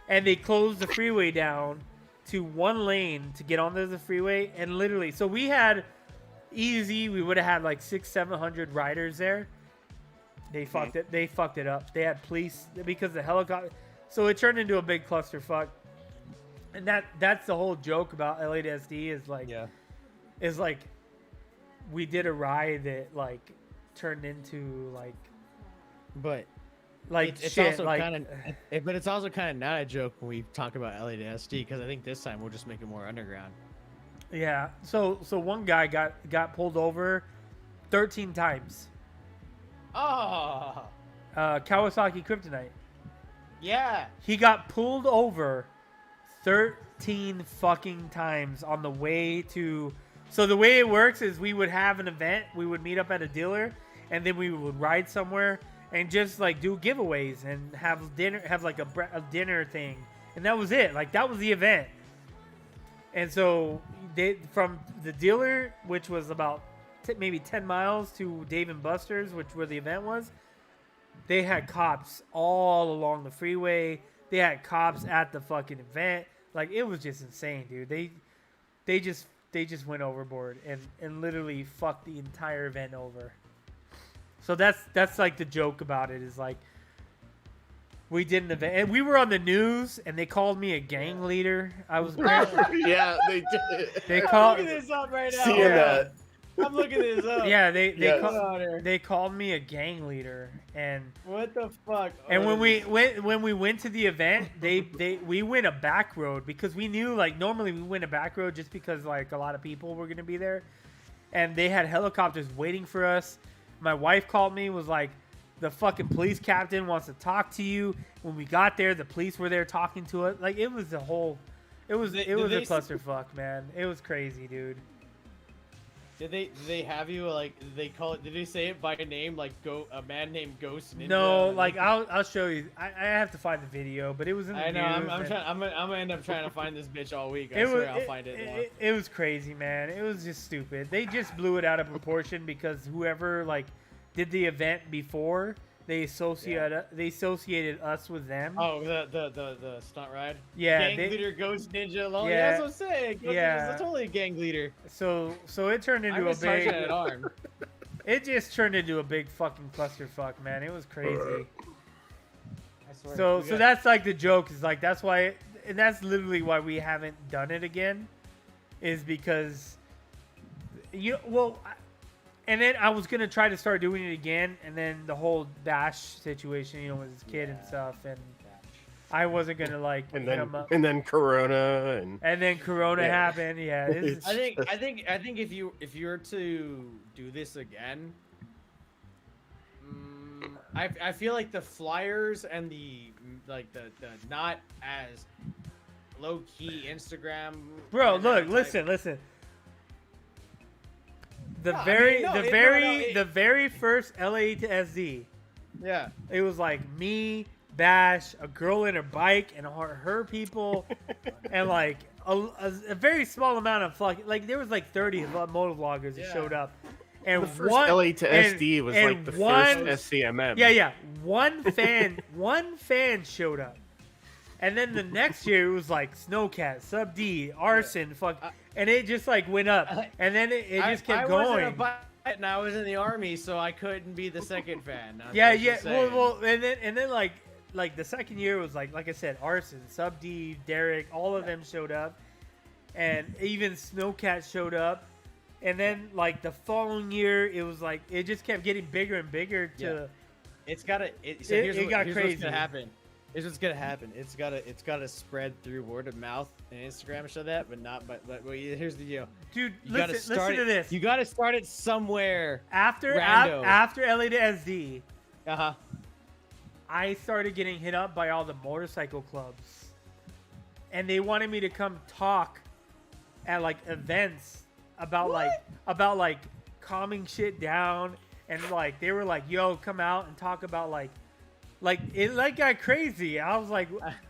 And they closed the freeway down to one lane to get onto the freeway, and literally, so we had easy. We would have had like 600-700 riders there. They fucked it. They fucked it up. They had police because the helicopter. So it turned into a big clusterfuck, and that's the whole joke about LASD is like we did a ride that like turned into like, but like it's shit, also like, kind of, but it's also kind of not a joke when we talk about LASD, because I think this time we'll just make it more underground. Yeah. So one guy got pulled over 13 times. Oh. Kawasaki Kryptonite. Yeah. He got pulled over 13 fucking times on the way to... So the way it works is we would have an event, we would meet up at a dealer, and then we would ride somewhere and just like do giveaways and have dinner, have like a dinner thing. And that was it. Like, that was the event. And so from the dealer, which was about maybe 10 miles, to Dave & Buster's, which where the event was, they had cops all along the freeway. They had cops at the fucking event. Like, it was just insane, dude. They just went overboard and literally fucked the entire event over. So that's like the joke about it, is like, we did an event and we were on the news and they called me a gang leader. I was yeah, they did. They called. I'm looking this up right now. Seeing that. I'm looking this up. Yeah, they called me a gang leader, and what the fuck? And when we went to the event, we went a back road because we knew, like, normally we went a back road just because like a lot of people were gonna be there, and they had helicopters waiting for us. My wife called me, was like, the fucking police captain wants to talk to you. When we got there, the police were there talking to us. Like, it was a clusterfuck, man. It was crazy, dude. Did they have you, like, they call it? Did they say it by name, like a man named Ghost Ninja? No, like I'll show you. I have to find the video, but it was in the I know. news. I'm gonna end up trying to find this bitch all week. I'll find it. It was crazy, man. It was just stupid. They just blew it out of proportion because whoever like did the event before they associated us with them. Oh, the stunt ride. Yeah, Gang leader Ghost Ninja alone. Yeah. Yeah, that's what I'm saying. Ghost Yeah. Ninja's totally a gang leader. So it turned into I'm a a sergeant big. at arms. It just turned into a big fucking clusterfuck, man. It was crazy. I swear. So that's like the joke is like that's why, and that's literally why we haven't done it again, is because and then I was gonna try to start doing it again, and then the whole Bash situation, with his kid and stuff, and I wasn't gonna like and come up. then Corona And then Corona happened. Yeah, I think if you were to do this again, I feel like the flyers and the not as low key Instagram. Bro, look, listen. The very first LA to SD. Yeah. It was like me, Bash, a girl in her bike, and her people, and like a very small amount of like there was like 30 motovloggers that showed up, and the first LA to SD was like the first SCMM. Yeah, one fan showed up, and then the next year it was like Snowcat, Sub D, Arson, and it just like went up, and then it just kept going. I wasn't a bike, and I was in the army, so I couldn't be the second fan. Yeah. Well, and then like the second year was like I said, Arson, Sub D, Derek, all of them showed up, and even Snowcat showed up, and then like the following year it was like it just kept getting bigger and bigger to. It got crazy. What's gonna happen. Here's what's gonna happen. It's gotta spread through word of mouth and Instagram show that, but not. But here's the deal, dude. Listen to this. You gotta start it somewhere after LA to SD. I started getting hit up by all the motorcycle clubs, and they wanted me to come talk at like events about like calming shit down, and like they were like, "Yo, come out and talk about like it like got crazy." I was like,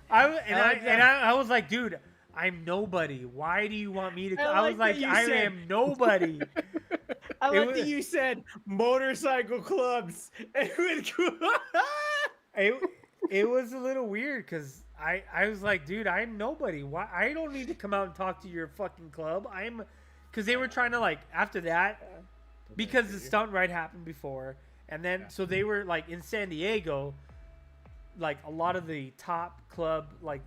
I was like, dude, I'm nobody. Why do you want me to? I was like, I am nobody. I like that you said motorcycle clubs. It was a little weird because I was like, dude, I'm nobody. Why? I don't need to come out and talk to your fucking club. Because they were trying to like after that, because the stunt ride happened before, and then so they were like in San Diego, like a lot of the top club like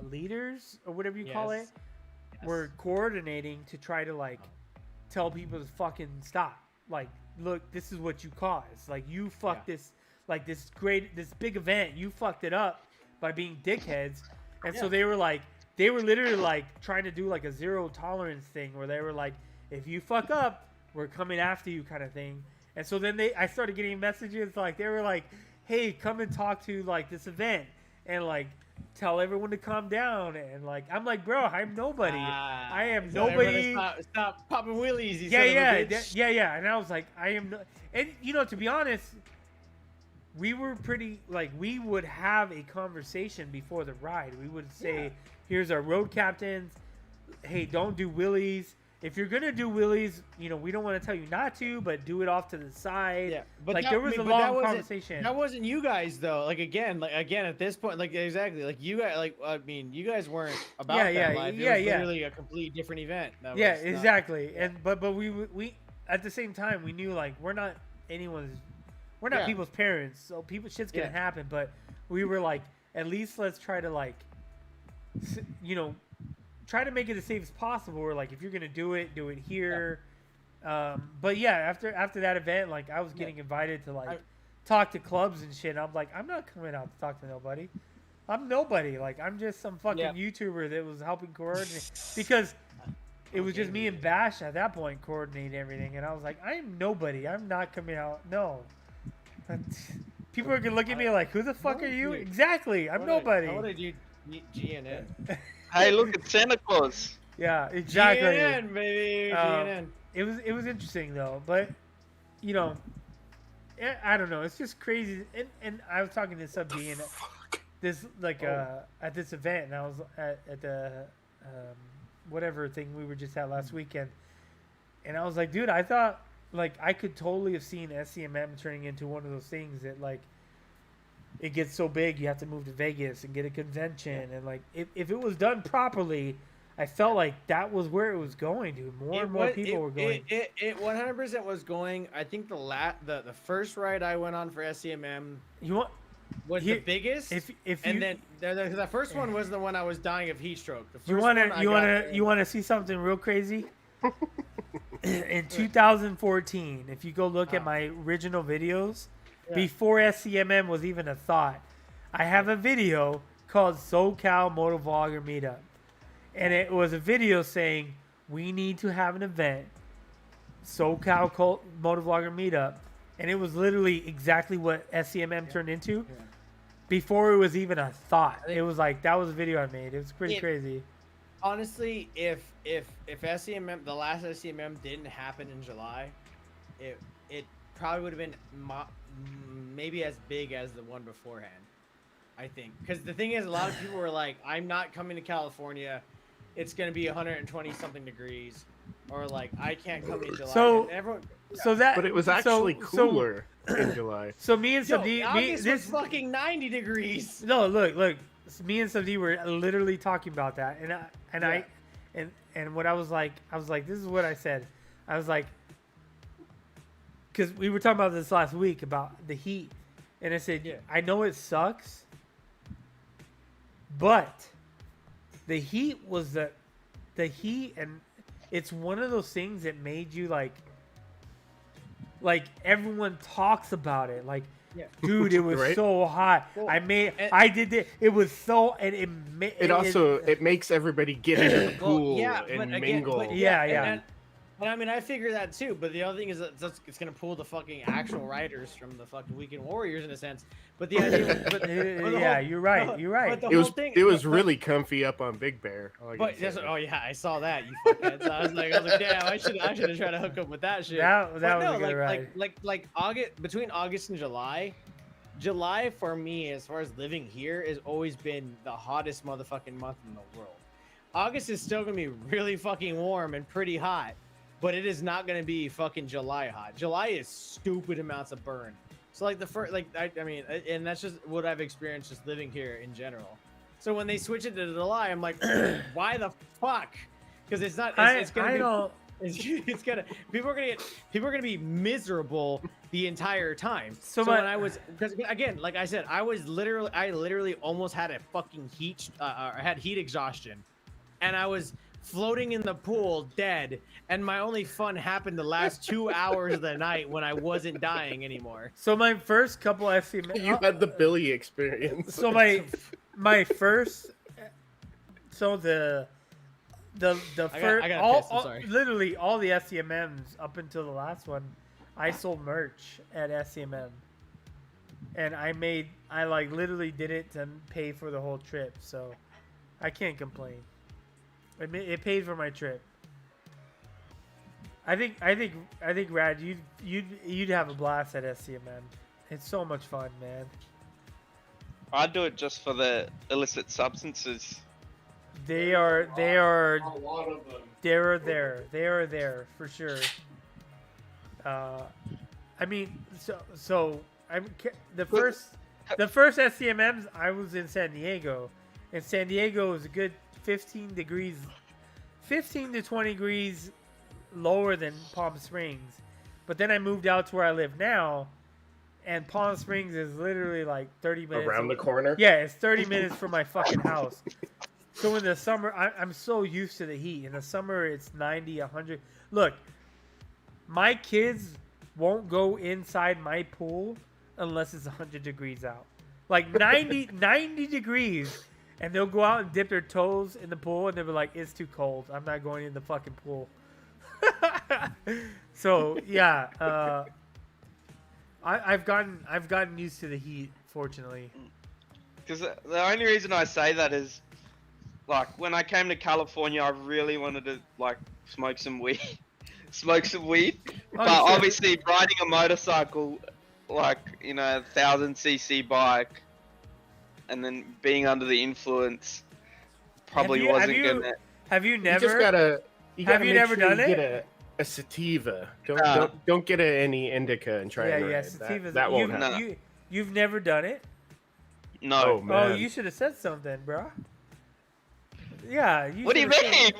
leaders or whatever you call it were coordinating to try to like tell people to fucking stop. Like, look, this is what you caused. Like, you fucked this. Like this big event, you fucked it up by being dickheads, and so they were literally like trying to do like a zero tolerance thing where they were like, if you fuck up, we're coming after you kind of thing. And so then I started getting messages like they were like, hey, come and talk to like this event and like tell everyone to calm down, and like I'm like, bro, I'm nobody. I am nobody. Stop popping wheelies. Yeah. And I was like, I am and to be honest, we were pretty, like, we would have a conversation before the ride. We would say, here's our road captains. Hey, don't do wheelies. If you're going to do wheelies, we don't want to tell you not to, but do it off to the side. Yeah, but like, there was a long conversation. That wasn't you guys, though. Like, again, at this point, like, exactly. Like, you guys, like, I mean, you guys weren't about that life. It was literally a complete different event. Exactly. But we, at the same time, we knew, like, we're not people's parents, so shit's gonna happen. But we were like, at least let's try to like, try to make it as safe as possible. We're like, if you're gonna do it here. But yeah, after that event, like I was getting invited to like talk to clubs and shit. And I'm like, I'm not coming out to talk to nobody. I'm nobody. Like I'm just some fucking YouTuber that was helping coordinate because it was just me and Bash at that point coordinating everything. And I was like, I am nobody. I'm not coming out. No. People are gonna look at me like, "Who the fuck are you?" Exactly, I'm nobody. How did you GNN? Hey, look at Santa Claus. Yeah, exactly. GNN, baby. GNN. It was interesting though, but I don't know. It's just crazy. And I was talking to Sub D and this like at this event, and I was at the whatever thing we were just at last weekend, and I was like, dude, I thought. Like, I could totally have seen SCMM turning into one of those things that, like, it gets so big you have to move to Vegas and get a convention, and like if it was done properly, I felt like that was where it was going, dude. More and more people were going. It 100% was going. I think the first ride I went on for SCMM was the biggest. And then the first one was the one I was dying of heat stroke. The first you wanna see something real crazy? In 2014, if you go look at my original videos, before SCMM was even a thought, I have a video called SoCal Motovlogger Meetup. And it was a video saying, we need to have an event, SoCal Motovlogger Meetup. And it was literally exactly what SCMM turned into before it was even a thought. It was like, that was a video I made. It was pretty crazy. Honestly, if SCMM, the last SCMM didn't happen in July, it probably would have been maybe as big as the one beforehand, I think. Because the thing is, a lot of people were like, I'm not coming to California. It's going to be 120 something degrees, or like I can't come in July. But it was actually cooler in July. So me and August was fucking 90 degrees. No, look. Me and Sabdi were literally talking about that, and what I was like, this is what I said. I was like, because we were talking about this last week about the heat, and I said, I know it sucks, but the heat was the heat, and it's one of those things that made you like everyone talks about it, like, dude, it was so hot. Well, I did it. It was so, and it makes everybody get into the pool and mingle. And I mean, I figure that too. But the other thing is that it's gonna pull the fucking actual riders from the fucking Weekend Warriors in a sense. But the idea, you're right. It was really comfy up on Big Bear. I saw that. You fuckheads. I was like, damn, I should have tried to hook up with that shit. That was a good ride. Like August, between August and July for me, as far as living here, has always been the hottest motherfucking month in the world. August is still gonna be really fucking warm and pretty hot, but it is not gonna be fucking July hot. July is stupid amounts of burn. So like the first, and that's just what I've experienced just living here in general. So when they switch it to July, I'm like, why the fuck? Because it's not. It's gonna people are gonna be miserable the entire time. So when I was, because again, like I said, I literally almost had a fucking had heat exhaustion, and I was floating in the pool dead, and my only fun happened the last 2 hours of the night when I wasn't dying anymore. So my first couple SCMM, you had the Billy experience. So my first, so the first, literally all the SCMMs up until the last one, I sold merch at SCMM, and I like literally did it to pay for the whole trip, so I can't complain. It paid for my trip. I think Rad, you'd have a blast at SCMM. It's so much fun, man. I'd do it just for the illicit substances. They are a lot of them. They are there for sure. I mean, so the first SCMMs I was in San Diego, and San Diego is a good 15 to 20 degrees lower than Palm Springs. But then I moved out to where I live now, and Palm Springs is literally like 30 minutes around the corner. Yeah, it's 30 minutes from my fucking house. So in the summer, I'm so used to the heat. In the summer, it's 90, 100. Look, my kids won't go inside my pool unless it's 100 degrees out. Like 90 degrees. And they'll go out and dip their toes in the pool, and they'll be like, "It's too cold. I'm not going in the fucking pool." So yeah, I've gotten used to the heat, fortunately. Because the only reason I say that is, like, when I came to California, I really wanted to like smoke some weed, But obviously, riding a motorcycle, like 1,000cc bike, and then being under the influence probably wasn't gonna. Have you never? You just gotta. Have you never done it? Get a sativa. Don't get any indica and try it. Yeah, sativa. That won't happen. You've never done it? No. Oh man. Oh, you should have said something, bro. Yeah. What do you mean?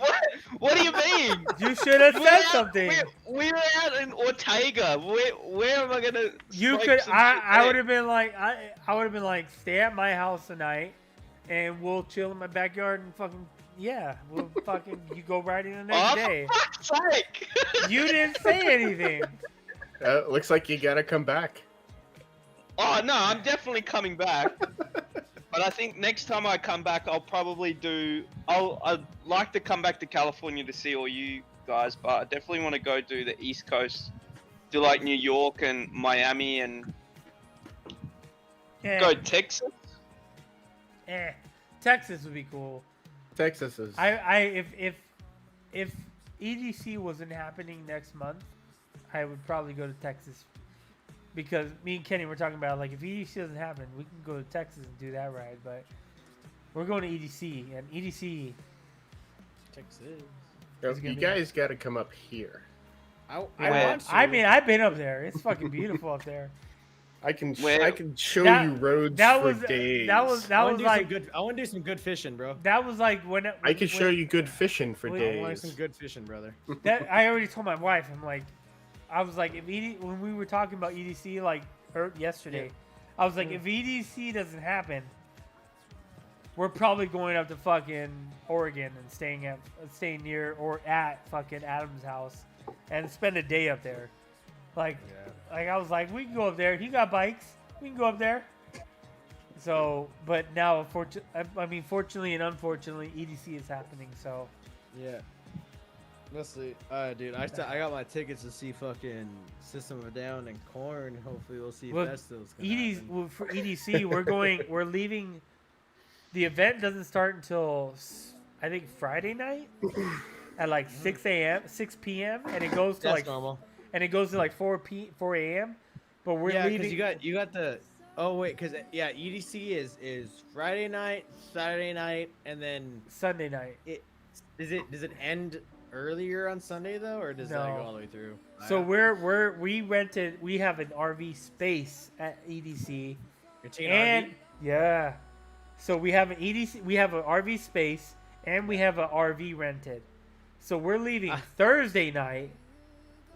What do you mean? You should have said something. We were out in Ortega. Where am I gonna? You smoke could. some I shit? would have been like, I would have been like, stay at my house tonight, and we'll chill in my backyard and fucking we'll fucking you go riding the next day. For fuck's sake! You didn't say anything. Looks like you gotta come back. Oh no, I'm definitely coming back. But I think next time I come back, I'll probably do. I'd like to come back to California to see all you guys, but I definitely want to go do the East Coast, do like New York and Miami, and go Texas. Texas would be cool. Texas is. If EDC wasn't happening next month, I would probably go to Texas. Because me and Kenny were talking about, like, if EDC doesn't happen, we can go to Texas and do that ride. But we're going to EDC, and EDC... Texas. You guys got to come up here. I want to. I mean, I've been up there. It's fucking beautiful up there. I can show That- you roads that for was- days. that was I want like... to do some good fishing, bro. That was like when... I can show you good fishing for Wait, days. I want some good fishing, brother. That I already told my wife. I'm like... I was like, if when we were talking about EDC, like, yesterday, I was like, if EDC doesn't happen, we're probably going up to fucking Oregon and staying near or at fucking Adam's house and spend a day up there. Like I was like, we can go up there. He got bikes. We can go up there. So, but now, fortunately and unfortunately, EDC is happening. So, Yeah. Honestly, dude, I got my tickets to see fucking System of a Down and Korn. Hopefully, we'll see well, festivals. for EDC, we're leaving. The event doesn't start until I think Friday night at like 6 p.m. and it goes to That's like normal. and it goes to like 4 a.m. But we're leaving. because you got the. Oh wait, because EDC is Friday night, Saturday night, and then Sunday night. Does it end earlier on Sunday though, or does that go all the way through? So we have an RV space at EDC. You're taking and RV? yeah, so we have an EDC, we have an RV space, and we have an RV rented. So we're leaving Thursday night,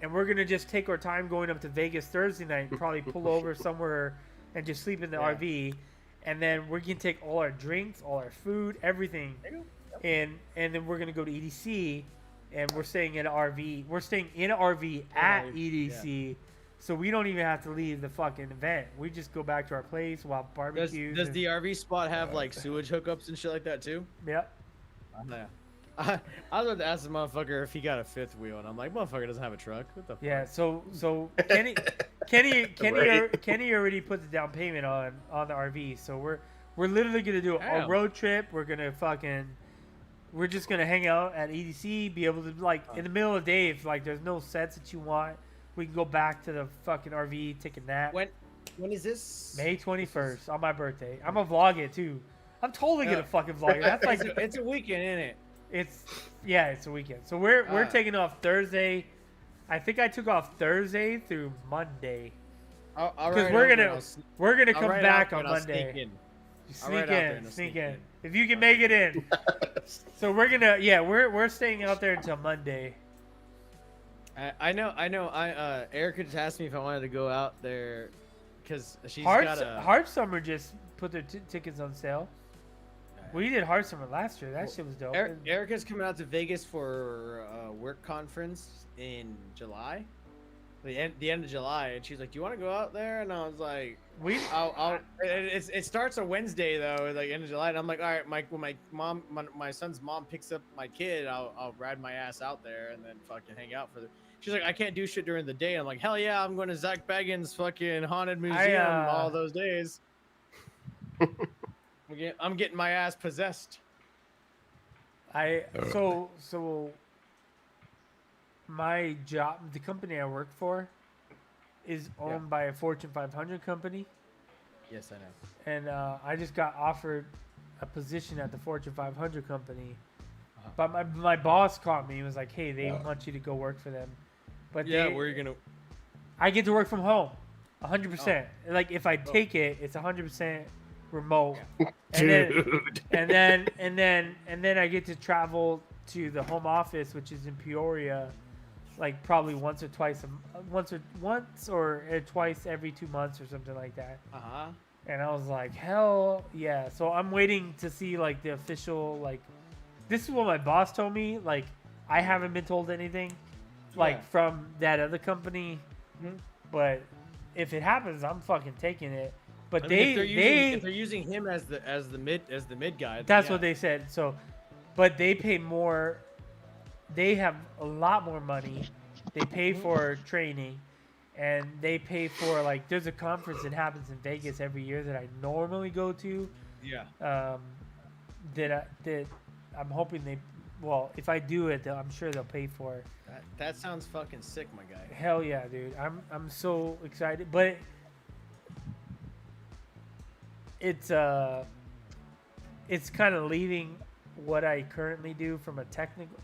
and we're gonna just take our time going up to Vegas Thursday night, and probably pull over somewhere and just sleep in the RV, and then we're gonna take all our drinks, all our food, everything, and then we're gonna go to EDC. And we're staying in an RV. We're staying in an RV at EDC, so we don't even have to leave the fucking event. We just go back to our place while barbecues. Does the RV spot have like sewage hookups and shit like that too? Yep. Yeah. I was about to ask the motherfucker if he got a fifth wheel, and I'm like, motherfucker doesn't have a truck. What the fuck? Yeah. So Kenny already put the down payment on the RV. So we're literally gonna do a road trip. We're gonna We're just gonna hang out at EDC, be able to like in the middle of the day if like there's no sets that you want, we can go back to the fucking RV, take a nap. When is this? May 21st on my birthday. I'm gonna vlog it too. I'm totally gonna fucking vlog it. That's like it's a weekend, isn't it? It's a weekend. So we're taking off Thursday. I think I took off Thursday through Monday. Because we're gonna come back on Monday. Sneak in. If you can make it in. So we're gonna we're staying out there until Monday. I know. Erica just asked me if I wanted to go out there because she's Heart Summer just put their tickets on sale. We did Heart Summer last year. That shit was dope. Erica's coming out to Vegas for a work conference in July. The end of July, and she's like, "Do you want to go out there?" And I was like, It starts a Wednesday though, like end of July, and I'm like, all right, when my son's mom picks up my kid, I'll ride my ass out there and then fucking hang out for the. She's like, I can't do shit during the day. I'm like, hell yeah, I'm going to Zach Baggins' fucking haunted museum all those days. I'm getting my ass possessed. So my job, the company I work for, is owned by a Fortune 500 company. Yes, I know. And I just got offered a position at the Fortune 500 company. But my boss called me and was like, hey, they want you to go work for them. But where are you going to? I get to work from home 100%. Like, if I take it, it's 100% remote. Dude. And then I get to travel to the home office, which is in Peoria, like probably once or twice every 2 months or something like that. And I was like, hell yeah. So I'm waiting to see like the official, like, this is what my boss told me. Like, I haven't been told anything, like, from that other company. But if it happens, I'm fucking taking it. But I mean, if they're using him as the mid guy. That's what they said. So, but they pay more. They have a lot more money. They pay for training, and they pay for, like, there's a conference that happens in Vegas every year that I normally go to. Yeah. That I'm hoping they. Well, if I do it, I'm sure they'll pay for it. That sounds fucking sick, my guy. Hell yeah, dude! I'm so excited, but it's kind of leaving what I currently do from a technical.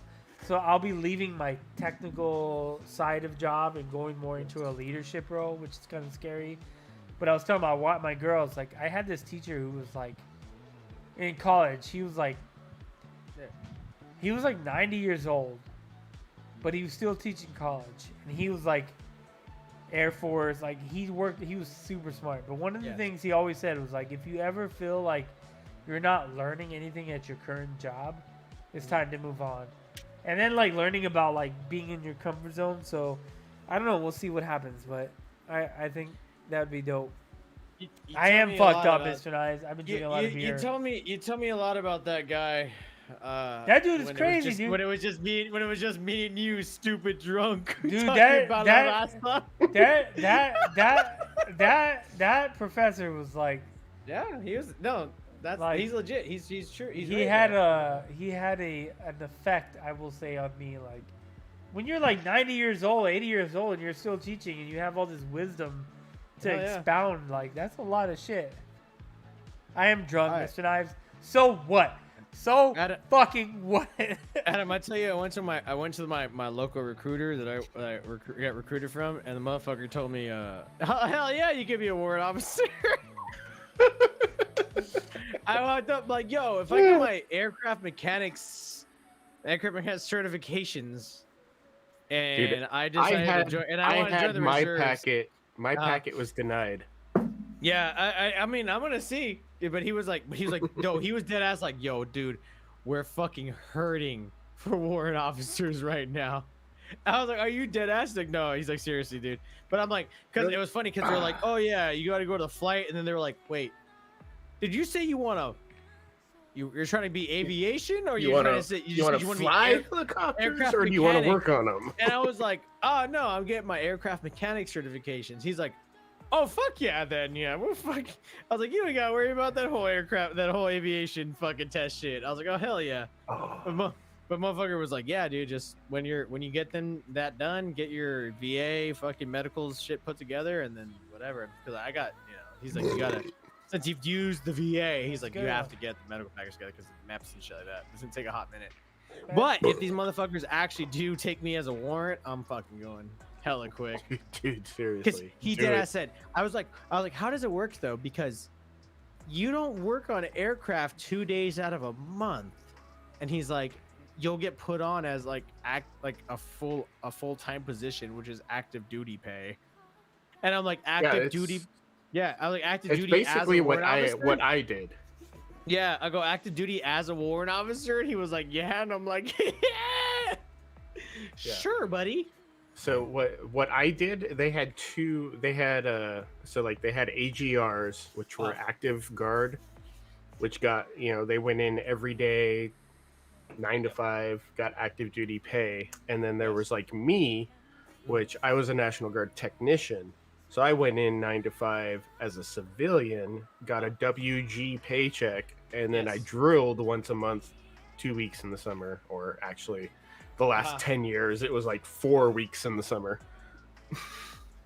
So I'll be leaving my technical side of job and going more into a leadership role, which is kind of scary. But I was telling my girls, like, I had this teacher who was like, in college, he was like 90 years old, but he was still teaching college, and he was like Air Force, like he was super smart. But one of the things he always said was like, if you ever feel like you're not learning anything at your current job, it's time to move on. And then, like, learning about, like, being in your comfort zone. So I don't know, we'll see what happens, but I think that would be dope. I am fucked up, Mr. Nice. I've been drinking a lot of beer. You told me a lot about that guy. That dude is crazy, dude. When it was just me and you, stupid drunk. Dude, that professor was like. Yeah, he was like, he's legit. He's true. He had an effect, I will say, on me. Like, when you're like 90 years old, 80 years old, and you're still teaching, and you have all this wisdom to expound, like, that's a lot of shit. I am drunk, Mr. Knives. So what? Fucking what? Adam, I tell you, I went to my local recruiter that I got recruited from, and the motherfucker told me, hell yeah, you could be a warrant officer. I walked up like, yo, if I get my aircraft mechanics certifications, and dude, I decided to join, and I want to join the reserves. My packet was denied. Yeah, I mean, I'm gonna see. But he was like, no, he was dead ass like, yo, dude, we're fucking hurting for warrant officers right now. I was like, are you dead ass? Like, no. He's like, seriously, dude. But I'm like, because it was funny because they're like, oh yeah, you got to go to the flight, and then they were like, wait, did you say you want to? You're trying to be aviation, or you want to fly helicopters, or do you want to work on them? And I was like, oh no, I'm getting my aircraft mechanic certifications. He's like, oh fuck yeah, then yeah, well fuck. I was like, you don't gotta worry about that whole aviation fucking test shit. I was like, oh hell yeah. But motherfucker was like, yeah, dude, just when you get that done, get your VA fucking medicals shit put together, and then whatever. Because I got, he's like, you gotta, since you've used the VA, he's like, you have to get the medical package together because the maps and shit like that. It's gonna take a hot minute. But if these motherfuckers actually do take me as a warrant, I'm fucking going hella quick. Dude, seriously. Because he did. I said, I was like, how does it work though? Because you don't work on aircraft 2 days out of a month. And he's like, you'll get put on as like a full-time position, which is active duty pay. And I'm like, active duty. Yeah, I was like, active duty. It's basically what I did. Yeah, I go active duty as a warrant officer, and he was like, yeah, and I'm like, yeah. Sure, buddy. So what I did, they had AGRs, which were active guard, which got, they went in every day, 9 to 5, got active duty pay. And then there was like me, which I was a National Guard technician. So I went in 9 to 5 as a civilian, got a WG paycheck, and then I drilled once a month, 2 weeks in the summer, or actually the last 10 years, it was like 4 weeks in the summer.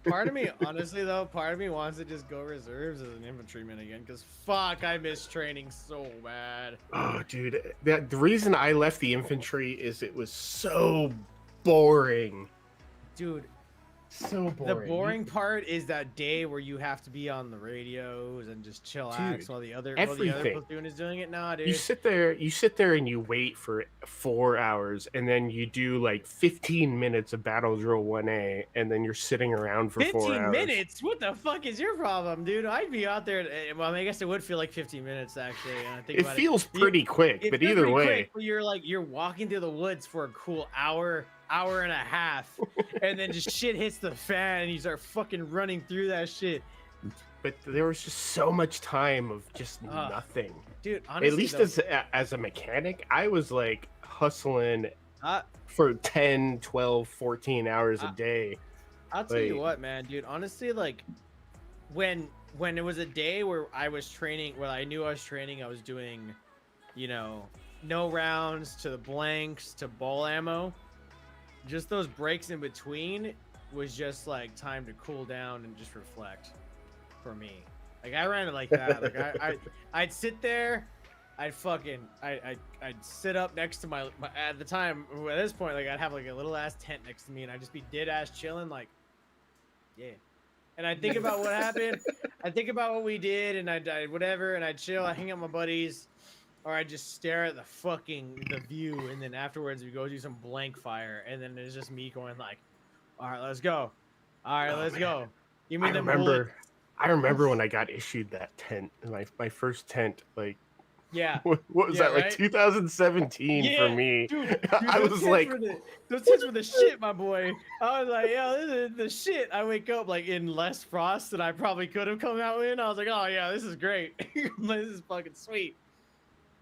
Part of me, honestly though, wants to just go reserves as an infantryman again, because fuck, I miss training so bad. Oh, dude, the reason I left the infantry is it was so boring. Dude, So The boring. boring part is that day where you have to be on the radios and just chillax Dude, while the other everything. platoon is doing it. Nah, dude. You sit there and you wait for 4 hours, and then you do like 15 minutes of battle drill 1A, and then you're sitting around for 4 15 hours. minutes? What the fuck is your problem, dude? I'd be out there. Well, I, mean, I guess it would feel like 15 minutes actually. I think It about feels it. pretty quick, It but feels either pretty way, quick, but you're walking through the woods for a cool hour and a half, and then just shit hits the fan, and you start fucking running through that shit. but there was just so much time of just nothing. Dude, honestly, At least as a mechanic, I was like hustling Uh, for 10, 12, 14 hours a day. I'll tell you what, man, dude. Honestly, like when it was a day where I was training, where I knew I was training, I was doing, no rounds to the blanks to ball ammo. Just those breaks in between was just like time to cool down and just reflect for me. Like I ran it like that. Like I'd sit there, I'd sit up next to my at the time at this point, like I'd have like a little ass tent next to me, and I'd just be dead ass chilling, like, yeah. And I'd think about what happened. I think about what we did, and I'd whatever, and I'd chill. I hang out with my buddies, or I'd just stare at the view, and then afterwards we go do some blank fire, and then it's just me going like, all right, let's go. All right, let's go. You mean I remember when I got issued that tent, my first tent, like, yeah. What was that, like 2017 for me? Dude, I was like, those tits were the shit, my boy. I was like, yo, this is the shit. I wake up like in less frost than I probably could have come out in. I was like, oh yeah, this is great. This is fucking sweet.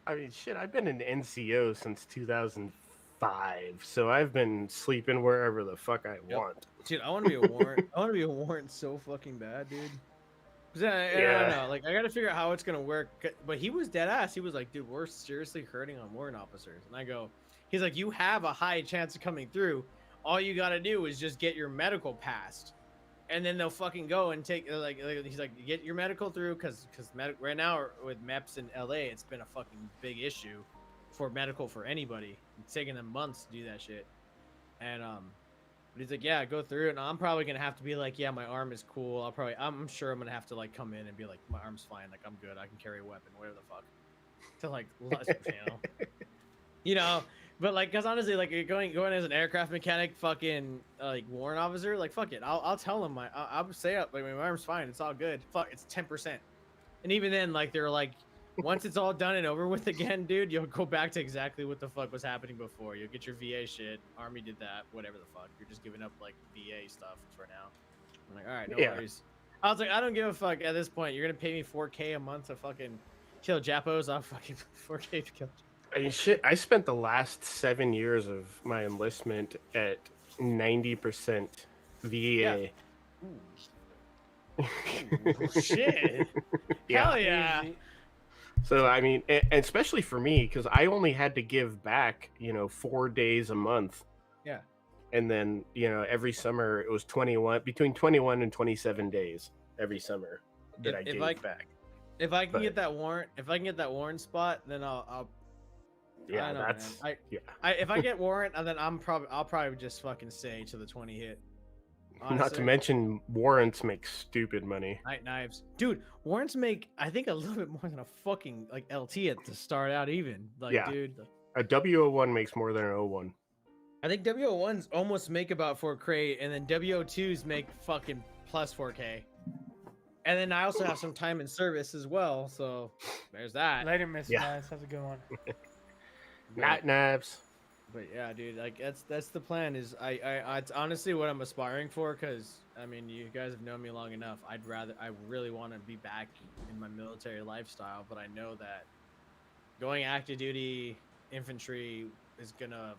I mean, shit, I've been an NCO since 2005, so I've been sleeping wherever the fuck I want. Dude, I want to be a warrant. I want to be a warrant so fucking bad, dude. I don't know. Like, I got to figure out how it's going to work. But he was dead ass. He was like, dude, we're seriously hurting on warrant officers. And I go, he's like, you have a high chance of coming through. All you got to do is just get your medical passed. And then they'll fucking go and take, he's like, get your medical through. Because right now with MEPS in LA, it's been a fucking big issue for medical for anybody. It's taking them months to do that shit. And, but he's like, yeah, go through it. And I'm probably gonna have to be like, yeah, my arm is cool. I'm sure I'm gonna have to like come in and be like, my arm's fine, like I'm good, I can carry a weapon, whatever the fuck. To like, But like, cause honestly, like going as an aircraft mechanic, fucking like warrant officer, like fuck it, I'll tell them I'll say up, like my arm's fine, it's all good. Fuck, it's 10%. And even then, like they're like, once it's all done and over with again, dude, you'll go back to exactly what the fuck was happening before. You'll get your VA shit. Army did that. Whatever the fuck. You're just giving up like VA stuff for now. I'm like, all right, no worries. I was like, I don't give a fuck at this point. You're gonna pay me $4K a month to fucking kill Japos. I'll fucking $4K to kill. I mean, shit. I spent the last 7 years of my enlistment at 90% VA. Yeah. Ooh, shit. Hell yeah. So, I mean, and especially for me, because I only had to give back, 4 days a month. Yeah. And then, every summer it was between 21 and 27 days every summer that I gave back. If I can get that warrant spot, then I'll yeah, that's if I get warrant, and then I'll probably just fucking stay to the 20 hit. Honestly. Not to mention warrants make stupid money. Night knives, dude. Warrants make, I think, a little bit more than a fucking like LT at the start out. Even like, dude, a W01 makes more than an O1. I think W01s almost make about 4K, and then W02s make fucking plus 4K. And then I also have some time in service as well, so there's that. Later, Miss Nice. That's a good one. Night knives. But yeah, dude, like that's the plan. Is I it's honestly what I'm aspiring for, because I mean, you guys have known me long enough. I really want to be back in my military lifestyle, but I know that going active duty infantry is gonna,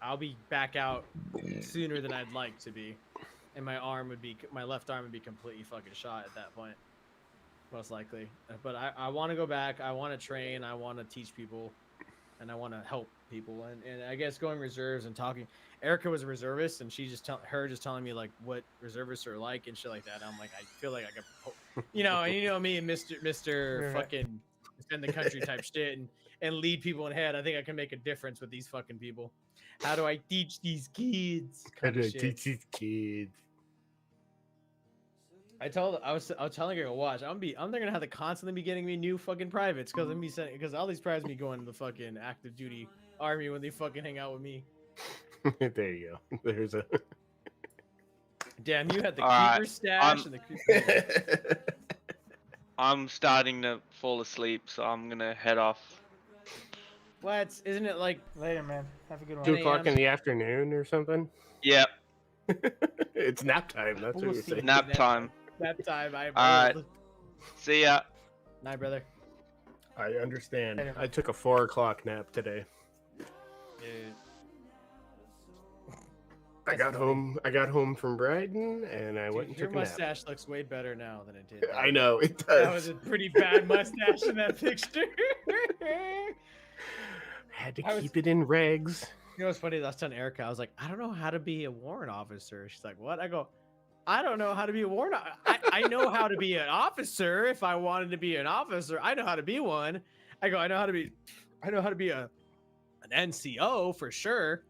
I'll be back out sooner than I'd like to be, and my left arm would be completely fucking shot at that point, most likely. But I want to go back. I want to train. I want to teach people, and I want to help people. And I guess going reserves and talking. Erica was a reservist, and she just telling me like what reservists are like and shit like that. I'm like, I feel like I could, and me and Mr. fucking defend the country type shit, and lead people in head. I think I can make a difference with these fucking people. How do I teach these kids? How do I teach these kids? I was telling her to watch. I'm gonna have to constantly be getting me new fucking privates because all these privates be going to the fucking active duty army when they fucking hang out with me. There you go. There's a. Damn, you had the All right, creeper stash and the creeper. I'm starting to fall asleep, so I'm gonna head off. What? Isn't it like Later, man. Have a good one. 2 o'clock in the afternoon or something? Yep, It's nap time. That's what you're saying. nap time. that time? I'm All right. old. See ya. Night, brother. I understand. Later. I took a 4 o'clock nap today. Dude. I got home from Brighton and I went and Your took a nap. mustache looks way better now than it did. I know it That was does. a pretty bad mustache in that picture. Had to I was- keep it in regs. You know what's funny? I was telling Erica, I was like, I don't know how to be a warrant officer. She's like, what? I go, I don't know how to be a warrant. I know how to be an officer if I wanted to be an officer. I know how to be one. I go, I know how to be an NCO for sure.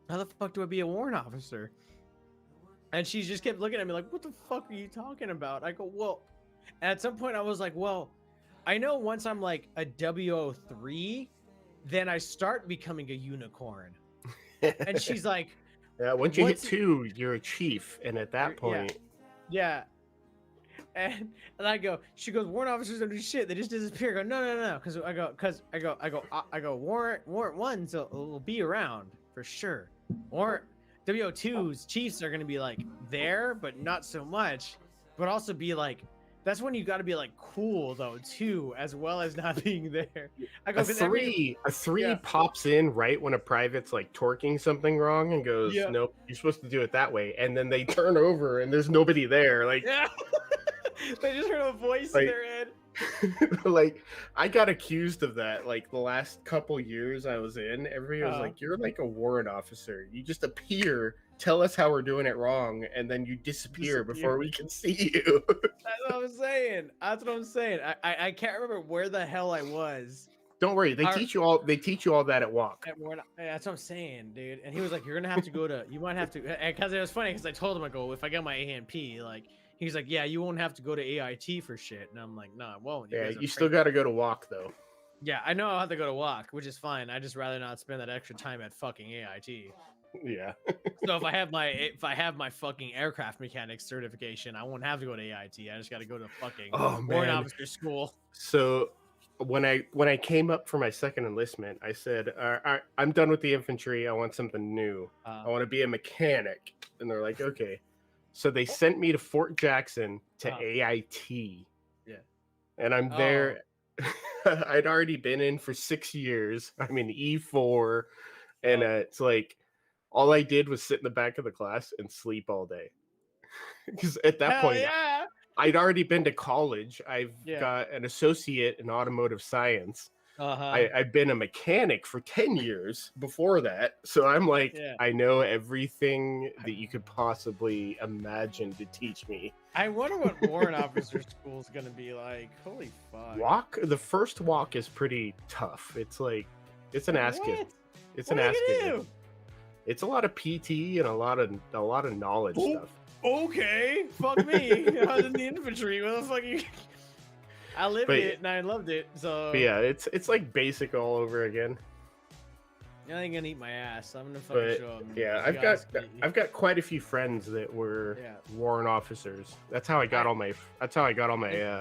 How the fuck do I be a warrant officer? And she just kept looking at me like, what the fuck are you talking about? I go, well, and at some point I was like, well, I know once I'm like a W03, then I start becoming a unicorn. And she's like, Yeah, once you hit What's- 2, you're a chief, and at that point, yeah. And I go, she goes, warrant officers don't do shit. They just disappear. I go, no. Because I go, warrant ones will be around for sure. Warrant W02's chiefs are going to be like there, but not so much. But also be like, that's when you got to be like cool though too, as well as not being there. I go, a 3 Yeah. pops in right when a private's like torquing something wrong and goes, Yeah. nope, you're supposed to do it that way. And then they turn over and there's nobody there. Like, Yeah. They just heard a voice Like- in their head. like I got accused of that like the last couple years I was in. Everybody was Uh-huh. like, you're like a warrant officer. You just appear, tell us how we're doing it wrong, and then you disappear. Before we can see you. That's what I'm saying. I can't remember where the hell I was. Don't worry, they Our- teach you all that at walk. That's what I'm saying, dude. And he was like, "You're gonna have to go to. You might have to." Because it was funny because I told him, I go, "If I get my AMP, like." He's like, "Yeah, you won't have to go to AIT for shit." And I'm like, "No, I won't." Yeah, guys are you still crazy." got to go to walk though. Yeah, I know I'll have to go to walk, which is fine. I just rather not spend that extra time at fucking AIT. Yeah. So if I have my fucking aircraft mechanics certification, I won't have to go to AIT. I just got to go to fucking Oh, warrant man. officer school. So when I came up for my second enlistment, I said, I'm done with the infantry. I want something new. I want to be a mechanic. And they're like, okay. So they sent me to Fort Jackson to AIT. Yeah. And I'm there. I'd already been in for 6 years. I'm in E4. And it's like, all I did was sit in the back of the class and sleep all day. Because at that Hell point, yeah. I'd already been to college. I've Yeah. got an associate in automotive science. Uh-huh. I've been a mechanic for 10 years before that. So I'm like, Yeah. I know everything that you could possibly imagine to teach me. I wonder what warrant officer school is gonna be like. Holy fuck! The first walk is pretty tough. It's like, it's an ass kick. What? It's What an are ass you kick. gonna do? It's a lot of PT and a lot of knowledge Oh. stuff. Okay, fuck me. I was in the infantry. What the fuck? I lived But- it and I loved it. So But yeah, it's like basic all over again. I ain't gonna eat my ass. I'm gonna fucking But show them. yeah, I've got quite a few friends that were Yeah. warrant officers. That's how I got all my.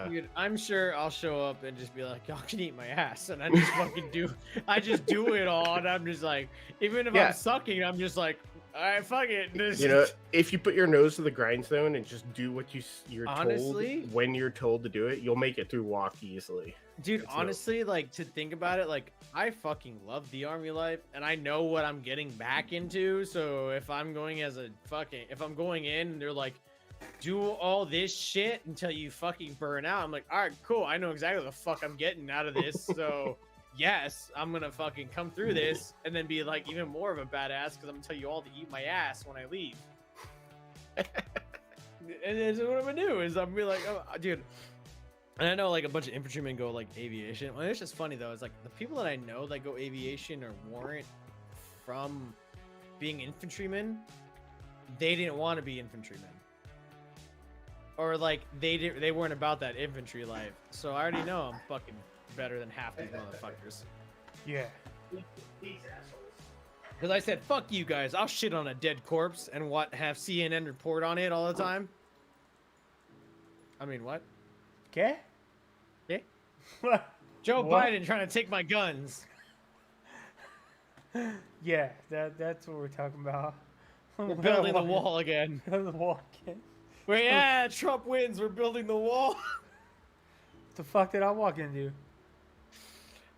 Dude, I'm sure I'll show up and just be like, y'all can eat my ass, and I just fucking do. I just do it all, and I'm just like, even if Yeah. I'm sucking, I'm just like, all right, fuck it. You know, if you put your nose to the grindstone and just do what you're Honestly? told when you're told to do it, you'll make it through walk easily. Dude, It's honestly, like to think about it, like I fucking love the army life, and I know what I'm getting back into. So if I'm going in and they're like, do all this shit until you fucking burn out, I'm like, all right, cool. I know exactly what the fuck I'm getting out of this. So yes, I'm gonna fucking come through this and then be like even more of a badass because I'm gonna tell you all to eat my ass when I leave. And that's what I'm gonna do is I'm gonna be like, oh, dude. And I know like a bunch of infantrymen go like aviation. Well, it's just funny though. It's like the people that I know that go aviation or warrant from being infantrymen, they didn't want to be infantrymen. Or like they weren't about that infantry life. So I already know I'm fucking better than half these motherfuckers. Yeah. Because I said, fuck you guys, I'll shit on a dead corpse and have CNN report on it all the time. I mean, what? Okay. Okay. Joe What? Biden trying to take my guns. Yeah, that's what we're talking about. We're building the wall again. The wall again. Wait, yeah, Trump wins. We're building the wall. What the fuck did I walk into?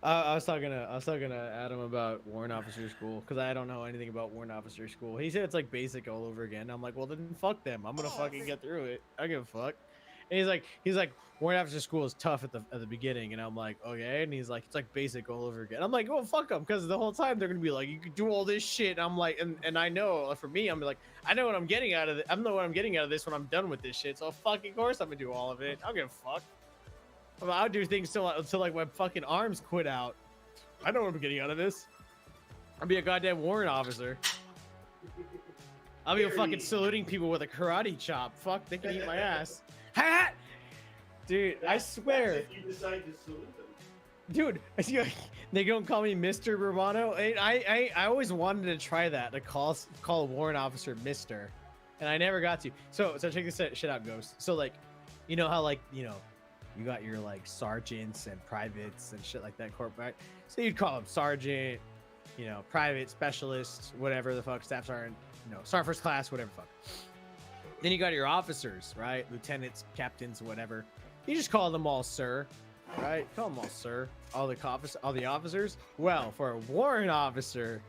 I was talking to Adam about warrant officer school because I don't know anything about warrant officer school. He said it's like basic all over again. I'm like, well then fuck them. I'm gonna fucking get through it. I give a fuck. And he's like, warrant officer school is tough at the beginning, and I'm like, okay. And he's like, it's like basic all over again. I'm like, well, fuck them, because the whole time they're gonna be like, you can do all this shit. And I'm like, and I know for me, I'm like, I know what I'm getting out of it. I know what I'm getting out of this when I'm done with this shit. So fucking course I'm gonna do all of it. I don't give a fuck. I'll do things till like my fucking arms quit out. I know what I'm getting out of this. I'll be a goddamn warrant officer. I'll be fucking saluting people with a karate chop. Fuck, they can eat my ass. Ha! Dude, I swear. If you decide to salute them. Dude, they don't call me Mr. Romano. I always wanted to try that, to call a warrant officer Mr. And I never got to. So check this shit out, Ghost. So like, you know how like, you know, you got your like sergeants and privates and shit like that, corporate. So you'd call them sergeant, you know, private, specialist, whatever the fuck, staff sergeant, you know, sergeant first class, whatever the fuck. Then you got your officers, right? Lieutenants, captains, whatever. You just call them all sir, right? Call them all sir. All the officers. Well, for a warrant officer,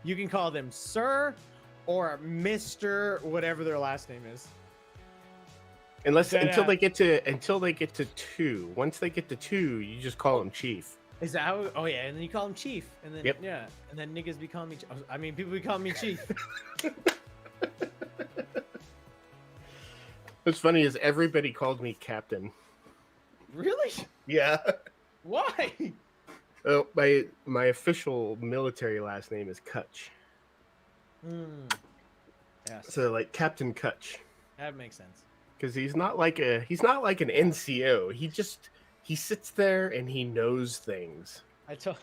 you can call them sir or Mr. whatever their last name is. Until they get to 2. Once they get to 2, you just call them chief. Is that how? Oh yeah, and then you call him chief, and then Yep. yeah, and then niggas be calling me. I mean, people be calling me chief. What's funny is everybody called me captain. Really? Yeah. Why? Oh, my official military last name is Kutch. Yeah. So like Captain Kutch. That makes sense. Because he's not like an NCO. He sits there and he knows things. I told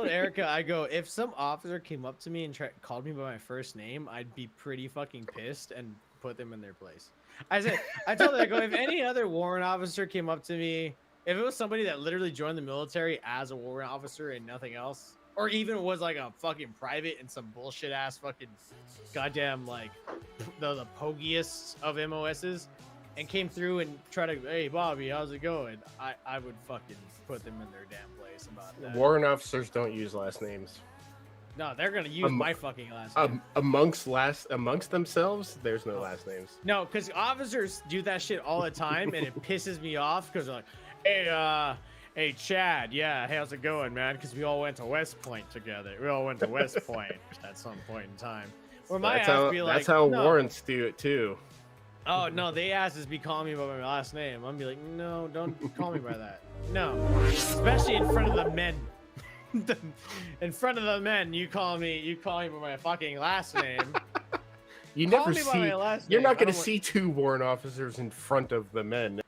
Erica, I go, if some officer came up to me and called me by my first name, I'd be pretty fucking pissed and put them in their place. I told her, I go, if any other warrant officer came up to me, if it was somebody that literally joined the military as a warrant officer and nothing else, or even was like a fucking private and some bullshit ass fucking goddamn like the pogiest of MOSs, and came through and tried to, hey Bobby, how's it going? I would fucking put them in their damn place about that. Warrant officers don't use last names. No, they're gonna use my fucking last name. Amongst themselves, there's no last names. No, because officers do that shit all the time, and it pisses me off because they're like, hey Chad, yeah, how's it going, man? Because we all went to West Point together. We all went to West Point at some point in time. Or my ass be like, that's how no. warrants do it too. Oh no, they asses be calling me by my last name. I'm be like, no, don't call me by that. No, especially in front of the men. In front of the men, you call me by my fucking last name. You Call never me by see. my last You're name. not I going to don't see 2 warrant officers in front of the men.